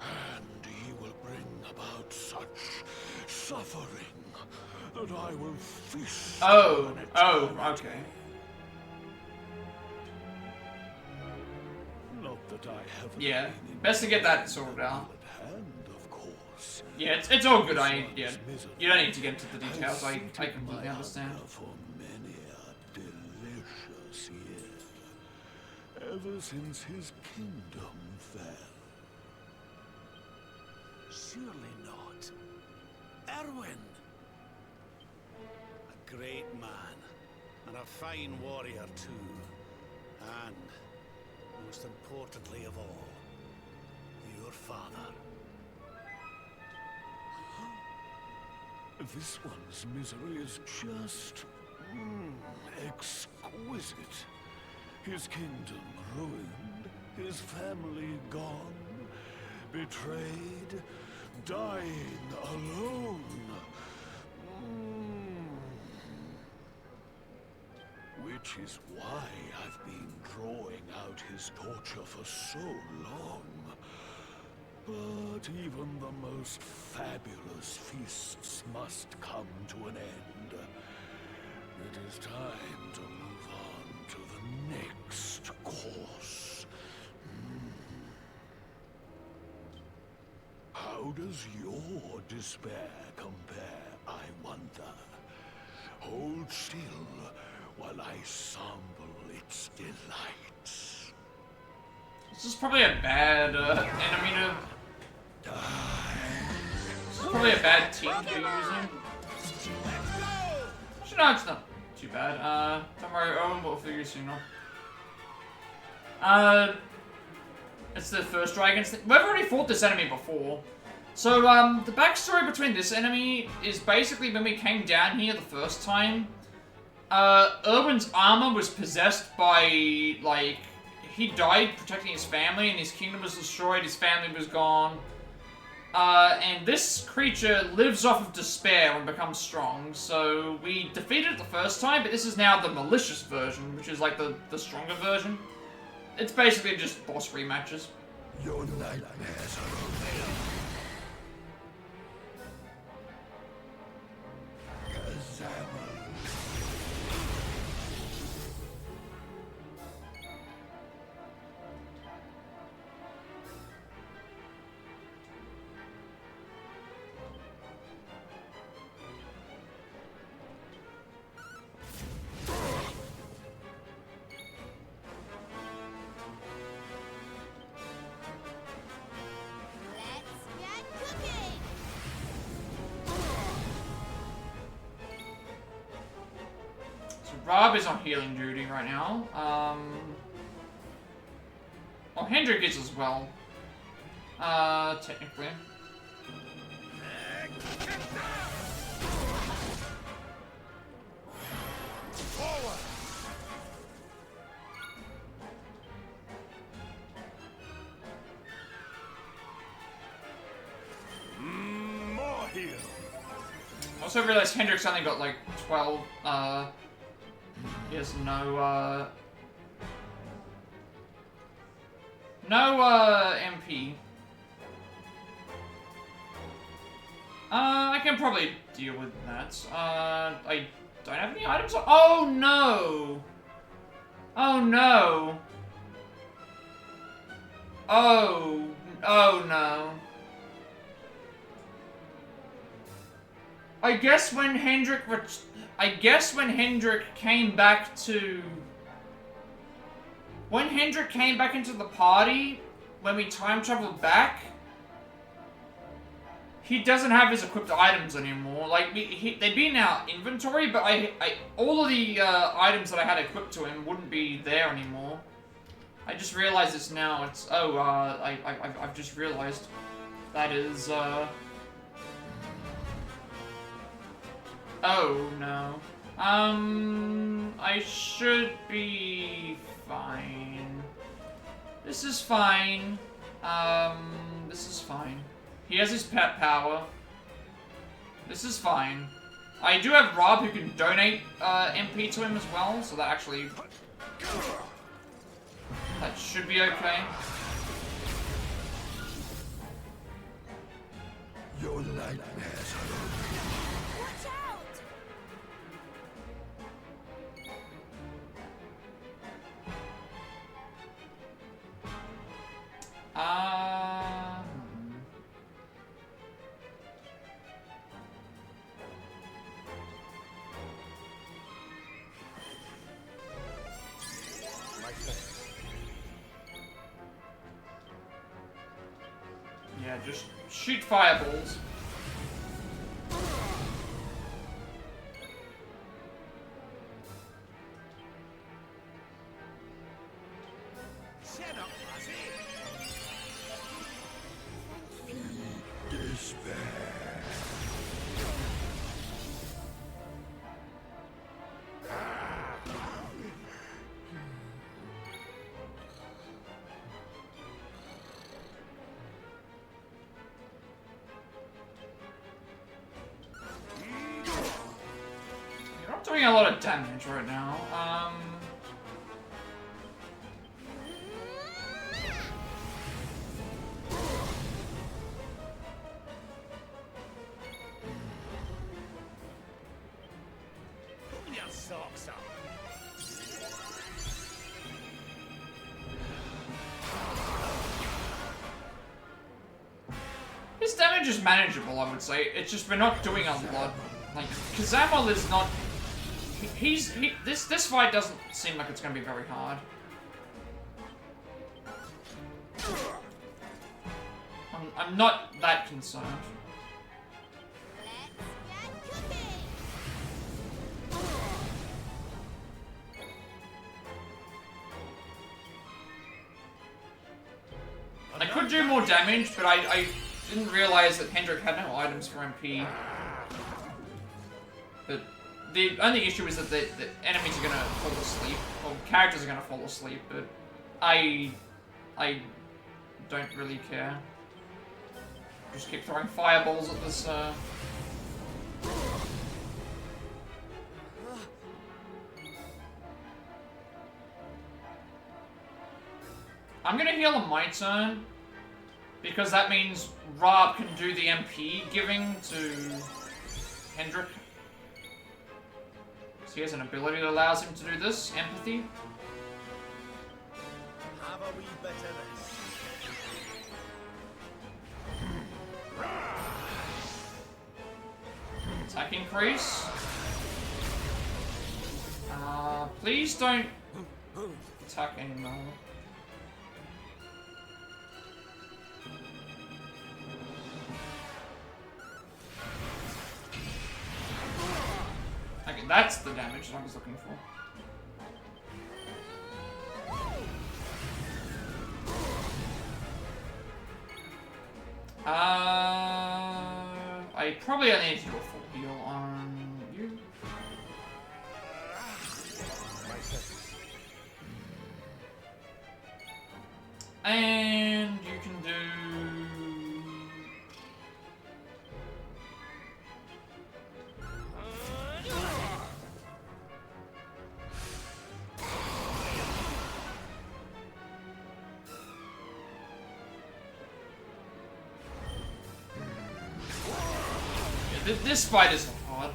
And he will bring about such suffering that I will feast. Oh, okay. Not that I haven't. Yeah, best to get that sorted out. Hand, of course. Yeah, it's all good. You don't need to get into the details. I completely understand. For many a delicious year, ever since his kingdom fell. Surely not. Erwin! A great man, and a fine warrior too. And, most importantly of all, your father. This one's misery is just exquisite. His kingdom ruined, his family gone, betrayed, dying alone. Which is why I've been drawing out his torture for so long. But even the most fabulous feasts must come to an end. It is time to move on to the next course. How does your despair compare, I wonder? Hold still while I sample its delights. This is probably a bad enemy to... This is probably a bad team to be using. No, it's not too bad. Don't worry, Owen will figure soon enough. It's the first dragons thing. We've already fought this enemy before. So, the backstory between this enemy is basically when we came down here the first time, Urban's armor was possessed by, like, he died protecting his family and his kingdom was destroyed, his family was gone. And this creature lives off of despair and becomes strong, so we defeated it the first time, but this is now the malicious version, which is like the stronger version. It's basically just boss rematches. Your nightmares are over. Rob is on healing duty right now. Well, Hendrik is as well. Technically. More heal. Also realized Hendrik's only got like 12, he has no MP. I can probably deal with that. I don't have any items. Oh no! Oh no! Oh no! I guess when Hendrik came back to... When Hendrik came back into the party, when we time traveled back, he doesn't have his equipped items anymore. Like, they'd be in our inventory, but all of the items that I had equipped to him wouldn't be there anymore. I just realized this now. It's... Oh, I've just realized. That is, Oh, no. I should be fine. This is fine. This is fine. He has his pet power. This is fine. I do have Rob who can donate MP to him as well, so that actually... That should be okay. Your nightmares are over. Watch out! Yeah, just shoot fireballs. Shut up, Ozzy. Despair. a lot of damage right now. Pull your socks up. His damage is manageable, I would say. It's just we're not doing a lot. Like, Kazamel is not... This fight doesn't seem like it's gonna be very hard. I'm not that concerned. Let's get cooking! I could do more damage, but I didn't realize that Hendrik had no items for MP. But the only issue is that the enemies are gonna fall asleep, or characters are gonna fall asleep, but I don't really care. Just keep throwing fireballs at this, I'm gonna heal on my turn, because that means Rob can do the MP giving to Hendrik. So he has an ability that allows him to do this, empathy. Have a wee bit of this. Attack increase. Please don't attack anymore. Okay, that's the damage that I was looking for. I probably only need to do a full heal on you. And you can do... This fight isn't hard.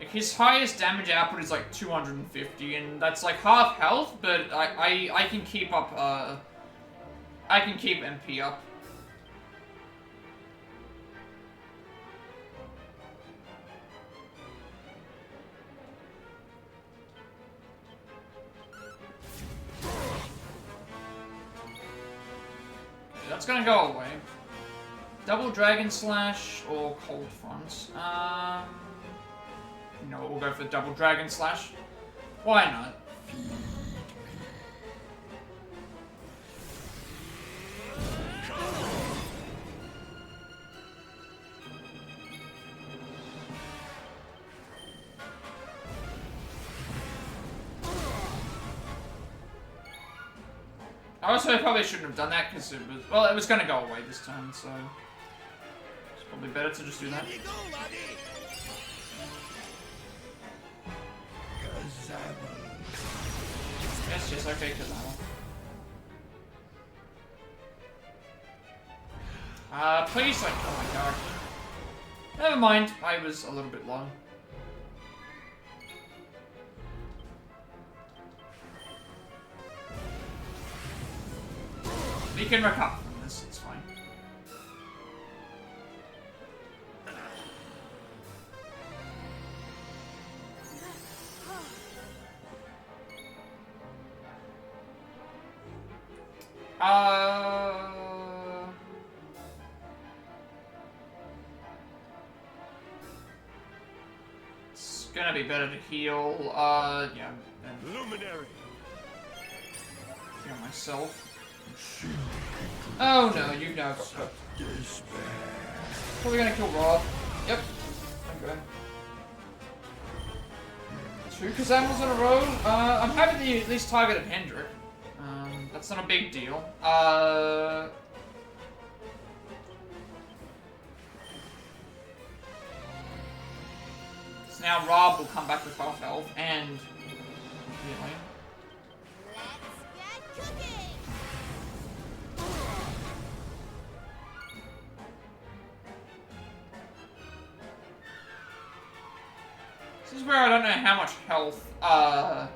Like, his highest damage output is like 250, and that's like half health, but I can keep up, I can keep MP up. Okay, that's gonna go away. Double Dragon Slash or Cold Front? No, we'll go for Double Dragon Slash. Why not? Also, I probably shouldn't have done that because it was, well, it was going to go away this time, so it's probably better to just do that. Here you go, laddie. Yes, okay, Kazama. Please, like, oh my god. Never mind, I was a little bit low. We can recover from this, it's fine. It's gonna be better to heal, yeah. Luminary. Heal myself. Oh no, you know. Probably gonna kill Rob. Yep. Okay. 2 Kazamels in a row. I'm happy that you at least targeted Hendrik. That's not a big deal. So now Rob will come back with half health and healing. Let's get cooking! This is where I don't know how much health, I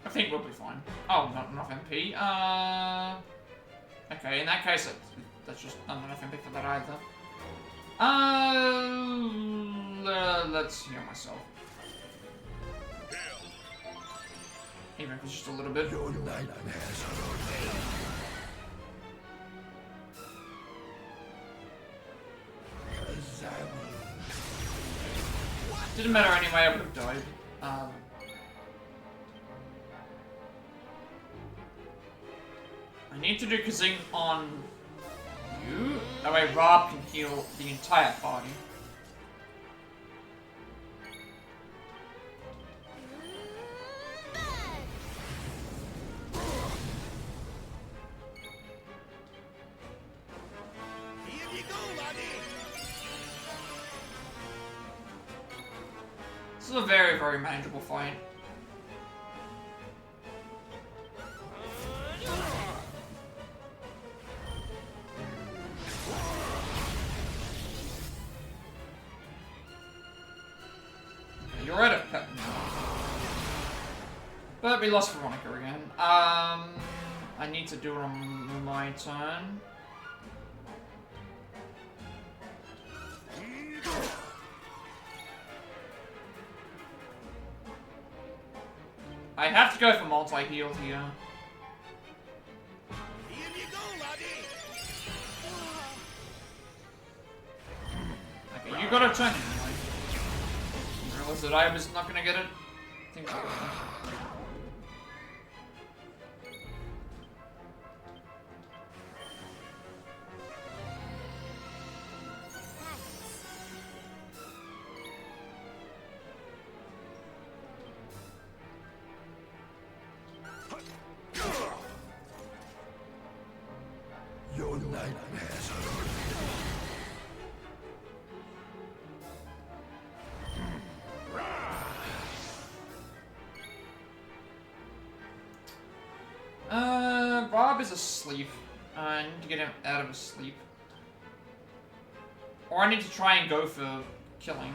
think we'll be fine. Oh, not enough MP. Okay, in that case, that's just not enough MP for that either. Let's heal myself. Even if it's just a little bit. Your nightmares are Didn't matter anyway, I would have died. I need to do Kazing on you. That way Rob can heal the entire party. Here you go, laddie! This is a very, very manageable fight. You're right at pet now. But we lost Veronica again. I need to do it on my turn. I have to go for multi-heal here. Here you go, laddie! Okay, you got a turn anyway. I realized that I was not gonna get it. I think so. Your nightmares are Rob is asleep. I need to get him out of his sleep. Or I need to try and go for killing.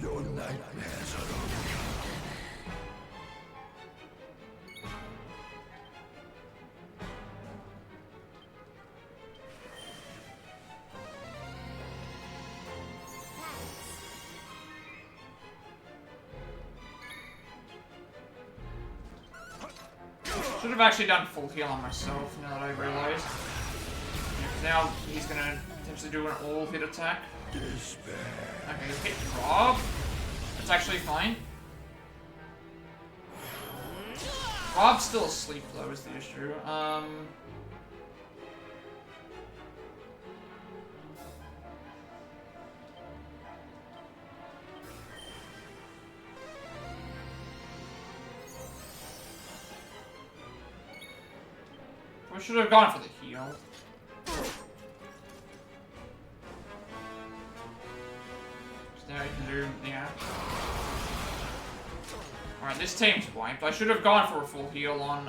Your nightmares are Should have actually done full heal on myself now that I realized. Now he's gonna potentially do an all-hit attack. despair. Okay, hit Rob. That's actually fine. Rob's still asleep though, is the issue. We should have gone for the heal. Now you can do, yeah. Alright, this team's wiped. I should have gone for a full heal on,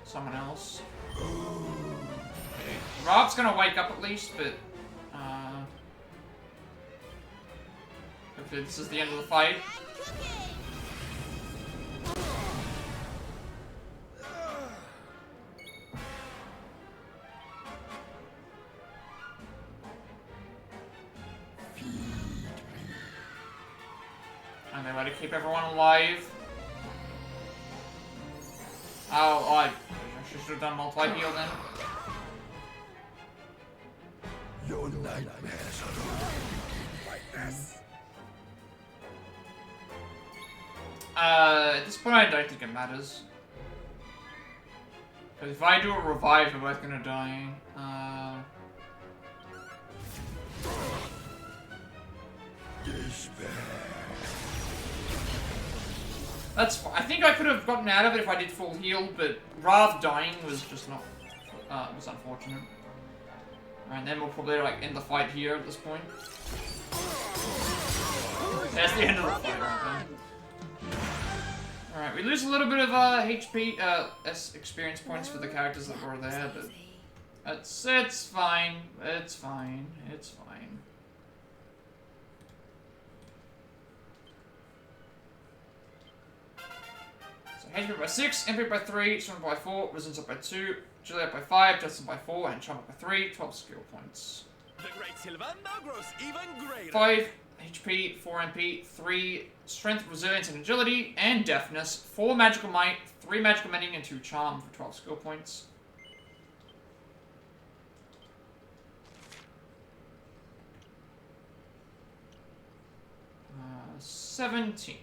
someone else. Okay. Rob's gonna wake up at least, but, hopefully this is the end of the fight. And they want to keep everyone alive. Oh, I should have done multi-heal then. Your nightmares are like this. At this point I don't think it matters. Because if I do a revive, we're both gonna die. That's fine. I think I could have gotten out of it if I did full heal, but Rav dying was just not, was unfortunate. And then we'll probably like end the fight here at this point. That's the end of the fight right then. Alright, we lose a little bit of HP, experience points for the characters that were there, but it's fine. It's fine. It's fine. HP by 6, MP by 3, Storm by 4, Resistance up by 2, Agility up by 5, Justin by 4, and Charm up by 3, 12 skill points. The great Silva now grows even greater. 5 HP, 4 MP, 3 Strength, Resilience, and Agility, and Deafness, 4 Magical Might, 3 Magical Mending, and 2 Charm for 12 skill points. Uh, 17.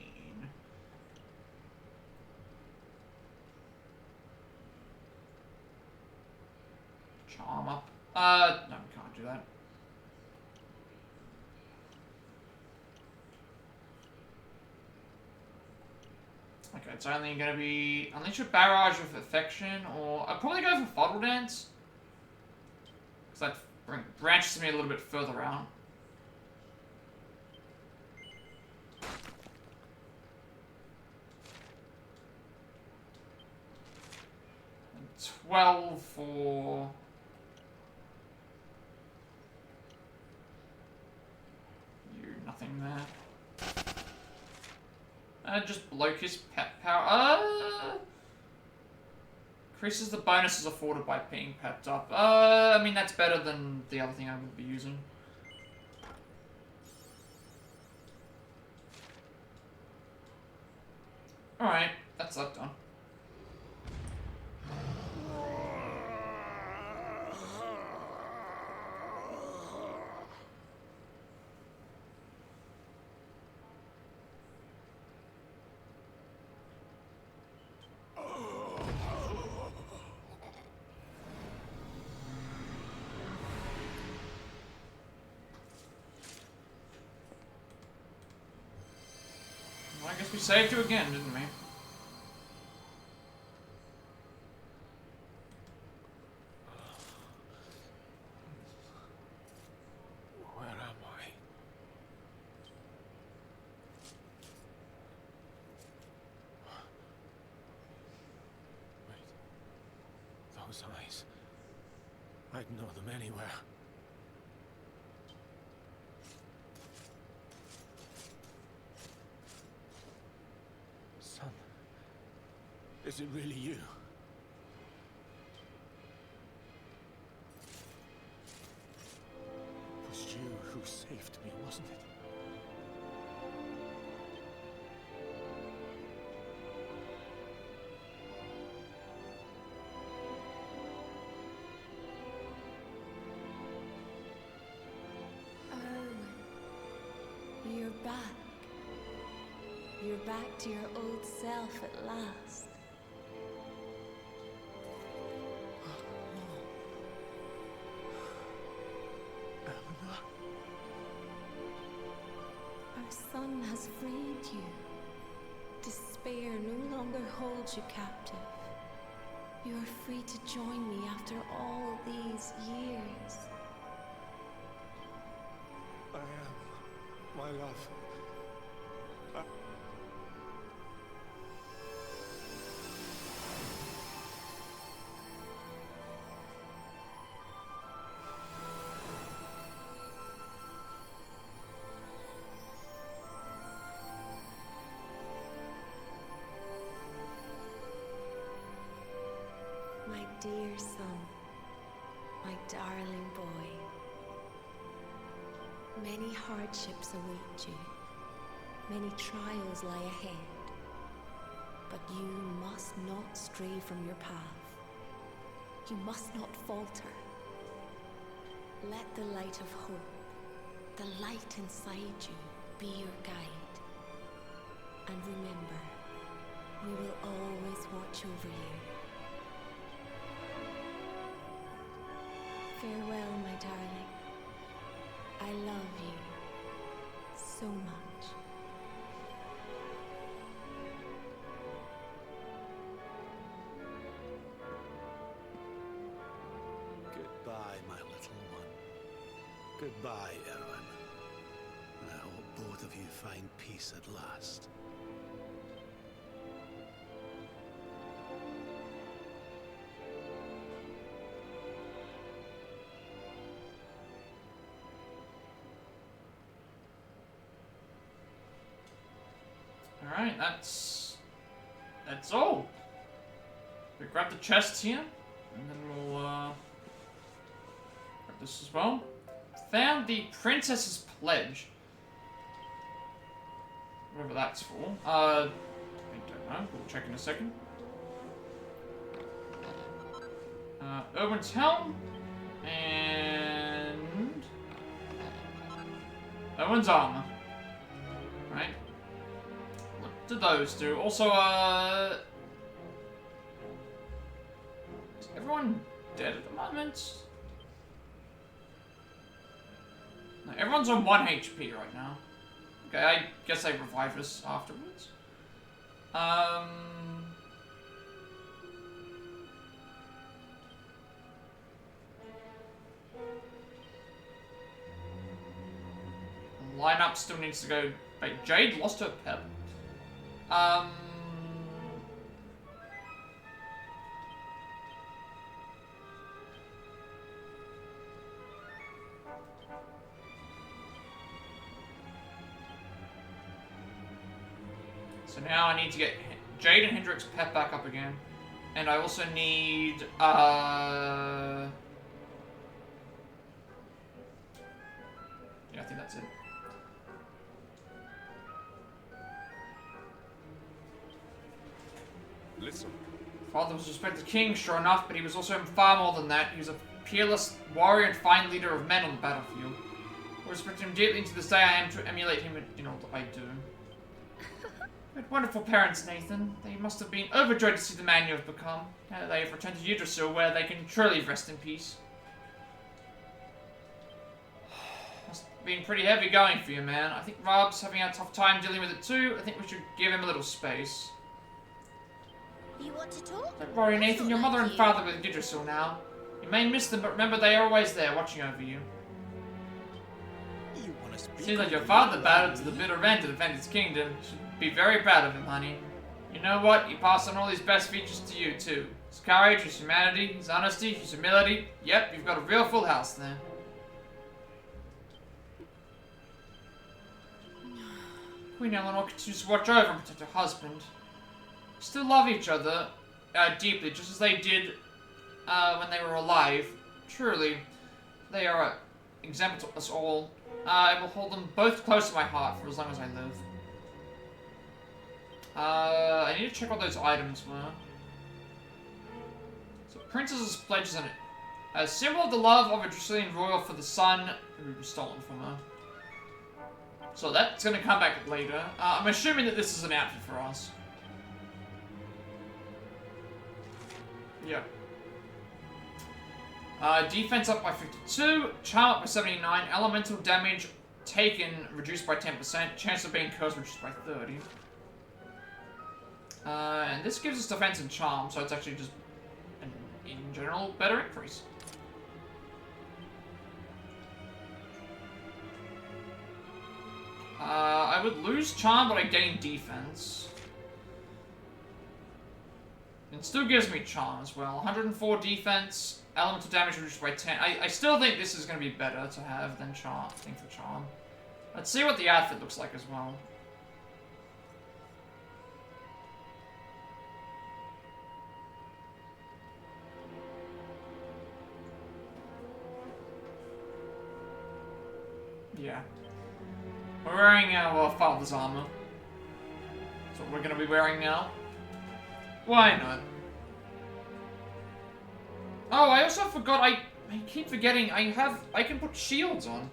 Charm up. No, we can't do that. Okay, it's only gonna be unleash a barrage of affection, or I'd probably go for Fuddle Dance. Because that branches me a little bit further out. And 12 for nothing there. Just Locust pet power. Increases the bonuses afforded by being pepped up. I mean, that's better than the other thing I would be using. Alright, that's that done. I guess we saved you again, didn't we? Where am I? Wait. Those eyes. I'd know them anywhere. Is it really you? It was you who saved me, wasn't it? Oh, you're back. You're back to your old self at last. Our son has freed you. Despair no longer holds you captive. You are free to join me after all these years. I am, my love. My dear son, my darling boy. Many hardships await you. Many trials lie ahead. But you must not stray from your path. You must not falter. Let the light of hope, the light inside you, be your guide. And remember, we will always watch over you. Farewell, my darling. I love you so much. Goodbye, my little one. Goodbye, Erwin. I hope both of you find peace at last. Alright, that's all. We grab the chest here, and then we'll grab this as well. Found the Princess's Pledge. Whatever that's for. I don't know. We'll check in a second. Erwin's Helm. And Erwin's Armour. Right. What do those do? Also, is everyone dead at the moment? No, everyone's on 1 HP right now. Okay, I guess they revive us afterwards. Lineup still needs to go. Wait, Jade lost her pep. So now I need to get Jade and Hendrix pep back up again. And I also need, yeah, I think that's it. Listen. Father was a respected king, sure enough, but he was also far more than that. He was a peerless warrior and fine leader of men on the battlefield. I respect him deeply, and to this day I aim to emulate him in all that I do. But wonderful parents, Nathan. They must have been overjoyed to see the man you have become. Now that they have returned to Yggdrasil, where they can truly rest in peace. Must have been pretty heavy going for you, man. I think Rob's having a tough time dealing with it too. I think we should give him a little space. You want to talk? Don't worry, Nathan. Your mother and father are with Yggdrasil now. You may miss them, but remember they are always there, watching over you. Seems like your father battled to the bitter end to defend his kingdom. You should be very proud of him, honey. You know what? He passed on all his best features to you, too. His courage, his humanity, his honesty, his humility. Yep, you've got a real full house there. Queen Eleanor continues to watch over and protect her husband. Still love each other deeply, just as they did when they were alive. Truly, they are an example to us all. I will hold them both close to my heart for as long as I live. I need to check what those items were. So, Princess's Pledge is a symbol of the love of a Dracilian royal for the son who was stolen from her. So that's going to come back later. I'm assuming that this is an outfit for us. Yeah. Defense up by 52, charm up by 79, elemental damage taken reduced by 10%, chance of being cursed reduced by 30. And this gives us defense and charm, so it's actually just an, in general, better increase. I would lose charm, but I gain defense. It still gives me charm as well. 104 defense, elemental damage reduced by 10. I still think this is going to be better to have than charm. Thing for charm. Let's see what the outfit looks like as well. Yeah. We're wearing our father's armor. That's what we're going to be wearing now. Why not? Oh, I also forgot, I keep forgetting, I can put shields on.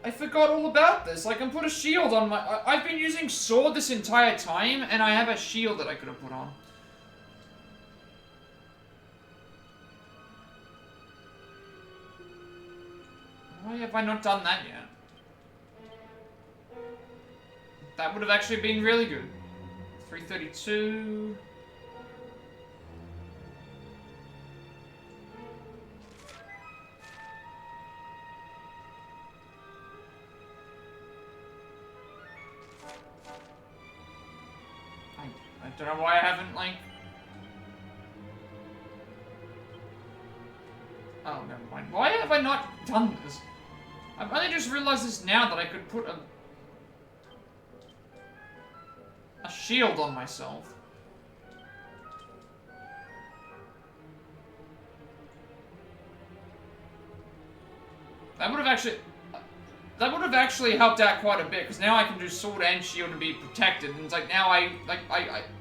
I forgot all about this. I can put a shield on my... I've been using sword this entire time, and I have a shield that I could have put on. Why have I not done that yet? That would have actually been really good. 332... I don't know why I haven't, like... Oh, never mind. Why have I not done this? I've only just realized this now that I could put a shield on myself. That would have actually helped out quite a bit, because now I can do sword and shield and be protected, and it's like now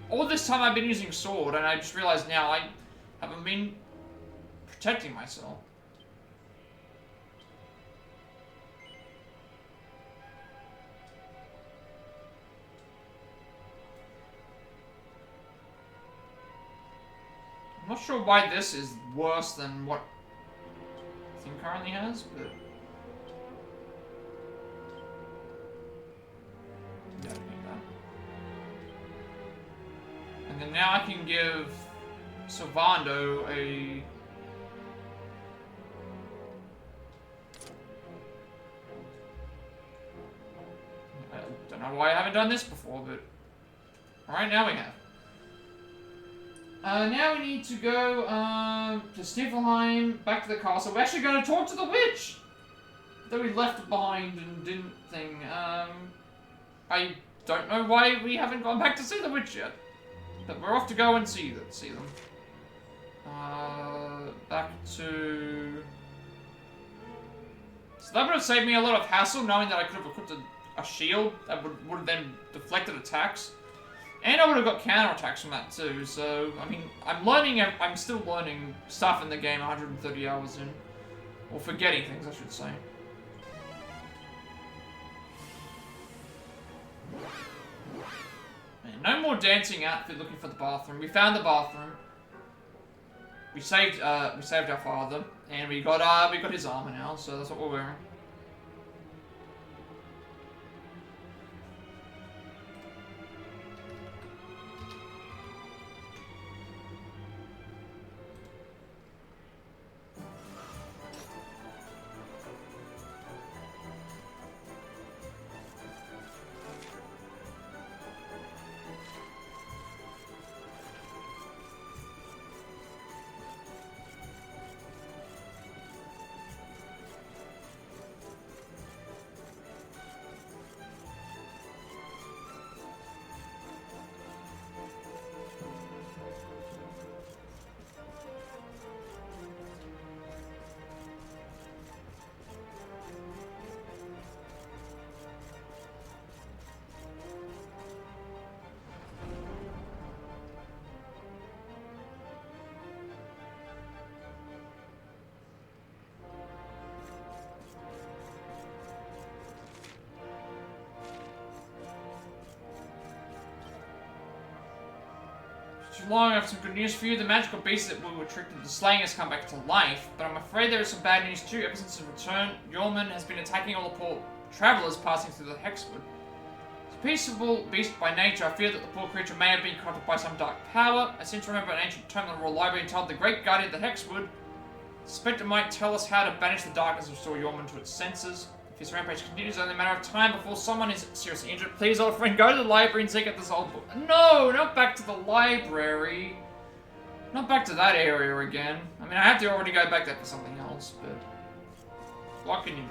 all this time I've been using sword, and I just realized now I haven't been protecting myself. I'm not sure why this is worse than what the thing currently has, but... Yeah, I need that. And then now I can give Sylvando a... I don't know why I haven't done this before, but... Alright, now we have. Now we need to go, to Sniffelheim, back to the castle. We're actually going to talk to the witch! That we left behind and didn't thing. I don't know why we haven't gone back to see the witch yet. But we're off to go and see them. Back to... So that would have saved me a lot of hassle, knowing that I could have equipped a shield that would have then deflected attacks. And I would have got counterattacks from that too, so, I mean, I'm still learning stuff in the game 130 hours in. Or forgetting things, I should say. Man, no more dancing outfit looking for the bathroom. We found the bathroom. We saved our father, and we got his armor now, so that's what we're wearing. Long, I have some good news for you. The magical beast that we were tricked into slaying has come back to life, but I'm afraid there is some bad news too. Ever since his return, Yorman has been attacking all the poor travelers passing through the Hexwood. It's a peaceable beast by nature. I fear that the poor creature may have been corrupted by some dark power. I seem to remember an ancient tome in the Royal Library entitled The Great Guardian of the Hexwood. I suspect it might tell us how to banish the darkness and restore Yorman to its senses. If his rampage continues, it's only a matter of time before someone is seriously injured. Please, old friend, go to the library and seek out this old book. No, not back to the library. Not back to that area again. I mean, I have to already go back there for something else, but... What can you do?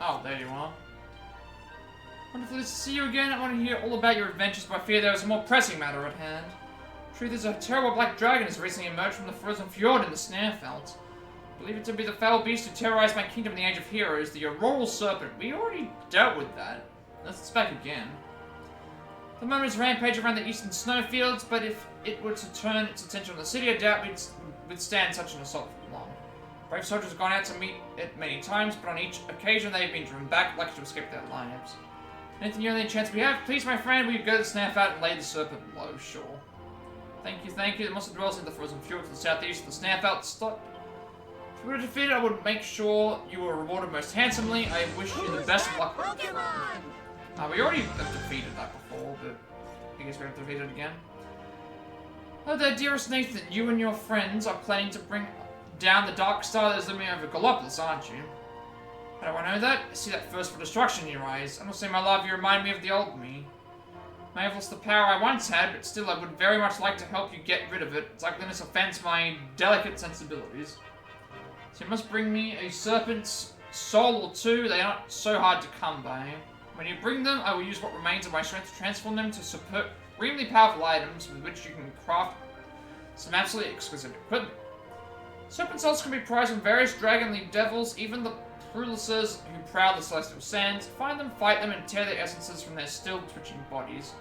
Oh, there you are. Wonderful to see you again. I want to hear all about your adventures, but I fear there is a more pressing matter at hand. Truth is, a terrible black dragon has recently emerged from the frozen fjord in the Snarefelt. I believe it to be the foul beast who terrorized my kingdom in the Age of Heroes, the Auroral Serpent. We already dealt with that. Let's back again. The moment is rampage around the eastern snowfields, but if it were to turn its attention on the city, I doubt we'd withstand such an assault for long. Brave soldiers have gone out to meet it many times, but on each occasion they have been driven back, lucky to escape their lives. Anything, the only chance we have, please, my friend, will you go to the Snarefelt and lay the serpent low? Sure. Thank you, thank you. The monster dwells in the frozen fjord to the southeast of the Snarefelt. Stop. If we were defeated, I would make sure you were rewarded most handsomely. I wish you the best of luck. We already have defeated that before, but I guess we have to defeat it again. Oh there, dearest Nathan, you and your friends are planning to bring down the dark star that is looming over Gallopolis, aren't you? How do I know that? I see that thirst for destruction in your eyes. I must say, my love, you remind me of the old me. I have lost the power I once had, but still I would very much like to help you get rid of it. Its ugliness offends my delicate sensibilities. So you must bring me a serpent's soul or two. They aren't so hard to come by. When you bring them, I will use what remains of my strength to transform them to supremely powerful items with which you can craft some absolutely exquisite equipment. Serpent souls can be prized from various dragon-leaf devils, even the Prulusers who prowl the celestial sands. Find them, fight them, and tear their essences from their still twitching bodies.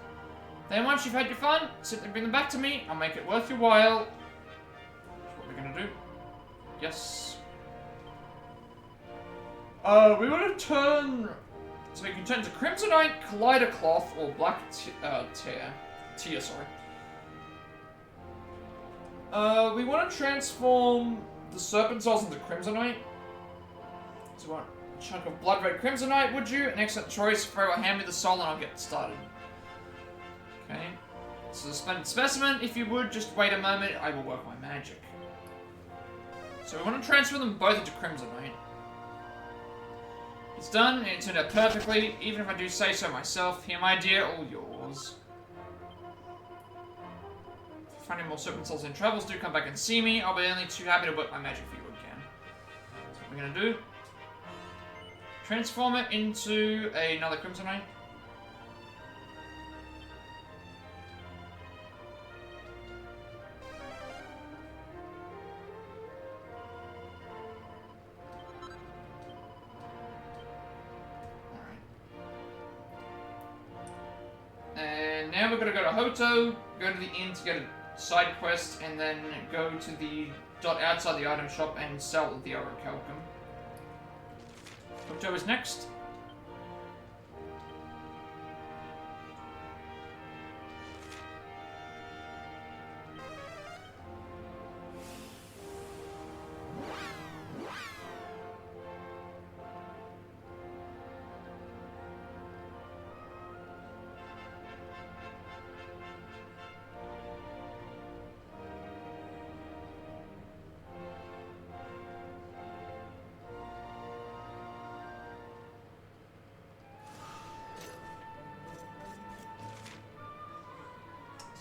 Then once you've had your fun, simply bring them back to me. I'll make it worth your while. That's what we're gonna do. Yes. We want to turn... So we can turn to Crimsonite, Collider Cloth, or Black Tear, sorry. We want to transform the Serpent Souls into Crimsonite. So we want a chunk of Blood Red Crimsonite, would you? An excellent choice. Fro, hand me the soul and I'll get started. Okay. So a splendid specimen. If you would, just wait a moment. I will work my magic. So we want to transfer them both into Crimsonite. It's done, and it turned out perfectly, even if I do say so myself. Here, my dear, all yours. If you find any more Serpent Souls in travels, do come back and see me. I'll be only too happy to work my magic for you again. So what we're going to do. Transform it into another Crimsonite. And now we're going to go to Hoto, go to the inn to get a side quest, and then go to the dot outside the item shop and sell the Orichalcum. Hoto is next.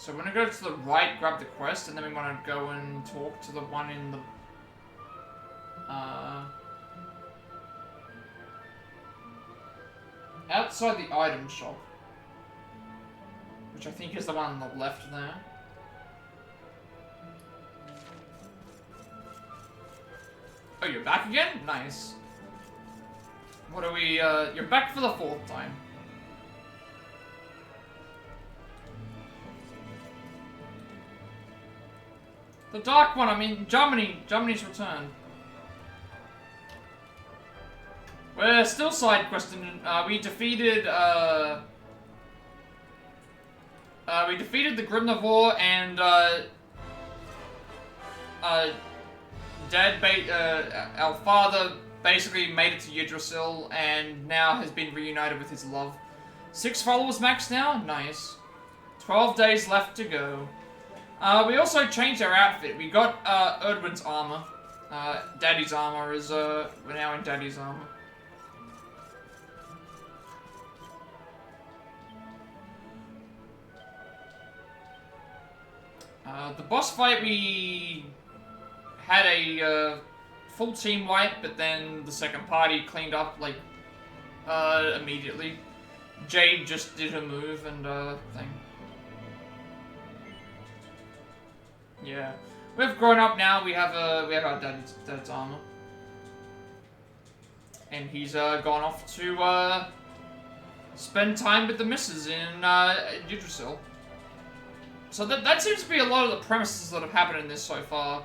So we're going to go to the right, grab the quest, and then we want to go and talk to the one in the... outside the item shop. Which I think is the one on the left there. Oh, you're back again? Nice. What are we, you're back for the 4th time. The dark one, I mean, Germany's returned. We're still side questing. We defeated the Grimnivore and our father basically made it to Yggdrasil and now has been reunited with his love. 6 followers max now? Nice. 12 days left to go. We also changed our outfit. We got Erdwin's armor. Daddy's armor is, we're now in Daddy's armor. The boss fight, we had a full team wipe, but then the second party cleaned up, like, immediately. Jade just did her move and thing. Yeah, we've grown up now. We have our dad's armor, and he's gone off to spend time with the missus in Yggdrasil. So that seems to be a lot of the premises that have happened in this so far.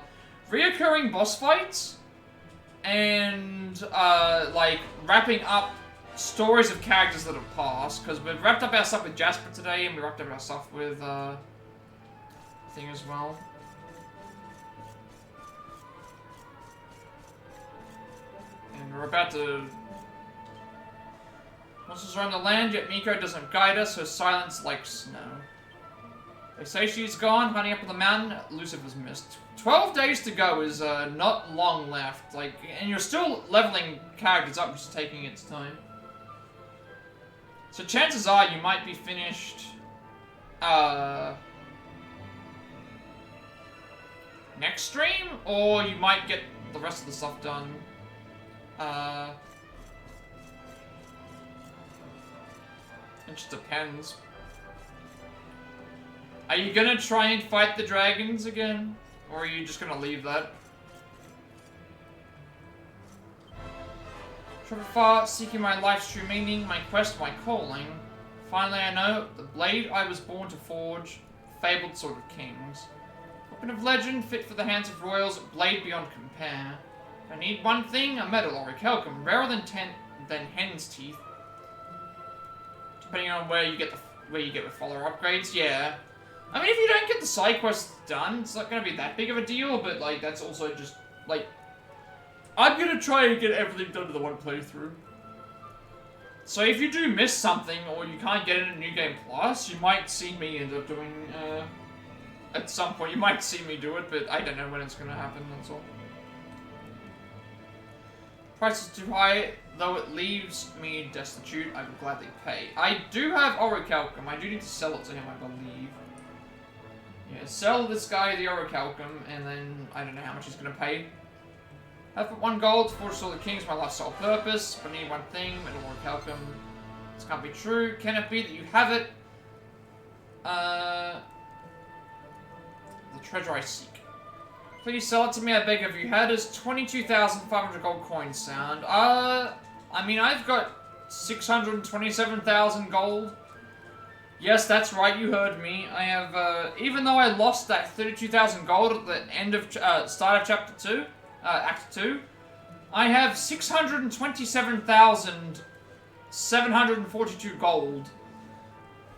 Reoccurring boss fights, and like wrapping up stories of characters that have passed. Because we've wrapped up our stuff with Jasper today, and we wrapped up our stuff with thing as well. And we're about to... Monsters around the land, yet Miko doesn't guide us, her silence like snow. They say she's gone, hiding up on the mountain, Elusive was missed. 12 days to go is not long left, like, and you're still leveling characters up, which is taking its time. So chances are you might be finished, next stream, or you might get the rest of the stuff done. It just depends. Are you gonna try and fight the dragons again? Or are you just gonna leave that? Travel far, seeking my life's true meaning, my quest, my calling. Finally I know, the blade I was born to forge, fabled sword of kings. Weapon of legend, fit for the hands of royals, blade beyond compare. If I need one thing, a metal or a calcum, rarer than hen's teeth. Depending on where you get the follower upgrades, yeah. I mean, if you don't get the side quests done, it's not gonna be that big of a deal, but like that's also just like I'm gonna try and get everything done to the one playthrough. So if you do miss something or you can't get it in New Game Plus, you might see me end up doing at some point you might see me do it, but I don't know when it's gonna happen, that's all. Price is too high, though it leaves me destitute, I would gladly pay. I do have Orichalcum, I do need to sell it to him, I believe. Yeah, sell this guy the Orichalcum, and then I don't know how much he's gonna pay. Have for 1 gold, forge Sword of the Kings, my life's sole purpose, but I need one thing, metal Orichalcum. This can't be true. Can it be that you have it? The treasure I seek. Please sell it to me, I beg of you. How does 22,500 gold coins sound? I mean, I've got 627,000 gold. Yes, that's right, you heard me. I have, even though I lost that 32,000 gold at the end of, start of Chapter 2, Act 2, I have 627,742 gold.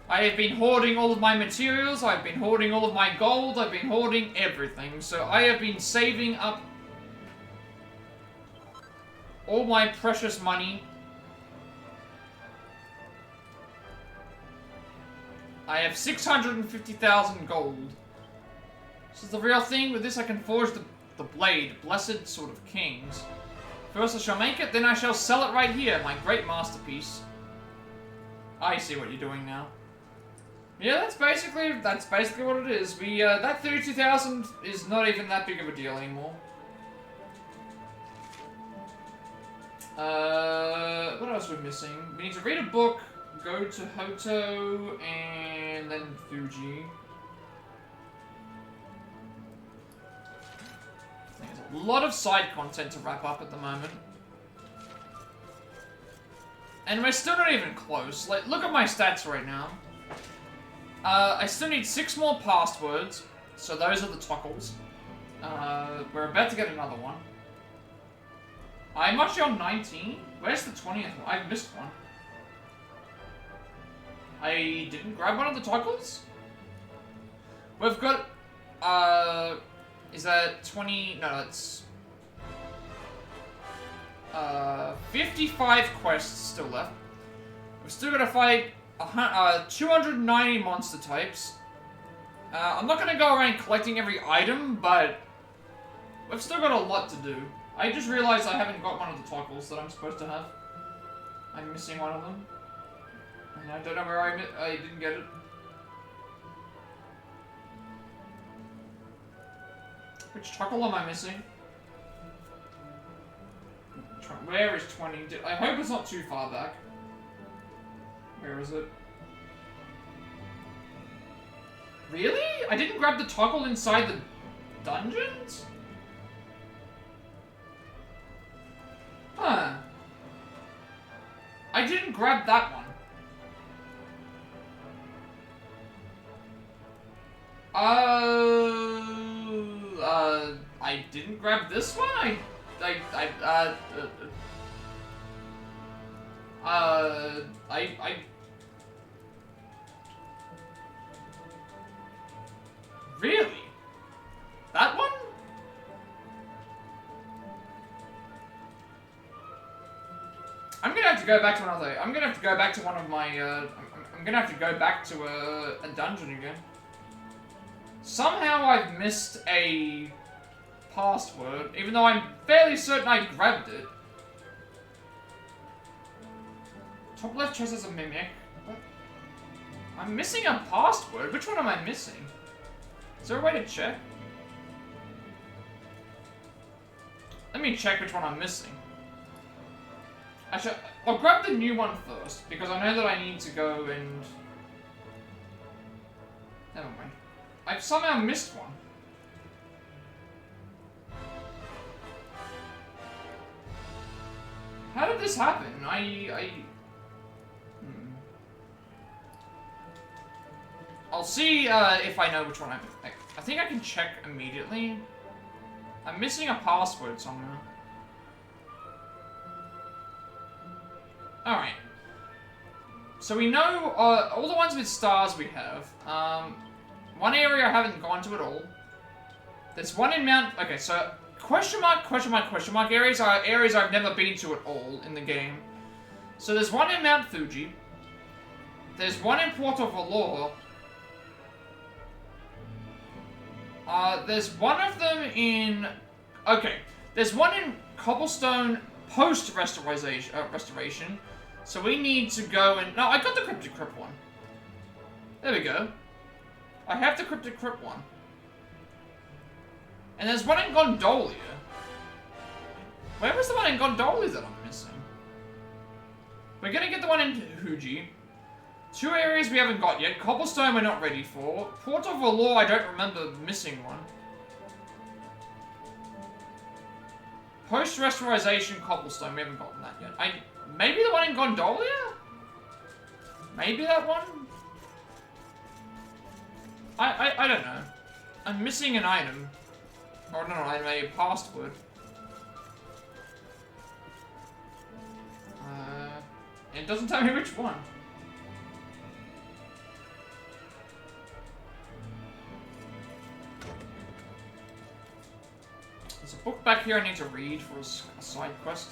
I have been hoarding all of my materials, I've been hoarding all of my gold, I've been hoarding everything. So I have been saving up all my precious money. I have 650,000 gold. This is the real thing. With this I can forge the blade, blessed sword of kings. First I shall make it, then I shall sell it right here, my great masterpiece. I see what you're doing now. Yeah, that's basically what it is. We that 32,000 is not even that big of a deal anymore. What else are we missing? We need to read a book, go to Hoto, and then Fuji. There's a lot of side content to wrap up at the moment. And we're still not even close. Like, look at my stats right now. I still need 6 more passwords, so those are the toggles. We're about to get another one. I'm actually on 19. Where's the 20th one? I've missed one. I didn't grab one of the toggles? We've got, is that 20, no, that's, 55 quests still left. We've still got to fight 290 monster types. I'm not going to go around collecting every item, but we've still got a lot to do. I just realized I haven't got one of the toggles that I'm supposed to have. I'm missing one of them. And I don't know where I didn't get it. Which toggle am I missing? Where is 20? I hope it's not too far back. Where is it? Really? I didn't grab the toggle inside the dungeons? Huh. I didn't grab that one. I didn't grab this one? Really? That one? I'm gonna have to go back to another. I'm gonna have to go back to one of my. I'm gonna have to go back to a dungeon again. Somehow I've missed a password, even though I'm fairly certain I grabbed it. Top left chest has a mimic. What? I'm missing a password. Which one am I missing? Is there a way to check? Let me check which one I'm missing. Actually, I'll grab the new one first, because I know that I need to go and... Never mind. I've somehow missed one. How did this happen? I'll see if I know which one I think I can check immediately. I'm missing a password somewhere. Alright. So we know all the ones with stars we have. One area I haven't gone to at all. There's one in Mount... Okay, so... Question mark areas are areas I've never been to at all in the game. So there's one in Mount Fuji. There's one in Porto Valor. There's one of them in... Okay. There's one in Cobblestone post-restoration. So we need to go and... No, I got the Cryptic Crypt one. There we go. I have the Cryptic Crypt one. And there's one in Gondolia. Where was the one in Gondolia that I'm missing? We're gonna get the one in Fuji. Two areas we haven't got yet. Cobblestone we're not ready for. Porto Valor I don't remember missing one. Post-restoration Cobblestone, we haven't gotten that yet. Maybe the one in Gondolia? Maybe that one? I don't know. I'm missing an item. Or no, a password. It doesn't tell me which one. There's a book back here I need to read for a side quest.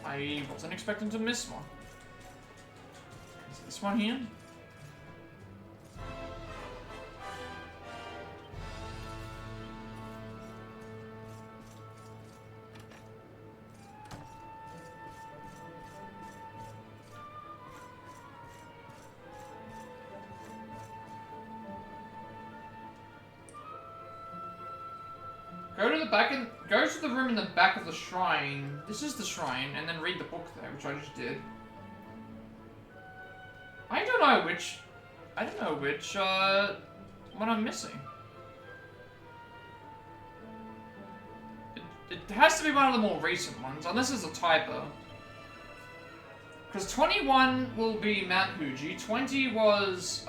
I wasn't expecting to miss one. Is this one here? Go to the room in the back of the shrine. This is the shrine, and then read the book there, which I just did. I don't know which one I'm missing. It has to be one of the more recent ones, unless it's a typo. Because 21 will be Mount Fuji, 20 was,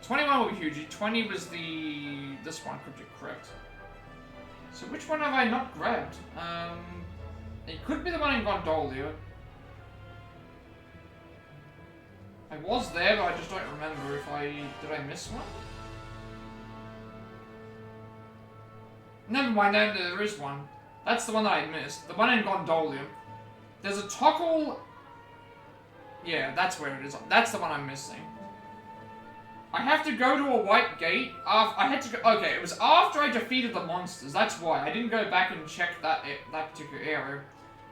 21 will be Fuji, 20 was this one, Cryptic Crypt. So which one have I not grabbed? It could be the one in Gondolia. I was there, but I just don't remember if did I miss one? Never mind, no, there is one. That's the one that I missed. The one in Gondolia. There's a toggle... Yeah, that's where it is. That's the one I'm missing. I have to go to a white gate. Okay, it was after I defeated the monsters. That's why. I didn't go back and check that particular area.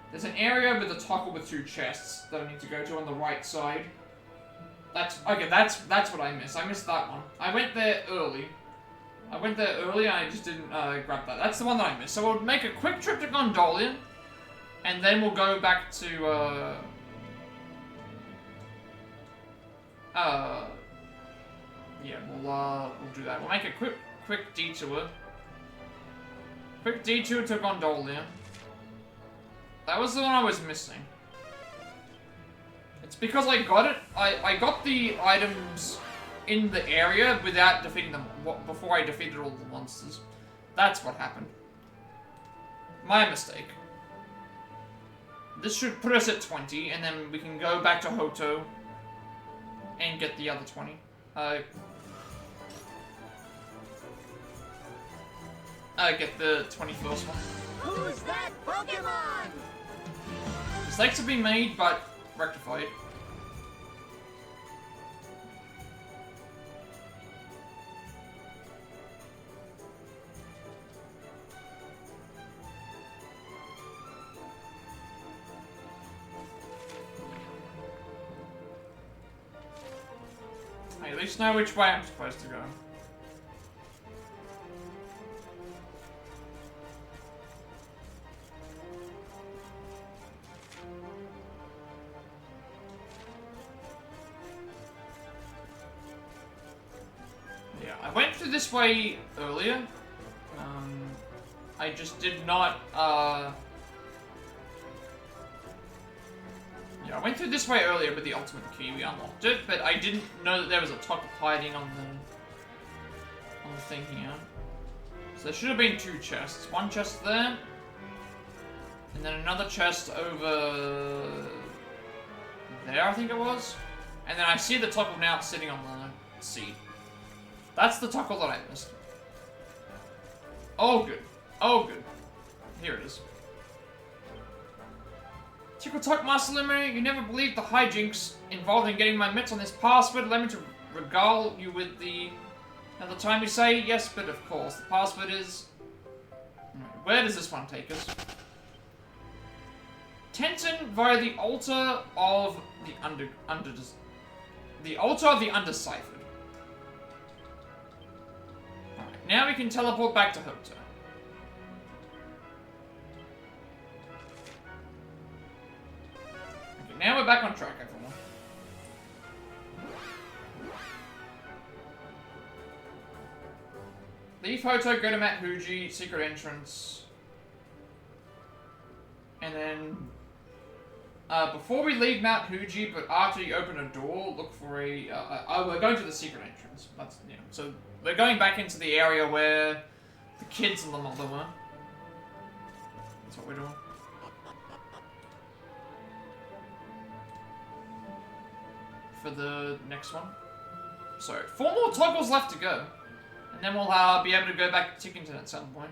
There's an area with a toggle with two chests that I need to go to on the right side. That's what I missed. I missed that one. I went there early. I went there earlier and I just didn't grab that. That's the one that I missed. So we'll make a quick trip to Gondolia, and then we'll go back to yeah, we'll do that. We'll make a quick detour. Quick detour to Gondolia. That was the one I was missing. It's because I got it. I got the items in the area without defeating them before I defeated all the monsters. That's what happened. My mistake. This should put us at 20, and then we can go back to Hoto and get the other 20. Get the 21st one. Who's that Pokemon? Mistakes have been made, but rectified. I at least know which way I'm supposed to go. Yeah, I went through this way earlier. I just did not, yeah, I went through this way earlier with the ultimate key. We unlocked it, but I didn't know that there was a top hiding on the thing here. So there should have been 2 chests. One chest there, and then another chest over there, I think it was. And then I see the toggle now sitting on the seat. That's the toggle that I missed. Oh, good. Oh, good. Here it is. Tickle Talk Master Luminary, you never believed the hijinks involved in getting my mitts on this password. Allow me to regale you with the... At the time you say, yes, but of course. The password is... Where does this one take us? Tenton via the altar of the the altar of the Underciphered. Alright, now we can teleport back to Hoto. Now we're back on track, everyone. Leave Hoto, go to Mount Fuji, secret entrance. And then... before we leave Mount Fuji, but after you open a door, look for a... we're going to the secret entrance. That's, yeah. So, we're going back into the area where the kids and the mother were. That's what we're doing. For the next one. So, 4 more toggles left to go. And then we'll be able to go back to Tickington at some point.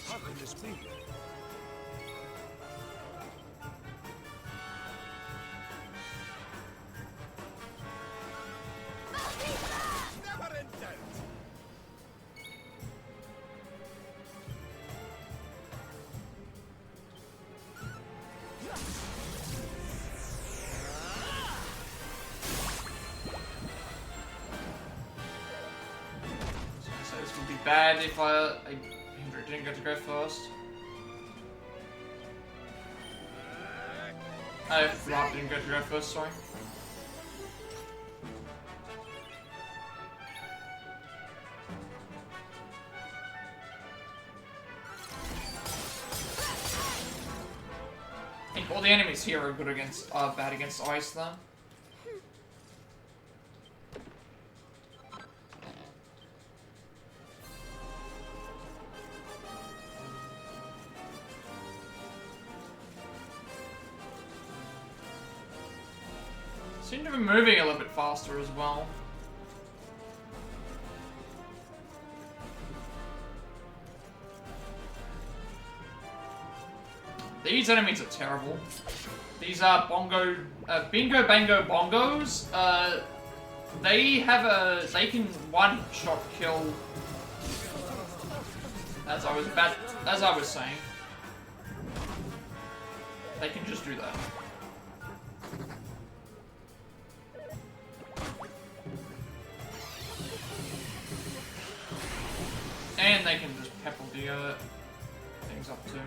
How can this be? Never in doubt. So this would be bad if I didn't get to go first. If Rob didn't get to go first, sorry. I think all the enemies here are good against, bad against ice, though. Seem to be moving a little bit faster as well. These enemies are terrible. These are Bingo Bango Bongos. They can one-shot kill. As I was saying. they can just do that. And they can just pepper the things up too.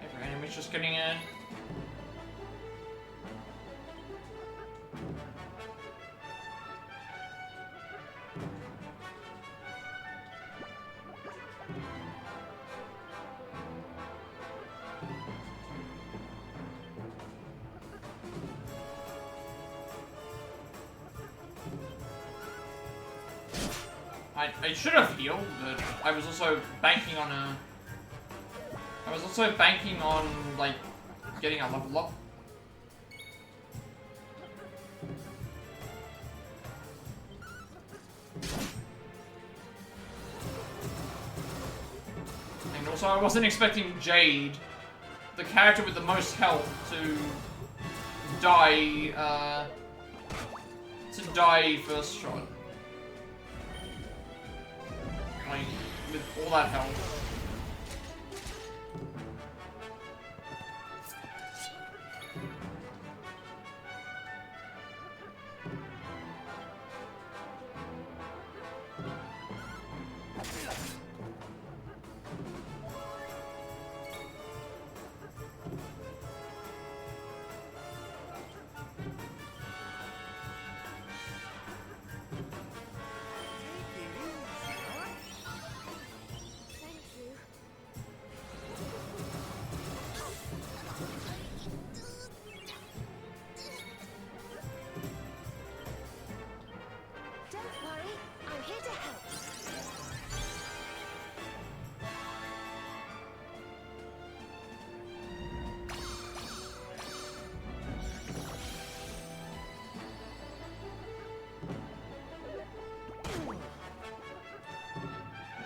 Every enemy's just getting in. I should have healed, but I was also banking on like getting a level up. And also I wasn't expecting Jade, the character with the most health, to die first shot. Like, with all that health.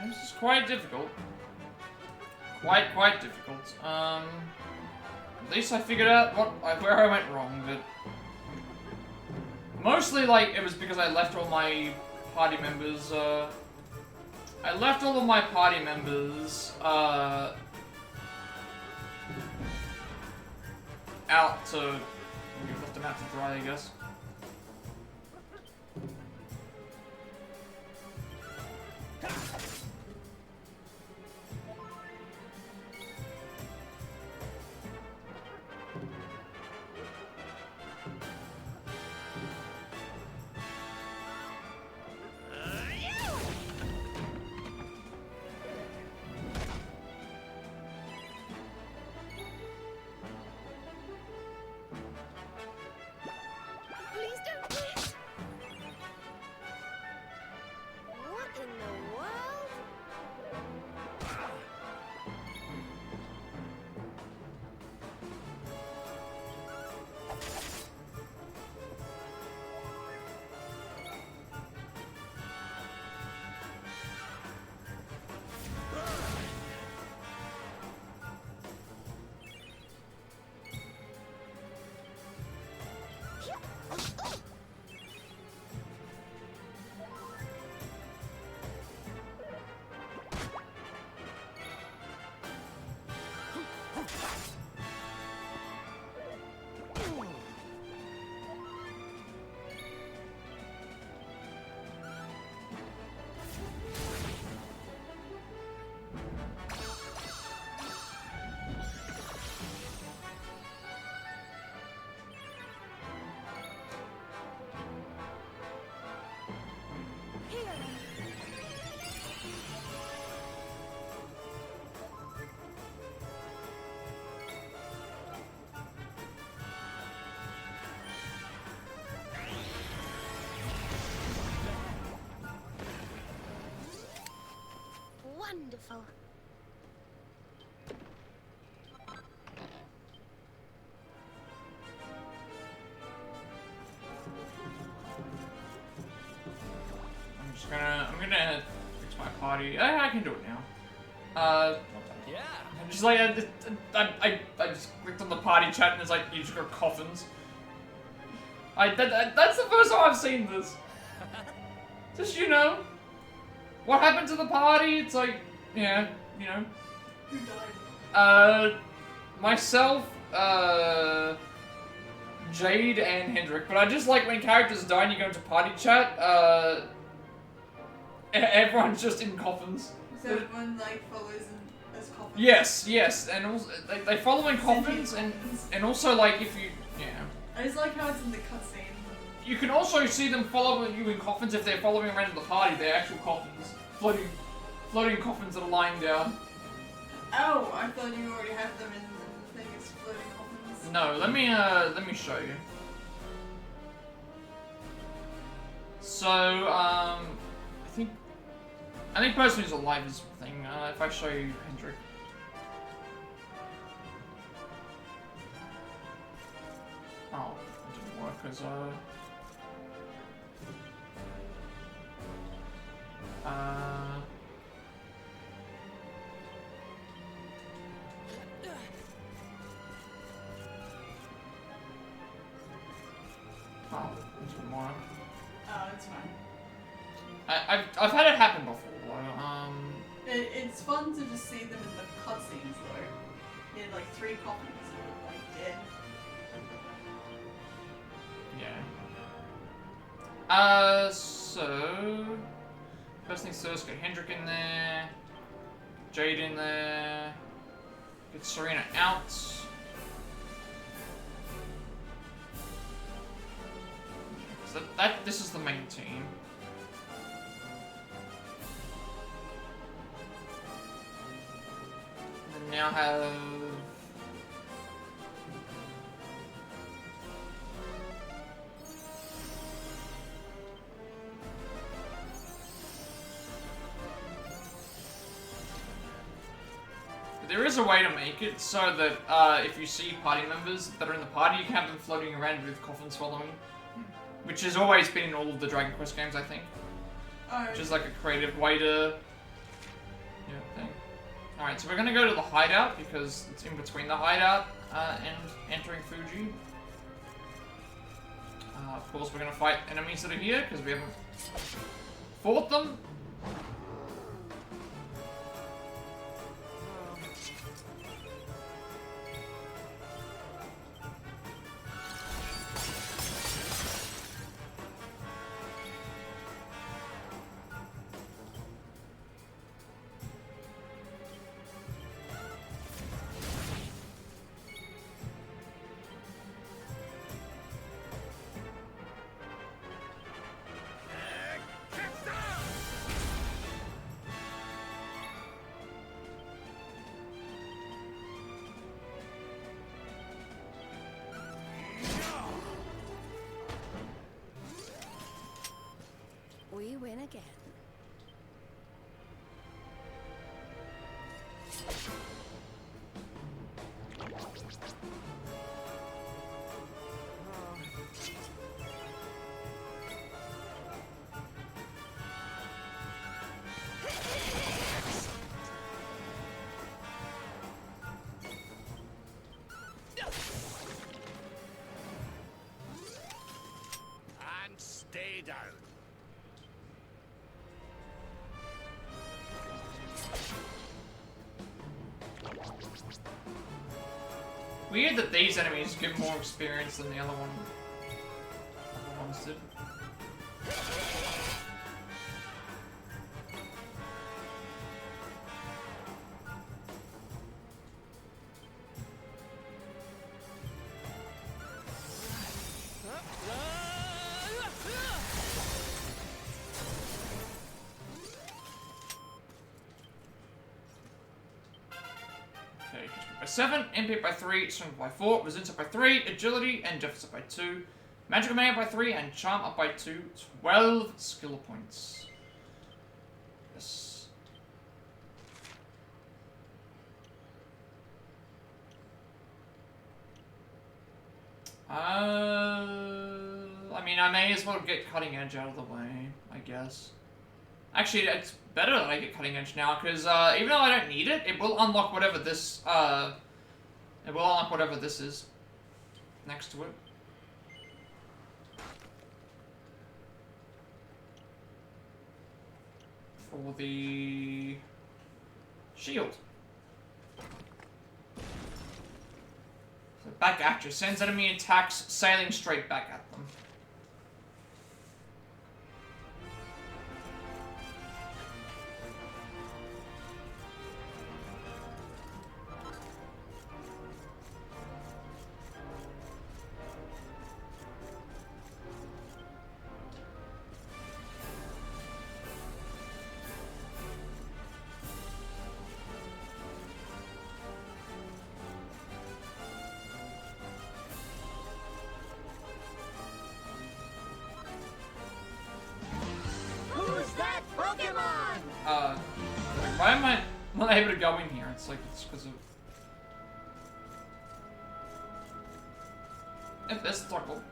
This is quite difficult. Quite difficult. At least I figured out where I went wrong, but mostly like it was because I left all my party members. I left all of my party members out to left them out to dry, I guess. Wonderful. I'm gonna fix my party. I can do it now. Yeah. I'm just like, I just clicked on the party chat and it's like, you just got coffins. That's the first time I've seen this. Just, you know, what happened to the party? It's like, yeah, you know. Who died? Myself, Jade, and Hendrik. But I just like when characters die and you go into party chat, everyone's just in coffins. So everyone like follows in as coffins? Yes, and also, they follow in coffins, and also like if you, yeah. I just like how it's in the cutscene. You can also see them following you in coffins if they're following around in the party. They're actual coffins, floating coffins that are lying down. Oh, I thought you already had them in the thing as floating coffins. No, let me show you. So, I think person who's alive is the thing. If I show you Hendrik. Oh, it didn't work because oh, it didn't work. Oh, it's fine. I've had it happen before. It's fun to just see them in the cutscenes though. In like 3 coffins that are like dead. Yeah. So first things first, get Hendrik in there, Jade in there, get Serena out. So this is the main team. And now have there is a way to make it so that if you see party members that are in the party, you can have them floating around with coffins following. Which has always been in all of the Dragon Quest games, I think. Oh. Which is like a creative way to... yeah, thing. Alright, so we're gonna go to the hideout because it's in between the hideout and entering Fuji. Of course, we're gonna fight enemies that are here because we haven't fought them. We win again. And stay down. Weird that these enemies give more experience than the other ones did. Okay, by 7, MP by 3, strength by 4, resistance up by 3, agility and deficit by 2, magical mana by 3, and charm up by 2, 12 skill points. Yes. I mean, I may as well get cutting edge out of the way, I guess. Actually, it's better that I get cutting edge now, because even though I don't need it, it will unlock whatever this, is next to it. for the shield. So back at you. Sends enemy attacks sailing straight back at them. Why am I not able to go in here? It's like, it's because of... Yep, there's the toggle.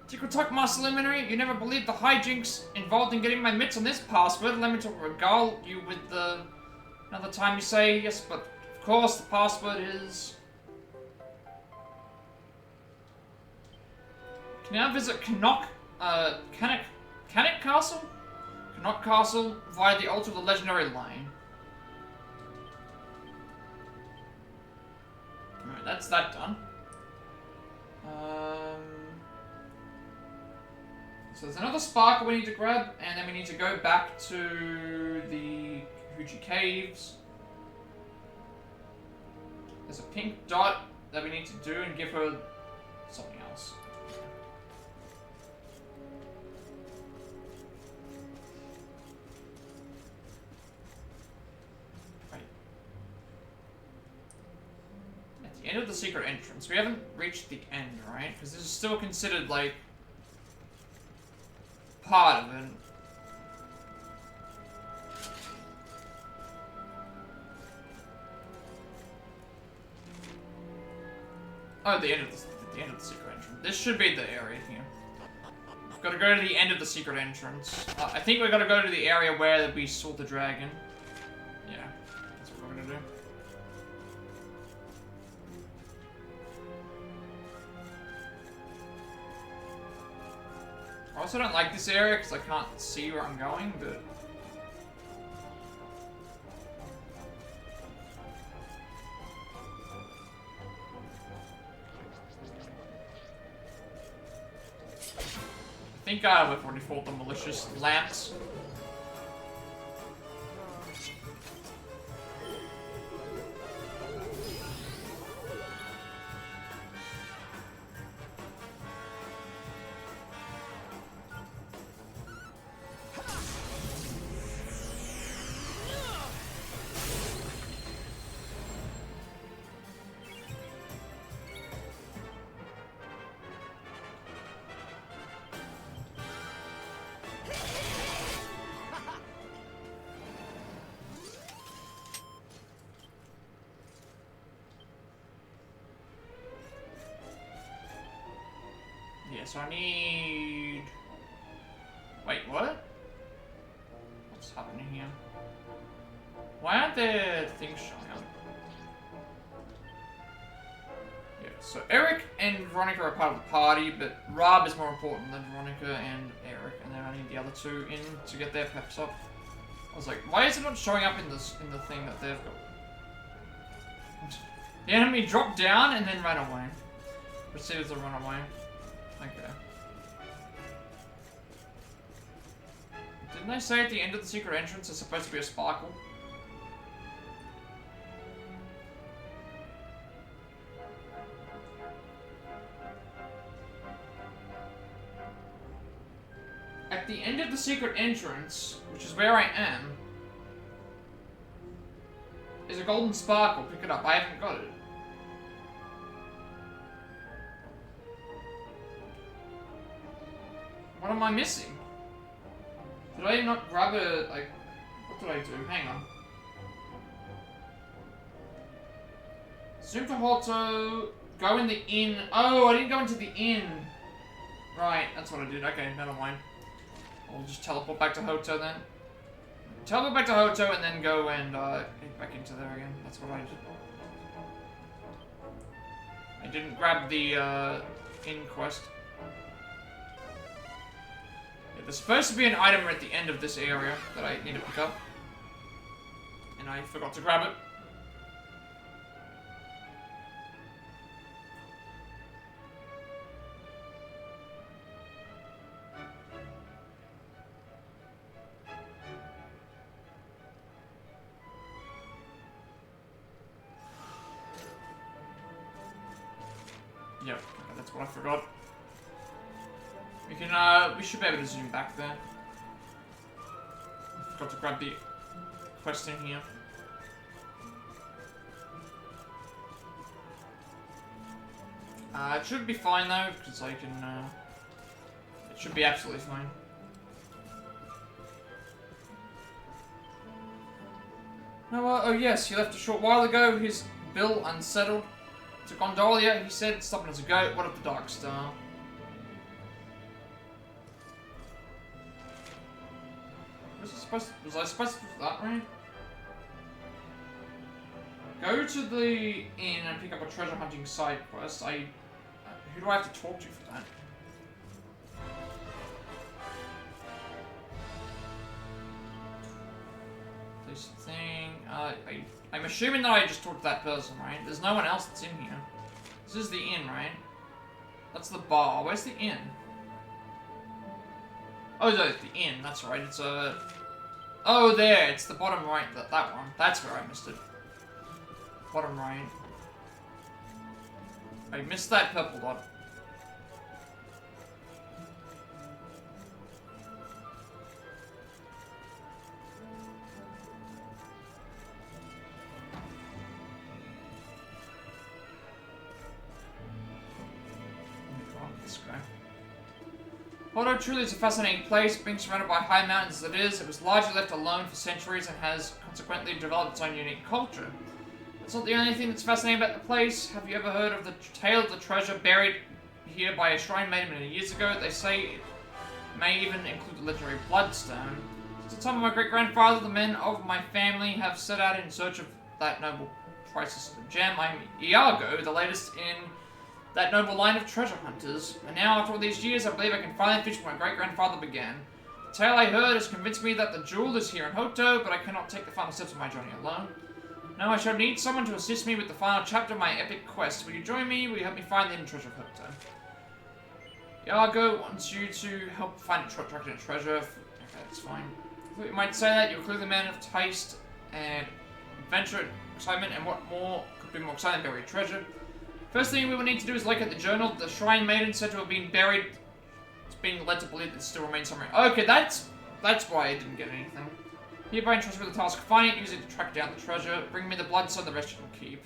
Secret Talk Master Luminary, you never believed the hijinks involved in getting my mitts on this password. Let me to regale you with the... Another time you say, yes, but of course the password is... Can now visit Canuck Castle? Canuck Castle via the altar of the legendary line. Alright, that's that done. So there's another sparkle we need to grab, and then we need to go back to the Hoochie Caves. There's a pink dot that we need to do and give her something else. End of the secret entrance. We haven't reached the end, right? Because this is still considered, like, part of it. Oh, the end of the secret entrance. This should be the area here. We've got to go to the end of the secret entrance. I think we've got to go to the area where we saw the dragon. Yeah, that's what we're gonna do. I also don't like this area because I can't see where I'm going, but... I think we've already fought the malicious lamps. So I need... Wait, what? What's happening here? Why aren't there things showing up? Yeah, so Eric and Veronica are part of the party, but Rob is more important than Veronica and Eric, and then I need the other two in to get their peps up. I was like, why is it not showing up in this the thing that they've got? The enemy dropped down and then ran away. Proceeded to run away. Okay. Didn't they say at the end of the secret entrance there's supposed to be a sparkle? At the end of the secret entrance, which is where I am, is a golden sparkle. Pick it up. I haven't got it. What am I missing? Did I not grab a, like, what did I do? Hang on. Zoom to Halto, go in the inn. Oh, I didn't go into the inn. Right, that's what I did. Okay, never mind. I'll just teleport back to Hoto then. Teleport back to Hoto and then go and get back into there again. That's what I did. I didn't grab the inn quest. There's supposed to be an item at the end of this area that I need to pick up. And I forgot to grab it. Yep, that's what I forgot. We can, we should be able to zoom back there. I forgot to grab the quest in here. It should be fine though, because I can, it should be absolutely fine. No, oh yes, he left a short while ago, his bill unsettled. To Gondolia, he said, stopping as a goat, what of the Dark Star? Was I supposed to do that, right? Go to the inn and pick up a treasure hunting side quest. Who do I have to talk to for that? Place the thing. I'm assuming that I just talked to that person, right? There's no one else that's in here. This is the inn, right? That's the bar. Where's the inn? Oh, no, it's the inn. That's right. It's a... Oh, there. It's the bottom right. That one. That's where I missed it. Bottom right. I missed that purple dot. This guy. Although truly it's a fascinating place, being surrounded by high mountains as it is, it was largely left alone for centuries and has consequently developed its own unique culture. That's not the only thing that's fascinating about the place. Have you ever heard of the tale of the treasure buried here by a shrine made many years ago? They say it may even include the legendary bloodstone. Since the time of my great-grandfather, the men of my family have set out in search of that noble priceless gem. I'm Iago, the latest in that noble line of treasure hunters. And now, after all these years, I believe I can finally finish where my great-grandfather began. The tale I heard has convinced me that the jewel is here in Hoto, but I cannot take the final steps of my journey alone. Now I shall need someone to assist me with the final chapter of my epic quest. Will you join me? Will you help me find the hidden treasure of Hoto? Iago wants you to help find a treasure. Okay, that's fine. You might say that you're clearly a man of taste and adventure, excitement, and what more could be more exciting than buried treasure. First thing we will need to do is look at the journal. The shrine maiden said to have been buried. It's being led to believe that it still remains somewhere. Okay, that's why I didn't get anything. Hereby entrusted with the task of finding it, use it to track down the treasure. Bring me the bloodstone, the rest you can keep.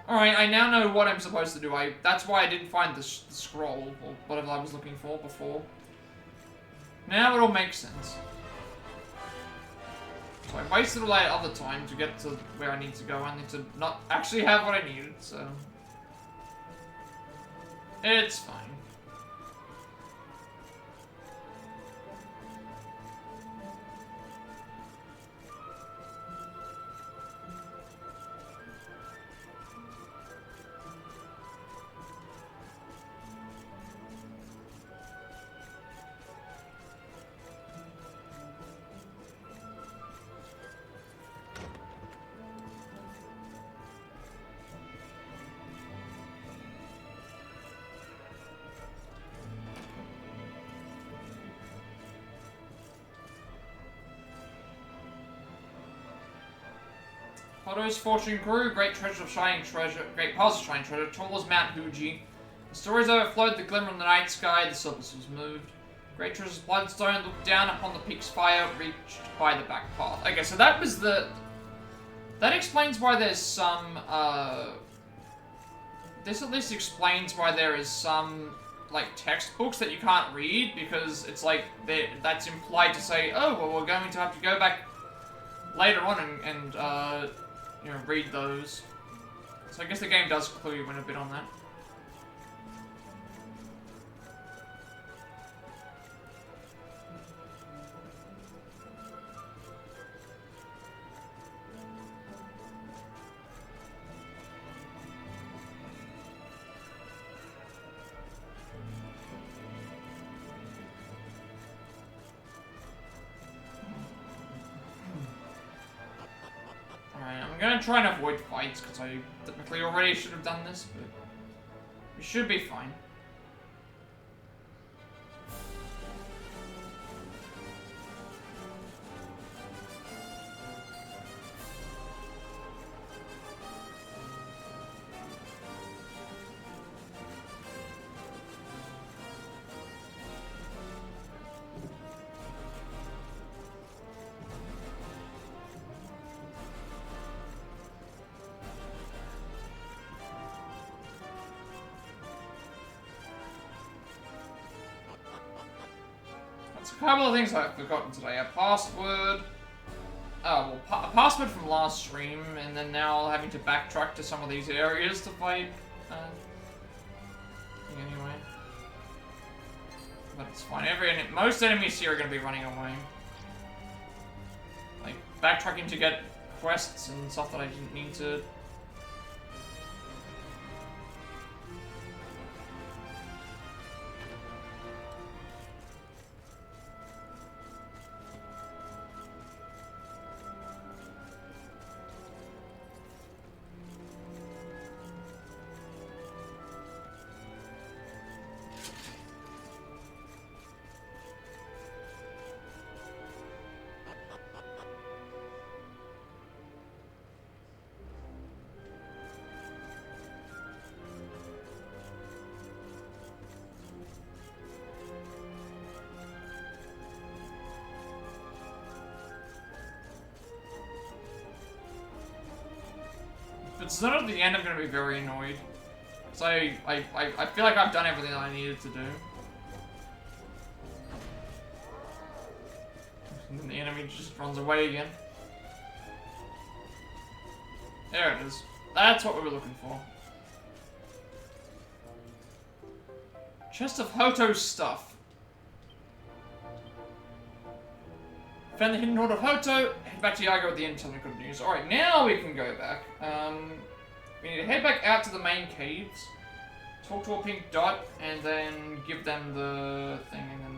Alright, I now know what I'm supposed to do. That's why I didn't find the scroll, or whatever I was looking for before. Now it all makes sense. So I wasted all that other time to get to where I need to go, only to not actually have what I needed, so... It's fine. Hoto's fortune grew, great piles of shining treasure, tall as Mount Fuji. The stories overflowed, the glimmer in the night sky, the surface was moved. Great treasure's bloodstone looked down upon the peak's fire, reached by the back path. Okay, so that was the... That explains why there's some, This at least explains why there is some, like, textbooks that you can't read, because it's like, that's implied to say, oh, well, we're going to have to go back later on and you know, read those. So I guess the game does clue you in a bit on that. I'm gonna try and avoid fights, because I technically already should have done this, but we should be fine. A couple of things I've forgotten today. A password. Oh, well, a password from last stream, and then now having to backtrack to some of these areas to fight. Anyway. But it's fine. Most enemies here are going to be running away. Like, backtracking to get quests and stuff that I didn't need to. If it's not at the end, I'm going to be very annoyed. Because I feel like I've done everything that I needed to do. And then the enemy just runs away again. There it is. That's what we were looking for. Chest of Hoto's stuff. Found the hidden hoard of Hoto. Head back to Yago at the end. Tell me good news. Alright, now we can go back. We need to head back out to the main caves. Talk to a pink dot, and then give them the thing, and then...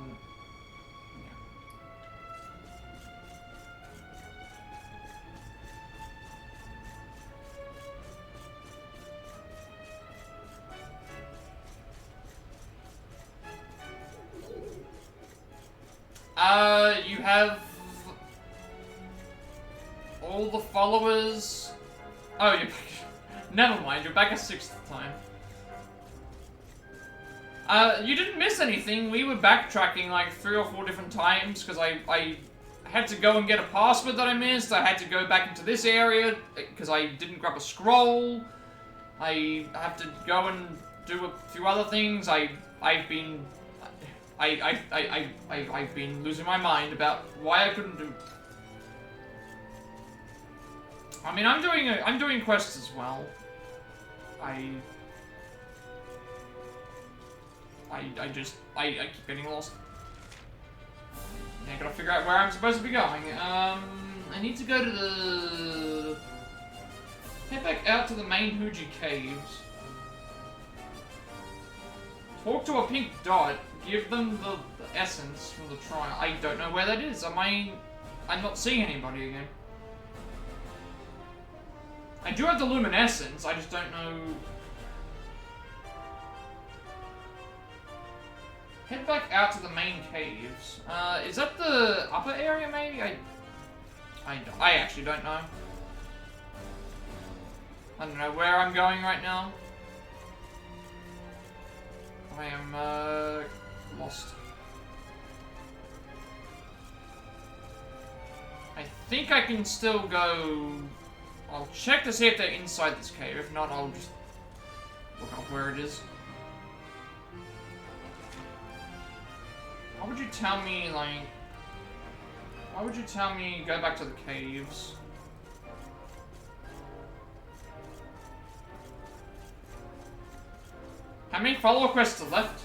You have all the followers. Oh, you're back. Never mind, you're back a 6th time. You didn't miss anything. We were backtracking like 3 or 4 different times because I had to go and get a password that I missed. I had to go back into this area because I didn't grab a scroll. I have to go and do a few other things. I've been losing my mind about why I couldn't do. I mean, I'm doing quests as well. I keep getting lost. Yeah, I gotta figure out where I'm supposed to be going. I need to go to the... Head back out to the main Huji caves. Talk to a pink dot. Give them the essence from the trial. I don't know where that is. I'm not seeing anybody again. I do have the luminescence. I just don't know. Head back out to the main caves. Is that the upper area? Maybe I actually don't know. I don't know where I'm going right now. I am lost. I think I can still go. I'll check to see if they're inside this cave. If not, I'll just look up where it is. Why would you tell me, like... Why would you tell me go back to the caves? How many follower quests are left?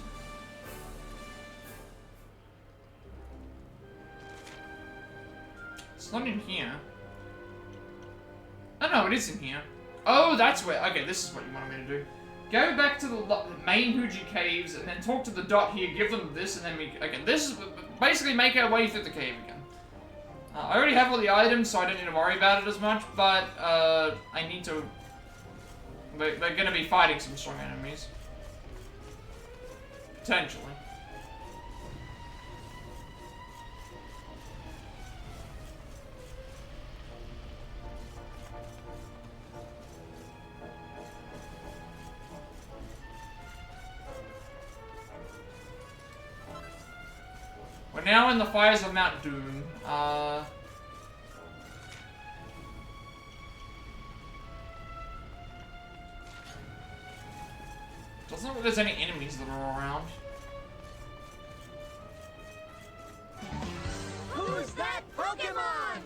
It's not in here. Oh no, it is in here. Oh, that's where... Okay, this is what you wanted me to do. Go back to the main Huji caves, and then talk to the dot here, give them this, and then we... Okay, this is... Basically make our way through the cave again. I already have all the items, so I don't need to worry about it as much, but I need to... We're gonna be fighting some strong enemies. Potentially. We're now in the fires of Mount Doom. Doesn't look like there's any enemies that are around. Who's that Pokemon?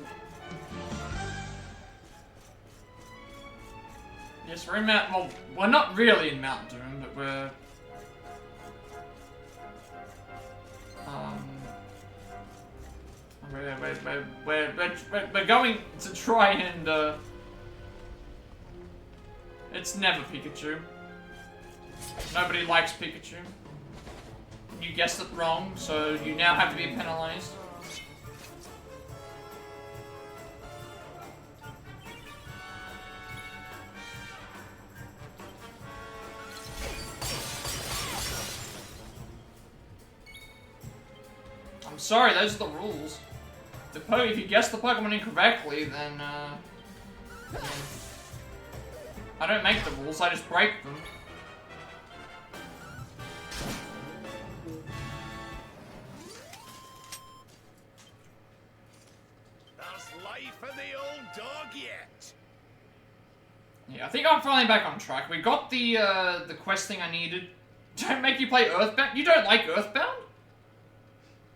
Yes, we're in Mount... Well, we're not really in Mount Doom, but we're... We're going to try and, It's never Pikachu. Nobody likes Pikachu. You guessed it wrong, so you now have to be penalized. I'm sorry, those are the rules. If you guess the Pokemon incorrectly, then, I don't make the rules, I just break them. There's life in the old dog yet. Yeah, I think I'm finally back on track. We got the quest thing I needed. Don't make you play Earthbound? You don't like Earthbound?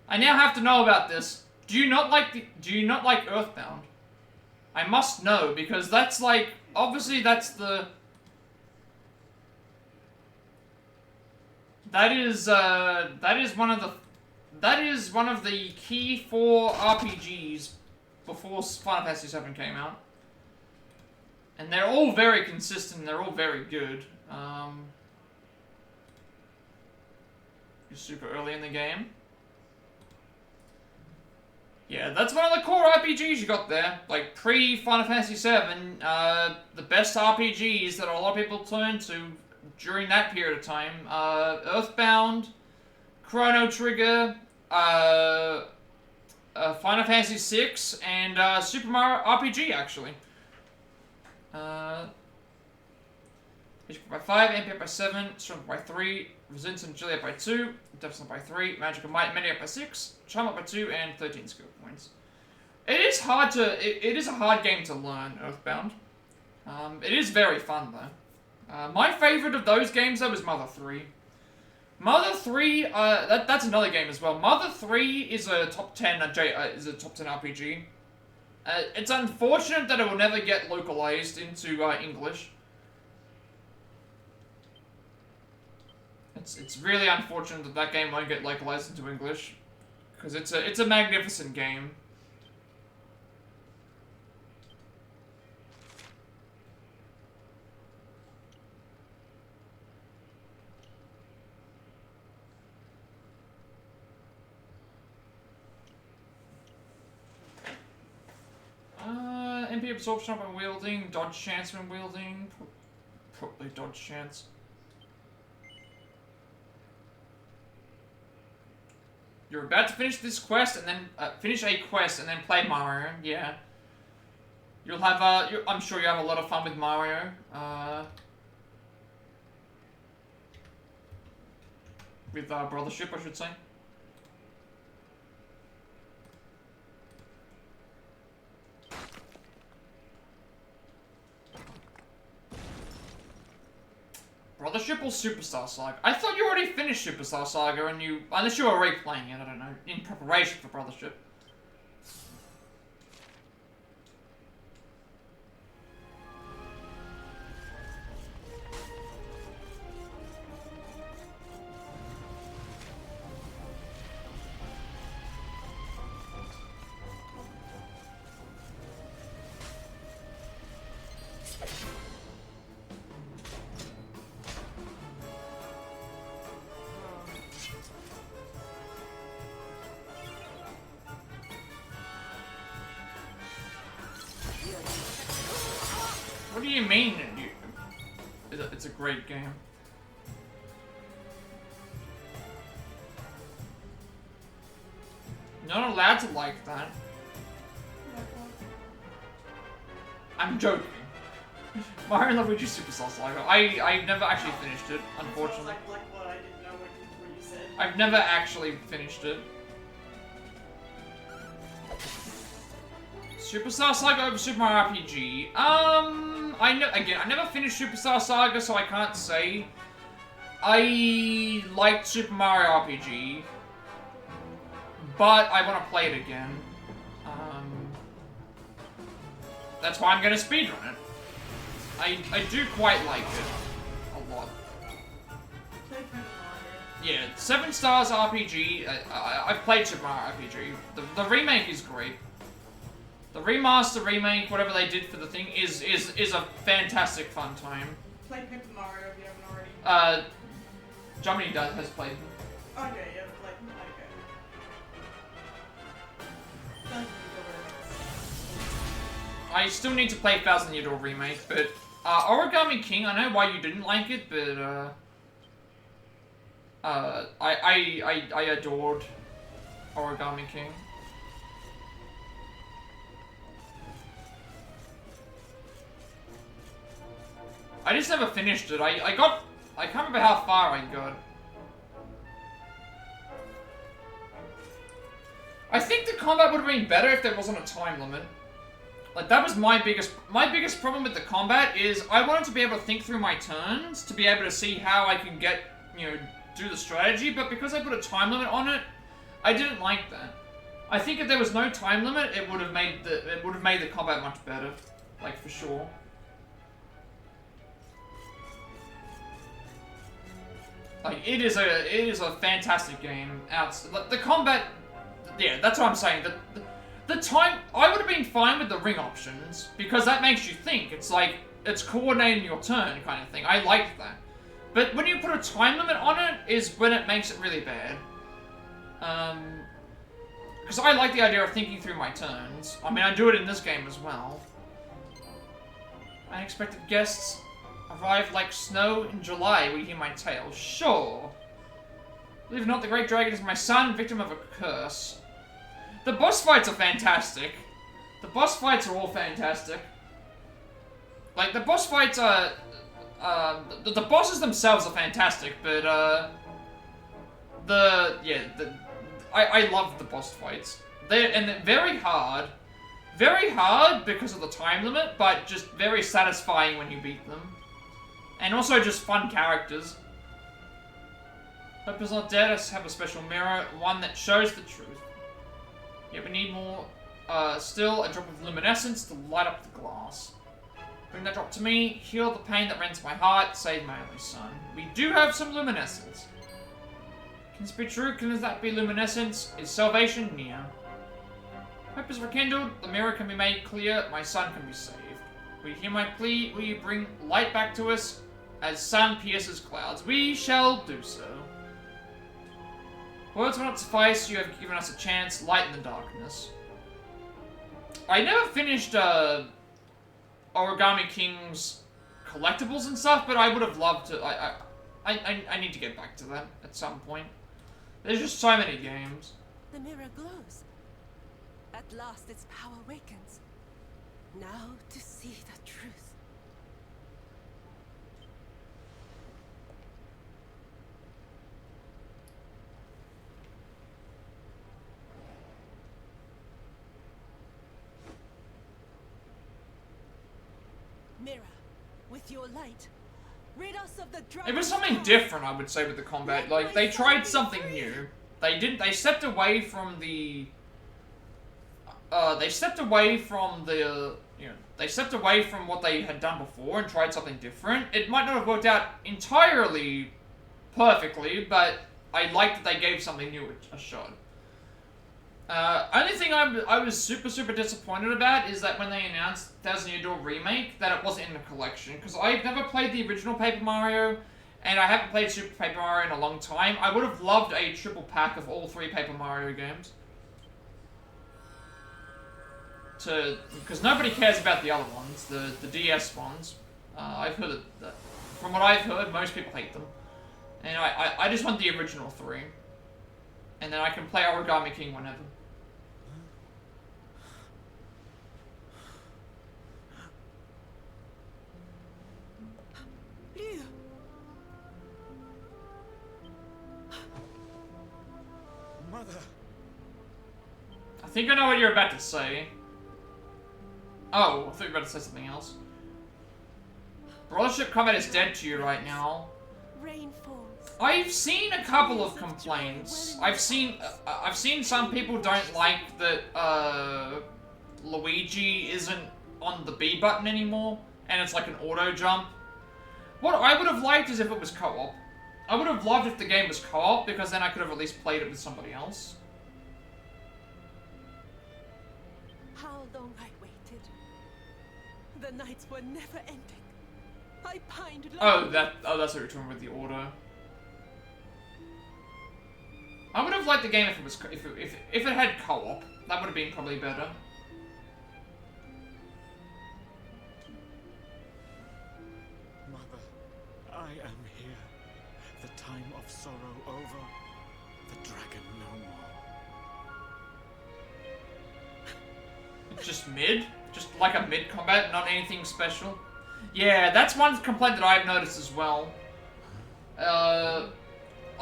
I now have to know about this. Do you not like Earthbound? I must know, because that's like, obviously that's the... That is one of the key 4 RPGs before Final Fantasy VII came out. And they're all very consistent, they're all very good. You're super early in the game. Yeah, that's one of the core RPGs you got there. Like, pre-Final Fantasy VII, the best RPGs that a lot of people turned to during that period of time. Earthbound, Chrono Trigger, Final Fantasy VI, and Super Mario RPG, actually. HP by 5, MP by 7, Strength by 3, Resilience and Agility by 2, Defense by 3, Magic and Might, Many by 6, Charm up by 2, and 13 skill points. It is hard to... It is a hard game to learn, Earthbound. It is very fun, though. My favorite of those games, though, is Mother 3. Mother 3, that's another game as well. Mother 3 is a top 10 RPG. It's unfortunate that it will never get localized into English. It's really unfortunate that that game won't get localized into English, because it's a magnificent game. MP absorption when wielding, dodge chance when wielding, probably dodge chance. You're about to finish this quest and then finish a quest and then play Mario. Yeah, you'll have I'm sure you have a lot of fun with Mario. With Brothership, I should say. Brothership or Superstar Saga? I thought you already finished Superstar Saga and you... Unless you were replaying it, I don't know. In preparation for Brothership. do you mean? It's a great game. You're not allowed to like that. I'm joking. Mario and Luigi Superstar Saga. I've never actually finished it, unfortunately. Like what? I didn't know what you said. I've never actually finished it. Superstar Saga over Super Mario RPG. I never finished Superstar Saga, so I can't say. I liked Super Mario RPG, but I want to play it again. That's why I'm gonna speedrun it. I do quite like it a lot. Yeah, 7 Stars RPG. I've played Super Mario RPG. The remake is great. The remaster, remake, whatever they did for the thing is a fantastic fun time. Play Paper Mario if you haven't already. Germany has played them. Okay, you haven't played them. Okay. I still need to play Thousand Year Door Remake, but Origami King, I know why you didn't like it, but I adored Origami King. I just never finished it. I can't remember how far I got. I think the combat would have been better if there wasn't a time limit. Like, that was my biggest problem with the combat is I wanted to be able to think through my turns to be able to see how I can get, do the strategy, but because I put a time limit on it, I didn't like that. I think if there was no time limit, it would have made the combat much better. Like, for sure. Like, it is a fantastic game. The combat, yeah, that's what I'm saying. The time, I would have been fine with the ring options, because that makes you think. It's like, it's coordinating your turn kind of thing. I like that. But when you put a time limit on it, is when it makes it really bad. Because I like the idea of thinking through my turns. I mean, I do it in this game as well. Unexpected guests arrive like snow in July. We hear my tale. Sure. Believe it or not, the Great Dragon is my son, victim of a curse. The boss fights are fantastic. The boss fights are all fantastic. Like, the boss fights are... the bosses themselves are fantastic, but, I love the boss fights. They're very hard. Very hard because of the time limit, but just very satisfying when you beat them. And also just fun characters. Hope is not dead. I have a special mirror, one that shows the truth. Yet we need more. Still, a drop of luminescence to light up the glass. Bring that drop to me. Heal the pain that rends my heart. Save my only son. We do have some luminescence. Can this be true? Can that be luminescence? Is salvation near? Hope is rekindled. The mirror can be made clear. My son can be saved. Will you hear my plea? Will you bring light back to us? As sun pierces clouds, we shall do so. Words will not suffice. You have given us a chance. Lighten the darkness. I never finished Origami King's collectibles and stuff, but I would have loved to. I need to get back to that at some point. There's just so many games. The mirror glows. At last, its power awakens. Now to see the truth. Mirror, with your light, rid us of the dragon. It was something different, I would say, with the combat. Like, they tried something new. They stepped away from the... they stepped away from what they had done before and tried something different. It might not have worked out entirely perfectly, but I liked that they gave something new a shot. Only thing I was super disappointed about is that when they announced Thousand Year Door Remake, that it wasn't in the collection. Because I've never played the original Paper Mario, and I haven't played Super Paper Mario in a long time. I would have loved a triple pack of all 3 Paper Mario games. because nobody cares about the other ones, the DS ones. I've heard that, from what I've heard, most people hate them. And I just want the original 3. And then I can play Origami King whenever. Ryu. Mother. I think I know what you're about to say. Oh, I thought you were about to say something else. Brothership Combat is dead to you right now. Rain falls. I've seen a couple of complaints. I've seen some people don't like that Luigi isn't on the B button anymore, and it's like an auto jump. What I would have liked is if it was co-op. I would have loved if the game was co-op, because then I could have at least played it with somebody else. How long I waited. The nights were never ending. I pined long. Oh, that's what you're talking with the auto. I would have liked the game if it was if it had co-op. That would have been probably better. Mother, I am here. The time of sorrow over. The dragon no more. It's just mid? Just like a mid combat, not anything special? Yeah, that's one complaint that I've noticed as well.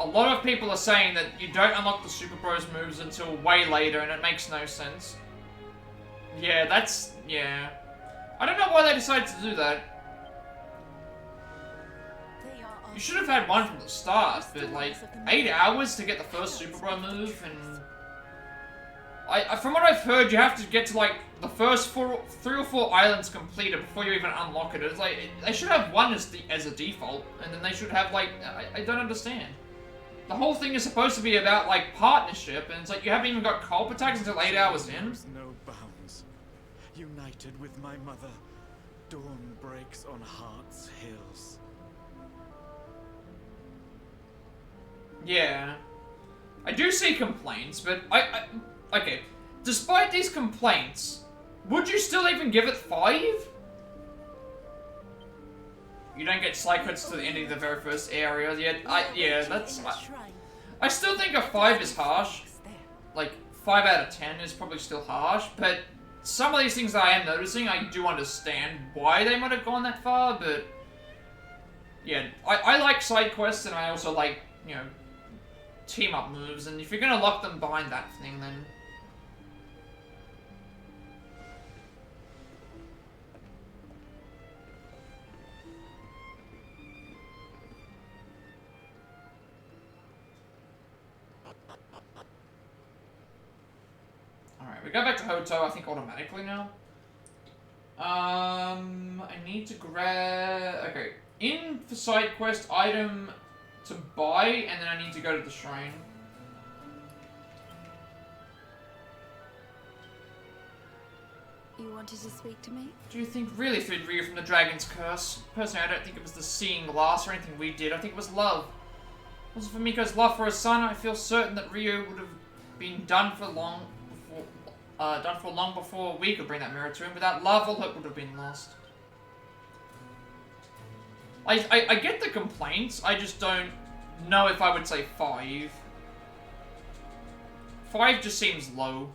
A lot of people are saying that you don't unlock the Super Bros moves until way later, and it makes no sense. Yeah, yeah. I don't know why they decided to do that. You should have had one from the start, but like, 8 hours to get the first Super Bro move, and... from what I've heard, you have to get to like, the first 3 or 4 islands completed before you even unlock it. It's like, they should have one as a default, and then they should have like, I don't understand. The whole thing is supposed to be about like partnership, and it's like you haven't even got co-op attacks until 8 hours in. There's no bounds. United with my mother, dawn breaks on Heart's Hills. Yeah. I do see complaints, but okay. Despite these complaints, would you still even give it 5? You don't get side cuts to the end of the very first area yet. Yeah, that's... I still think a 5 is harsh. Like, 5 out of 10 is probably still harsh, but some of these things that I am noticing, I do understand why they might have gone that far, but... Yeah, I like side quests, and I also like, you know, team-up moves, and if you're gonna lock them behind that thing, then... Alright, we go back to Hoto, I think automatically now. I need to grab... Okay, in for side quest, item to buy, and then I need to go to the shrine. You wanted to speak to me? Do you think really freed Ryu from the Dragon's Curse? Personally, I don't think it was the seeing glass or anything we did. I think it was love. Also, for Miko's love for his son, I feel certain that Ryu would have been done for long before we could bring that mirror to him. Without love, all hope would have been lost. I get the complaints, I just don't know if I would say 5. 5 just seems low.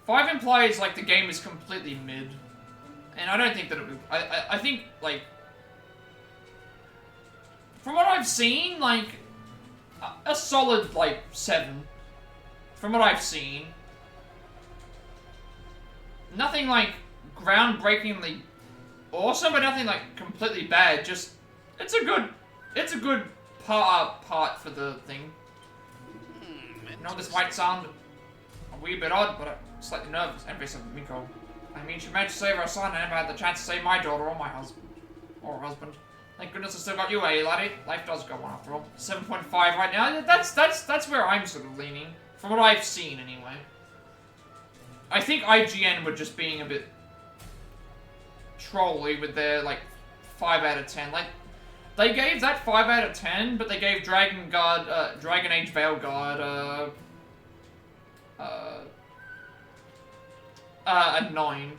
5 implies, like, the game is completely mid. And I don't think that it would... I think, like... From what I've seen, like... A solid, like, 7. From what I've seen. Nothing, like, groundbreakingly awesome, but nothing, like, completely bad. Just... It's a good part for the thing. You know, this might sound a wee bit odd, but I'm slightly nervous, envious of Miko. I mean, she managed to save her son, and never had the chance to save my daughter or my husband. Or husband. Thank goodness I still got you, eh, laddie? Life does go on after all. 7.5 right now. That's where I'm sort of leaning. From what I've seen, anyway. I think IGN were just being a bit trolly with their, like, 5 out of 10. Like, they gave that 5 out of 10, but they gave Dragon Age Veilguard, a 9.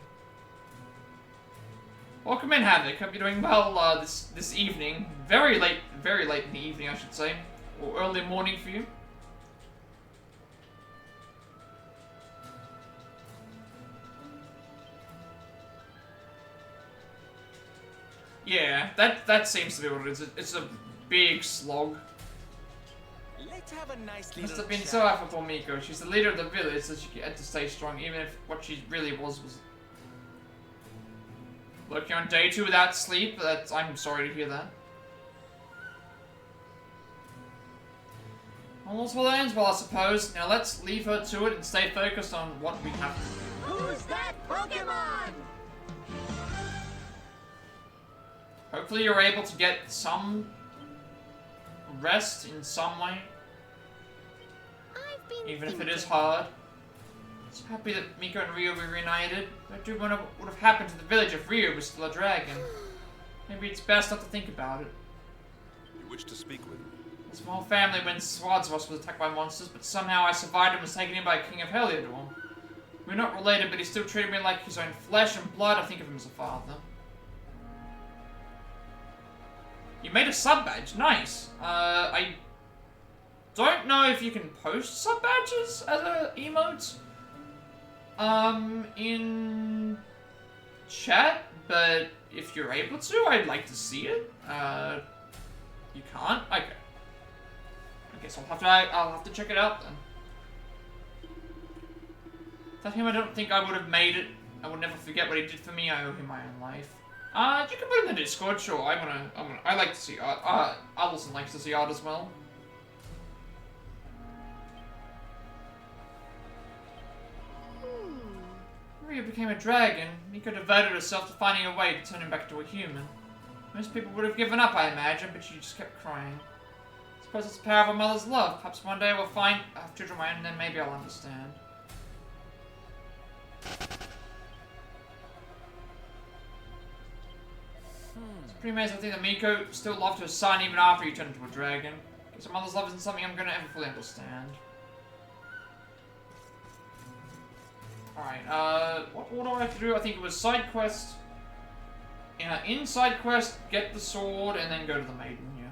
Welcome in, Havoc. Hope you're doing well this evening. Very late in the evening, I should say, or early morning for you. Yeah, that seems to be what it is. It's a big slog. Let's have a nice Must little have been chat. so happy for Miko. She's the leader of the village, so she had to stay strong, even if what she really was. Look, you're on day 2 without sleep. I'm sorry to hear that. Almost well ends well, I suppose. Now let's leave her to it and stay focused on what we have to do. Who's that Pokemon? Hopefully you're able to get some rest in some way. I've been Even if it is thinking. hard. I'm happy that Miko and Ryo were reunited. I do wonder what would have happened to the village if Ryo was still a dragon. Maybe it's best not to think about it. You wish to speak with him? A small family when Swadsvoss was attacked by monsters, but somehow I survived and was taken in by King of Heliodor. We're not related, but he still treated me like his own flesh and blood. I think of him as a father. You made a sub badge, nice. I don't know if you can post sub badges as a emote in chat, but if you're able to, I'd like to see it. You can't? Okay. I guess I'll have to check it out then. Without him, I don't think I would have made it. I will never forget what he did for me. I owe him my own life. You can put it in the Discord, sure. I like to see art. Alison likes to see art as well. Ryo became a dragon. Miko devoted herself to finding a way to turn him back into a human. Most people would have given up, I imagine, but she just kept crying. I suppose it's the power of a mother's love. Perhaps one day I will have children of my own, and then maybe I'll understand. It's pretty amazing to think that Miko still loved her son even after he turned into a dragon. Because a mother's love isn't something I'm going to ever fully understand. Alright, what do I have to do? I think it was side quest. In side quest, get the sword, and then go to the maiden, yeah.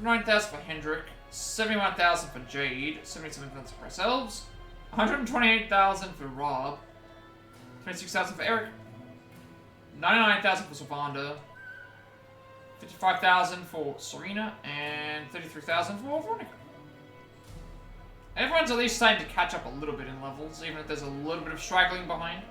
$109,000 for Hendrik, 71,000 for Jade, 77,000 for ourselves, 128,000 for Rob, 26,000 for Eric, 99,000 for Sylvander, 55,000 for Serena, and 33,000 for Veronica. Everyone's at least starting to catch up a little bit in levels, even if there's a little bit of straggling behind.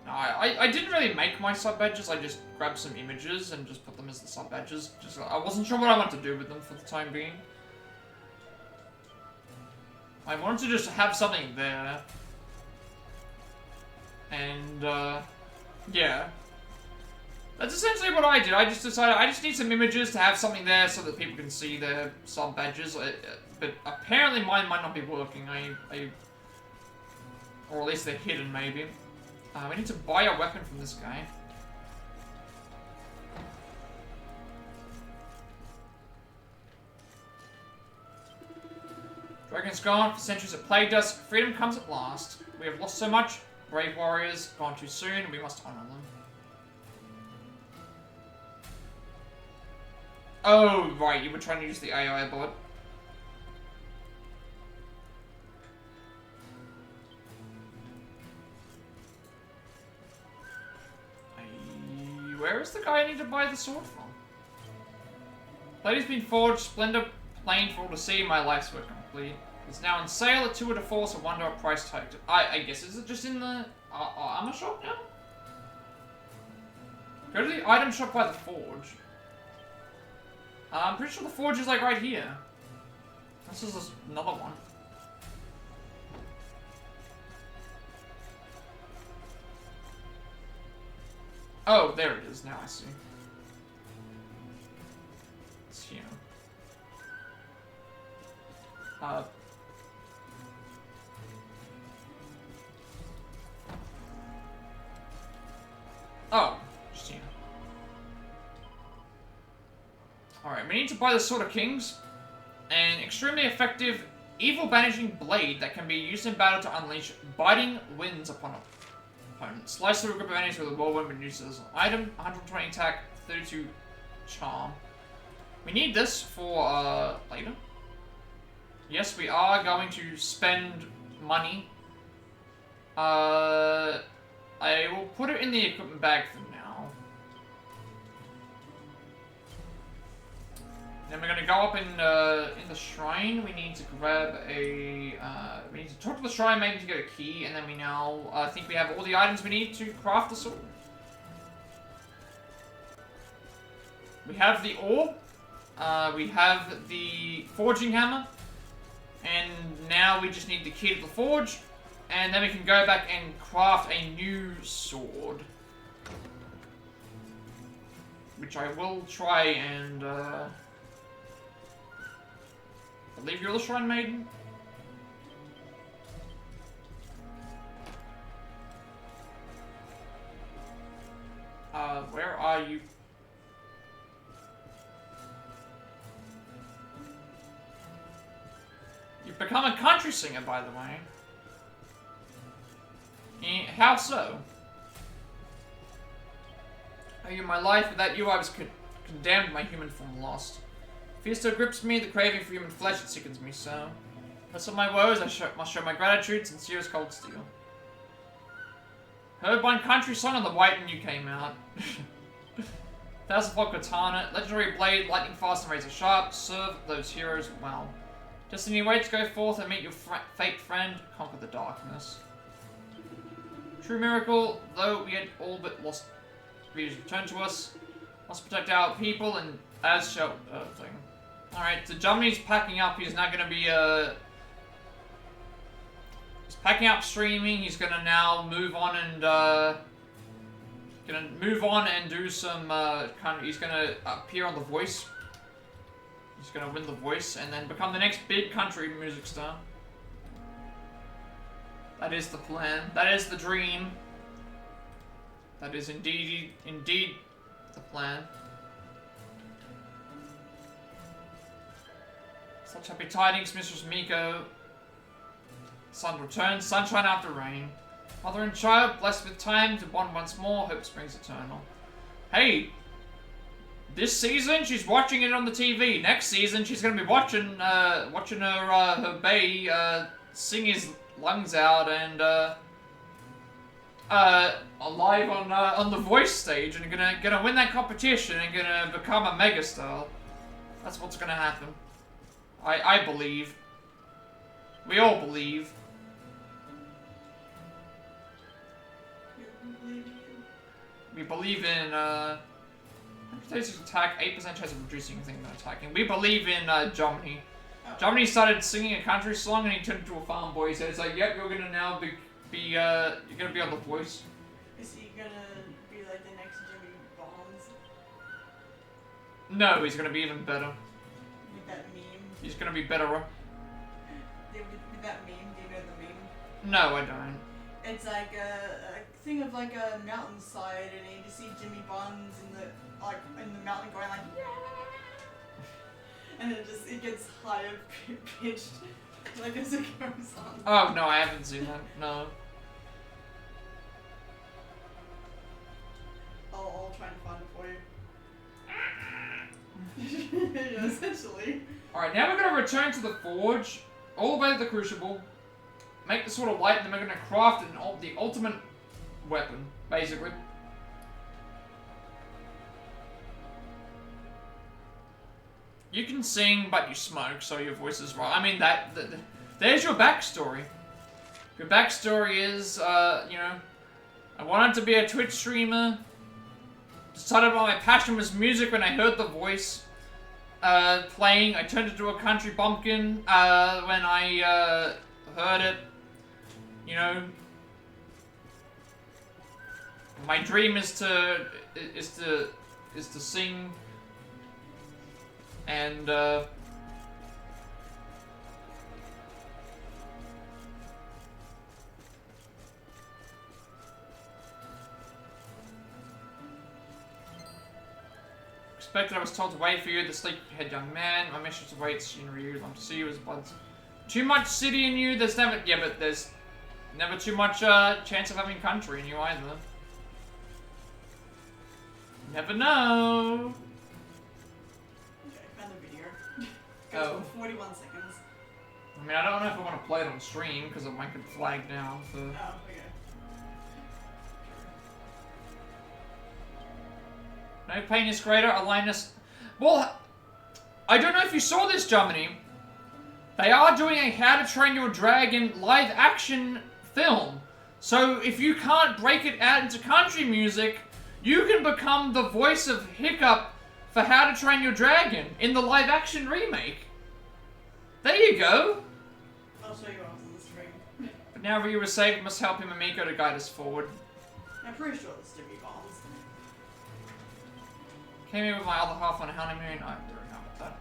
No, I didn't really make my sub badges. I just grabbed some images and just put them as the sub badges. I wasn't sure what I wanted to do with them for the time being. I wanted to just have something there. And, yeah. That's essentially what I did. I just decided I just need some images to have something there so that people can see their sub badges. But apparently mine might not be working. Or at least they're hidden, maybe. We need to buy a weapon from this guy. Dragon's gone. For centuries it plagued us. Freedom comes at last. We have lost so much. Brave warriors, gone too soon. We must honor them. Oh, right. You were trying to use the AI bot. Where is the guy I need to buy the sword from? Blade has been forged, splendor plain for all to see, my life's work complete. It's now on sale at 2 at a force, a wonder a price tag. I guess, is it just in the armor shop now? Go to the item shop by the forge. I'm pretty sure the forge is like right here. This is another one. Oh, there it is. Now I see. It's here. Alright, we need to buy the Sword of Kings. An extremely effective evil banishing blade that can be used in battle to unleash biting winds upon opponents. Slice through a group of enemies with a whirlwind and use as an item. 120 attack, 32 charm. We need this for later. Yes, we are going to spend money. I will put it in the equipment bag for now. Then we're gonna go up in the shrine. We need to grab a. We need to talk to the shrine maybe to get a key, and then we now think we have all the items we need to craft the sword. We have the ore. We have the forging hammer, and now we just need the key to the forge, and then we can go back and craft a new sword, which I will try and. I believe you're the Shrine Maiden. Where are you? You've become a country singer, by the way. How so? Oh, you my life, without you I was condemned, my human form lost. Fear still grips me, the craving for human flesh, it sickens me so. That's all my woes, I must show my gratitude, sincere as cold steel. Heard one country song on the white and you came out. Thousand-fold katana, legendary blade, lightning fast and razor sharp, serve those heroes well. Destiny waits, go forth and meet your fate friend, conquer the darkness. True miracle, though we had all but lost readers returned to us. Must protect our people and as shall thing. Alright, so Germany's packing up, he's not gonna be he's packing up streaming, he's gonna now move on and do some he's gonna appear on The Voice. He's gonna win The Voice and then become the next big country music star. That is the plan. That is the dream. That is indeed the plan. Such happy tidings, Mistress Miko. Sun returns, sunshine after rain. Mother and child, blessed with time to bond once more, hope springs eternal. Hey! This season, she's watching it on the TV. Next season, she's gonna be watching her bae, sing his lungs out and, live on The Voice stage and gonna win that competition and gonna become a megastar. That's what's gonna happen. I believe. We all believe. We believe in, attack, 8% chance of reducing things than attacking. We believe in, Germany. Germany started singing a country song and he turned into a farm boy. He said, it's like, yep, you're gonna now you're gonna be on The Voice. Is he gonna be like the next Jimmy Bonds? No, he's gonna be even better. With that meme? He's gonna be better. With that meme, do you know the meme? No, I don't. It's like a thing of like a mountainside and you just see Jimmy Bonds in the mountain going like, yeah! And it gets higher pitched, like as it goes on. Oh, no, I haven't seen that. No. I'll try and find it for you. Yeah, essentially. Alright, now we're gonna return to the forge, all the way to the crucible, make the sword of light, and then we're gonna craft the ultimate weapon, basically. You can sing, but you smoke, so your voice is wrong. I mean, there's your backstory. Your backstory is, you know, I wanted to be a Twitch streamer. Decided my passion was music when I heard The Voice playing. I turned into a country bumpkin when I heard it. You know, my dream is to sing. And, Expected I was told to wait for you, the sleepy-head young man. My mission is to wait, Shinryu. I'm to see you as buds. Too much city in you, there's never... Yeah, but there's never too much chance of having country in you either. Never know. Okay, found the video. Oh. Goes for 41 seconds. I mean, I don't know if I want to play it on stream, because it might get flagged down for... Oh, okay. No pain is greater, Alinus... Well, I don't know if you saw this, Germany. They are doing a How to Train Your Dragon live-action film. So, if you can't break it out into country music, you can become the voice of Hiccup for How to Train Your Dragon in the live-action remake. There you go. I'll show you after the stream. But now Ryu was saved, must help him and Miko to guide us forward. I'm pretty sure it's Jimmy Bombs. Came here with my other half on a honeymoon. I don't know about that.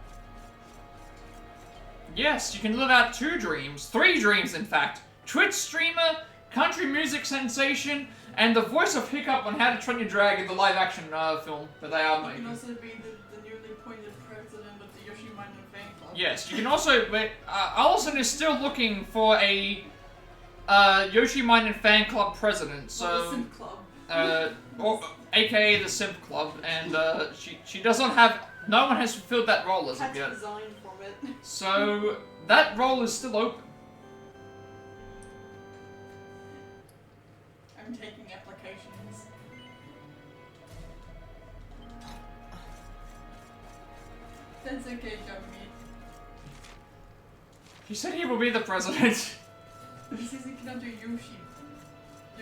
Yes, you can live out 2 dreams. 3 dreams, in fact. Twitch streamer, country music sensation, and the voice of Hiccup on How to Train Your Dragon, the live-action film that they are You making. can also be the newly appointed president of the Yoshimine fan club. Yes, you can also... Allison is still looking for a Yoshimine fan club president, so... Or the Simp Club. Or, aka the Simp Club, and she doesn't have... No one has fulfilled that role as of Pat's yet. resigned from it. So, that role is still open. I'm taking applications. That's okay, Jeremy. He said he will be the president. He says he cannot do Yoshi.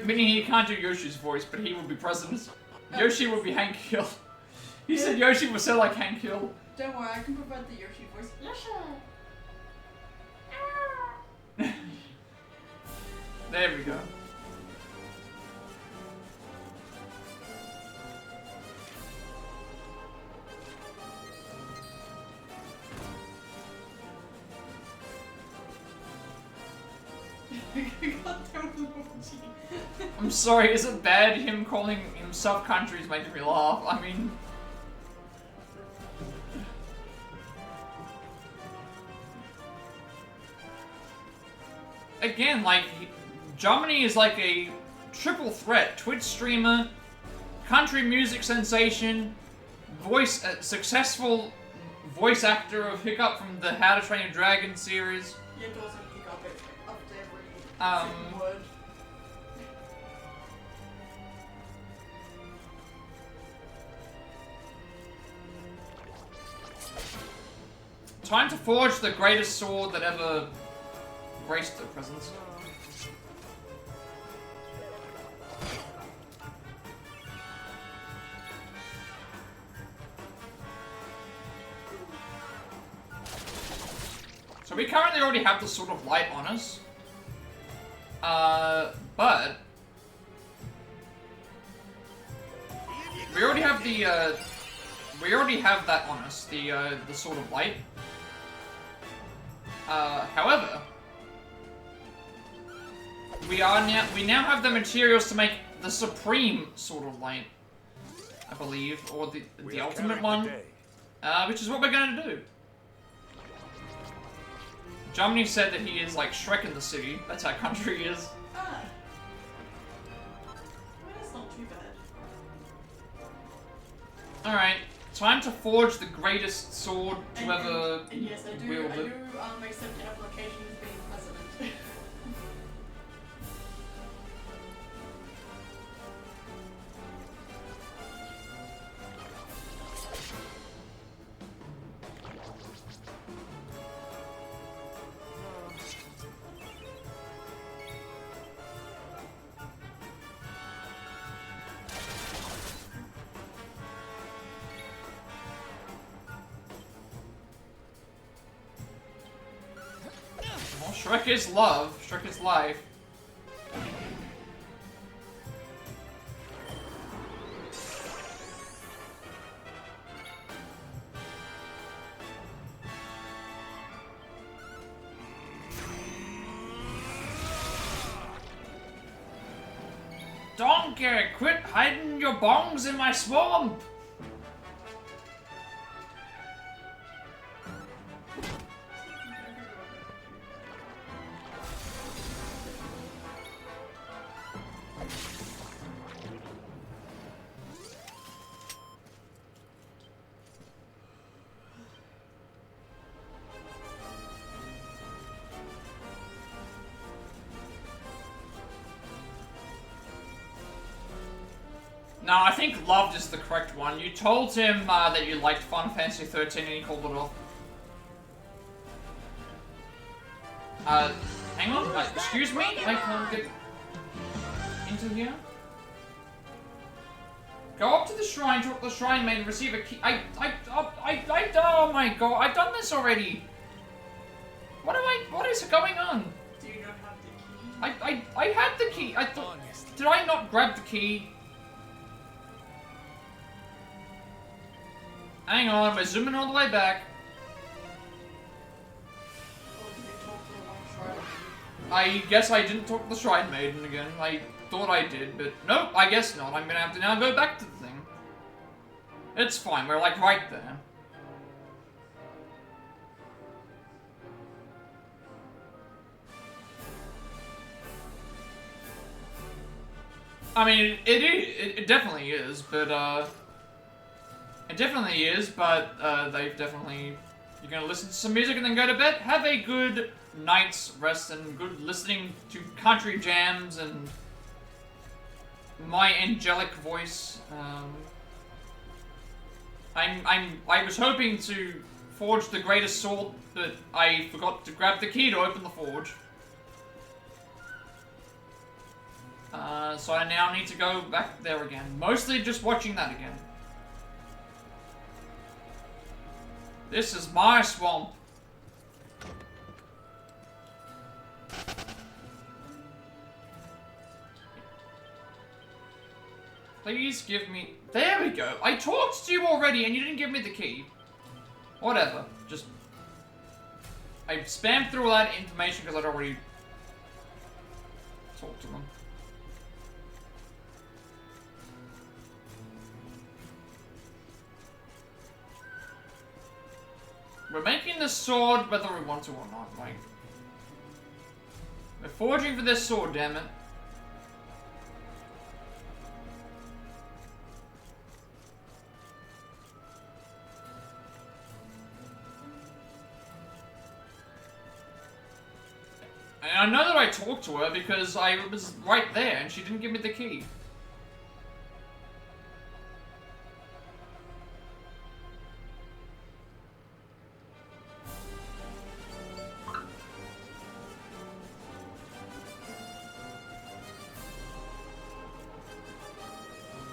Meaning he can't do Yoshi's voice, but he will be president. Yoshi will be Hank Hill. He said Yoshi will sound like Hank Hill. Don't worry, I can provide the Yoshi voice. There we go. I'm sorry, is it bad him calling himself countries making me laugh? I mean... Again, like, Germany is like a triple threat. Twitch streamer, country music sensation, successful voice actor of Hiccup from the How to Train Your Dragon series. Yeah, it doesn't pick up it up to every single word. Time to forge the greatest sword that ever graced the presence. So we currently already have the Sword of Light on us. But we already have the we already have that on us, the Sword of Light. However, we now have the materials to make the Supreme Sword of Light, I believe, or the ultimate one, which is what we're gonna do. Germany said that he is like Shrek in the city. That's how country he is. Ah. Well, that's not too bad. Alright, time to forge the greatest sword to ever and yes, I do wield it. accept the application as being president. Well, Shrek is love. Shrek is life. Donkey, quit hiding your bongs in my swamp! No, I think loved is the correct one. You told him that you liked Final Fantasy 13 and he called it off. Hang on. Excuse me? I can't get into here. Go up to the shrine, talk to the shrine maiden, receive a key. Oh my god, I've done this already. What is going on? Do you not have the key? I had the key. I thought, did I not grab the key? Hang on, we're zooming all the way back. I guess I didn't talk to the shrine maiden again. I thought I did, but nope, I guess not. I'm gonna have to now go back to the thing. It's fine, we're like right there. I mean, it definitely is, but it definitely is, but they've definitely. You're gonna listen to some music and then go to bed. Have a good night's rest and good listening to country jams and my angelic voice. I was hoping to forge the greatest sword, but I forgot to grab the key to open the forge. So I now need to go back there again. Mostly just watching that again. This is my swamp. Please give me... There we go. I talked to you already and you didn't give me the key. Whatever. Just... I spammed through all that information because I'd already talked to them. We're making this sword whether we want to or not, like... We're forging for this sword, damn it. And I know that I talked to her because I was right there and she didn't give me the key.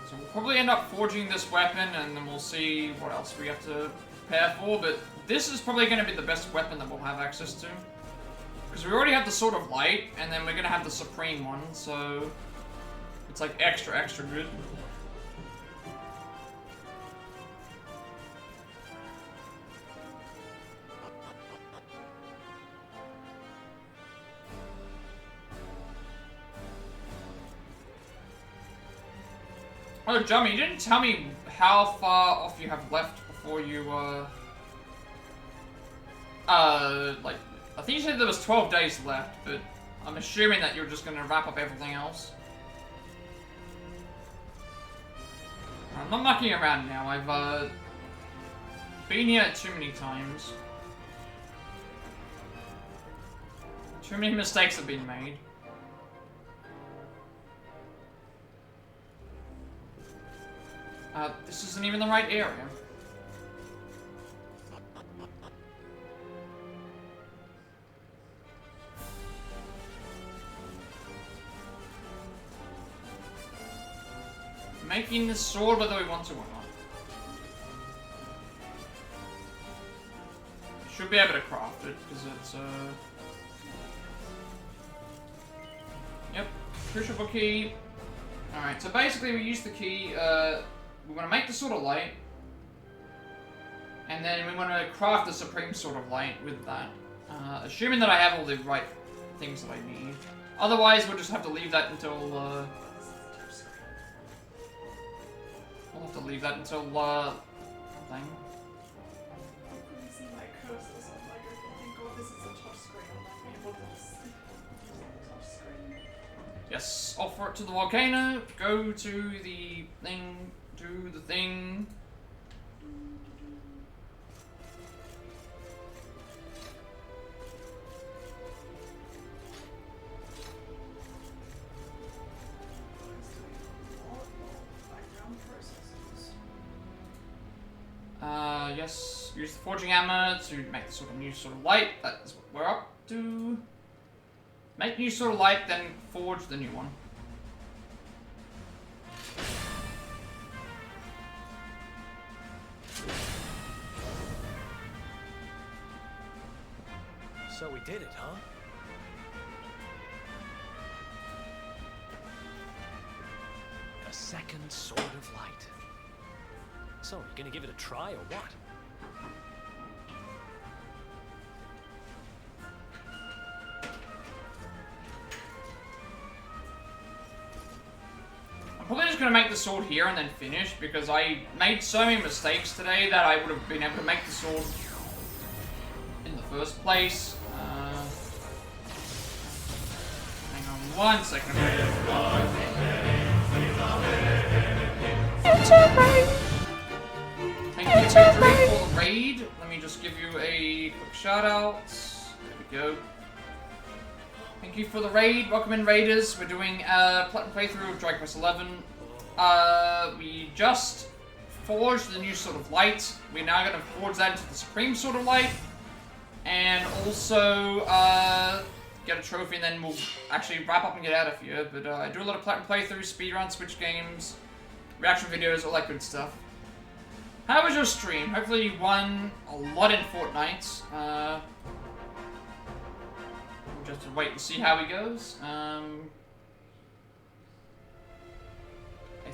So we'll probably end up forging this weapon and then we'll see what else we have to prepare for, but this is probably going to be the best weapon that we'll have access to. Because we already have the Sword of Light, and then we're gonna have the Supreme one, so it's like extra good. Oh, Jummy, you didn't tell me how far off you have left before you, like, I think you said there was 12 days left, but I'm assuming that you're just gonna wrap up everything else. I'm not mucking around now. I've been here too many times. Too many mistakes have been made. This isn't even the right area. Making this sword whether we want to or not. Should be able to craft it, because it's, Yep, crucible key. Alright, so basically we use the key, we want to make the Sword of Light, and then we want to craft the Supreme Sword of Light with that. Assuming that I have all the right things that I need. Otherwise, we'll just have to leave that until, we'll have to leave that until, thing. You see my cursor, so I'm like, thank God this is a touch screen. I'm able to just touch screen. Yes, offer it to the volcano, go to the thing, do the thing. Yes, use the forging hammer to make the sort of new sort of light. That is what we're up to. Make new sort of light, then forge the new one. So we did it, huh? A second sword of light. So, you gonna give it a try or what? I'm probably just gonna make the sword here and then finish, because I made so many mistakes today that I would have been able to make the sword in the first place. Hang on one second. Thank you to Drake for the raid. Let me just give you a quick shout out. There we go. Thank you for the raid. Welcome in, raiders. We're doing a Plat playthrough of Dragon Quest 11. We just forged the new Sword of Light. We're now going to forge that into the Supreme Sword of Light. And also get a trophy, and then we'll actually wrap up and get out of here. But I do a lot of Plat playthroughs, speedruns, Switch games, reaction videos, all that good stuff. How was your stream? Hopefully you won a lot in Fortnite. We'll just wait and see how he goes. I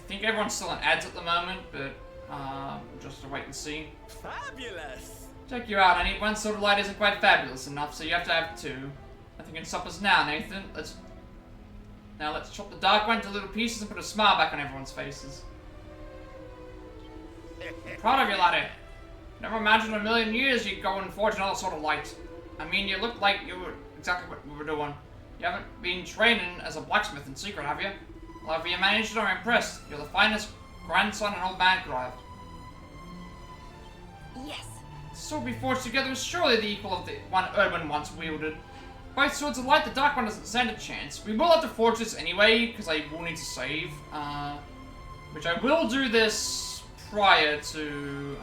think everyone's still in ads at the moment, but we'll just wait and see. Fabulous! Check you out. I need one Sword of Light isn't quite fabulous enough, so you have to have two. Nothing can stop us now, Nathan. Let's chop the dark one into little pieces and put a smile back on everyone's faces. I'm proud of you, laddie. Never imagined in a million years you'd go and forge another Sword of Light. I mean, you look like you were exactly what we were doing. You haven't been training as a blacksmith in secret, have you? Well, if you managed it, I'm impressed. You're the finest grandson an old man could have. Yes. The sword we forged together is surely the equal of the one Erdwin once wielded. Both swords of light, the dark one doesn't stand a chance. We will have to forge this anyway, because I will need to save. Which I will do this prior to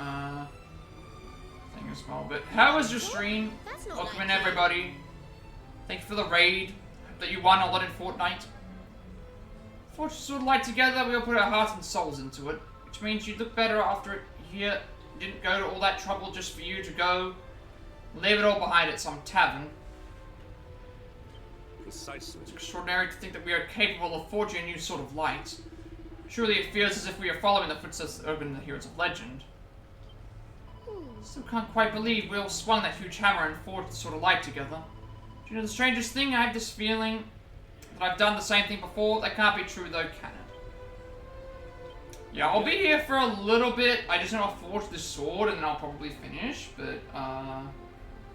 thing as well. But how was your stream? Welcome in, everybody. Thank you for the raid. Hope that you won a lot in Fortnite. Forge the sword of light together, we all put our hearts and souls into it. Which means you'd look better after it here. You didn't go to all that trouble just for you to go leave it all behind at some tavern. Precisely. It's extraordinary to think that we are capable of forging a new Sword of Light. Surely it feels as if we are following the footsteps of the heroes of legend. Still can't quite believe we all swung that huge hammer and forged the Sword of Light together. Do you know the strangest thing? I have this feeling that I've done the same thing before. That can't be true though, can it? Yeah, I'll be here for a little bit. I just want to forge this sword and then I'll probably finish. But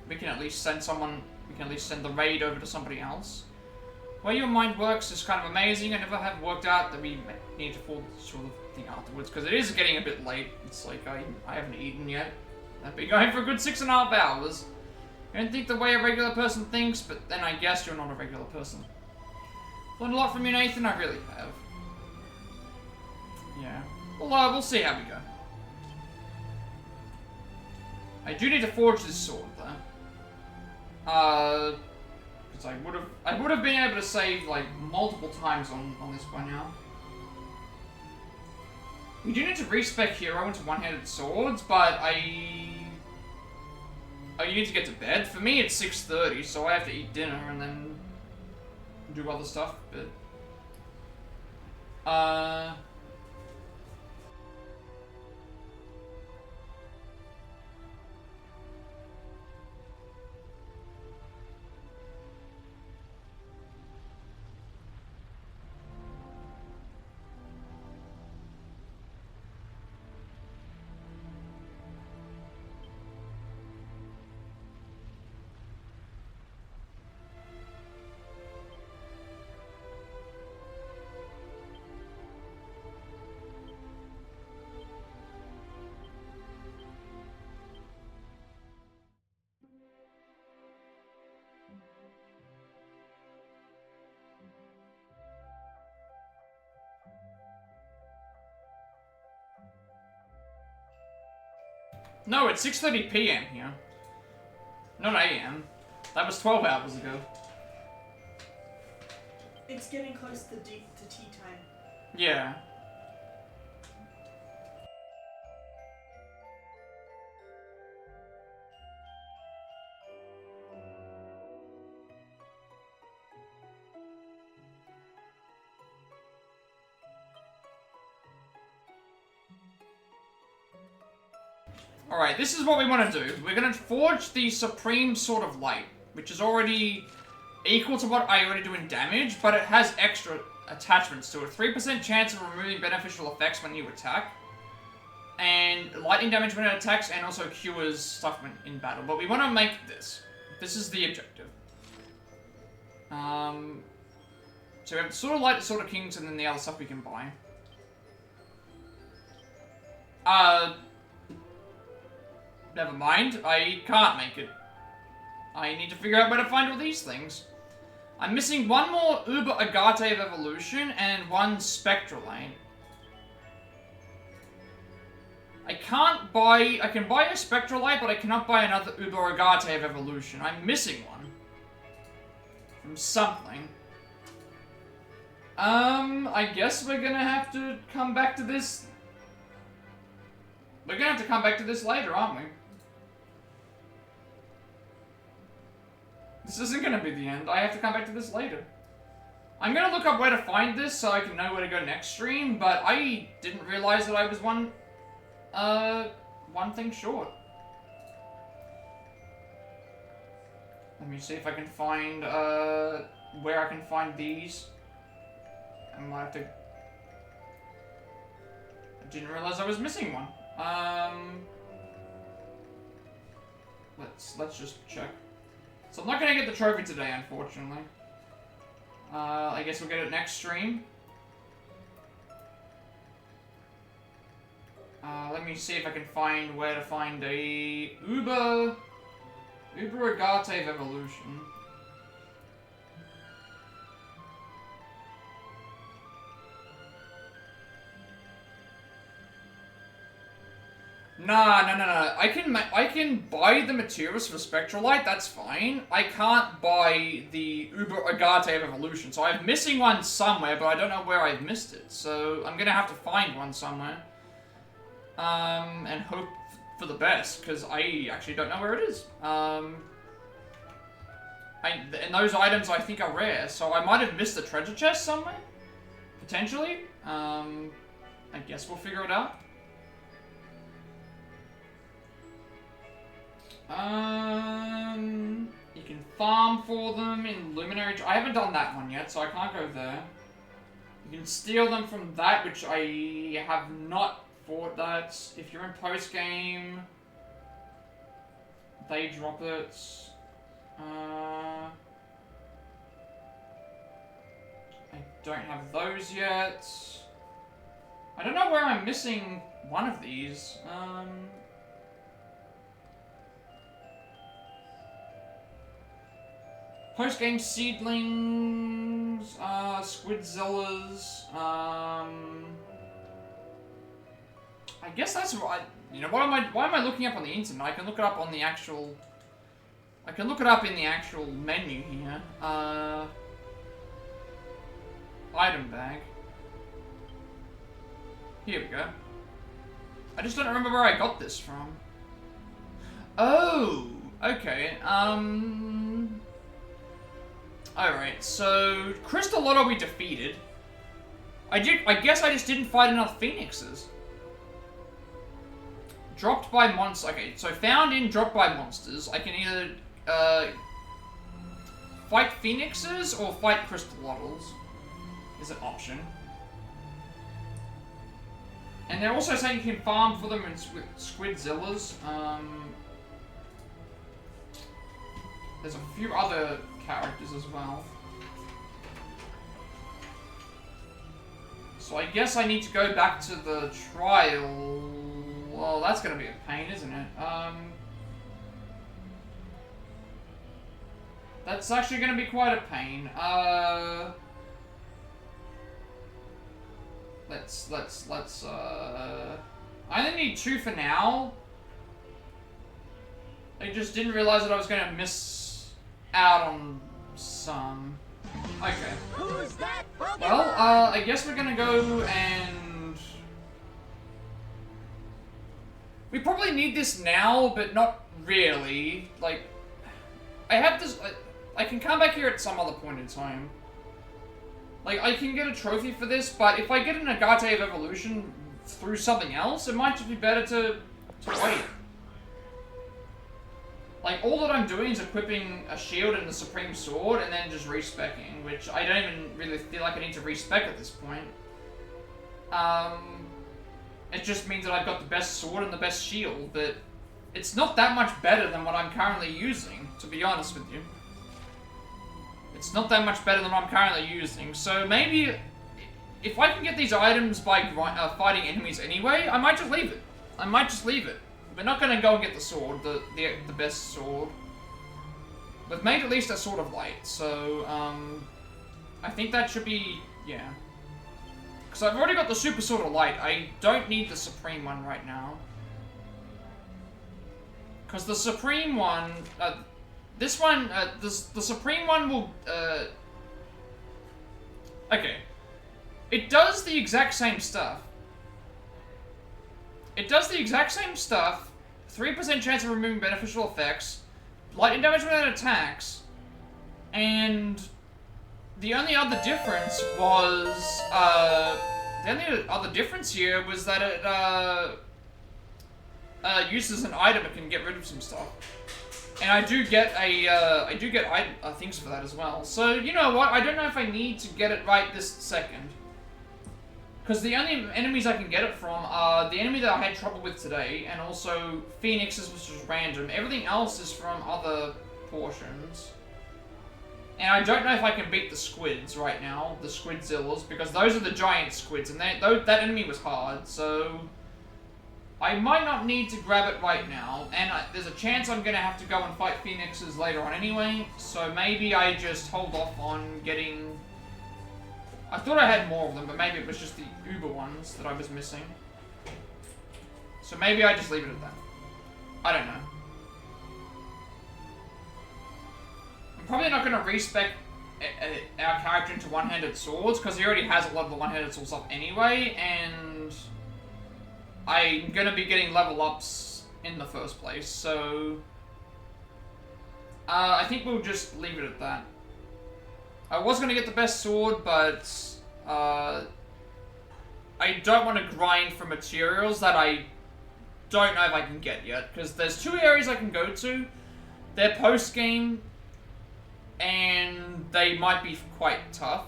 we can at least send someone. We can at least send the raid over to somebody else. The way your mind works is kind of amazing. I never have worked out that we need to forge this sort of thing afterwards, because it is getting a bit late. It's like I haven't eaten yet. I've been going for a good 6.5 hours. I don't think the way a regular person thinks, but then I guess you're not a regular person. Learned a lot from you, Nathan. I really have. Yeah. Well, we'll see how we go. I do need to forge this sword, though. Because I would have been able to save like multiple times on this by now. We do need to respec hero into one-handed swords, but oh, you need to get to bed. For me, it's 6:30, so I have to eat dinner and then do other stuff. But No, it's 6:30 p.m. here. Not a.m. That was 12 hours ago. It's getting close to tea time. Yeah. Alright, this is what we want to do. We're going to forge the Supreme Sword of Light, which is already equal to what I already do in damage, but it has extra attachments to it. 3% chance of removing beneficial effects when you attack, and lightning damage when it attacks, and also cures stuff when in battle. But we want to make this. This is the objective. So we have the Sword of Light, the Sword of Kings, and then the other stuff we can buy. Never mind, I can't make it. I need to figure out where to find all these things. I'm missing one more Uber Agate of Evolution and one Spectralite. I can buy a Spectralite, but I cannot buy another Uber Agate of Evolution. I'm missing one. From something. I guess we're gonna have to come back to this. We're gonna have to come back to this later, aren't we? This isn't gonna be the end. I have to come back to this later. I'm gonna look up where to find this so I can know where to go next stream, but I didn't realize that I was one thing short. Let me see if I can find, where I can find these. I might have to... I didn't realize I was missing one. Let's just check. So I'm not gonna get the trophy today, unfortunately. I guess we'll get it next stream. Let me see if I can find where to find a Uber Agate of Evolution. No. I can buy the materials for Spectralite, that's fine. I can't buy the Uber Agate of Evolution, so I'm missing one somewhere, but I don't know where I've missed it. So I'm gonna have to find one somewhere. And hope for the best, because I actually don't know where it is. And those items I think are rare, so I might have missed the treasure chest somewhere. Potentially. I guess we'll figure it out. You can farm for them in Luminary... I haven't done that one yet, so I can't go there. You can steal them from that, which I have not fought that. If you're in post-game, they drop it. I don't have those yet. I don't know where I'm missing one of these. Post-game seedlings, Squidzillas, I guess that's what you know, why am I looking up on the internet? I can look it up on the actual... I can look it up in the actual menu here. Item bag. Here we go. I just don't remember where I got this from. Oh, okay, Alright, so Crystal Lotto we defeated. I guess I just didn't fight enough Phoenixes. Dropped by monsters. Okay, so found in dropped by monsters. I can either fight Phoenixes or fight Crystal Lottles. Is an option. And they're also saying you can farm for them with Squidzillas. There's a few other characters as well. So I guess I need to go back to the trial. Well, that's gonna be a pain, isn't it? That's actually gonna be quite a pain. Let's I only need 2 for now. I just didn't realize that I was going to miss out on some. Okay. Well, I guess we're gonna go and... We probably need this now, but not really. Like, I have this... I can come back here at some other point in time. Like, I can get a trophy for this, but if I get an Agate of Evolution through something else, it might just be better to wait. Like, all that I'm doing is equipping a shield and the Supreme Sword, and then just respecking, which I don't even really feel like I need to respec at this point. It just means that I've got the best sword and the best shield, but it's not that much better than what I'm currently using, to be honest with you. It's not that much better than what I'm currently using, so maybe if I can get these items by fighting enemies anyway, I might just leave it. I might just leave it. We're not going to go and get the sword, the best sword. We've made at least a Sword of Light, so, I think that should be, yeah. Because I've already got the Super Sword of Light, I don't need the Supreme one right now. Because the Supreme one, this one, the Supreme one will, okay. It does the exact same stuff. It does the exact same stuff, 3% chance of removing beneficial effects, lightning damage without attacks, and the only other difference was, here was that it, uses an item it can get rid of some stuff. And I do get things for that as well. So, you know what, I don't know if I need to get it right this second. Because the only enemies I can get it from are the enemy that I had trouble with today, and also Phoenixes, which is random. Everything else is from other portions. And I don't know if I can beat the squids right now, the squidzillas, because those are the giant squids, and that enemy was hard, so... I might not need to grab it right now, and there's a chance I'm going to have to go and fight Phoenixes later on anyway, so maybe I just hold off on getting... I thought I had more of them, but maybe it was just the Uber ones that I was missing. So maybe I just leave it at that. I don't know. I'm probably not going to respec our character into one-handed swords, because he already has a lot of the one-handed swords up anyway, and I'm going to be getting level ups in the first place, so I think we'll just leave it at that. I was going to get the best sword, but I don't want to grind for materials that I don't know if I can get yet, because there's two areas I can go to. They're post-game, and they might be quite tough.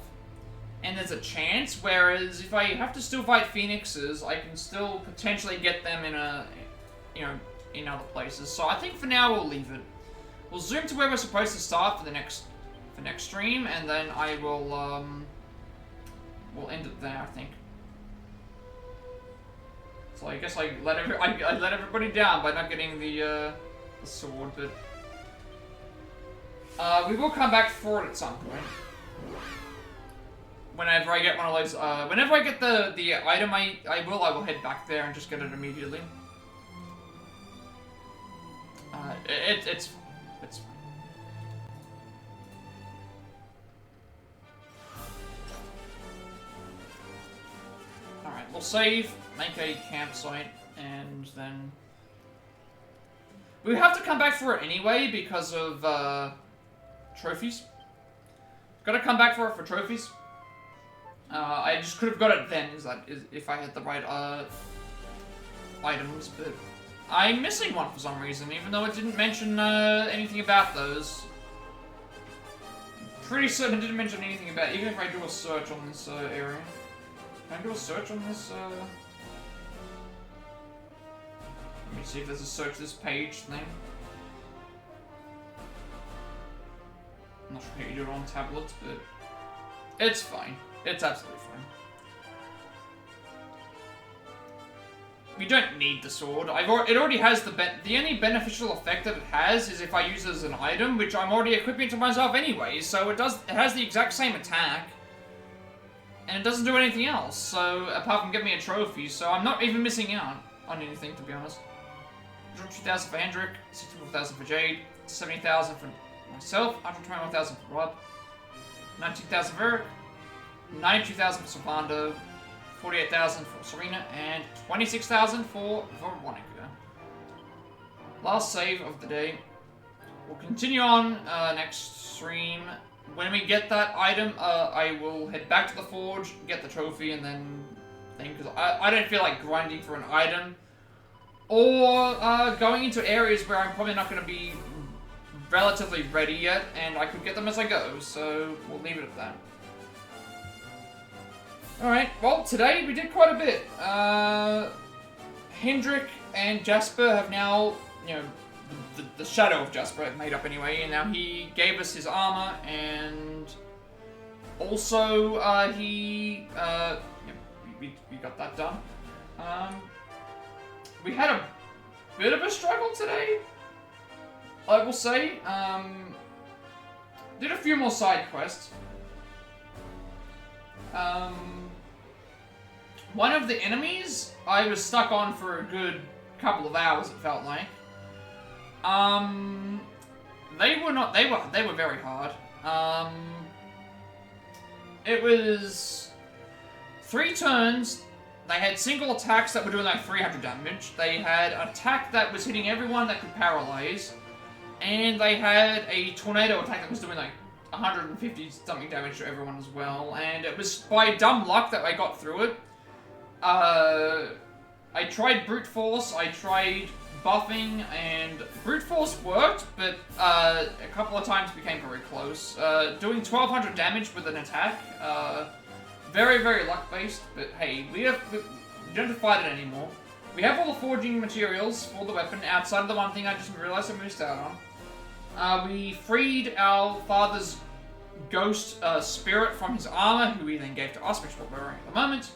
And there's a chance, whereas if I have to still fight Phoenixes, I can still potentially get them in in other places. So I think for now we'll leave it. We'll zoom to where we're supposed to start for the next stream, and then I will we'll end it there, I think. So I guess I let everybody down by not getting the sword, but we will come back for it at some point. Whenever I get one of those, whenever I get the item, I will head back there and just get it immediately. It's alright, we'll save, make a campsite, and then we have to come back for it anyway because of trophies. Gotta come back for it for trophies. I just could have got it then, if I had the right items, but I'm missing one for some reason, even though it didn't mention anything about those. Pretty certain it didn't mention anything about it, even if I do a search on this area. Can I do a search on this? Let me see if there's a search this page thing. I'm not sure how you do it on tablets, but it's fine. It's absolutely fine. We don't need the sword. It already has the only beneficial effect that it has is if I use it as an item, which I'm already equipping to myself anyway. So it has the exact same attack, and it doesn't do anything else. So apart from get me a trophy, so I'm not even missing out on anything, to be honest. 102,000 for Hendrik, 64,000 for Jade, 70,000 for myself, 121,000 for Rob, 19,000 for Eric, 92,000 for Sylvander, 48,000 for Serena, and 26,000 for Veronica. Last save of the day. We'll continue on next stream. When we get that item, I will head back to the forge, get the trophy, and then thing, because I don't feel like grinding for an item. Or going into areas where I'm probably not going to be relatively ready yet, and I could get them as I go, so we'll leave it at that. Alright, well, today we did quite a bit. Hendrik and Jasper have now, you know, the shadow of Jasper I've made up anyway, and now he gave us his armor, and also, we got that done. We had a bit of a struggle today, I will say. Did a few more side quests. One of the enemies I was stuck on for a good couple of hours, it felt like. They were very hard. It was 3 turns. They had single attacks that were doing like 300 damage. They had an attack that was hitting everyone that could paralyze. And they had a tornado attack that was doing like 150 something damage to everyone as well. And it was by dumb luck that I got through it. I tried brute force, I tried buffing, and brute force worked, but a couple of times became very close. Doing 1200 damage with an attack, very, very luck-based, but hey, we don't have to fight it anymore. We have all the forging materials for the weapon, outside of the one thing I just realized I missed out on. We freed our father's ghost spirit from his armor, who we then gave to us, which is what we're wearing at the moment.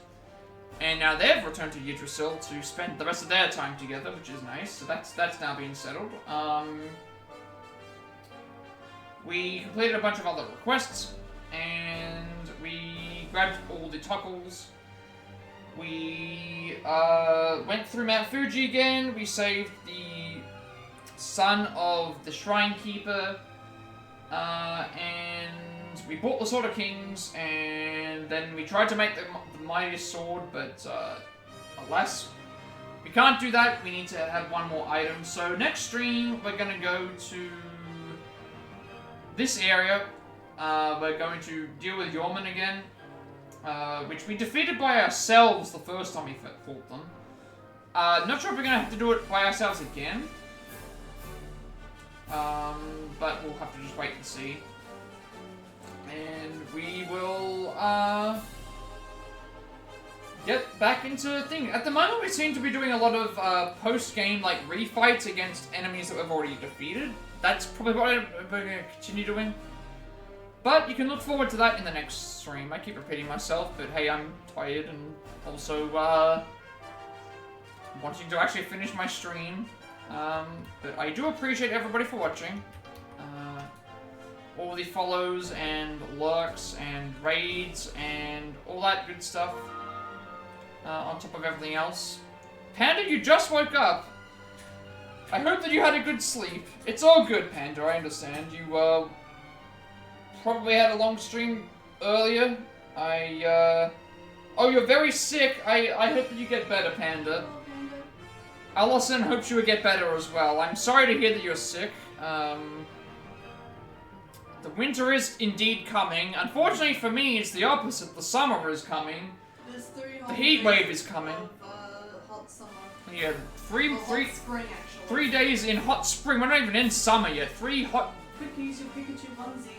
And now they've returned to Yggdrasil to spend the rest of their time together, which is nice. So that's now being settled. We completed a bunch of other requests, and we grabbed all the toggles. We went through Mount Fuji again. We saved the son of the Shrine Keeper, and we bought the Sword of Kings, and then we tried to make the mightiest sword, but alas, we can't do that. We need to have one more item. So next stream, we're going to go to this area. We're going to deal with Yorman again, which we defeated by ourselves the first time we fought them. Not sure if we're going to have to do it by ourselves again, but we'll have to just wait and see. And we will get back into the thing. At the moment, we seem to be doing a lot of post-game like refights against enemies that we've already defeated. That's probably what we're going to continue doing. But you can look forward to that in the next stream. I keep repeating myself, but hey, I'm tired and also wanting to actually finish my stream. But I do appreciate everybody for watching. All the follows and lurks and raids and all that good stuff. On top of everything else. Panda, you just woke up. I hope that you had a good sleep. It's all good, Panda, I understand. You, probably had a long stream earlier. Oh, you're very sick. I hope that you get better, Panda. Allison hopes you will get better as well. I'm sorry to hear that you're sick. The winter is indeed coming. Unfortunately for me, it's the opposite. The summer is coming. The heat wave is coming. Hot summer. Yeah, spring, actually. 3 days in hot spring. We're not even in summer yet. 3 hot... Quick, use your Pikachu onesie.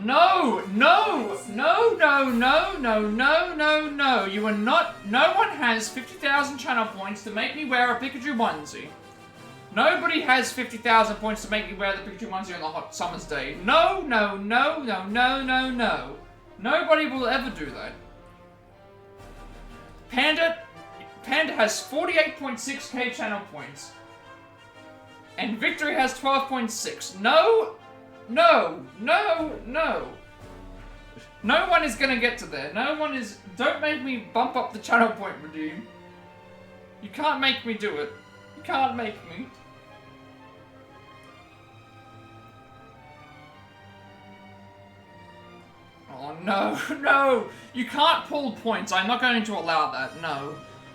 No! You are not... No one has 50,000 channel points to make me wear a Pikachu onesie. Nobody has 50,000 points to make me wear the Pikachu onesie on the hot summer's day. No. Nobody will ever do that. Panda has 48.6k channel points. And Victory has 12.6. No one is gonna get to there. No one is... Don't make me bump up the channel point redeem. You can't make me do it. You can't make me. Oh no, no! You can't pull points. I'm not going to allow that, no.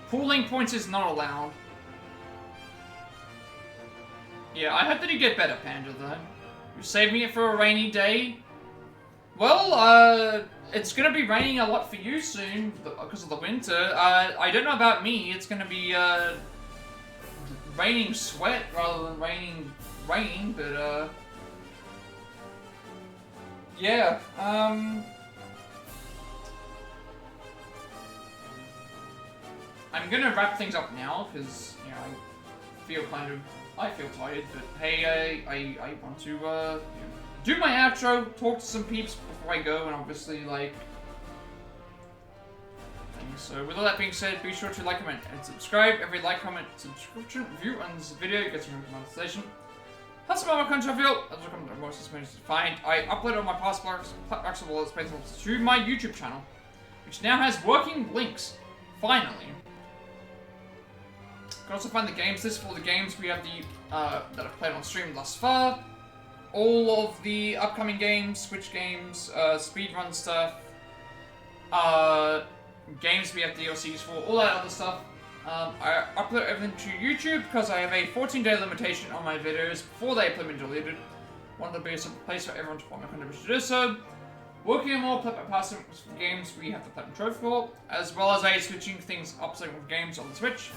Pooling points is not allowed. Yeah, I hope that you get better, Panda, though. You're saving it for a rainy day? Well, it's gonna be raining a lot for you soon, because of the winter. I don't know about me, it's gonna be, raining sweat rather than raining rain, but, yeah, I'm gonna wrap things up now, because, you know, I feel tired, but hey, I want to, you know, do my outro, talk to some peeps before I go, and obviously, like, things. So, with all that being said, be sure to like, comment, and subscribe. Every like, comment, subscription, review on this video gets you monetization. That's about my content I feel. As I come to most managed to find, I upload all my past Plat as well as places to my YouTube channel, which now has working links. Finally. You can also find the games list for all the games we have that I've played on stream thus far. All of the upcoming games, Switch games, speedrun stuff, games we have DLCs for, all that other stuff. I upload everything to YouTube because I have a 14-day limitation on my videos before they are deleted. Want to be a simple place for everyone to find my content to do so. Working on more Plat passing games we have the Platinum Trophy for, as well as switching things up with games on the Switch.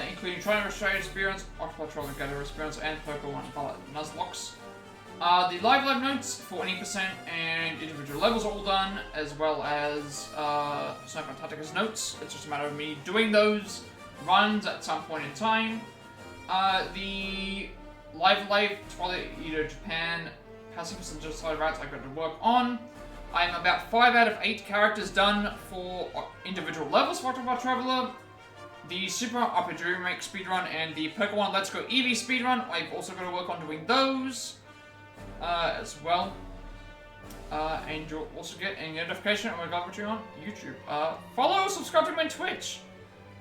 Including Trying to Restore Experience, Octopath Traveler Gather Experience, and Pokemon Ballad Nuzlocke. The live notes for any percent and individual levels are all done, as well as Sniper Tactica's notes. It's just a matter of me doing those runs at some point in time. The Live Twilight Eater Japan Pacifist and Justified Rights I've got to work on. I'm about 5 out of 8 characters done for individual levels for Octopath Traveler. The Super RPG Remake speedrun and the Pokemon Let's Go Eevee speedrun, I've also got to work on doing those as well. And you'll also get a notification of my commentary on YouTube. Follow, subscribe to my Twitch.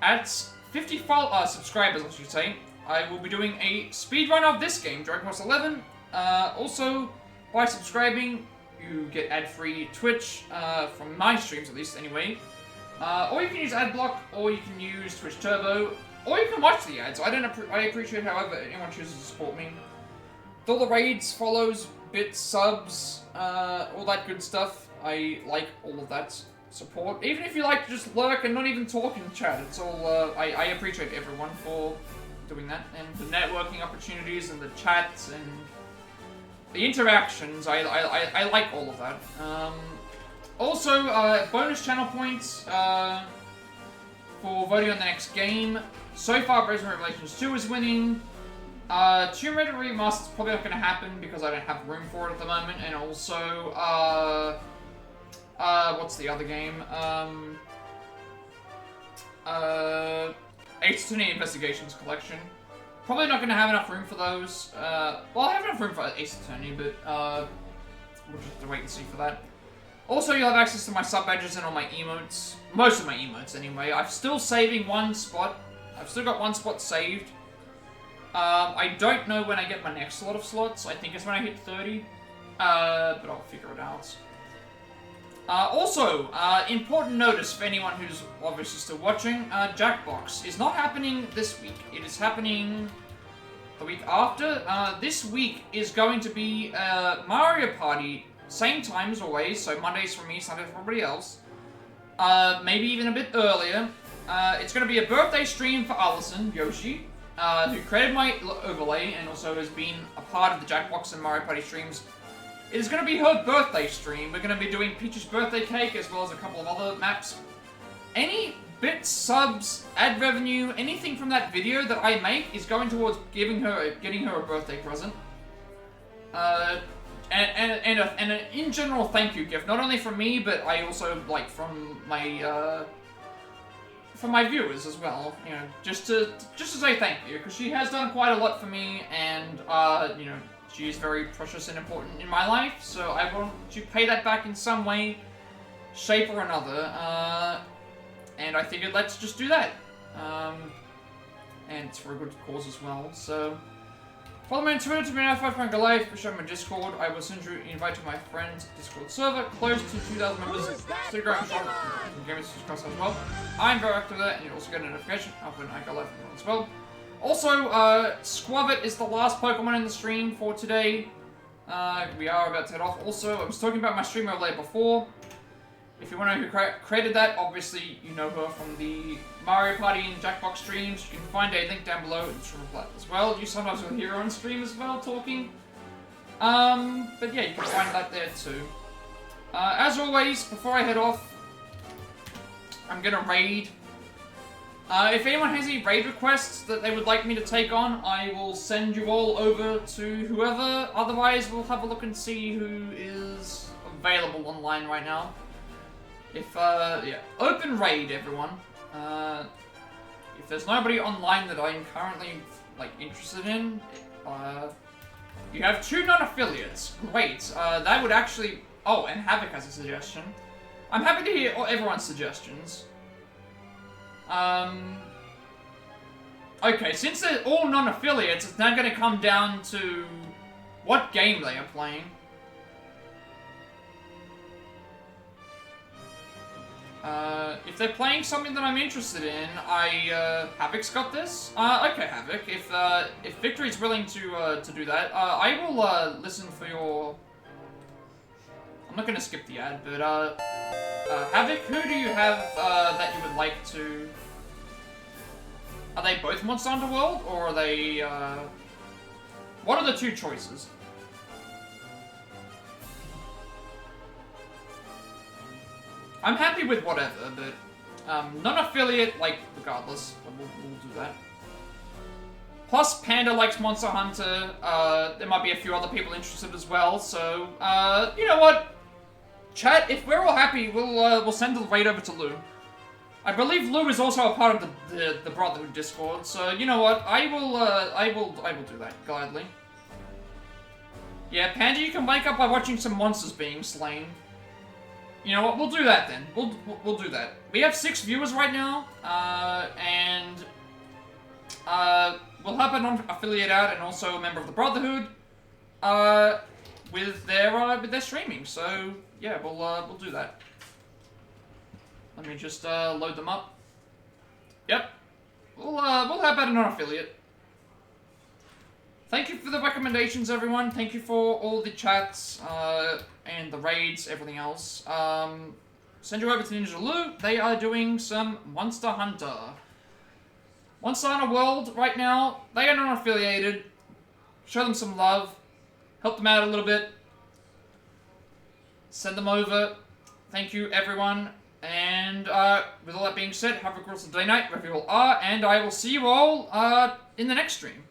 At 50 subscribers, I should say, I will be doing a speedrun of this game, Dragon Quest XI. Also, by subscribing, you get ad-free Twitch, from my streams at least anyway. Or you can use AdBlock, or you can use Twitch Turbo, or you can watch the ads. I appreciate however anyone chooses to support me. With all the raids, follows, bits, subs, all that good stuff. I like all of that support. Even if you like to just lurk and not even talk in chat, it's all, I appreciate everyone for doing that. And the networking opportunities and the chats and the interactions, I like all of that. Also, bonus channel points for voting on the next game. So far, Brazen Revelations 2 is winning. Tomb Raider Remastered is probably not going to happen because I don't have room for it at the moment. And also, what's the other game? Ace Attorney Investigations Collection. Probably not going to have enough room for those. Well, I have enough room for Ace Attorney, but we'll just have to wait and see for that. Also, you'll have access to my sub badges and all my emotes. Most of my emotes, anyway. I'm still saving one spot. I've still got one spot saved. I don't know when I get my next slot of slots. I think it's when I hit 30. But I'll figure it out. Also, important notice for anyone who's obviously still watching. Jackbox is not happening this week. It is happening the week after. This week is going to be Mario Party. Same time as always, so Mondays for me, Sundays for everybody else. Maybe even a bit earlier. It's going to be a birthday stream for Allison, Yoshi, who created my overlay and also has been a part of the Jackbox and Mario Party streams. It is going to be her birthday stream. We're going to be doing Peach's birthday cake as well as a couple of other maps. Any bits, subs, ad revenue, anything from that video that I make is going towards getting her a birthday present. And an in general thank you gift, not only from me, but I also like from my viewers as well. You know, just to say thank you, because she has done quite a lot for me, and you know, she is very precious and important in my life. So I want to pay that back in some way, shape or another. And I figured let's just do that. and it's for a good cause as well. So follow me on Twitter to be notified when I go live. Show me Discord. I will send you an invite to my friend's Discord server, close to 2,000 members. Stick around for gaming discuss as well. I'm very active there, and you also get a notification of when I go live as well. Also, Squavit is the last Pokemon in the stream for today. We are about to head off. Also, I was talking about my stream earlier before. If you want to know who created that, obviously you know her from the Mario Party and Jackbox streams. You can find a link down below in Plat as well. You sometimes will hear her on stream as well, talking. But yeah, you can find that there too. As always, before I head off, I'm gonna raid. If anyone has any raid requests that they would like me to take on, I will send you all over to whoever. Otherwise, we'll have a look and see who is available online right now. If, yeah. Open raid, everyone. If there's nobody online that I'm currently, like, interested in, you have 2 non-affiliates. Great. That would actually... Oh, and Havoc has a suggestion. I'm happy to hear everyone's suggestions. Okay, since they're all non-affiliates, it's now gonna come down to what game they are playing. If they're playing something that I'm interested in, Havoc's got this? Okay, Havoc, if Victory's willing to do that, I will, listen for your... I'm not gonna skip the ad, but, Havoc, who do you have, that you would like to... Are they both Monster Hunter World, or are they, What are the 2 choices? I'm happy with whatever, but, non-affiliate, like, regardless, we'll do that. Plus, Panda likes Monster Hunter, there might be a few other people interested as well, so, you know what? Chat, if we're all happy, we'll send the raid over to Lou. I believe Lou is also a part of the Brotherhood Discord, so you know what? I will do that gladly. Yeah, Panda, you can wake up by watching some monsters being slain. You know what? We'll do that then. We'll do that. We have 6 viewers right now, and we'll help a non-affiliate out and also a member of the Brotherhood, with their streaming. So yeah, we'll do that. Let me just load them up. Yep, we'll help out a non-affiliate. Thank you for the recommendations, everyone. Thank you for all the chats, and the raids, everything else. Send you over to Ninja Lou. They are doing some Monster Hunter. Monster Hunter World right now, they are not affiliated. Show them some love. Help them out a little bit. Send them over. Thank you, everyone. And with all that being said, have a great day night, wherever you all are, and I will see you all in the next stream.